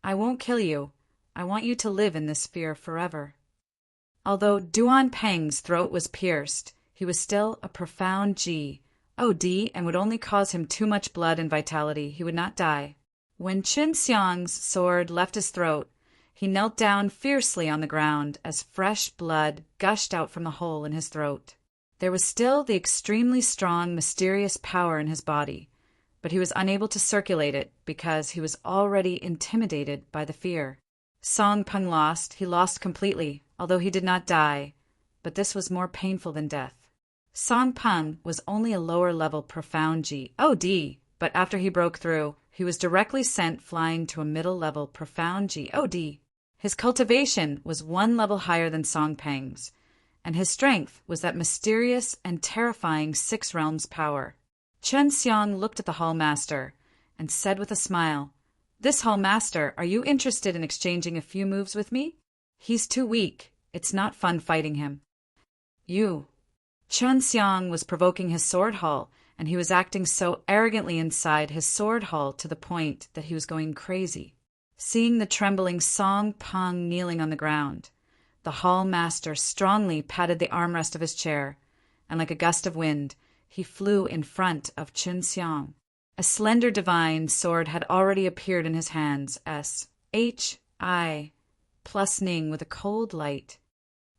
"I won't kill you. I want you to live in this fear forever." Although Duan Peng's throat was pierced, he was still a profound Ji, and would only cause him too much blood and vitality. He would not die. When Chen Xiang's sword left his throat, he knelt down fiercely on the ground as fresh blood gushed out from the hole in his throat. There was still the extremely strong, mysterious power in his body, but he was unable to circulate it because he was already intimidated by the fear. Song Peng lost. He lost completely, although he did not die, but this was more painful than death. Song Peng was only a lower-level profound Ji, but after he broke through, he was directly sent flying to a middle-level profound Ji. His cultivation was one level higher than Song Peng's, and his strength was that mysterious and terrifying 6 realms power. Chen Xiang looked at the Hall Master and said with a smile, "This Hall Master, are you interested in exchanging a few moves with me? He's too weak. It's not fun fighting him." Chen Xiang was provoking his sword hall, and he was acting so arrogantly inside his sword hall to the point that he was going crazy. Seeing the trembling Song Peng kneeling on the ground, the hall master strongly patted the armrest of his chair, and like a gust of wind, he flew in front of Chen Xiang. A slender divine sword had already appeared in his hands, S-H-I plus Ning with a cold light.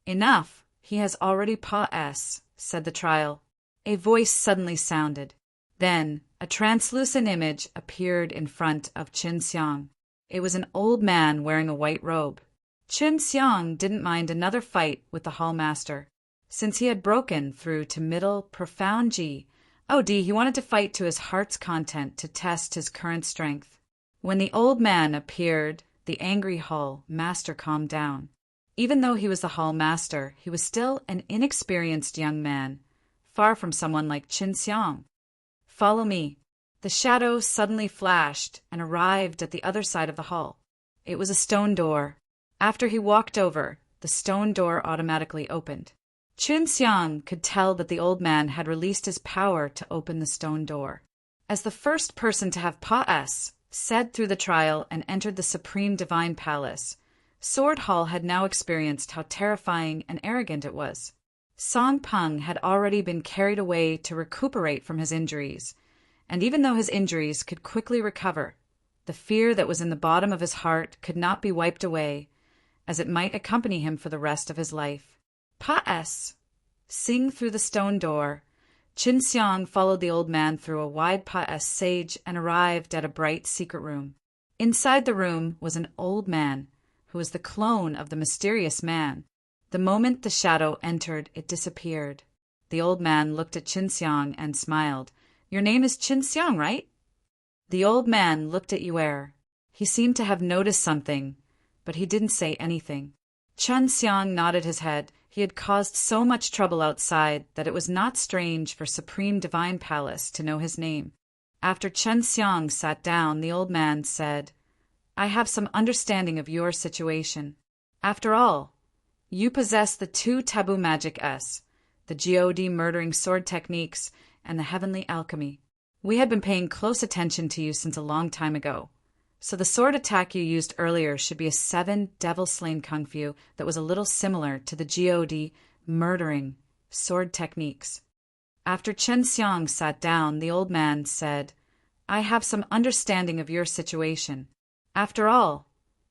"Enough, he has already pa-s," said the trial. A voice suddenly sounded. Then a translucent image appeared in front of Chen Xiang. It was an old man wearing a white robe. Chen Xiang didn't mind another fight with the hall master. Since he had broken through to middle profound Ji, he wanted to fight to his heart's content to test his current strength. When the old man appeared, the angry hall master calmed down. Even though he was the hall master, he was still an inexperienced young man, far from someone like Chen Xiang. "Follow me." The shadow suddenly flashed and arrived at the other side of the hall. It was a stone door. After he walked over, the stone door automatically opened. Chun Xiang could tell that the old man had released his power to open the stone door. As the first person to have Pa-S said through the trial and entered the Supreme Divine Palace, Sword Hall had now experienced how terrifying and arrogant it was. Song Peng had already been carried away to recuperate from his injuries, and even though his injuries could quickly recover, the fear that was in the bottom of his heart could not be wiped away, as it might accompany him for the rest of his life. Pa-S, sing through the stone door. Chun Xiang followed the old man through a wide Pa-S sage and arrived at a bright secret room. Inside the room was an old man, who was the clone of the mysterious man. The moment the shadow entered, it disappeared. The old man looked at Chun Xiang and smiled. "Your name is Chun Xiang, right?" The old man looked at Yue. He seemed to have noticed something, but he didn't say anything. Chun Xiang nodded his head. He had caused so much trouble outside that it was not strange for Supreme Divine Palace to know his name. After Chun Xiang sat down, the old man said, "I have some understanding of your situation. After all, you possess the two taboo magic S, the God murdering sword techniques, and the heavenly alchemy. We had been paying close attention to you since a long time ago. So the sword attack you used earlier should be a 7 devil-slain kung fu that was a little similar to the God murdering sword techniques." After Chun Xiang sat down, the old man said, "I have some understanding of your situation. After all,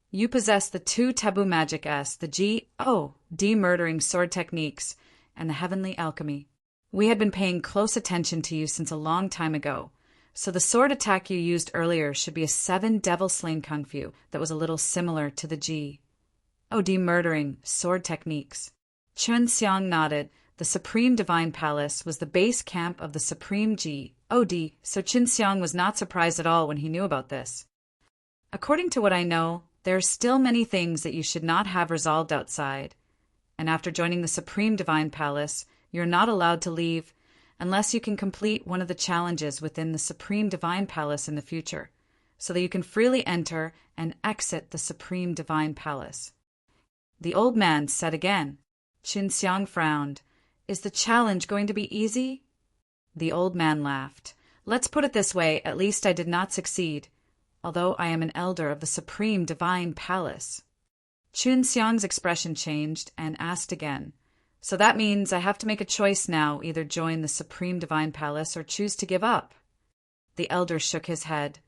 you possess the two taboo magic S, the God murdering sword techniques, and the heavenly alchemy. We had been paying close attention to you since a long time ago. So the sword attack you used earlier should be a 7 devil-slain kung fu that was a little similar to the God murdering sword techniques." Chun Xiang nodded. The Supreme Divine Palace was the base camp of the Supreme God, so Chun Xiang was not surprised at all when he knew about this. "According to what I know, there are still many things that you should not have resolved outside, and after joining the Supreme Divine Palace, you're not allowed to leave unless you can complete one of the challenges within the Supreme Divine Palace in the future, so that you can freely enter and exit the Supreme Divine Palace." The old man said again. Chun Xiang frowned. "Is the challenge going to be easy?" The old man laughed. "Let's put it this way, at least I did not succeed, although I am an elder of the Supreme Divine Palace." Chun Xiang's expression changed and asked again, "So that means I have to make a choice now, either join the Supreme Divine Palace or choose to give up?" The elder shook his head.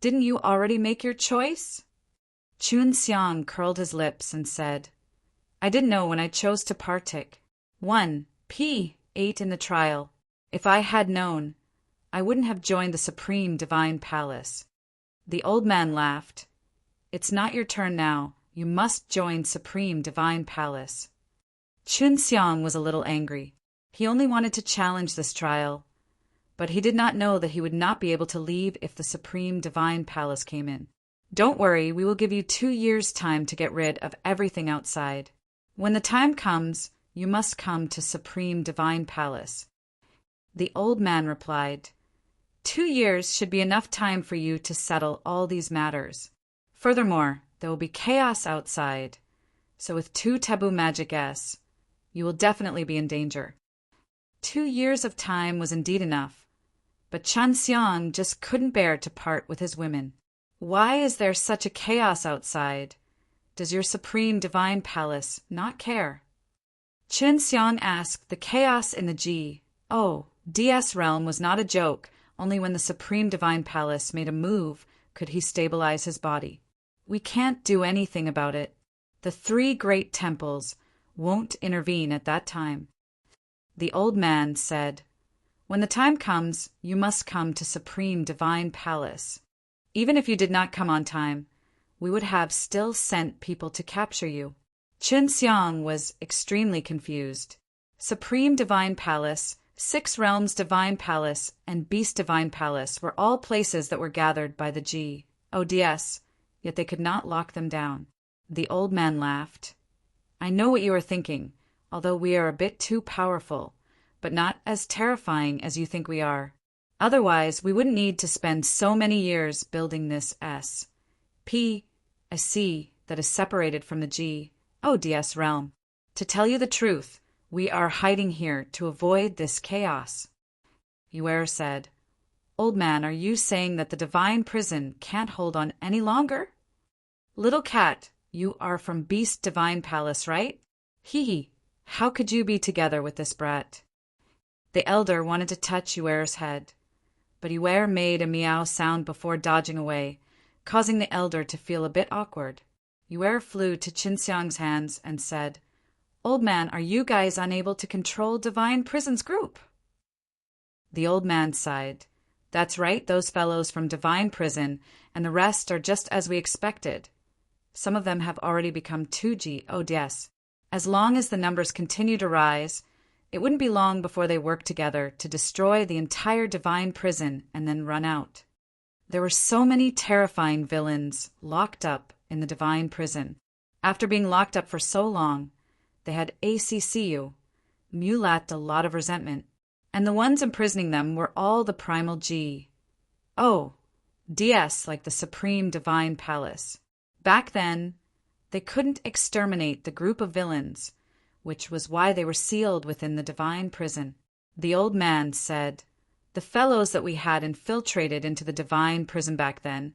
"Didn't you already make your choice?" Chun Xiang curled his lips and said, "I didn't know when I chose to partake. 1p8 in the trial. If I had known, I wouldn't have joined the Supreme Divine Palace." The old man laughed. "It's not your turn now. You must join Supreme Divine Palace." Chun Xiang was a little angry. He only wanted to challenge this trial, but he did not know that he would not be able to leave if the Supreme Divine Palace came in. "Don't worry, we will give you 2 years' time to get rid of everything outside. When the time comes, you must come to Supreme Divine Palace." The old man replied, 2 years should be enough time for you to settle all these matters. Furthermore, there will be chaos outside, so with 2 taboo magic S, you will definitely be in danger. 2 years of time was indeed enough, but Chun Xiang just couldn't bear to part with his women. "Why is there such a chaos outside? Does your Supreme Divine Palace not care?" Chun Xiang asked. The chaos in the DS realm was not a joke. Only when the Supreme Divine Palace made a move could he stabilize his body. "We can't do anything about it. The 3 great temples won't intervene at that time." The old man said, "When the time comes, you must come to Supreme Divine Palace. Even if you did not come on time, we would have still sent people to capture you." Chun Xiang was extremely confused. Supreme Divine Palace, 6 Realms Divine Palace, and Beast Divine Palace were all places that were gathered by the GODS, yet they could not lock them down. The old man laughed. "I know what you are thinking, although we are a bit too powerful, but not as terrifying as you think we are. Otherwise, we wouldn't need to spend so many years building this a C that is separated from the ODS realm. To tell you the truth, we are hiding here to avoid this chaos. Yuer said, Old man, are you saying that the divine prison can't hold on any longer? Little cat, you are from Beast Divine Palace, right? Hee, how could you be together with this brat? The elder wanted to touch Yuer's head, but Yuer made a meow sound before dodging away, causing the elder to feel a bit awkward. Yuer flew to Qinxiang's hands and said, Old man, are you guys unable to control Divine Prison's group? The old man sighed. That's right, those fellows from Divine Prison, and the rest are just as we expected. Some of them have already become 2GODs. As long as the numbers continue to rise, it wouldn't be long before they work together to destroy the entire Divine Prison and then run out. There were so many terrifying villains locked up in the Divine Prison. After being locked up for so long, they had ACCU, lacked a lot of resentment, and the ones imprisoning them were all the primal DS, like the Supreme Divine Palace. Back then, they couldn't exterminate the group of villains, which was why they were sealed within the Divine Prison. The old man said, The fellows that we had infiltrated into the Divine Prison back then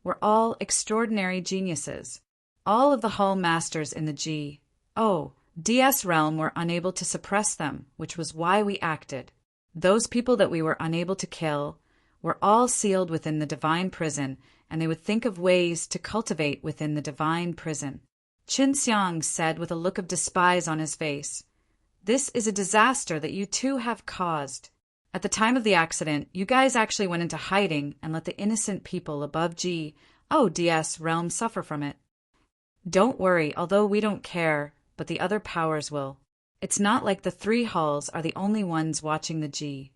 were all extraordinary geniuses. All of the Hall Masters in the DS realm were unable to suppress them, which was why we acted. Those people that we were unable to kill were all sealed within the Divine Prison, and they would think of ways to cultivate within the Divine Prison. Qinxiang said with a look of despise on his face, This is a disaster that you two have caused. At the time of the accident, you guys actually went into hiding and let the innocent people above DS realm suffer from it. Don't worry, although we don't care, but the other powers will. It's not like the 3 halls are the only ones watching the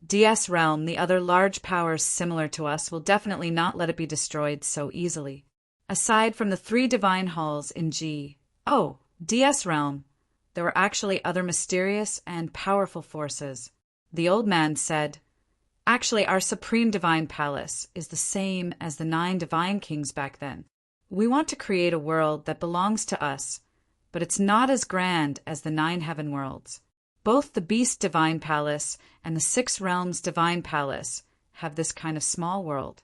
DS realm. The other large powers similar to us will definitely not let it be destroyed so easily. Aside from the 3 divine halls in DS realm, there were actually other mysterious and powerful forces. The old man said, Actually, our Supreme Divine Palace is the same as the 9 Divine Kings back then. We want to create a world that belongs to us, but it's not as grand as the 9 heaven worlds. Both the Beast Divine Palace and the 6 Realms Divine Palace have this kind of small world.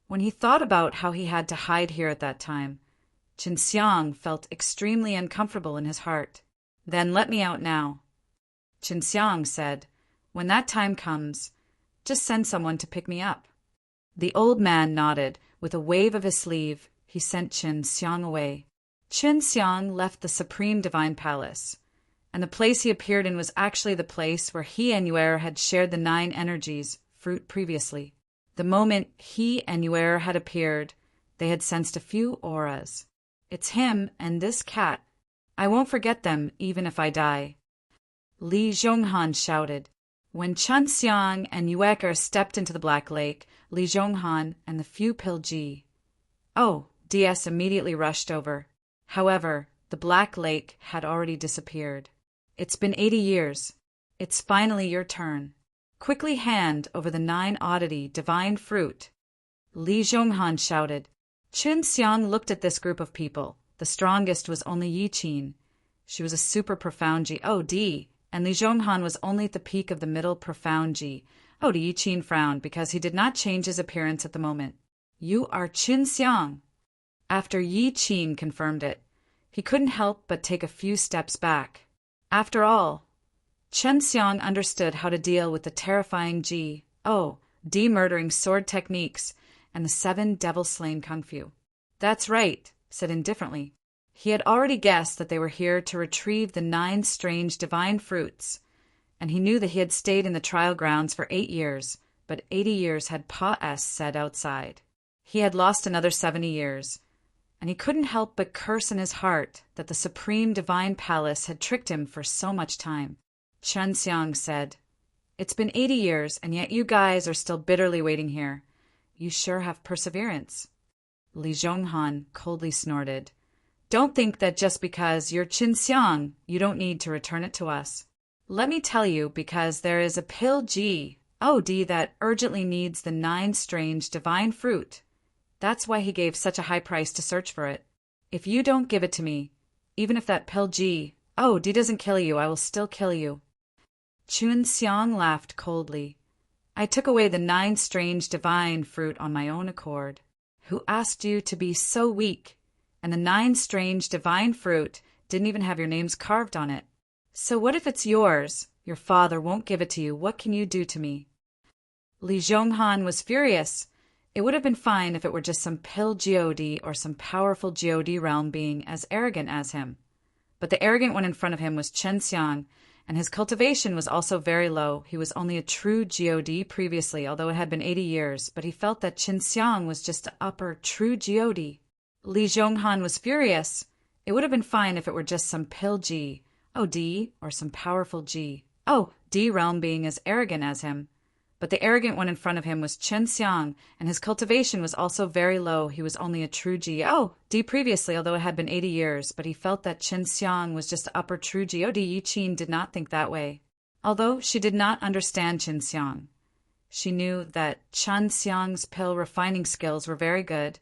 When he thought about how he had to hide here at that time, Qinxiang felt extremely uncomfortable in his heart. Then let me out now. Qinxiang said, When that time comes, just send someone to pick me up. The old man nodded. With a wave of his sleeve, he sent Qinxiang away. Qinxiang left the Supreme Divine Palace, and the place he appeared in was actually the place where he and Yuer had shared the 9 energies fruit previously. The moment he and Yuer had appeared, they had sensed a few auras. It's him and this cat. I won't forget them even if I die. Li Zhonghan shouted. When Qinxiang and Yuer stepped into the Black Lake, Li Zhonghan and the few pill DS immediately rushed over. However, the Black Lake had already disappeared. It's been 80 years. It's finally your turn. Quickly hand over the 9 oddity divine fruit. Li Zhonghan shouted. Qinxiang looked at this group of people. The strongest was only Yi Qin. She was a super profound GOD, and Li Zhonghan was only at the peak of the middle profound G. Yi Qin frowned because he did not change his appearance at the moment. You are Qinxiang. After Yi Qin confirmed it, he couldn't help but take a few steps back. After all, Qinxiang understood how to deal with the terrifying murdering sword techniques and the 7 devil-slain kung fu. That's right, said indifferently. He had already guessed that they were here to retrieve the 9 strange divine fruits, and he knew that he had stayed in the trial grounds for 8 years, but 80 years had said outside. He had lost another 70 years, and he couldn't help but curse in his heart that the Supreme Divine Palace had tricked him for so much time. Qinxiang said, It's been 80 years, and yet you guys are still bitterly waiting here. You sure have perseverance. Li Zhonghan coldly snorted. Don't think that just because you're Qinxiang, you don't need to return it to us. Let me tell you, because there is a pill Oh, D, that urgently needs the 9 strange divine fruit. That's why he gave such a high price to search for it. If you don't give it to me, even if that pill G, oh, D doesn't kill you, I will still kill you. Chun Xiang laughed coldly. I took away the 9 strange divine fruit on my own accord. Who asked you to be so weak? And the 9 strange divine fruit didn't even have your names carved on it. So what if it's yours? Your father won't give it to you. What can you do to me? Li Zhonghan was furious. It would have been fine if it were just some pill god or some powerful god realm being as arrogant as him. But the arrogant one in front of him was Chen Xiang, and his cultivation was also very low. He was only a true god previously, although it had been 80 years, but he felt that Chen Xiang was just an upper true god. Li Zhonghan was furious. It would have been fine if it were just some pill G, oh D, or some powerful G, oh D realm being as arrogant as him. But the arrogant one in front of him was Chen Xiang, and his cultivation was also very low. He was only a true G, oh D previously, although it had been 80 years, but he felt that Chen Xiang was just upper true G, oh D. Yi Qin did not think that way. Although she did not understand Chen Xiang, she knew that Chen Xiang's pill refining skills were very good,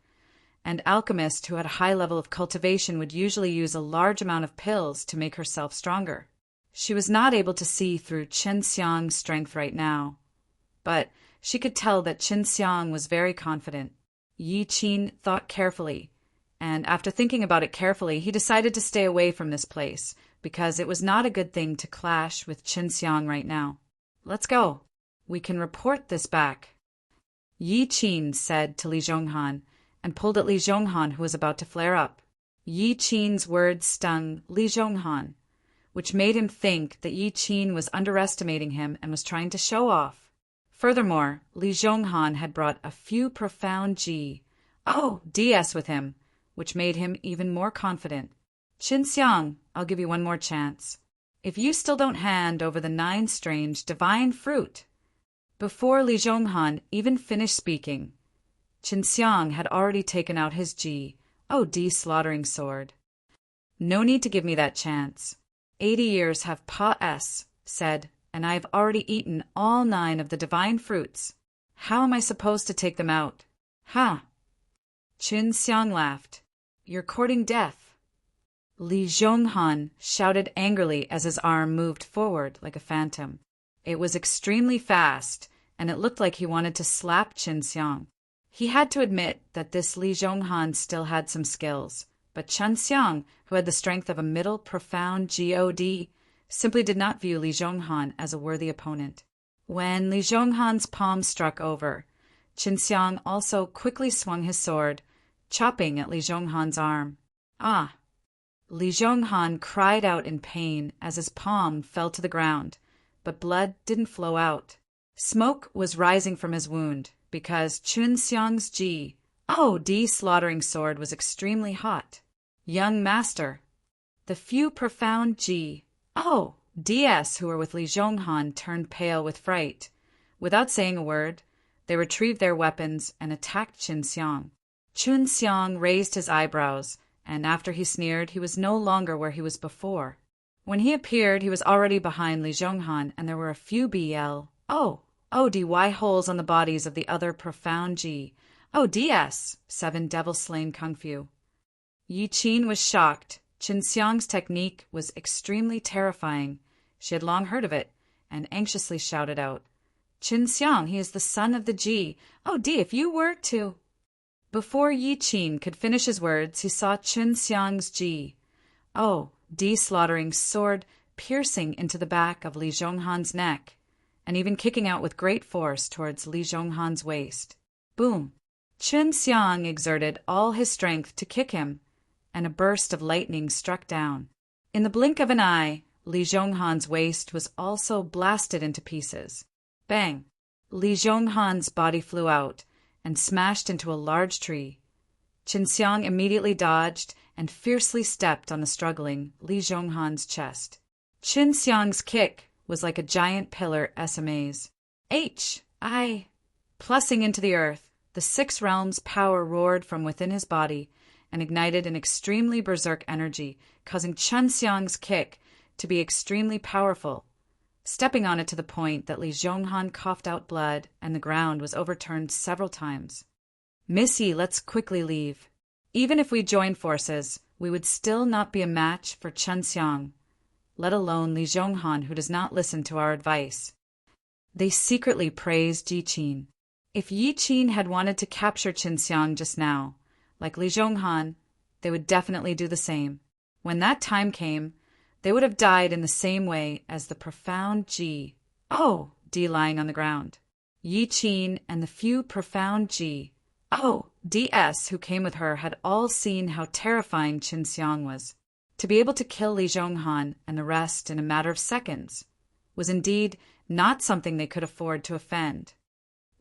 and alchemists who had a high level of cultivation would usually use a large amount of pills to make herself stronger. She was not able to see through Chen Xiang's strength right now, but she could tell that Chen Xiang was very confident. Yi Qin thought carefully, and after thinking about it carefully, he decided to stay away from this place, because it was not a good thing to clash with Chen Xiang right now. Let's go. We can report this back. Yi Qin said to Li Zhonghan, and pulled at Li Zhonghan, who was about to flare up. Yi Qin's words stung Li Zhonghan, which made him think that Yi Qin was underestimating him and was trying to show off. Furthermore, Li Zhonghan had brought a few profound DS with him, which made him even more confident. Qin Xiang, I'll give you one more chance. If you still don't hand over the 9 strange divine fruit. Before Li Zhonghan even finished speaking, Qin Xiang had already taken out his D slaughtering sword. No need to give me that chance. 80 years have said, and I have already eaten all 9 of the divine fruits. How am I supposed to take them out? Ha! Qin Xiang laughed. You're courting death. Li Zhonghan shouted angrily as his arm moved forward like a phantom. It was extremely fast, and it looked like he wanted to slap Qin Xiang. He had to admit that this Li Zhonghan still had some skills, but Chen Xiang, who had the strength of a middle profound god, simply did not view Li Zhonghan as a worthy opponent. When Li Zhonghan's palm struck over, Qin Xiang also quickly swung his sword, chopping at Li Zhonghan's arm. Ah! Li Zhonghan cried out in pain as his palm fell to the ground, but blood didn't flow out. Smoke was rising from his wound, because Qin Xiang's D slaughtering sword was extremely hot. Young master, the few profound DS who were with Li Zhonghan turned pale with fright. Without saying a word, they retrieved their weapons and attacked Qin Xiang. Qin Xiang raised his eyebrows, and after he sneered, he was no longer where he was before. When he appeared, he was already behind Li Zhonghan, and there were a few DY holes on the bodies of the other profound DS, 7 devil-slain kung fu. Yi Qin was shocked. Qin Xiang's technique was extremely terrifying. She had long heard of it, and anxiously shouted out, Qin Xiang, he is the son of the D, if you were to... Before Yi Qin could finish his words, he saw Qin Xiang's D slaughtering sword piercing into the back of Li Zhonghan's neck, and even kicking out with great force towards Li Zhonghan's waist. Boom! Qin Xiang exerted all his strength to kick him, and a burst of lightning struck down. In the blink of an eye, Li Zhonghan's waist was also blasted into pieces. Bang! Li Zhonghan's body flew out and smashed into a large tree. Qin Xiang immediately dodged and fiercely stepped on the struggling Li Zhonghan's chest. Qin Xiang's kick was like a giant pillar SMA's. Plussing into the earth, the 6 realms' power roared from within his body and ignited an extremely berserk energy, causing Qin Xiang's kick to be extremely powerful. stepping on it to the point that Li Zhonghan coughed out blood and the ground was overturned several times. Missy, let's quickly leave. Even if we join forces, we would still not be a match for Chen Xiang, let alone Li Zhonghan, who does not listen to our advice. They secretly praised Yi Qin. If Yi Qin had wanted to capture Chen Xiang just now, like Li Zhonghan, they would definitely do the same. When that time came, they would have died in the same way as the profound Ji, D lying on the ground. Yi Qin and the few profound Ji, DS who came with her had all seen how terrifying Chen Xiang was. To be able to kill Li Zhonghan and the rest in a matter of seconds was indeed not something they could afford to offend.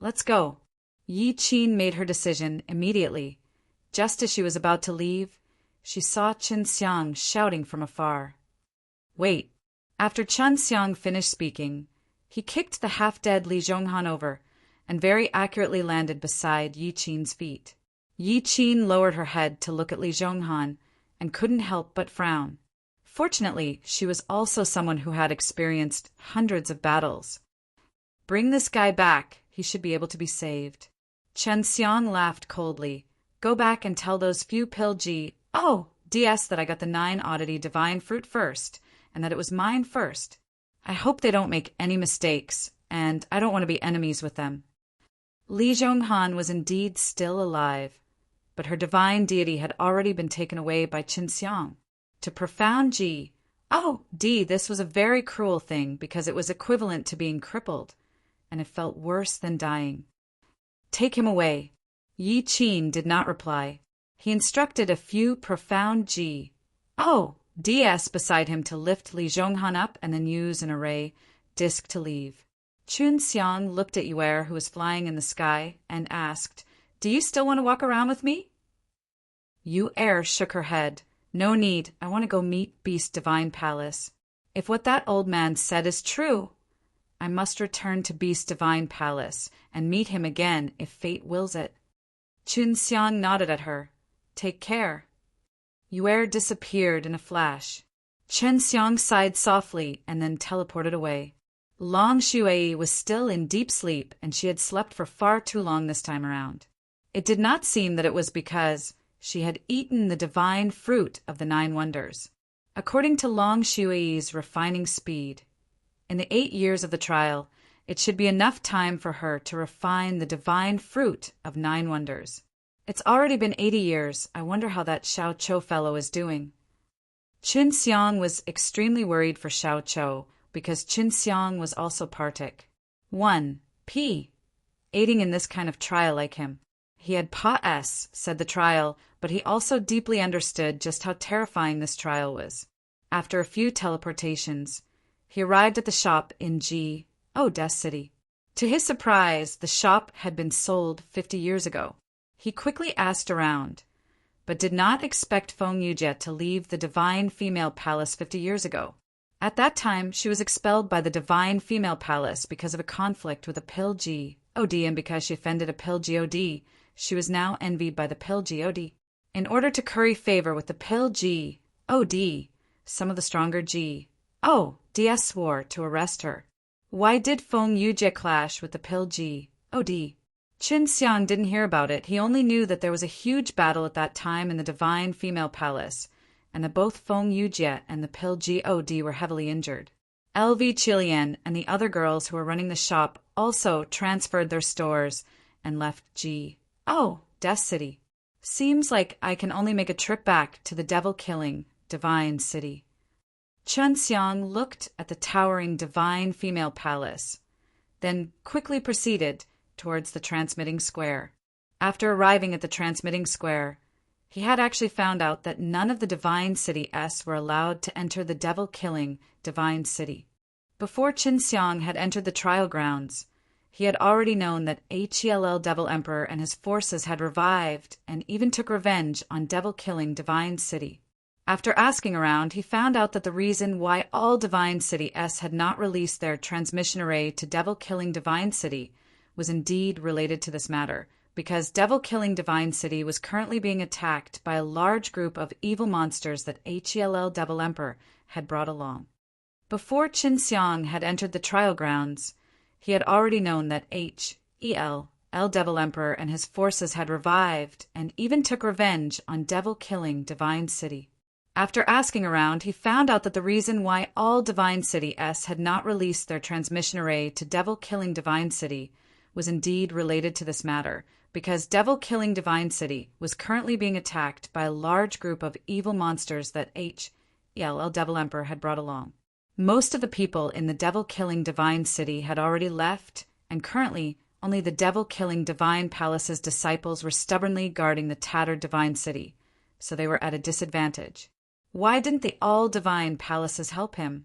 Let's go. Yi Qin made her decision immediately. Just as she was about to leave, she saw Chen Xiang shouting from afar. Wait. After Chen Xiang finished speaking, he kicked the half-dead Li Zhonghan over and very accurately landed beside Yi Qin's feet. Yi Qin lowered her head to look at Li Zhonghan and couldn't help but frown. Fortunately, she was also someone who had experienced hundreds of battles. Bring this guy back. He should be able to be saved. Chen Xiang laughed coldly. Go back and tell those few pill DS that I got the 9 oddity divine fruit first, and that it was mine first. I hope they don't make any mistakes, and I don't want to be enemies with them. Li Zhonghan was indeed still alive, but her divine deity had already been taken away by Chen Xiang. To profound Ji, this was a very cruel thing because it was equivalent to being crippled, and it felt worse than dying. Take him away. Yi Qin did not reply. He instructed a few profound Ji, DS beside him to lift Li Zhonghan up and then use an array disc to leave. Chen Xiang looked at Yuer, who was flying in the sky, and asked, Do you still want to walk around with me? Yuer shook her head. No need. I want to go meet Beast Divine Palace. If what that old man said is true, I must return to Beast Divine Palace and meet him again if fate wills it. Chen Xiang nodded at her. Take care. Yuer disappeared in a flash. Chen Xiang sighed softly and then teleported away. Long Shui was still in deep sleep, and she had slept for far too long this time around. It did not seem that it was because she had eaten the divine fruit of the 9 wonders. According to Long Shui's refining speed, in the 8 years of the trial, it should be enough time for her to refine the divine fruit of 9 wonders. It's already been 80 years. I wonder how that Xiao Chou fellow is doing. Chen Xiang was extremely worried for Xiao Chou because Chen Xiang was also Partic. 1. P. Aiding in this kind of trial like him. He had Pa-S, said the trial, but he also deeply understood just how terrifying this trial was. After a few teleportations, he arrived at the shop in Des City. To his surprise, the shop had been sold 50 years ago. He quickly asked around, but did not expect Feng Yujie to leave the Divine Female Palace 50 years ago. At that time, she was expelled by the Divine Female Palace because of a conflict with a Pill God, and because she offended a Pill God, she was now envied by the Pill God. In order to curry favor with the Pill God, some of the stronger DS swore to arrest her. Why did Feng Yujie clash with the Pill God? Chen Xiang didn't hear about it. He only knew that there was a huge battle at that time in the Divine Female Palace, and that both Feng Yujie and the Pill God were heavily injured. LV Chilian and the other girls who were running the shop also transferred their stores and left Des City. Seems like I can only make a trip back to the devil-killing Divine City. Chen Xiang looked at the towering Divine Female Palace, then quickly proceeded towards the transmitting square. After arriving at the transmitting square, he had actually found out that none of the Divine City S were allowed to enter the devil-killing Divine City. Before Chen Xiang had entered the trial grounds, he had already known that HELL Devil Emperor and his forces had revived and even took revenge on devil-killing Divine City. After asking around, he found out that the reason why all Divine City S had not released their transmission array to devil-killing Divine City was indeed related to this matter, because devil-killing Divine City was currently being attacked by a large group of evil monsters that HELL Devil Emperor had brought along. Before Qin Xiang had entered the trial grounds, he had already known that El Devil Emperor and his forces had revived and even took revenge on devil-killing Divine City. After asking around, he found out that the reason why all Divine City S had not released their transmission array to devil-killing Divine City was indeed related to this matter, because devil-killing Divine City was currently being attacked by a large group of evil monsters that El Devil Emperor had brought along. Most of the people in the devil-killing Divine City had already left, and currently only the devil-killing Divine Palace's disciples were stubbornly guarding the tattered Divine City, so they were at a disadvantage. Why didn't the all-divine palaces help him?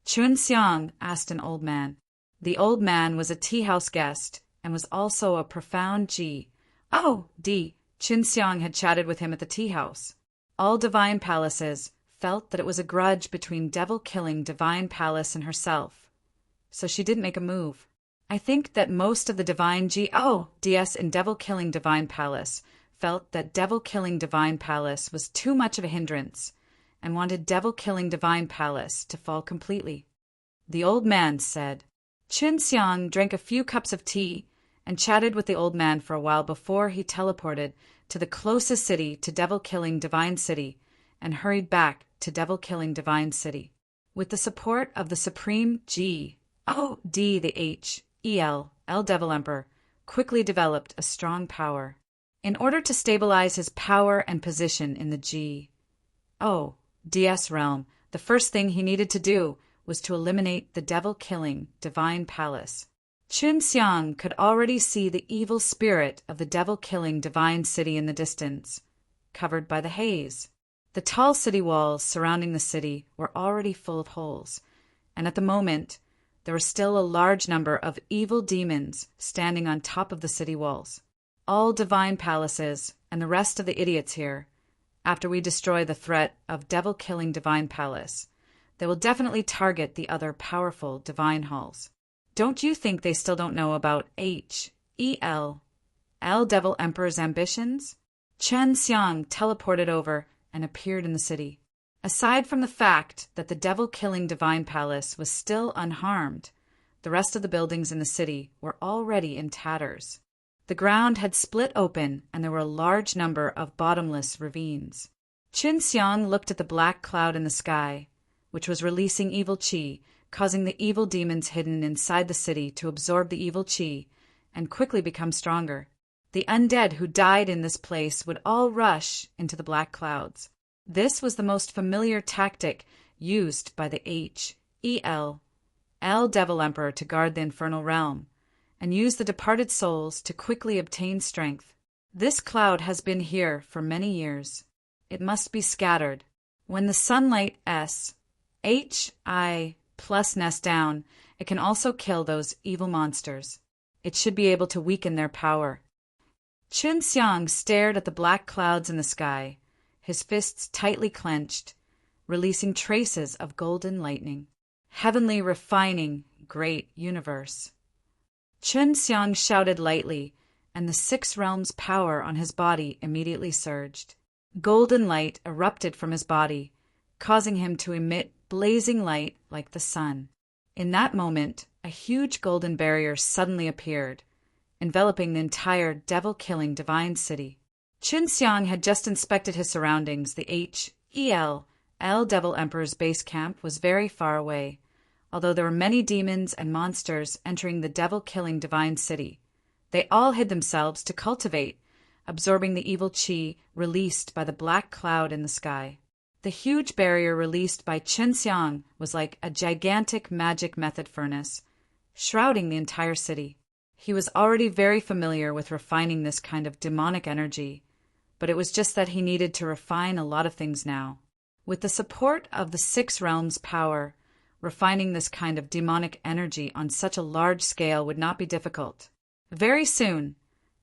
Qin Xiang asked an old man. The old man was a tea-house guest and was also a profound Qin Xiang had chatted with him at the tea-house. All divine palaces felt that it was a grudge between devil-killing Divine Palace and herself, so she didn't make a move. I think that most of the divine DS in devil-killing Divine Palace felt that devil-killing Divine Palace was too much of a hindrance and wanted devil-killing Divine Palace to fall completely. The old man said. Qin Xiang drank a few cups of tea and chatted with the old man for a while before he teleported to the closest city to devil-killing Divine City and hurried back to devil-killing Divine City. With the support of the Supreme El Devil Emperor quickly developed a strong power. In order to stabilize his power and position in the DS realm, the first thing he needed to do was to eliminate the devil-killing Divine Palace. Qin Xiang could already see the evil spirit of the devil-killing Divine City in the distance, covered by the haze. The tall city walls surrounding the city were already full of holes, and at the moment, there was still a large number of evil demons standing on top of the city walls. All divine palaces and the rest of the idiots here, after we destroy the threat of devil-killing Divine Palace, they will definitely target the other powerful divine halls. Don't you think they still don't know about El Devil Emperor's ambitions? Qin Xiang teleported over and appeared in the city. Aside from the fact that the devil-killing Divine Palace was still unharmed, the rest of the buildings in the city were already in tatters. The ground had split open and there were a large number of bottomless ravines. Qin Xiang looked at the black cloud in the sky, which was releasing evil qi, causing the evil demons hidden inside the city to absorb the evil qi and quickly become stronger. The undead who died in this place would all rush into the black clouds. This was the most familiar tactic used by the El Devil Emperor to guard the infernal realm, and use the departed souls to quickly obtain strength. This cloud has been here for many years. It must be scattered. When the sunlight plus nests down, it can also kill those evil monsters. It should be able to weaken their power. Qin Xiang stared at the black clouds in the sky, his fists tightly clenched, releasing traces of golden lightning. Heavenly refining, great universe. Qin Xiang shouted lightly, and the six realms' power on his body immediately surged. Golden light erupted from his body, causing him to emit blazing light like the sun. In that moment, a huge golden barrier suddenly appeared, enveloping the entire devil-killing Divine City. Qin Xiang had just inspected his surroundings. The El Devil Emperor's base camp was very far away, although there were many demons and monsters entering the devil-killing Divine City. They all hid themselves to cultivate, absorbing the evil qi released by the black cloud in the sky. The huge barrier released by Qin Xiang was like a gigantic magic method furnace, shrouding the entire city. He was already very familiar with refining this kind of demonic energy, but it was just that he needed to refine a lot of things now. With the support of the six realms' power, refining this kind of demonic energy on such a large scale would not be difficult. Very soon,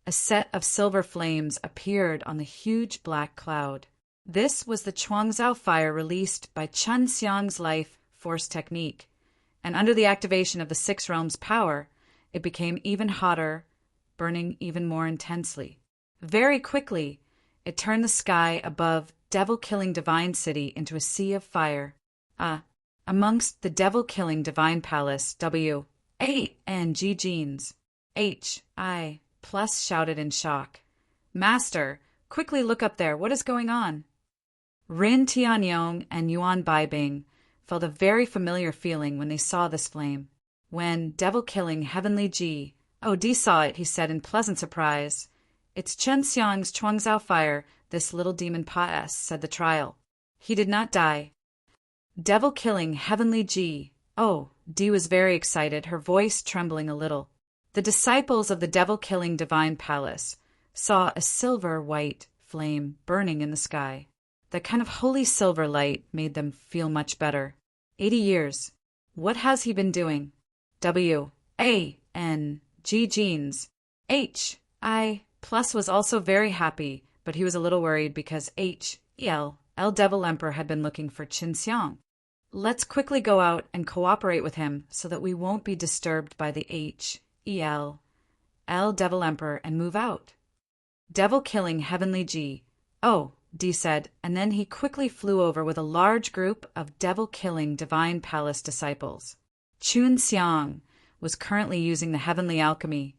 a set of silver flames appeared on the huge black cloud. This was the Chuangzhou fire released by Qin Xiang's life force technique, and under the activation of the six realms' power, it became even hotter, burning even more intensely. Very quickly, it turned the sky above devil-killing Divine City into a sea of fire. amongst the devil-killing divine palace W, A, and G genes. H, I, plus shouted in shock. Master, quickly look up there, what is going on? Rin Tianyong and Yuan Baibing felt a very familiar feeling when they saw this flame. When devil-killing heavenly G, oh, D saw it, he said in pleasant surprise. It's Chen Xiang's Chuangzhao fire, this little demon Pa S, said the trial. He did not die. Devil-killing heavenly G, oh, D was very excited, her voice trembling a little. The disciples of the devil-killing divine palace saw a silver-white flame burning in the sky. That kind of holy silver light made them feel much better. 80 years. What has he been doing? W, A, N, G genes. H, I, plus was also very happy, but he was a little worried because H, L Devil Emperor had been looking for Qin Xiang. Let's quickly go out and cooperate with him so that we won't be disturbed by the H, L Devil Emperor and move out. Devil-killing heavenly G. Oh, D said, and then he quickly flew over with a large group of devil-killing divine palace disciples. Qin Xiang was currently using the heavenly alchemy,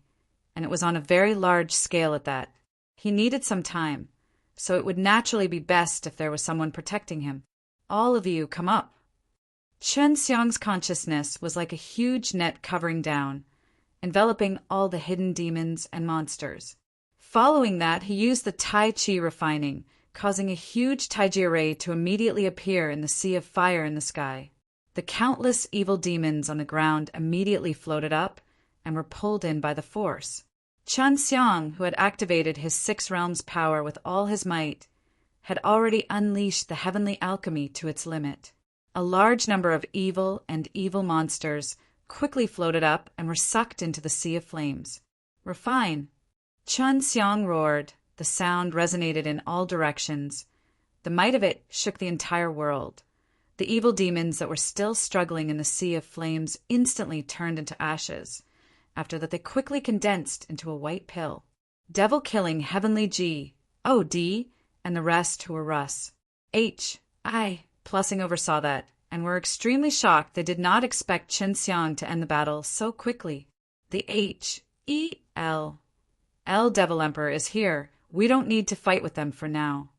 and it was on a very large scale at that. He needed some time, so it would naturally be best if there was someone protecting him. All of you, come up. Qin Xiang's consciousness was like a huge net covering down, enveloping all the hidden demons and monsters. Following that, he used the Tai Chi refining, causing a huge Taiji array to immediately appear in the sea of fire in the sky. The countless evil demons on the ground immediately floated up and were pulled in by the force. Chen Xiang, who had activated his 6 realms power with all his might, had already unleashed the heavenly alchemy to its limit. A large number of evil and evil monsters quickly floated up and were sucked into the sea of flames. We're fine. Chen Xiang roared. The sound resonated in all directions. The might of it shook the entire world. The evil demons that were still struggling in the sea of flames instantly turned into ashes. After that, they quickly condensed into a white pill. Devil-killing heavenly G, O, D, and the rest who were Russ. H, I, Plussing oversaw that, and were extremely shocked. They did not expect Qin Xiang to end the battle so quickly. The H, E, L Devil Emperor is here. We don't need to fight with them for now.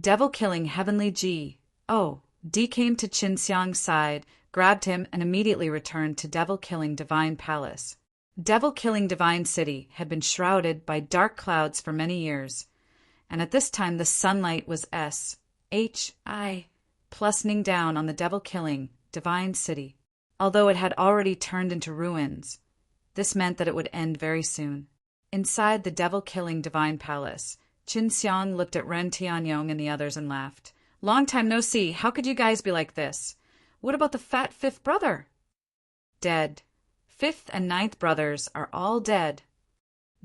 Devil-killing heavenly G, O, D came to Qin Xiang's side, grabbed him, and immediately returned to devil-killing divine palace. Devil-killing divine city had been shrouded by dark clouds for many years, and at this time the sunlight was S-H-I, plusing down on the devil-killing divine city. Although it had already turned into ruins, this meant that it would end very soon. Inside the devil-killing divine palace, Qin Xiang looked at Ren Tianyong and the others and laughed. Long time no see. How could you guys be like this? What about the fat 5th brother? Dead. 5th and 9th brothers are all dead.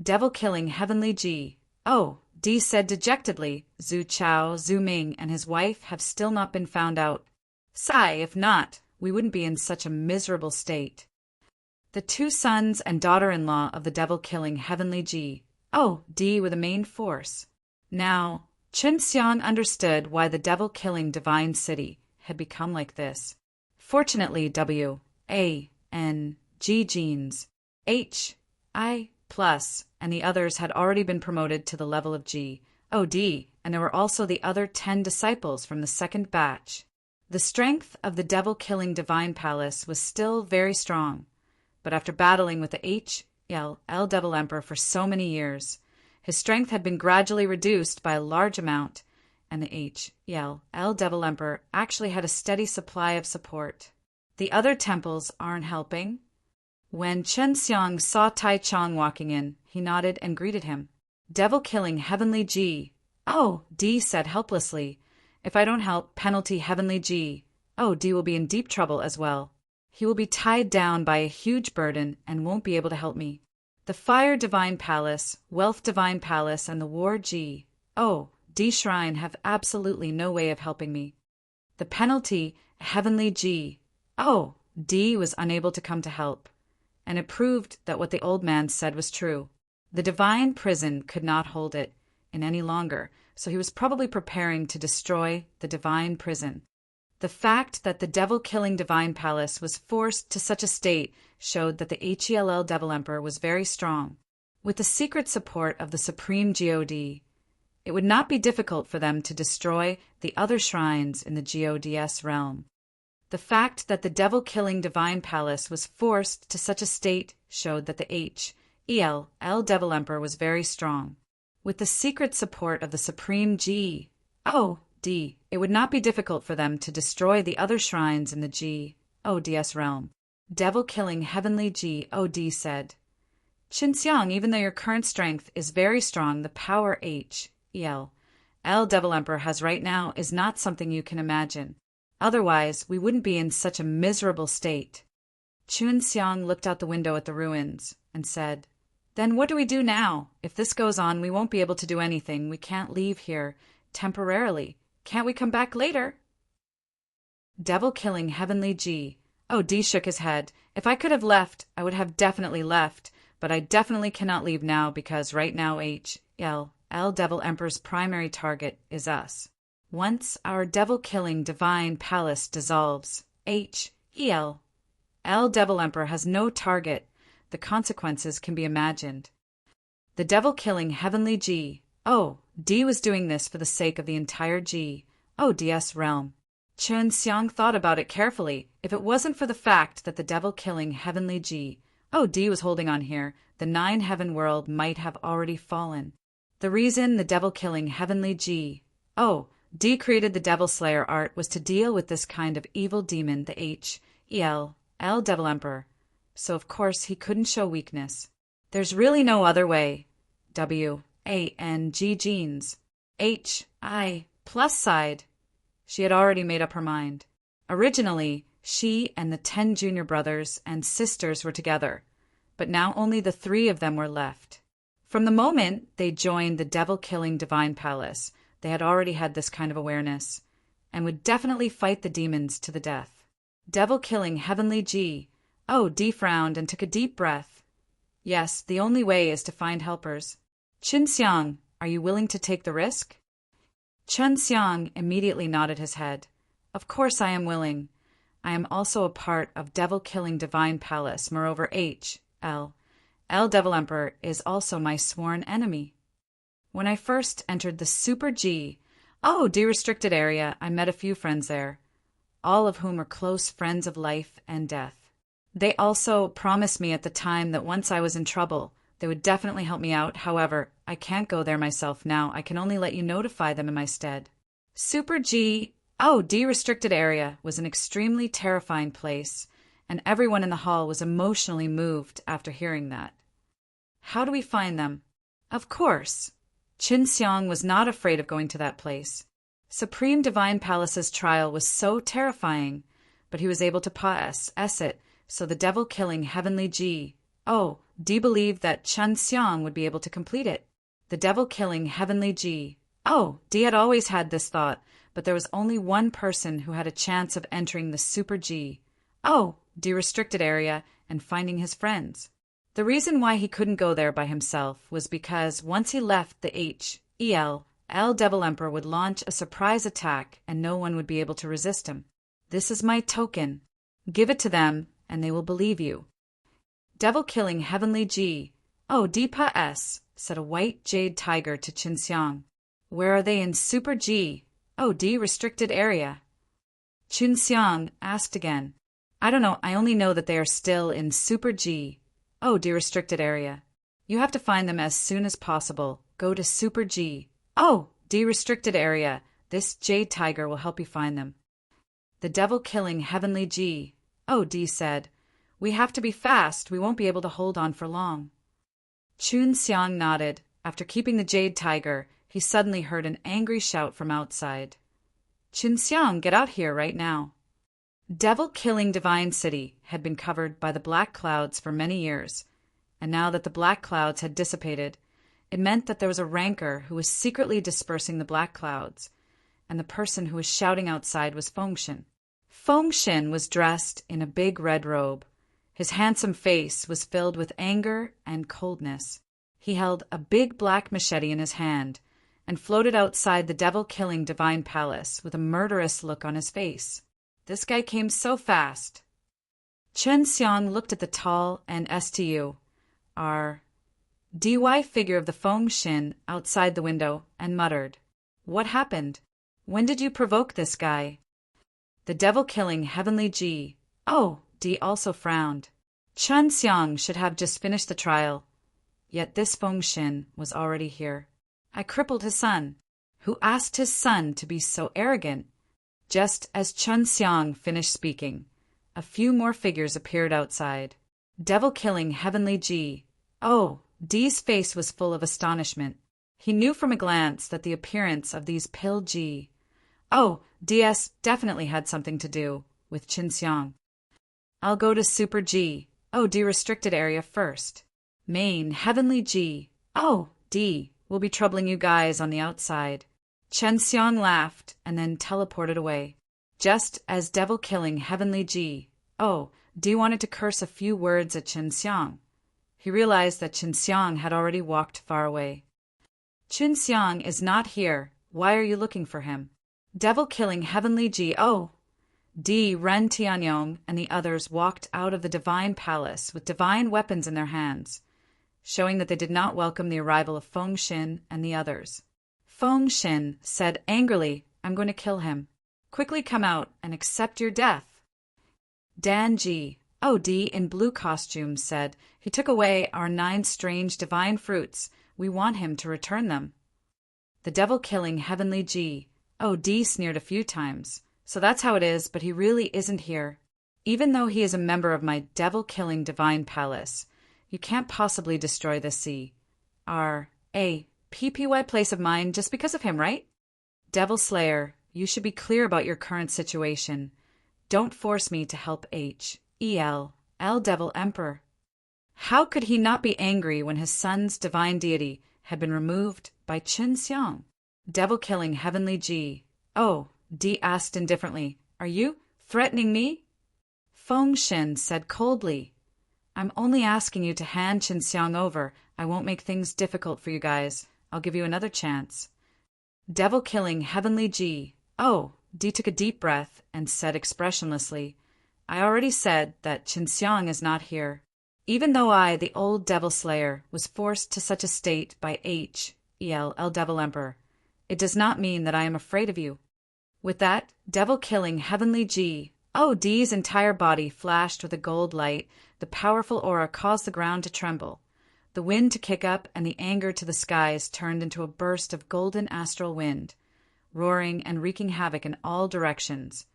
Devil-killing heavenly G. Oh, D said dejectedly. Zhu Chao, Zhu Ming, and his wife have still not been found out. Sigh, if not, we wouldn't be in such a miserable state. The 2 sons and daughter-in-law of the devil-killing heavenly G. Oh, D were the main force. Now, Qin Xiang understood why the devil-killing divine city had become like this. Fortunately, W, A, N, G genes, H, I, plus, and the others had already been promoted to the level of G, O, D, and there were also the other 10 disciples from the second batch. The strength of the devil-killing divine palace was still very strong, but after battling with the H, L Devil Emperor for so many years, his strength had been gradually reduced by a large amount, and the H, L Devil Emperor actually had a steady supply of support. The other temples aren't helping. When Chen Xiang saw Tai Chong walking in, he nodded and greeted him. Devil-killing heavenly G. Oh, D said helplessly. If I don't help, penalty heavenly G. Oh, D will be in deep trouble as well. He will be tied down by a huge burden and won't be able to help me. The Fire Divine Palace, Wealth Divine Palace, and the War G. Oh, D Shrine have absolutely no way of helping me. The penalty, Heavenly G. Oh, D was unable to come to help, and it proved that what the old man said was true. The divine prison could not hold it in any longer, so he was probably preparing to destroy the divine prison. The fact that the devil-killing divine palace was forced to such a state showed that the HELL Devil Emperor was very strong. With the secret support of the Supreme God, it would not be difficult for them to destroy the other shrines in the Gods realm. The fact that the devil-killing divine palace was forced to such a state showed that the HELL Devil Emperor was very strong. With the secret support of the Supreme God, it would not be difficult for them to destroy the other shrines in the Gods realm. Devil-killing heavenly God said, Qinxiang, even though your current strength is very strong, the power HELL Devil Emperor has right now is not something you can imagine. Otherwise, we wouldn't be in such a miserable state. Qinxiang looked out the window at the ruins and said, Then what do we do now? If this goes on, we won't be able to do anything. We can't leave here temporarily. Can't we come back later? Devil-killing heavenly God shook his head. If I could have left, I would have definitely left, but I definitely cannot leave now because right now HELL Devil Emperor's primary target is us. Once our devil-killing divine palace dissolves, HELL Devil Emperor has no target. The consequences can be imagined. The devil-killing heavenly God was doing this for the sake of the entire Gods realm. Qinxiang thought about it carefully. If it wasn't for the fact that the devil-killing heavenly God was holding on here, the 9 heaven world might have already fallen. The reason the devil-killing heavenly God created the Devil Slayer art was to deal with this kind of evil demon, the HELL Devil Emperor. So of course he couldn't show weakness. There's really no other way. WANG genes. HI plus side. She had already made up her mind. Originally, she and the 10 junior brothers and sisters were together, but now only the 3 of them were left. From the moment they joined the devil-killing divine palace, they had already had this kind of awareness, and would definitely fight the demons to the death. Devil-killing heavenly God frowned and took a deep breath. Yes, the only way is to find helpers. Qinxiang, are you willing to take the risk? Qinxiang immediately nodded his head. Of course I am willing. I am also a part of devil-killing divine palace. Moreover, HELL Devil Emperor is also my sworn enemy. When I first entered the Super restricted area, I met a few friends there, all of whom are close friends of life and death. They also promised me at the time that once I was in trouble, they would definitely help me out. However, I can't go there myself now. I can only let you notify them in my stead. Super restricted area was an extremely terrifying place, and everyone in the hall was emotionally moved after hearing that. How do we find them? Of course. Qinxiang was not afraid of going to that place. Supreme Divine Palace's trial was so terrifying, but he was able to pass it, so the devil-killing heavenly believed that Qinxiang would be able to complete it. The devil-killing heavenly had always had this thought, but there was only one person who had a chance of entering the Super restricted area and finding his friends. The reason why he couldn't go there by himself was because once he left the HELL Devil Emperor would launch a surprise attack and no one would be able to resist him. This is my token. Give it to them and they will believe you. Devil-killing heavenly said a white jade tiger to Qinxiang. Where are they in Super restricted area? Qinxiang asked again. I don't know, I only know that they are still in Super restricted area. You have to find them as soon as possible. Go to Super restricted area. This jade tiger will help you find them. The devil-killing heavenly said, We have to be fast. We won't be able to hold on for long. Qinxiang nodded. After keeping the jade tiger, he suddenly heard an angry shout from outside. Qinxiang, get out here right now. Devil-killing Divine City had been covered by the black clouds for many years, and now that the black clouds had dissipated, it meant that there was a rancor who was secretly dispersing the black clouds, and the person who was shouting outside was Fengshen. Fengshen was dressed in a big red robe. His handsome face was filled with anger and coldness. He held a big black machete in his hand and floated outside the devil-killing Divine Palace with a murderous look on his face. This guy came so fast. Chen Xiang looked at the tall and dy figure of the Feng Xin outside the window and muttered, "What happened? When did you provoke this guy?" The devil-killing heavenly Ji. Oh, Di also frowned. Chen Xiang should have just finished the trial, yet this Feng Xin was already here. I crippled his son. Who asked his son to be so arrogant? Just as Chen Xiang finished speaking, a few more figures appeared outside. Devil-killing heavenly Ji. Oh, Di's face was full of astonishment. He knew from a glance that the appearance of these Pil Ji. Oh, DS definitely had something to do with Chen Xiang. I'll go to Super G. Oh, D restricted area first. Main heavenly G. Oh, D will be troubling you guys on the outside. Chen Xiang laughed and then teleported away. Just as devil-killing heavenly Ji. Oh, D wanted to curse a few words at Chen Xiang. He realized that Chen Xiang had already walked far away. Chen Xiang is not here. Why are you looking for him? Devil-killing heavenly Ji. Oh! D, Ren Tianyong, and the others walked out of the divine palace with divine weapons in their hands, showing that they did not welcome the arrival of Feng Xin and the others. Feng Xin said angrily, "I'm going to kill him. Quickly come out and accept your death." Dan Ji. Oh, D in blue costume said, "He took away our 9 strange divine fruits. We want him to return them." The devil-killing heavenly Ji. Oh, D sneered a few times. "So that's how it is, but he really isn't here. Even though he is a member of my devil-killing divine palace, you can't possibly destroy the PPY place of mine just because of him, right? Devil Slayer, you should be clear about your current situation. Don't force me to help L Devil Emperor." How could he not be angry when his son's divine deity had been removed by Chen Xiang? Devil-killing heavenly Ji. Oh, D asked indifferently, "Are you threatening me?" Feng Xin said coldly, "I'm only asking you to hand Chen Xiang over. I won't make things difficult for you guys. I'll give you another chance." Devil-killing heavenly Ji. Oh, D took a deep breath and said expressionlessly, "I already said that Chen Xiang is not here. Even though I, the old Devil Slayer, was forced to such a state by L Devil Emperor, it does not mean that I am afraid of you." With that, devil-killing heavenly Ji. Oh, D's entire body flashed with a gold light. The powerful aura caused the ground to tremble, the wind to kick up, and the anger to the skies turned into a burst of golden astral wind, roaring and wreaking havoc in all directions,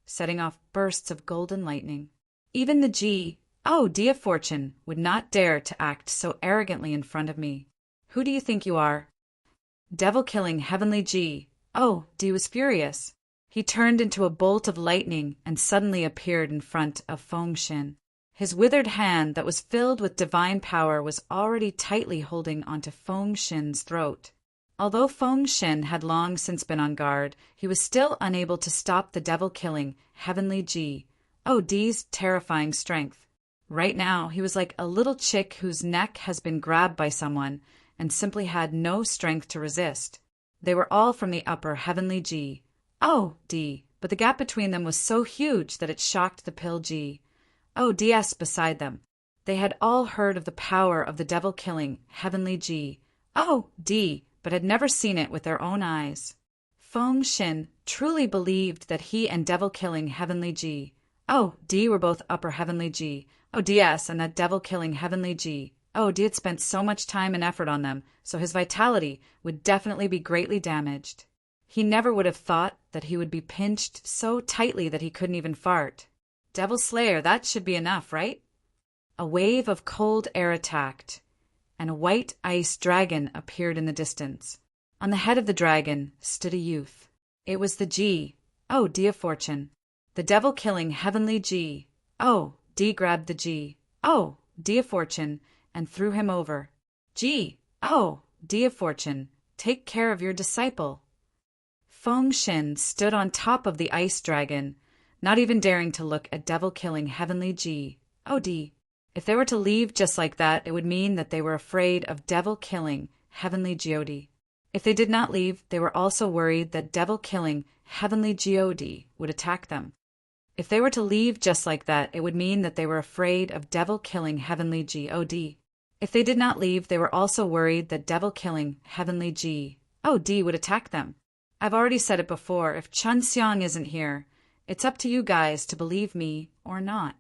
setting off bursts of golden lightning. Even the G, oh, D of Fortune, would not dare to act so arrogantly in front of me. Who do you think you are? Devil-killing heavenly G. Oh, D was furious. He turned into a bolt of lightning and suddenly appeared in front of Feng Xin. His withered hand that was filled with divine power was already tightly holding onto Feng Xin's throat. Although Feng Xin had long since been on guard, he was still unable to stop the devil-killing heavenly Ji. Oh, D's terrifying strength. Right now, he was like a little chick whose neck has been grabbed by someone and simply had no strength to resist. They were all from the upper heavenly Ji. Oh, D, but the gap between them was so huge that it shocked the Pil Ji. Oh, DS beside them. They had all heard of the power of the devil-killing heavenly Ji. Oh, D, but had never seen it with their own eyes. Feng Xin truly believed that he and devil-killing heavenly Ji. Oh, D were both upper heavenly Ji. Oh, DS and that devil-killing heavenly Ji. Oh, D had spent so much time and effort on them, so his vitality would definitely be greatly damaged. He never would have thought that he would be pinched so tightly that he couldn't even fart. Devil Slayer, that should be enough, right? A wave of cold air attacked, and a white ice dragon appeared in the distance. On the head of the dragon stood a youth. It was the G. Oh, D of Fortune. The devil-killing heavenly G. Oh, D grabbed the G. Oh, D of Fortune, and threw him over. G. Oh, D of Fortune, take care of your disciple. Feng Xin stood on top of the ice dragon, not even daring to look at devil-killing heavenly Ji. Oh, D. If they were to leave just like that, it would mean that they were afraid of devil-killing heavenly Geode. If they did not leave, they were also worried that devil-killing heavenly Geode would attack them. If they were to leave just like that, it would mean that they were afraid of devil-killing heavenly God. If they did not leave, they were also worried that devil-killing heavenly God would attack them. I've already said it before, if Chun Xiang isn't here, it's up to you guys to believe me or not.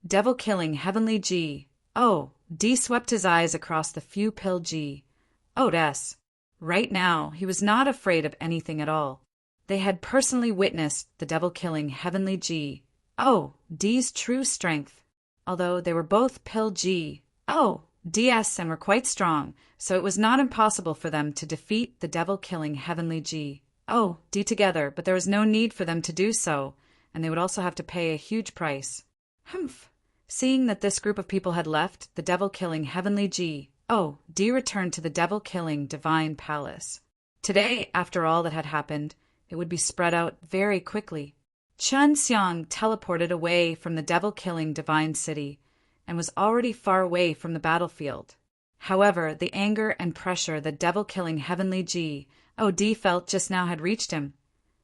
Devil-killing heavenly God swept his eyes across the few pill God's. Right now, he was not afraid of anything at all. They had personally witnessed the devil-killing heavenly God's true strength. Although they were both pill God's and were quite strong, so it was not impossible for them to defeat the devil-killing heavenly God together, but there was no need for them to do so, and they would also have to pay a huge price. Humph! Seeing that this group of people had left, the devil-killing heavenly God returned to the devil-killing divine palace. Today, after all that had happened, it would be spread out very quickly. Chun Xiang teleported away from the devil-killing divine city and was already far away from the battlefield. However, the anger and pressure the devil-killing heavenly God felt just now had reached him,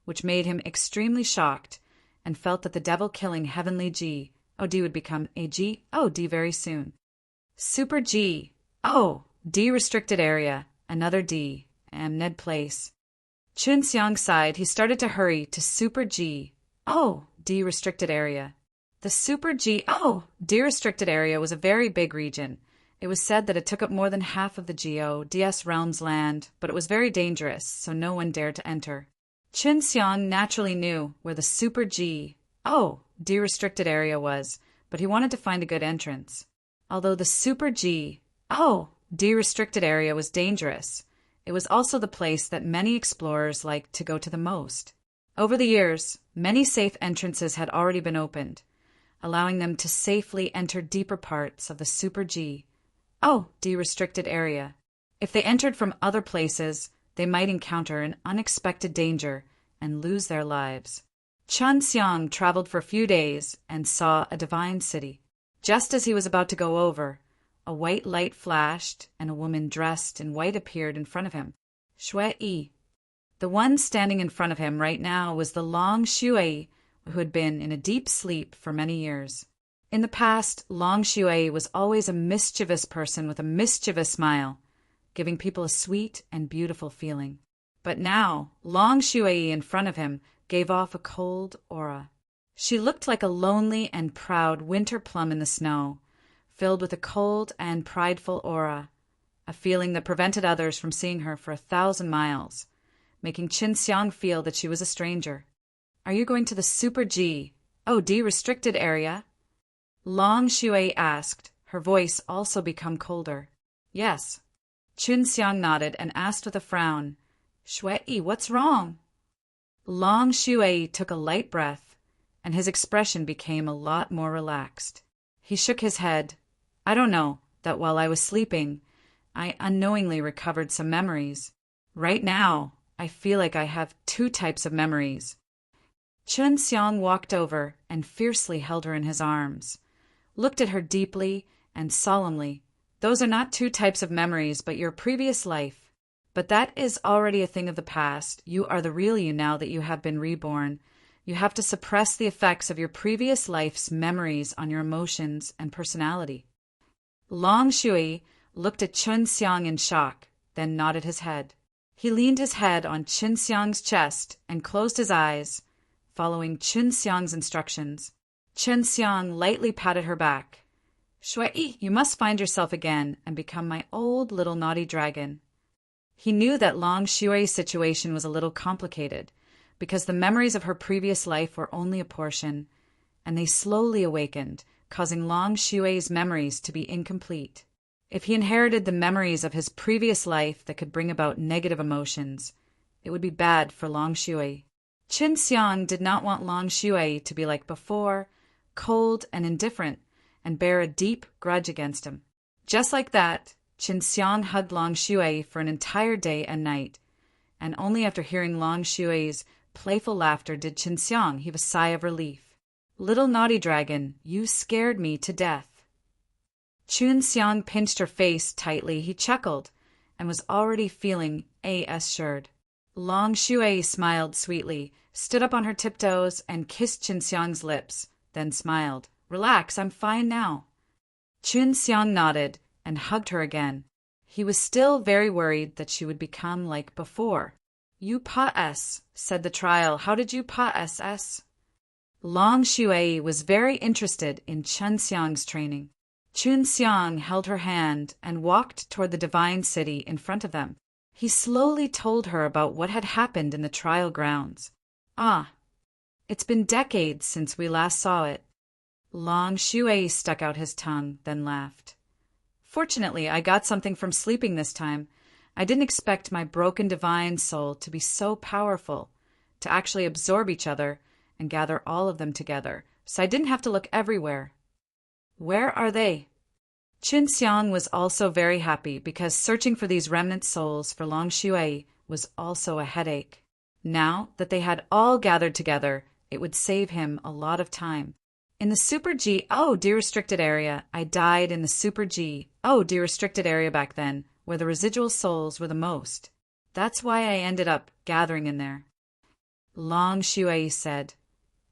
which made him extremely shocked, and felt that the devil-killing heavenly God would become a God very soon. Super God restricted area, another D, and Ned Place. Chun Xiang sighed. He started to hurry to Super God restricted area. The Super God restricted area was a very big region. It was said that it took up more than half of the God's realm's land, but it was very dangerous, so no one dared to enter. Chun Xiang naturally knew where the Super God restricted area was, but he wanted to find a good entrance. Although the Super God restricted area was dangerous, it was also the place that many explorers liked to go to the most. Over the years, many safe entrances had already been opened, allowing them to safely enter deeper parts of the Super God restricted area. If they entered from other places, they might encounter an unexpected danger and lose their lives. Chun Xiang traveled for a few days and saw a divine city. Just as he was about to go over, a white light flashed, and a woman dressed in white appeared in front of him. Shui. The one standing in front of him right now was the Long Shui, who had been in a deep sleep for many years. In the past, Long Shui was always a mischievous person with a mischievous smile, giving people a sweet and beautiful feeling. But now, Long Shui in front of him gave off a cold aura. She looked like a lonely and proud winter plum in the snow, filled with a cold and prideful aura, a feeling that prevented others from seeing her for 1,000 miles, making Chun Xiang feel that she was a stranger. Are you going to the Super God restricted area? Long Shui asked, her voice also become colder. Yes. Chun Xiang nodded and asked with a frown, Shui, what's wrong? Long Shui took a light breath, and his expression became a lot more relaxed. He shook his head. I don't know, that while I was sleeping, I unknowingly recovered some memories. Right now, I feel like I have 2 types of memories. Chun Xiang walked over and fiercely held her in his arms, looked at her deeply and solemnly. Those are not 2 types of memories, but your previous life. But that is already a thing of the past. You are the real you now that you have been reborn. You have to suppress the effects of your previous life's memories on your emotions and personality. Long Shui looked at Chun Xiang in shock, then nodded his head. He leaned his head on Chun Xiang's chest and closed his eyes, following Chun Xiang's instructions. Chun Xiang lightly patted her back. Shui, you must find yourself again and become my old little naughty dragon. He knew that Long Shui's situation was a little complicated, because the memories of her previous life were only a portion, and they slowly awakened, causing Long Shui's memories to be incomplete. If he inherited the memories of his previous life that could bring about negative emotions, it would be bad for Long Shui. Chun Xiang did not want Long Shui to be like before, cold and indifferent, and bear a deep grudge against him. Just like that, Chun Xiang hugged Long Shui for an entire day and night, and only after hearing Long Shui's playful laughter did Chun Xiang heave a sigh of relief. Little naughty dragon, you scared me to death. Chun Xiang pinched her face tightly. He chuckled and was already feeling assured. Long Shui smiled sweetly, stood up on her tiptoes, and kissed Qin Xiang's lips, then smiled. Relax, I'm fine now. Qin Xiang nodded and hugged her again. He was still very worried that she would become like before. You pa s, said the trial. How did you pa s? Long Shui was very interested in Qin Xiang's training. Qin Xiang held her hand and walked toward the divine city in front of them. He slowly told her about what had happened in the trial grounds. Ah, it's been decades since we last saw it. Long Shui stuck out his tongue, then laughed. Fortunately, I got something from sleeping this time. I didn't expect my broken divine soul to be so powerful, to actually absorb each other and gather all of them together, so I didn't have to look everywhere. Where are they? Qin Xiang was also very happy because searching for these remnant souls for Long Shui was also a headache. Now that they had all gathered together, it would save him a lot of time. In the Super G, restricted area, I died in the Super G, restricted area back then, where the residual souls were the most. That's why I ended up gathering in there. Long Shui said,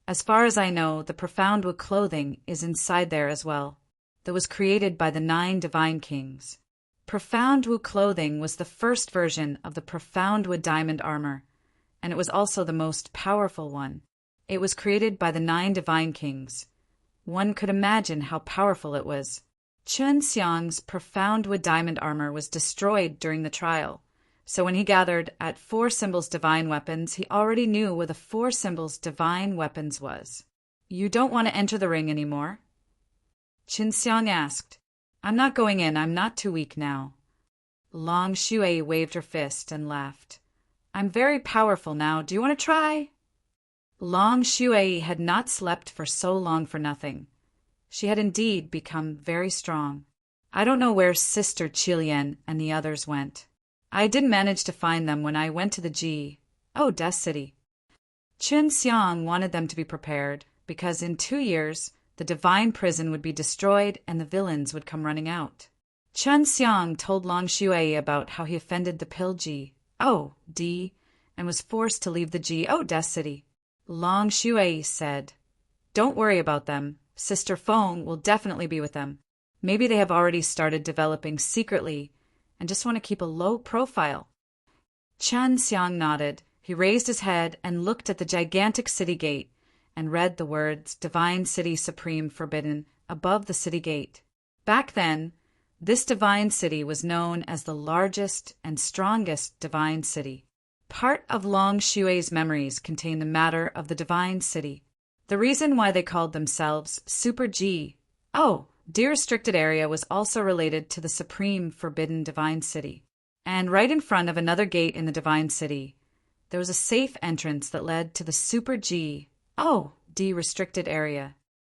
As far as I know, the Profound Wood clothing is inside there as well. That was created by the 9 divine kings. Profound Wood clothing was the first version of the Profound Wood diamond armor, and it was also the most powerful one. It was created by the 9 divine kings. One could imagine how powerful it was. Qin Xiang's Profound Wood diamond armor was destroyed during the trial, so when he gathered at 4 symbols divine weapons, he already knew where the 4 symbols divine weapons was. You don't want to enter the ring anymore? Qin Xiang asked. I'm not going in, I'm not too weak now. Long Shui waved her fist and laughed. I'm very powerful now, do you want to try? Long Shui had not slept for so long for nothing. She had indeed become very strong. I don't know where Sister Qilian and the others went. I didn't manage to find them when I went to the Des City. Qin Xiang wanted them to be prepared, because in 2 years, the divine prison would be destroyed and the villains would come running out. Qin Xiang told Long Shui about how he offended the Pill and was forced to leave the Des City. Long Shui said, Don't worry about them. Sister Feng will definitely be with them. Maybe they have already started developing secretly and just want to keep a low profile. Qin Xiang nodded. He raised his head and looked at the gigantic city gate and read the words Divine City Supreme Forbidden above the city gate. Back then, this divine city was known as the largest and strongest divine city. Part of Long Shui's memories contain the matter of the divine city. The reason why they called themselves Super restricted area was also related to the Supreme Forbidden Divine City. And right in front of another gate in the Divine City, there was a safe entrance that led to the Super restricted area.